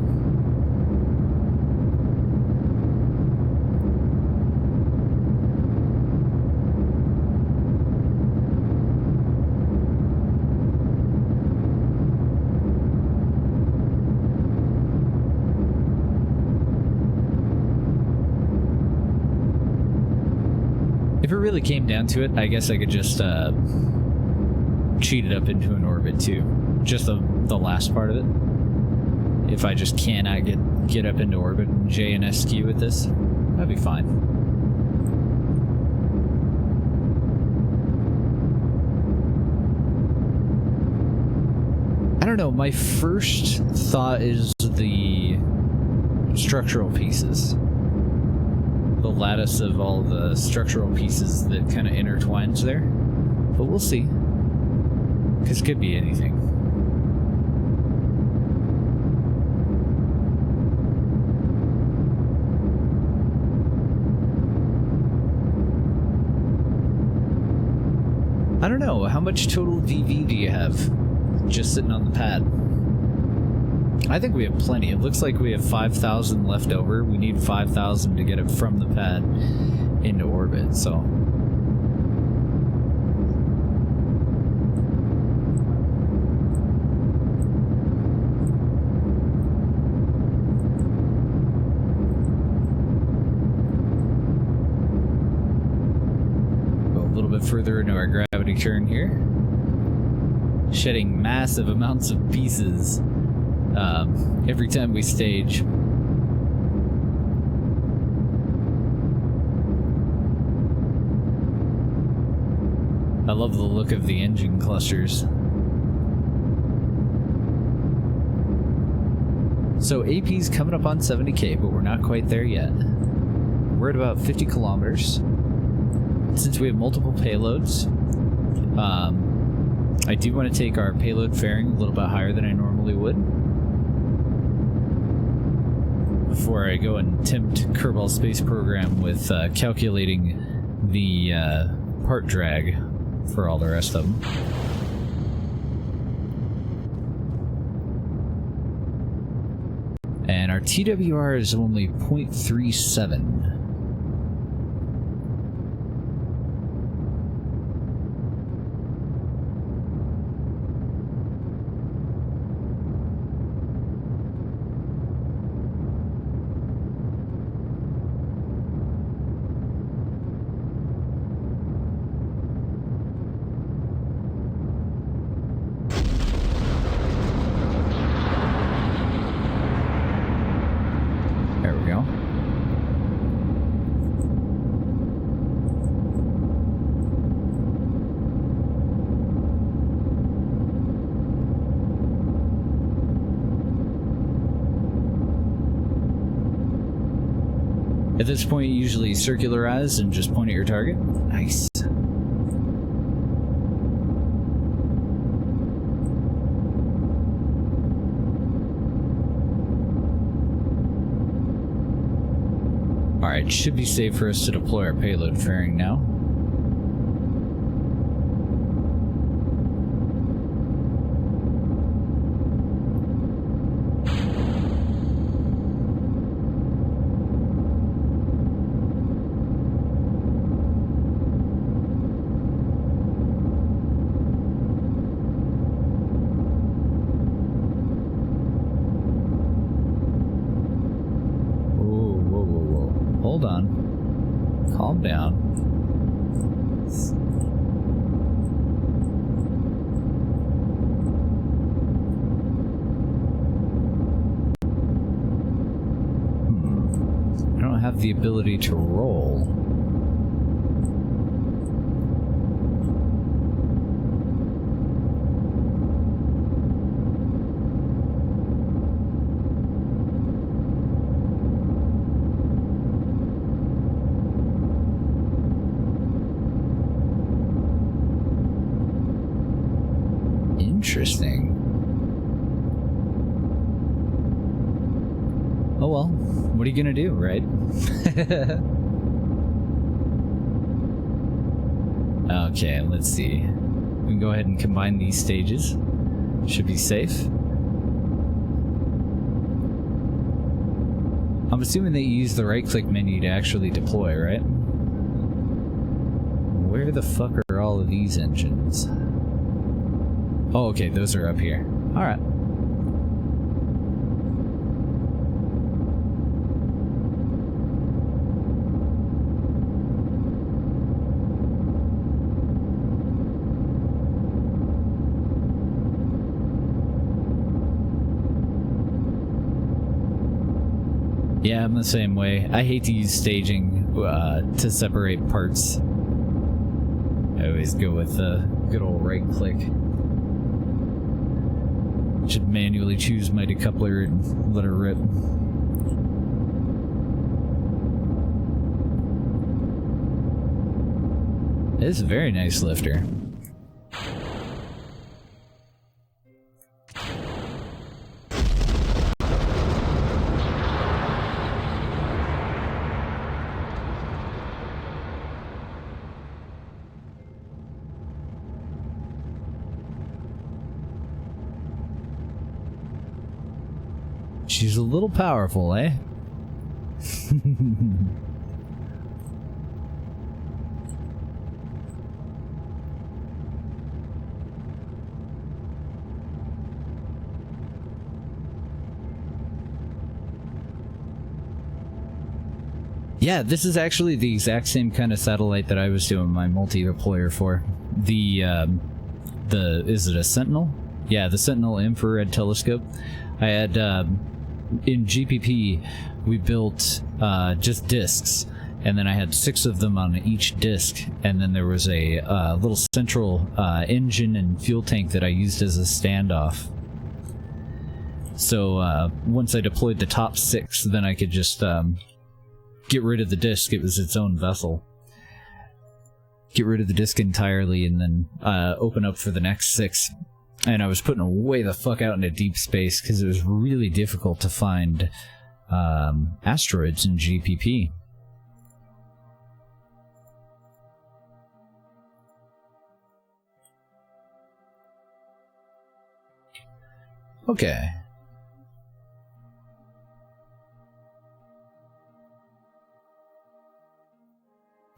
If it really came down to it, I guess I could just cheat it up into an orbit too. Just the last part of it. If I just cannot get up into orbit and JNSQ with this, that'd be fine. I don't know, my first thought is the structural pieces. The lattice of all the structural pieces that kind of intertwines there. But we'll see. Because it could be anything. I don't know, how much total VV do you have just sitting on the pad? I think we have plenty. It looks like we have 5,000 left over. We need 5,000 to get it from the pad into orbit, so. Go a little bit further into our gravity turn here. Shedding massive amounts of pieces. Every time we stage. I love the look of the engine clusters. So AP's coming up on 70k, but we're not quite there yet. We're at about 50 kilometers. Since we have multiple payloads, I do want to take our payload fairing a little bit higher than I normally would. Before I go and tempt Kerbal Space Program with calculating the part drag for all the rest of them. And our TWR is only 0.37. At this point, you usually circularize and just point at your target. Nice. Alright, should be safe for us to deploy our payload fairing now. Hold on. Calm down. I don't have the ability to roll. Interesting. Oh well, what are you gonna do, right? Okay, let's see. We can go ahead and combine these stages. Should be safe. I'm assuming that you use the right-click menu to actually deploy, right? Where the fuck are all of these engines? Oh, okay, those are up here. Alright. Yeah, I'm the same way. I hate to use staging to separate parts. I always go with the good old right click. Should manually choose my decoupler and let her rip. This is a very nice lifter. She's a little powerful, eh? Yeah, this is actually the exact same kind of satellite that I was doing my multi-deployer for. Is it a Sentinel? Yeah, the Sentinel infrared telescope. I had, in GPP, we built just discs, and then I had 6 of them on each disc, and then there was a little central engine and fuel tank that I used as a standoff. So once I deployed the top 6, then I could just get rid of the disc. It was its own vessel. Get rid of the disc entirely, and then open up for the next 6. And I was putting them way the fuck out into deep space because it was really difficult to find asteroids in GPP. Okay.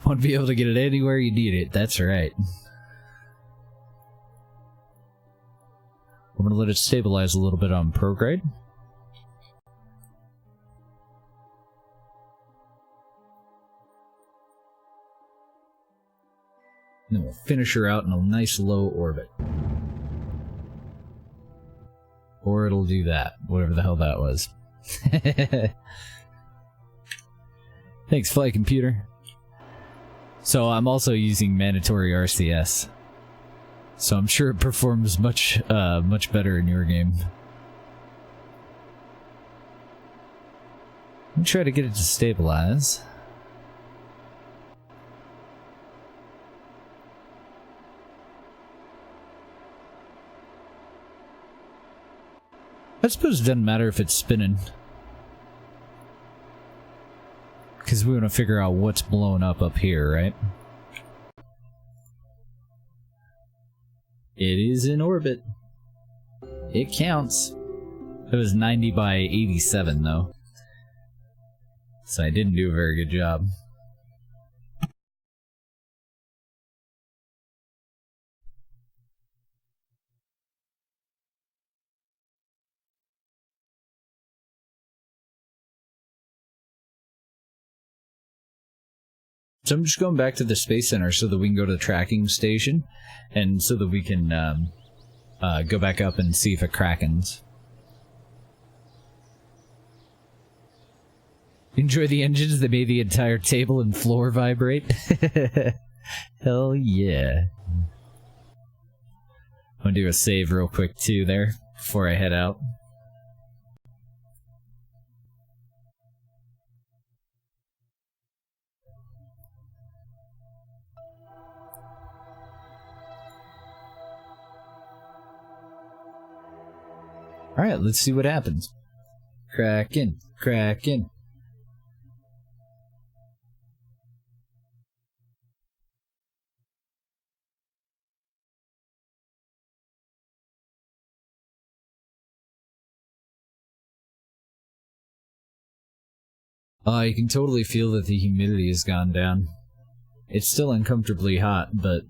Want to be able to get it anywhere you need it, that's right. I'm going to let it stabilize a little bit on prograde. And then we'll finish her out in a nice low orbit. Or it'll do that, whatever the hell that was. Thanks, Flight Computer. So I'm also using mandatory RCS. So I'm sure it performs much better in your game. Let me try to get it to stabilize. I suppose it doesn't matter if it's spinning. Because we want to figure out what's blown up here, right? It is in orbit. It counts. It was 90 by 87, though. So I didn't do a very good job. So I'm just going back to the Space Center so that we can go to the tracking station, and so that we can go back up and see if it krakens. Enjoy the engines that made the entire table and floor vibrate? Hell yeah. I'm gonna do a save real quick too there, before I head out. Alright, let's see what happens. Kraken, Kraken. You can totally feel that the humidity has gone down. It's still uncomfortably hot, but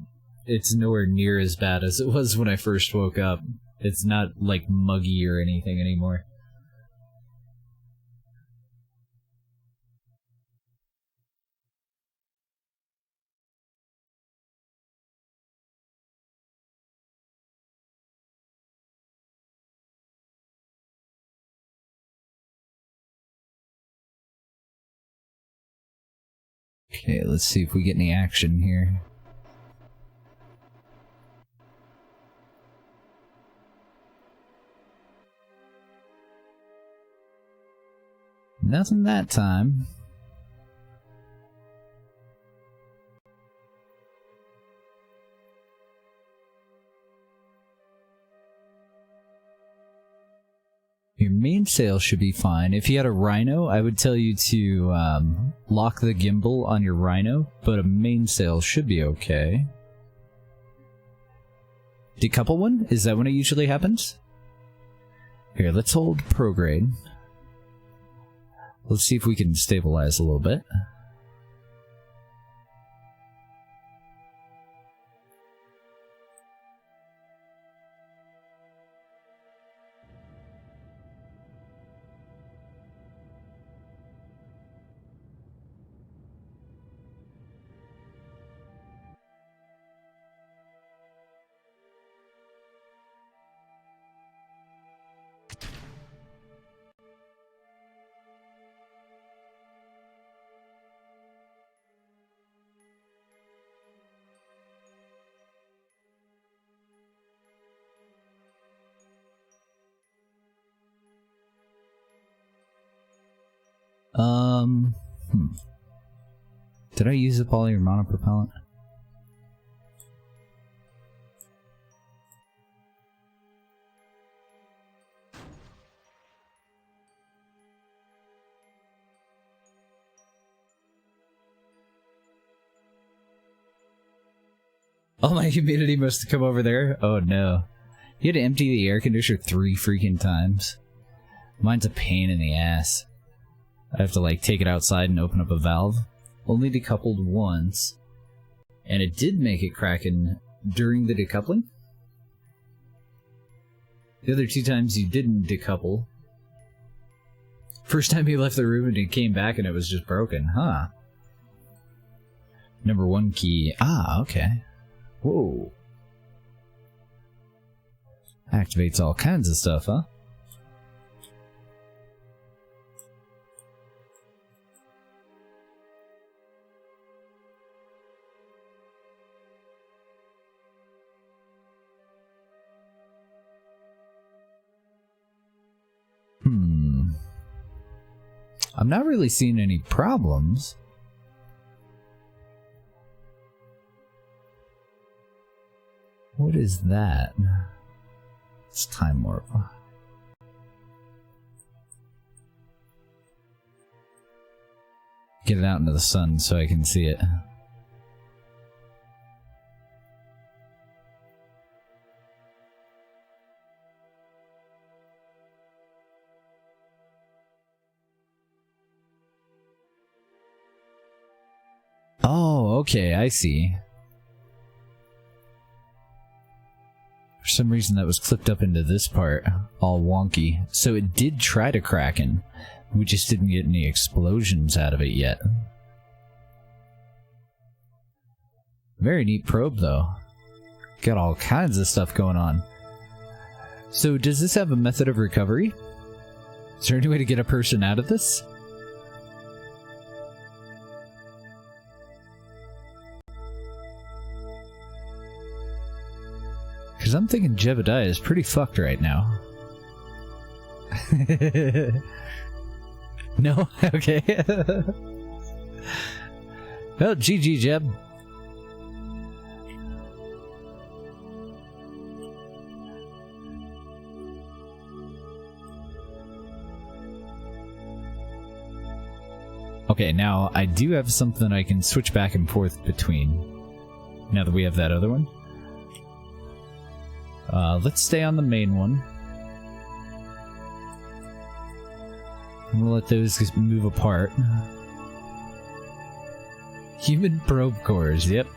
it's nowhere near as bad as it was when I first woke up. It's not, like, muggy or anything anymore. Okay, let's see if we get any action here. Nothing that time. Your mainsail should be fine. If you had a Rhino, I would tell you to lock the gimbal on your Rhino, but a mainsail should be okay. Decouple one? Is that when it usually happens? Here, let's hold prograde. Let's see if we can stabilize a little bit. Did I use up all your monopropellant? Oh, my humidity must have come over there. Oh no. You had to empty the air conditioner 3 freaking times. Mine's a pain in the ass. I have to, like, take it outside and open up a valve. Only decoupled once. And it did make it kraken during the decoupling. The other 2 times you didn't decouple. First time you left the room and it came back and it was just broken, huh? Number 1 key. Ah, okay. Whoa. Activates all kinds of stuff, huh? I'm not really seeing any problems. What is that? It's time warp. Get it out into the sun so I can see it. Oh, okay, I see. For some reason that was clipped up into this part, all wonky. So it did try to kraken. We just didn't get any explosions out of it yet. Very neat probe, though. Got all kinds of stuff going on. So does this have a method of recovery? Is there any way to get a person out of this? Because I'm thinking Jebediah is pretty fucked right now. No? Okay. Well, GG, Jeb. Okay, now I do have something I can switch back and forth between. Now that we have that other one. Let's stay on the main one. We'll let those just move apart. Human probe cores, yep.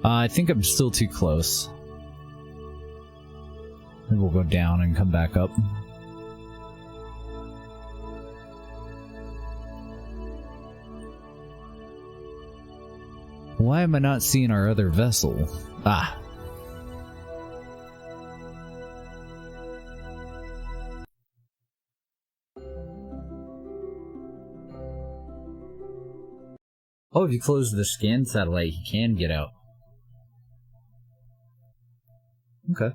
I think I'm still too close. Maybe we'll go down and come back up. Why am I not seeing our other vessel? Ah. Oh, if you close the scan satellite, you can get out. Okay.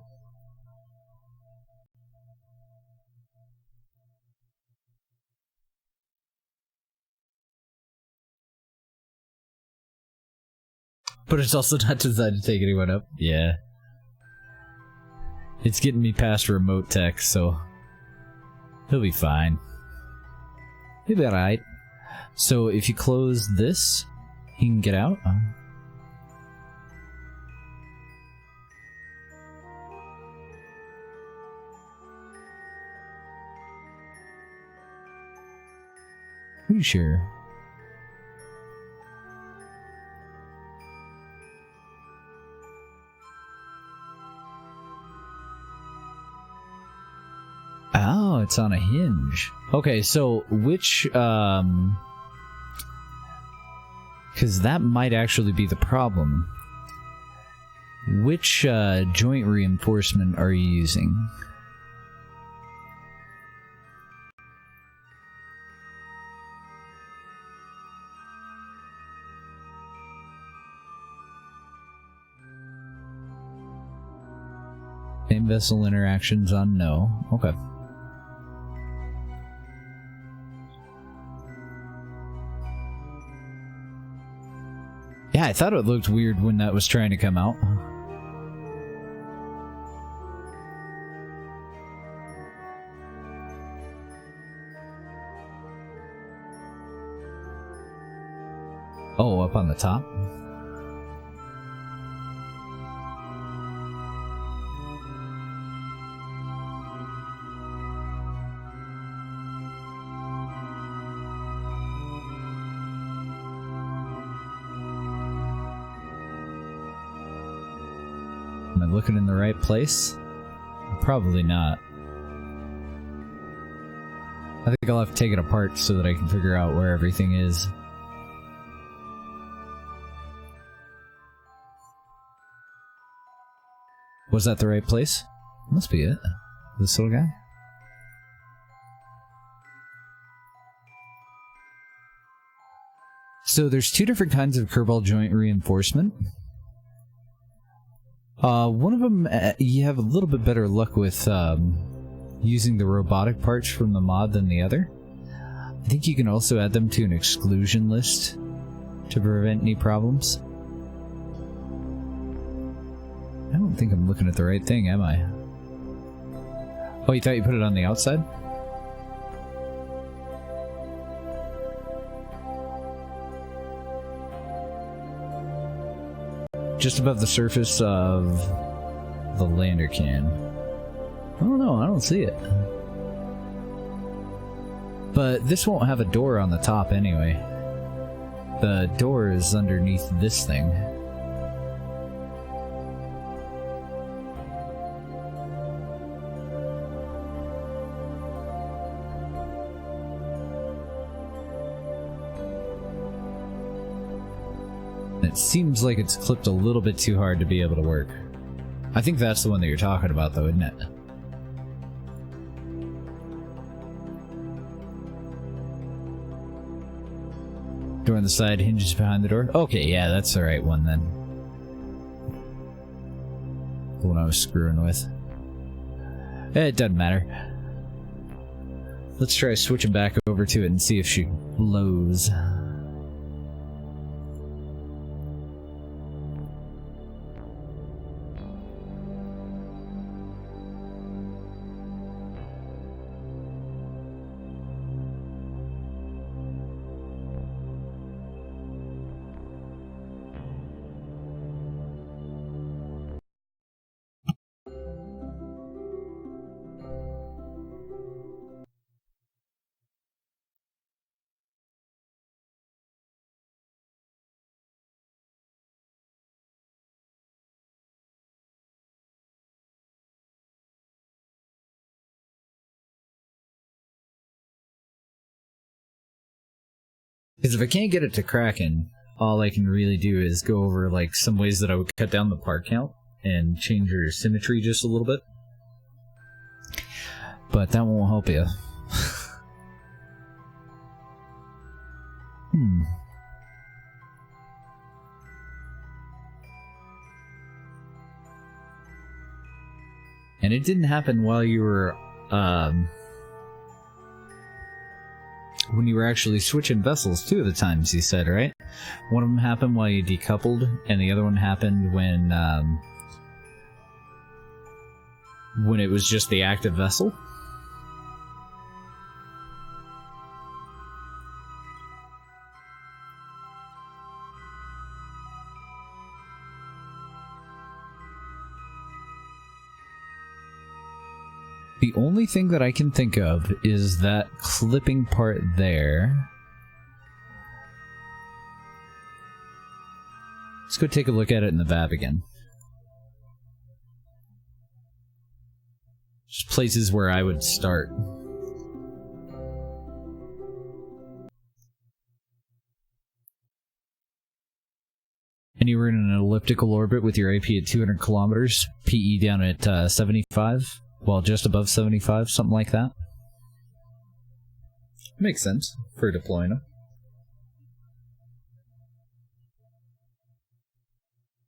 But it's also not designed to take anyone up. Yeah. It's getting me past remote tech, so he'll be fine. He'll be alright. So if you close this, he can get out. Are you sure? Oh, it's on a hinge. Okay, so which, because that might actually be the problem. Which joint reinforcement are you using? Main vessel interactions on no. Okay. Yeah, I thought it looked weird when that was trying to come out. Oh, up on the top? Am I looking in the right place? Probably not. I think I'll have to take it apart so that I can figure out where everything is. Was that the right place? Must be it. This little guy? So there's two different kinds of Kerbal joint reinforcement. One of them you have a little bit better luck with using the robotic parts from the mod than the other. I think you can also add them to an exclusion list to prevent any problems. I don't think I'm looking at the right thing, am I? Oh, you thought you put it on the outside? Just above the surface of the lander can. I don't know, I don't see it. But this won't have a door on the top anyway. The door is underneath this thing. It seems like it's clipped a little bit too hard to be able to work. I think that's the one that you're talking about though, isn't it? Door on the side, hinges behind the door. Okay, yeah, that's the right one then. The one I was screwing with. It doesn't matter. Let's try switching back over to it and see if she blows. Because if I can't get it to Kraken, all I can really do is go over like some ways that I would cut down the part count and change your symmetry just a little bit. But that won't help you. And it didn't happen while you were, when you were actually switching vessels 2 of the times, you said, right? One of them happened while you decoupled, and the other one happened when it was just the active vessel? The only thing that I can think of is that clipping part there. Let's go take a look at it in the VAB again. Just places where I would start. And you were in an elliptical orbit with your AP at 200 kilometers, PE down at 75. Well, just above 75, something like that. Makes sense for deploying them.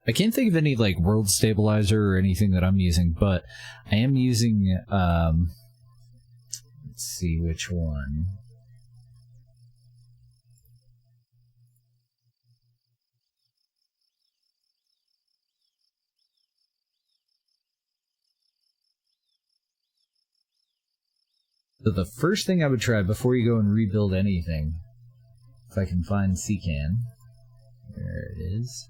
I can't think of any, like, world stabilizer or anything that I'm using, but I am using, let's see which one. So the first thing I would try before you go and rebuild anything, if I can find CCAN, there it is.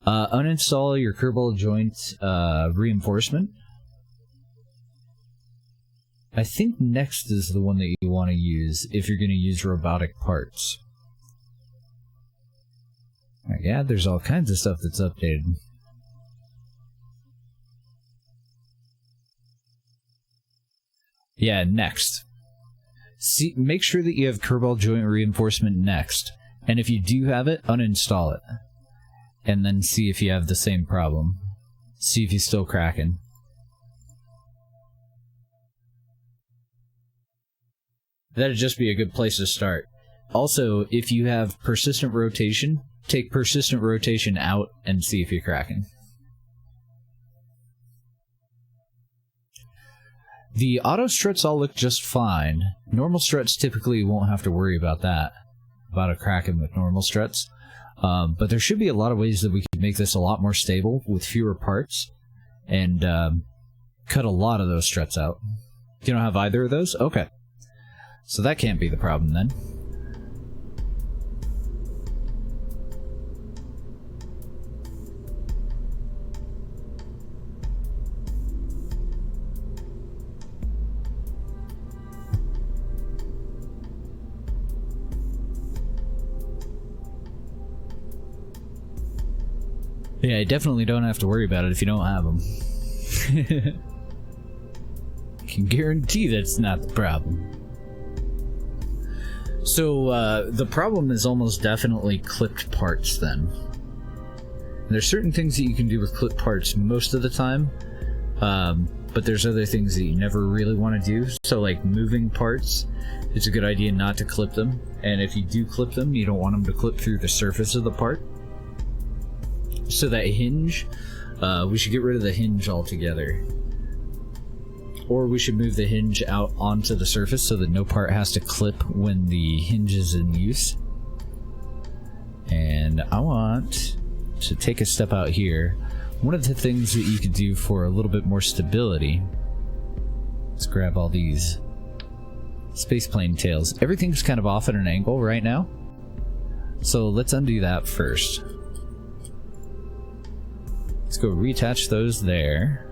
Uninstall your Kerbal joint reinforcement. I think next is the one that you want to use if you're going to use robotic parts. Yeah, there's all kinds of stuff that's updated. Yeah, next. See, make sure that you have Kerbal joint reinforcement next. And if you do have it, uninstall it. And then see if you have the same problem. See if you're still cracking. That'd just be a good place to start. Also, if you have persistent rotation, take persistent rotation out and see if you're cracking. The auto struts all look just fine. Normal struts typically won't have to worry about that, about a cracking with normal struts. But there should be a lot of ways that we can make this a lot more stable with fewer parts and cut a lot of those struts out. You don't have either of those? Okay. So that can't be the problem then. Yeah, you definitely don't have to worry about it if you don't have them. Can guarantee that's not the problem. So, the problem is almost definitely clipped parts then. There's certain things that you can do with clipped parts most of the time, but there's other things that you never really want to do. So, like moving parts, it's a good idea not to clip them. And if you do clip them, you don't want them to clip through the surface of the part. So that hinge, we should get rid of the hinge altogether. Or we should move the hinge out onto the surface so that no part has to clip when the hinge is in use. And I want to take a step out here. One of the things that you could do for a little bit more stability, let's grab all these spaceplane tails. Everything's kind of off at an angle right now. So let's undo that first. Let's go reattach those there.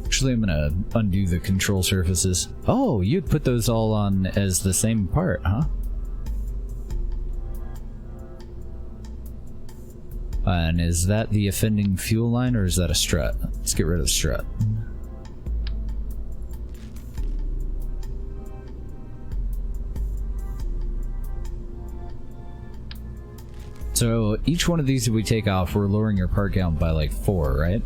Actually, I'm gonna undo the control surfaces. Oh, you'd put those all on as the same part, huh? And is that the offending fuel line, or is that a strut? Let's get rid of the strut. So each one of these that we take off, we're lowering your part count by like 4, right?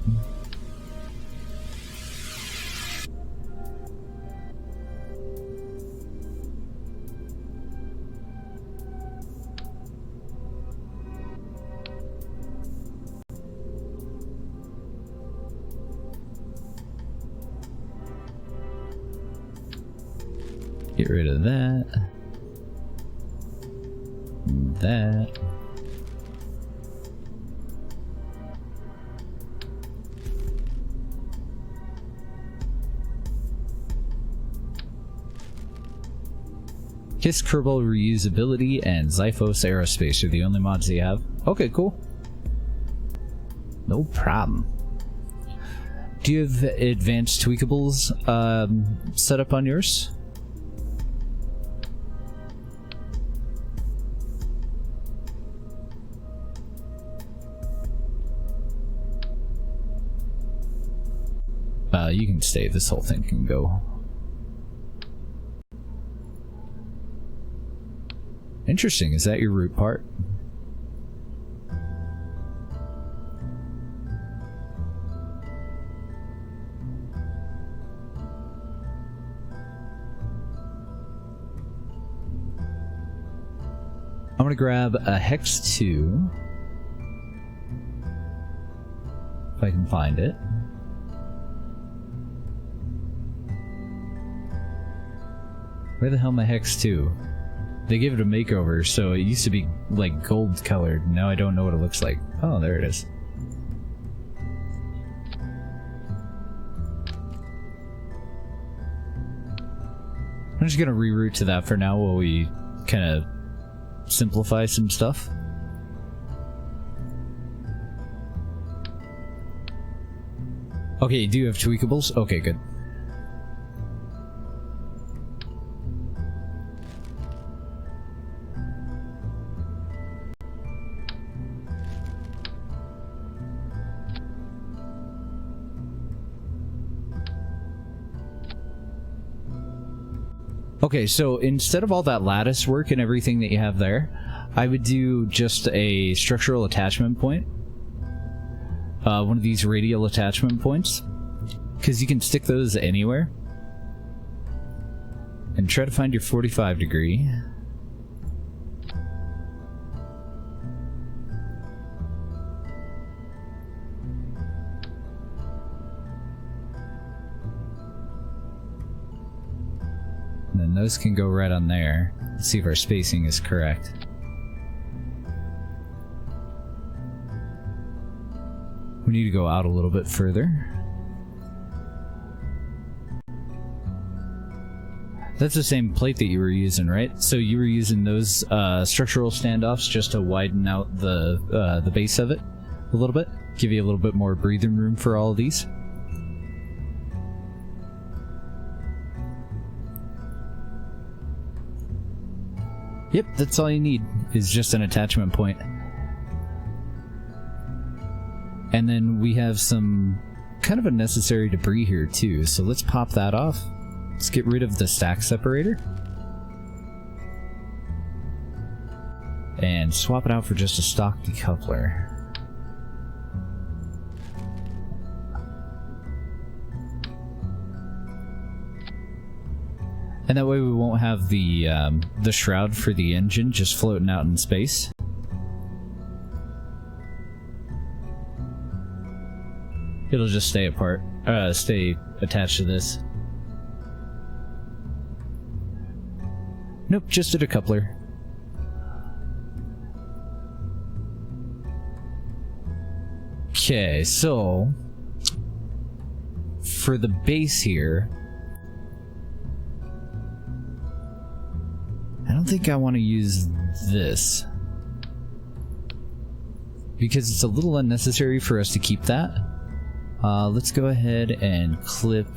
Get rid of that. And that. Kiss Kerbal Reusability and Xiphos Aerospace are the only mods that you have. Okay, cool. No problem. Do you have advanced tweakables set up on yours? You can stay. This whole thing can go. Interesting. Is that your root part? I'm gonna grab a Hex 2. If I can find it. Where the hell my Hex 2? They gave it a makeover, so it used to be like gold colored. Now I don't know what it looks like. Oh, there it is. I'm just gonna reroute to that for now while we kind of simplify some stuff. Okay, you do have tweakables? Okay, good. Okay, so instead of all that lattice work and everything that you have there, I would do just a structural attachment point one of these radial attachment points, because you can stick those anywhere. And try to find your 45 degree. And then those can go right on there. Let's see if our spacing is correct. We need to go out a little bit further. That's the same plate that you were using, right? So you were using those structural standoffs just to widen out the base of it a little bit, give you a little bit more breathing room for all of these. Yep, that's all you need, is just an attachment point. And then we have some kind of unnecessary debris here too, so let's pop that off. Let's get rid of the stack separator. And swap it out for just a stock decoupler. And that way we won't have the shroud for the engine just floating out in space. It'll just stay stay attached to this. Nope, just a decoupler. Okay, so for the base here, I don't think I want to use this because it's a little unnecessary for us to keep that. Let's go ahead and clip.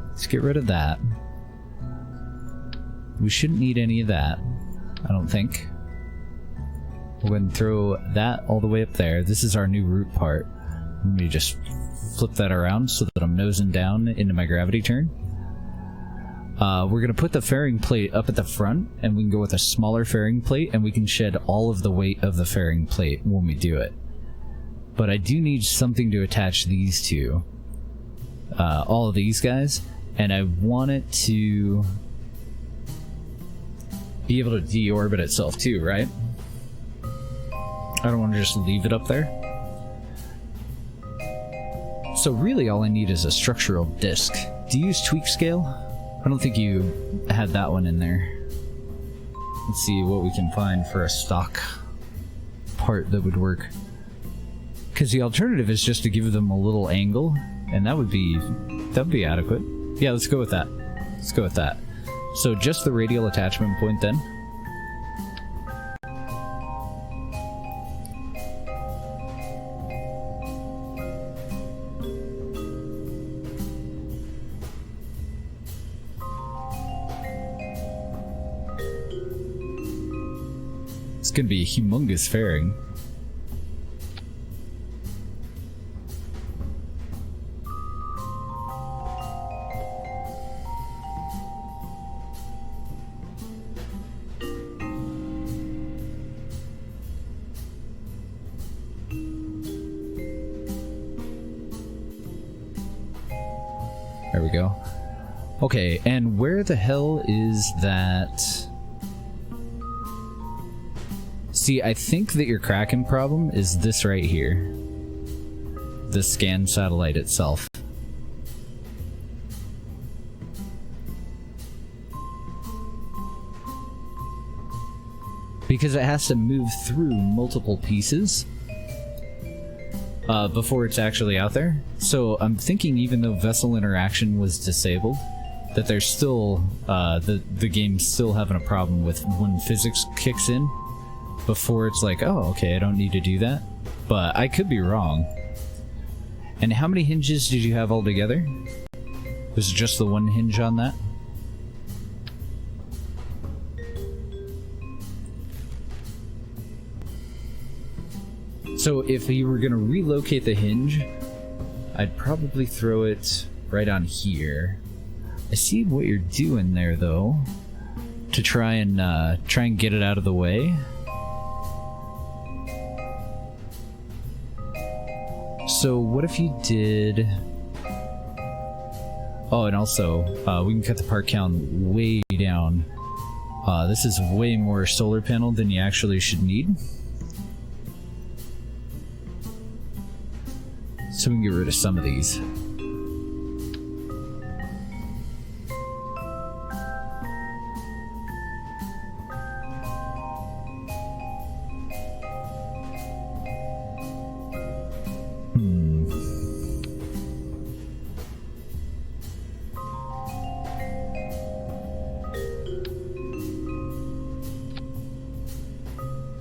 Let's get rid of that. We shouldn't need any of that, I don't think. We'll go ahead and throw that all the way up there. This is our new root part. Let me just flip that around so that I'm nosing down into my gravity turn. We're going to put the fairing plate up at the front, and we can go with a smaller fairing plate, and we can shed all of the weight of the fairing plate when we do it. But I do need something to attach these to. All of these guys, and I want it to be able to deorbit itself too, right? I don't want to just leave it up there. So really all I need is a structural disc. Do you use tweak scale? I don't think you had that one in there. Let's see what we can find for a stock part that would work. Because the alternative is just to give them a little angle, and that would be adequate. Yeah, let's go with that. Let's go with that. So just the radial attachment point then. It's gonna be a humongous fairing. There we go. Okay, and where the hell is that? See, I think that your Kraken problem is this right here. The scan satellite itself. Because it has to move through multiple pieces before it's actually out there. So I'm thinking even though vessel interaction was disabled, that there's still, the game's still having a problem with when physics kicks in before it's like, oh, okay, I don't need to do that. But I could be wrong. And how many hinges did you have altogether? Was it just the one hinge on that? So if you were going to relocate the hinge, I'd probably throw it right on here. I see what you're doing there, though, to try and get it out of the way. So what if you did... Oh, and also, we can cut the part count way down. This is way more solar panel than you actually should need. So we can get rid of some of these.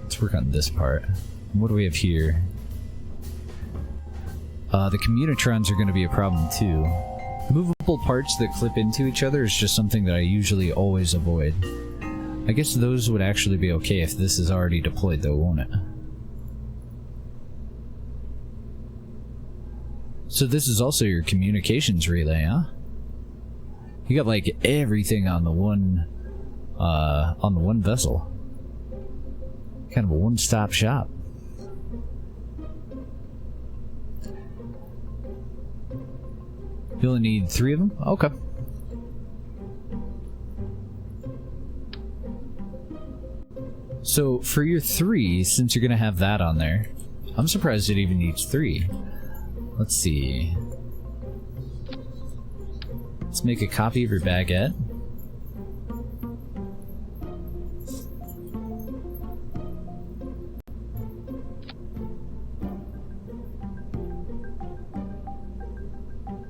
Let's work on this part. What do we have here? The communitrons are going to be a problem too. Movable parts that clip into each other is just something that I usually always avoid. I guess those would actually be okay if this is already deployed though, won't it? So this is also your communications relay, huh? You got like everything on the one vessel. Kind of a one-stop shop. You only need 3 of them? Okay. So for your 3, since you're gonna have that on there, I'm surprised it even needs 3. Let's see. Let's make a copy of your baguette.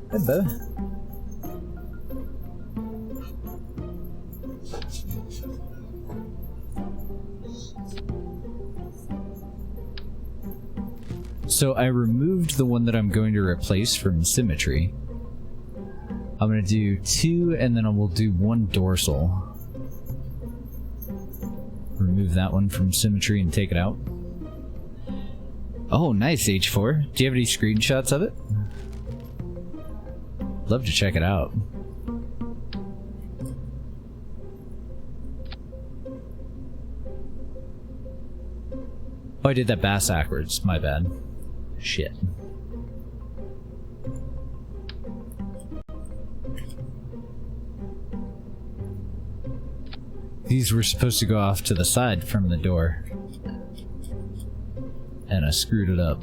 Hey, bud. So I removed the one that I'm going to replace from symmetry. I'm going to do 2 and then I will do 1 dorsal. Remove that one from symmetry and take it out. Oh, nice, H4. Do you have any screenshots of it? Love to check it out. Oh, I did that backwards. My bad. Shit. These were supposed to go off to the side from the door. And I screwed it up.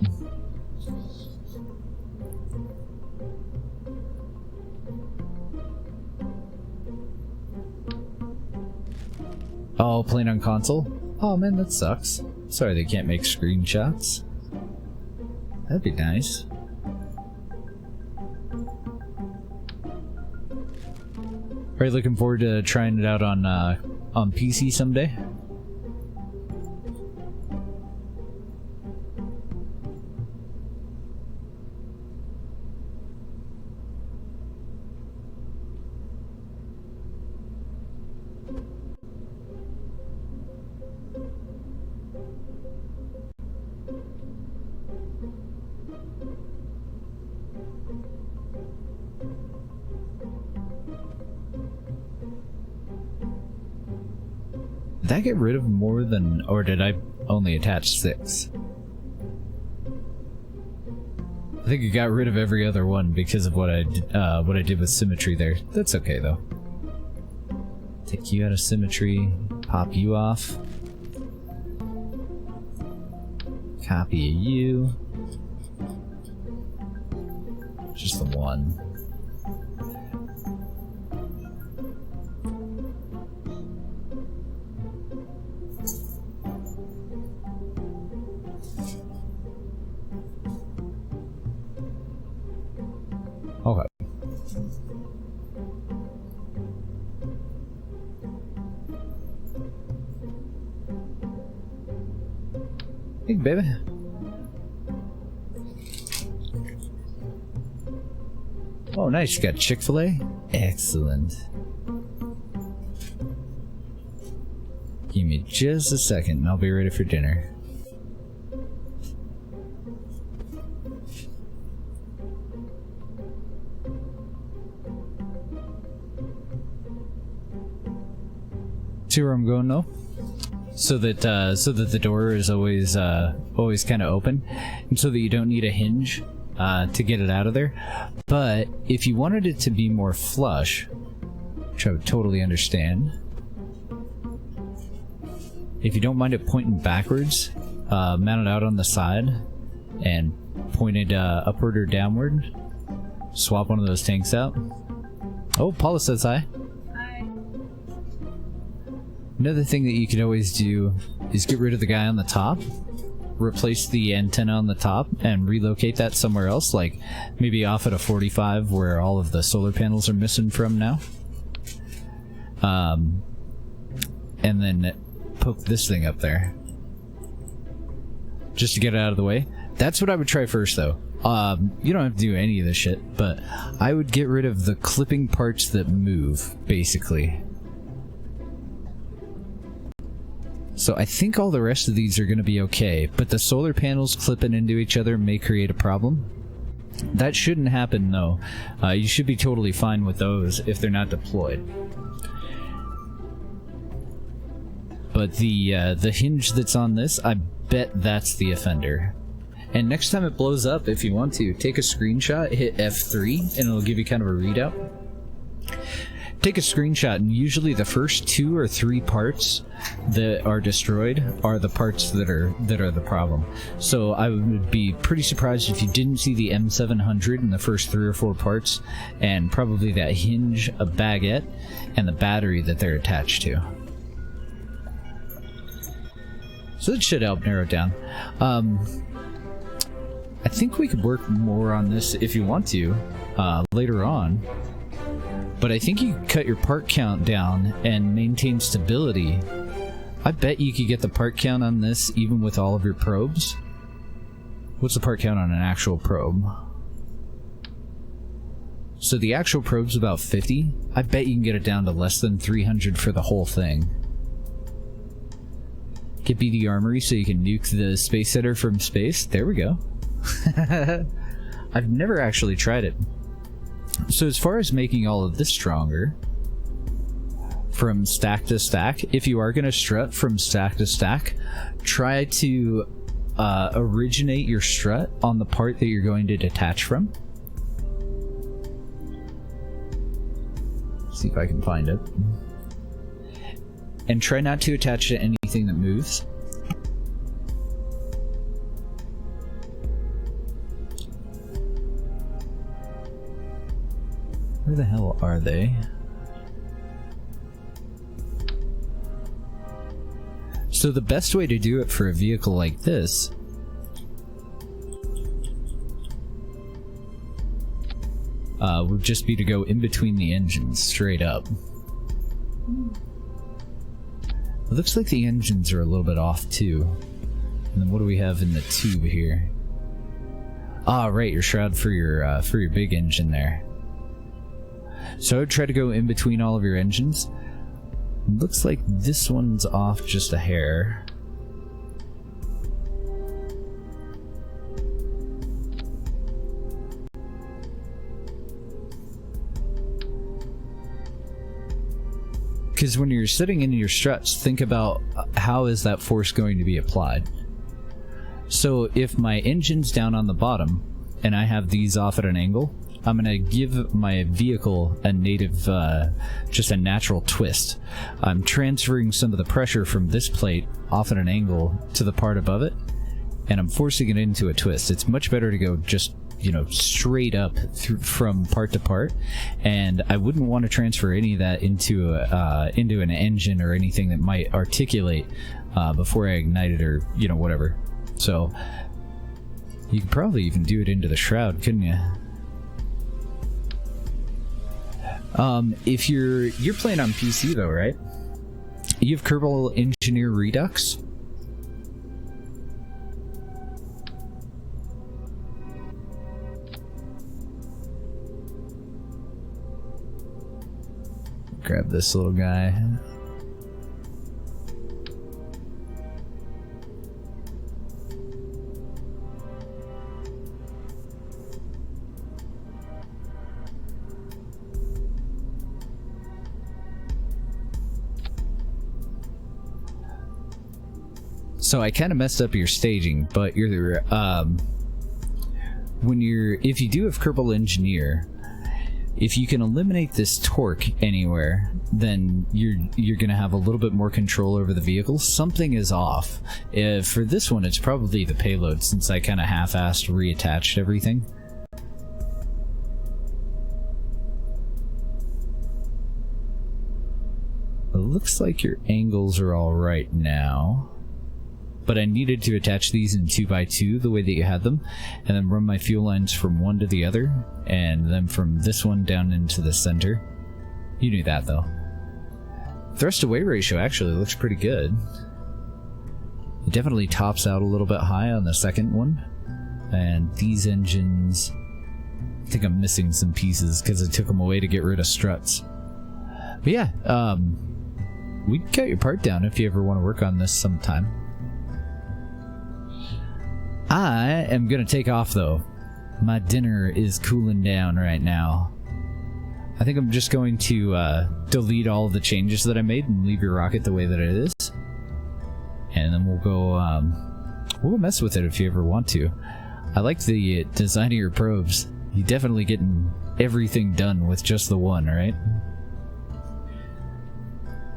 Oh, playing on console? Oh man, that sucks. Sorry they can't make screenshots. That'd be nice. Are you looking forward to trying it out on PC someday? Did I get rid of more than, or did I only attach 6? I think I got rid of every other one because of what I did with symmetry there. That's okay though. Take you out of symmetry, pop you off. Copy you. Just the one. Okay. Hey, baby. Oh, nice. You got Chick-fil-A? Excellent. Give me just a second and I'll be ready for dinner. See where I'm going though? So that the door is always kind of open, and so that you don't need a hinge to get it out of there. But if you wanted it to be more flush, which I would totally understand, if you don't mind it pointing backwards, mount it out on the side and point it upward or downward. Swap one of those tanks out. Oh, Paula says hi. Hi. Another thing that you could always do is get rid of the guy on the top, replace the antenna on the top, and relocate that somewhere else, like maybe off at a 45 where all of the solar panels are missing from now. And then poke this thing up there, just to get it out of the way. That's what I would try first, though. You don't have to do any of this shit, but I would get rid of the clipping parts that move, basically. So I think all the rest of these are going to be okay, but the solar panels clipping into each other may create a problem. That shouldn't happen, though. You should be totally fine with those if they're not deployed. But the hinge that's on this, I bet that's the offender. And next time it blows up, if you want to, take a screenshot, hit F3, and it'll give you kind of a readout. Take a screenshot, and usually the first 2 or 3 parts that are destroyed are the parts that are the problem. So I would be pretty surprised if you didn't see the M700 in the first 3 or 4 parts, and probably that hinge, a baguette, and the battery that they're attached to. So that should help narrow it down. I think we could work more on this if you want to later on. But I think you could cut your part count down and maintain stability. I bet you could get the part count on this even with all of your probes. What's the part count on an actual probe? So the actual probe's about 50. I bet you can get it down to less than 300 for the whole thing. Get BD Armory so you can nuke the Space Center from space. There we go. I've never actually tried it. So as far as making all of this stronger, from stack to stack, if you are going to strut from stack to stack, try to originate your strut on the part that you're going to detach from. See if I can find it. And try not to attach to anything that moves. Where the hell are they? So the best way to do it for a vehicle like this would just be to go in between the engines, straight up. It looks like the engines are a little bit off too. And then what do we have in the tube here? Ah, right, your shroud for your big engine there. So I would try to go in between all of your engines. Looks like this one's off just a hair. Because when you're sitting in your struts, think about how is that force going to be applied. So if my engine's down on the bottom and I have these off at an angle, I'm going to give my vehicle a native, just a natural twist. I'm transferring some of the pressure from this plate off at an angle to the part above it, and I'm forcing it into a twist. It's much better to go just, you know, straight up from part to part, and I wouldn't want to transfer any of that into an engine or anything that might articulate before I ignite it or, you know, whatever. So you could probably even do it into the shroud, couldn't you? If you're playing on PC though, right? You have Kerbal Engineer Redux. Grab this little guy. So I kind of messed up your staging, but if you do have Kerbal Engineer, if you can eliminate this torque anywhere, then you're gonna have a little bit more control over the vehicle. Something is off. For this one, it's probably the payload, since I kind of half-assed reattached everything. It looks like your angles are all right now, but I needed to attach these in 2x2 the way that you had them, and then run my fuel lines from one to the other, and then from this one down into the center. You knew that, though. Thrust to weight ratio actually looks pretty good. It definitely tops out a little bit high on the second one, and these engines, I think I'm missing some pieces because I took them away to get rid of struts. But yeah, we can cut your part down if you ever want to work on this sometime. I am gonna take off though. My dinner is cooling down right now. I think I'm just going to delete all of the changes that I made and leave your rocket the way that it is. And then we'll go mess with it if you ever want to. I like the design of your probes. You're definitely getting everything done with just the one, right?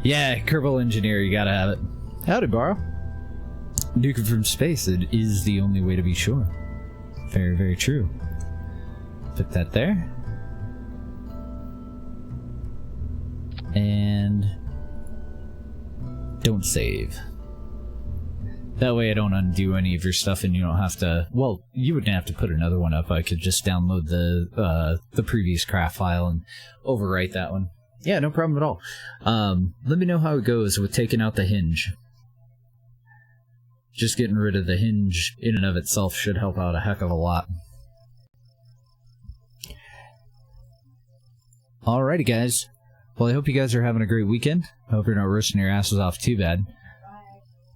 Yeah, Kerbal Engineer, you gotta have it. Howdy, Borrow. Nuking from space, it is the only way to be sure. Very, very true. Put that there. And don't save. That way I don't undo any of your stuff and you don't have to... Well, you wouldn't have to put another one up. I could just download the previous craft file and overwrite that one. Yeah, no problem at all. Let me know how it goes with taking out the hinge. Just getting rid of the hinge in and of itself should help out a heck of a lot. Alrighty, guys. Well, I hope you guys are having a great weekend. I hope you're not roasting your asses off too bad.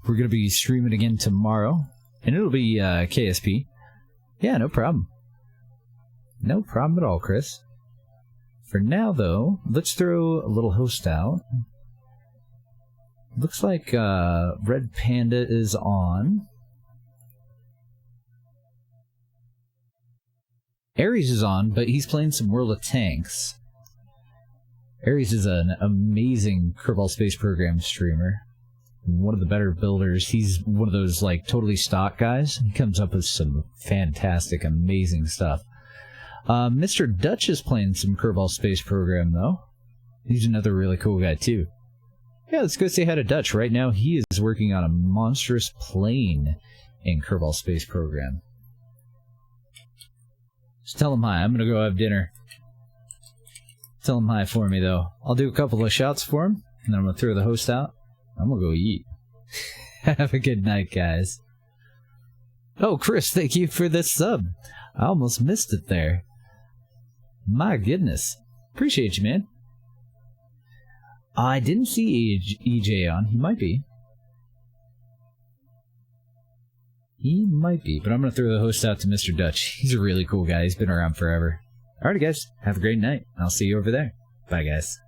We're going to be streaming again tomorrow, and it'll be KSP. Yeah, no problem. No problem at all, Chris. For now, though, let's throw a little host out. Looks like Red Panda is on. Ares is on, but he's playing some World of Tanks. Ares is an amazing Kerbal Space Program streamer. One of the better builders. He's one of those, like, totally stock guys. He comes up with some fantastic, amazing stuff. Mr. Dutch is playing some Kerbal Space Program, though. He's another really cool guy, too. Yeah, let's go say hi to Dutch. Right now, he is working on a monstrous plane in Kerbal Space Program. Just tell him hi. I'm gonna go have dinner. Tell him hi for me, though. I'll do a couple of shots for him, and then I'm gonna throw the host out. I'm gonna go eat. Have a good night, guys. Oh, Chris, thank you for this sub. I almost missed it there. My goodness. Appreciate you, man. I didn't see EJ on. He might be. He might be, but I'm going to throw the host out to Mr. Dutch. He's a really cool guy. He's been around forever. Alrighty, guys. Have a great night. I'll see you over there. Bye, guys.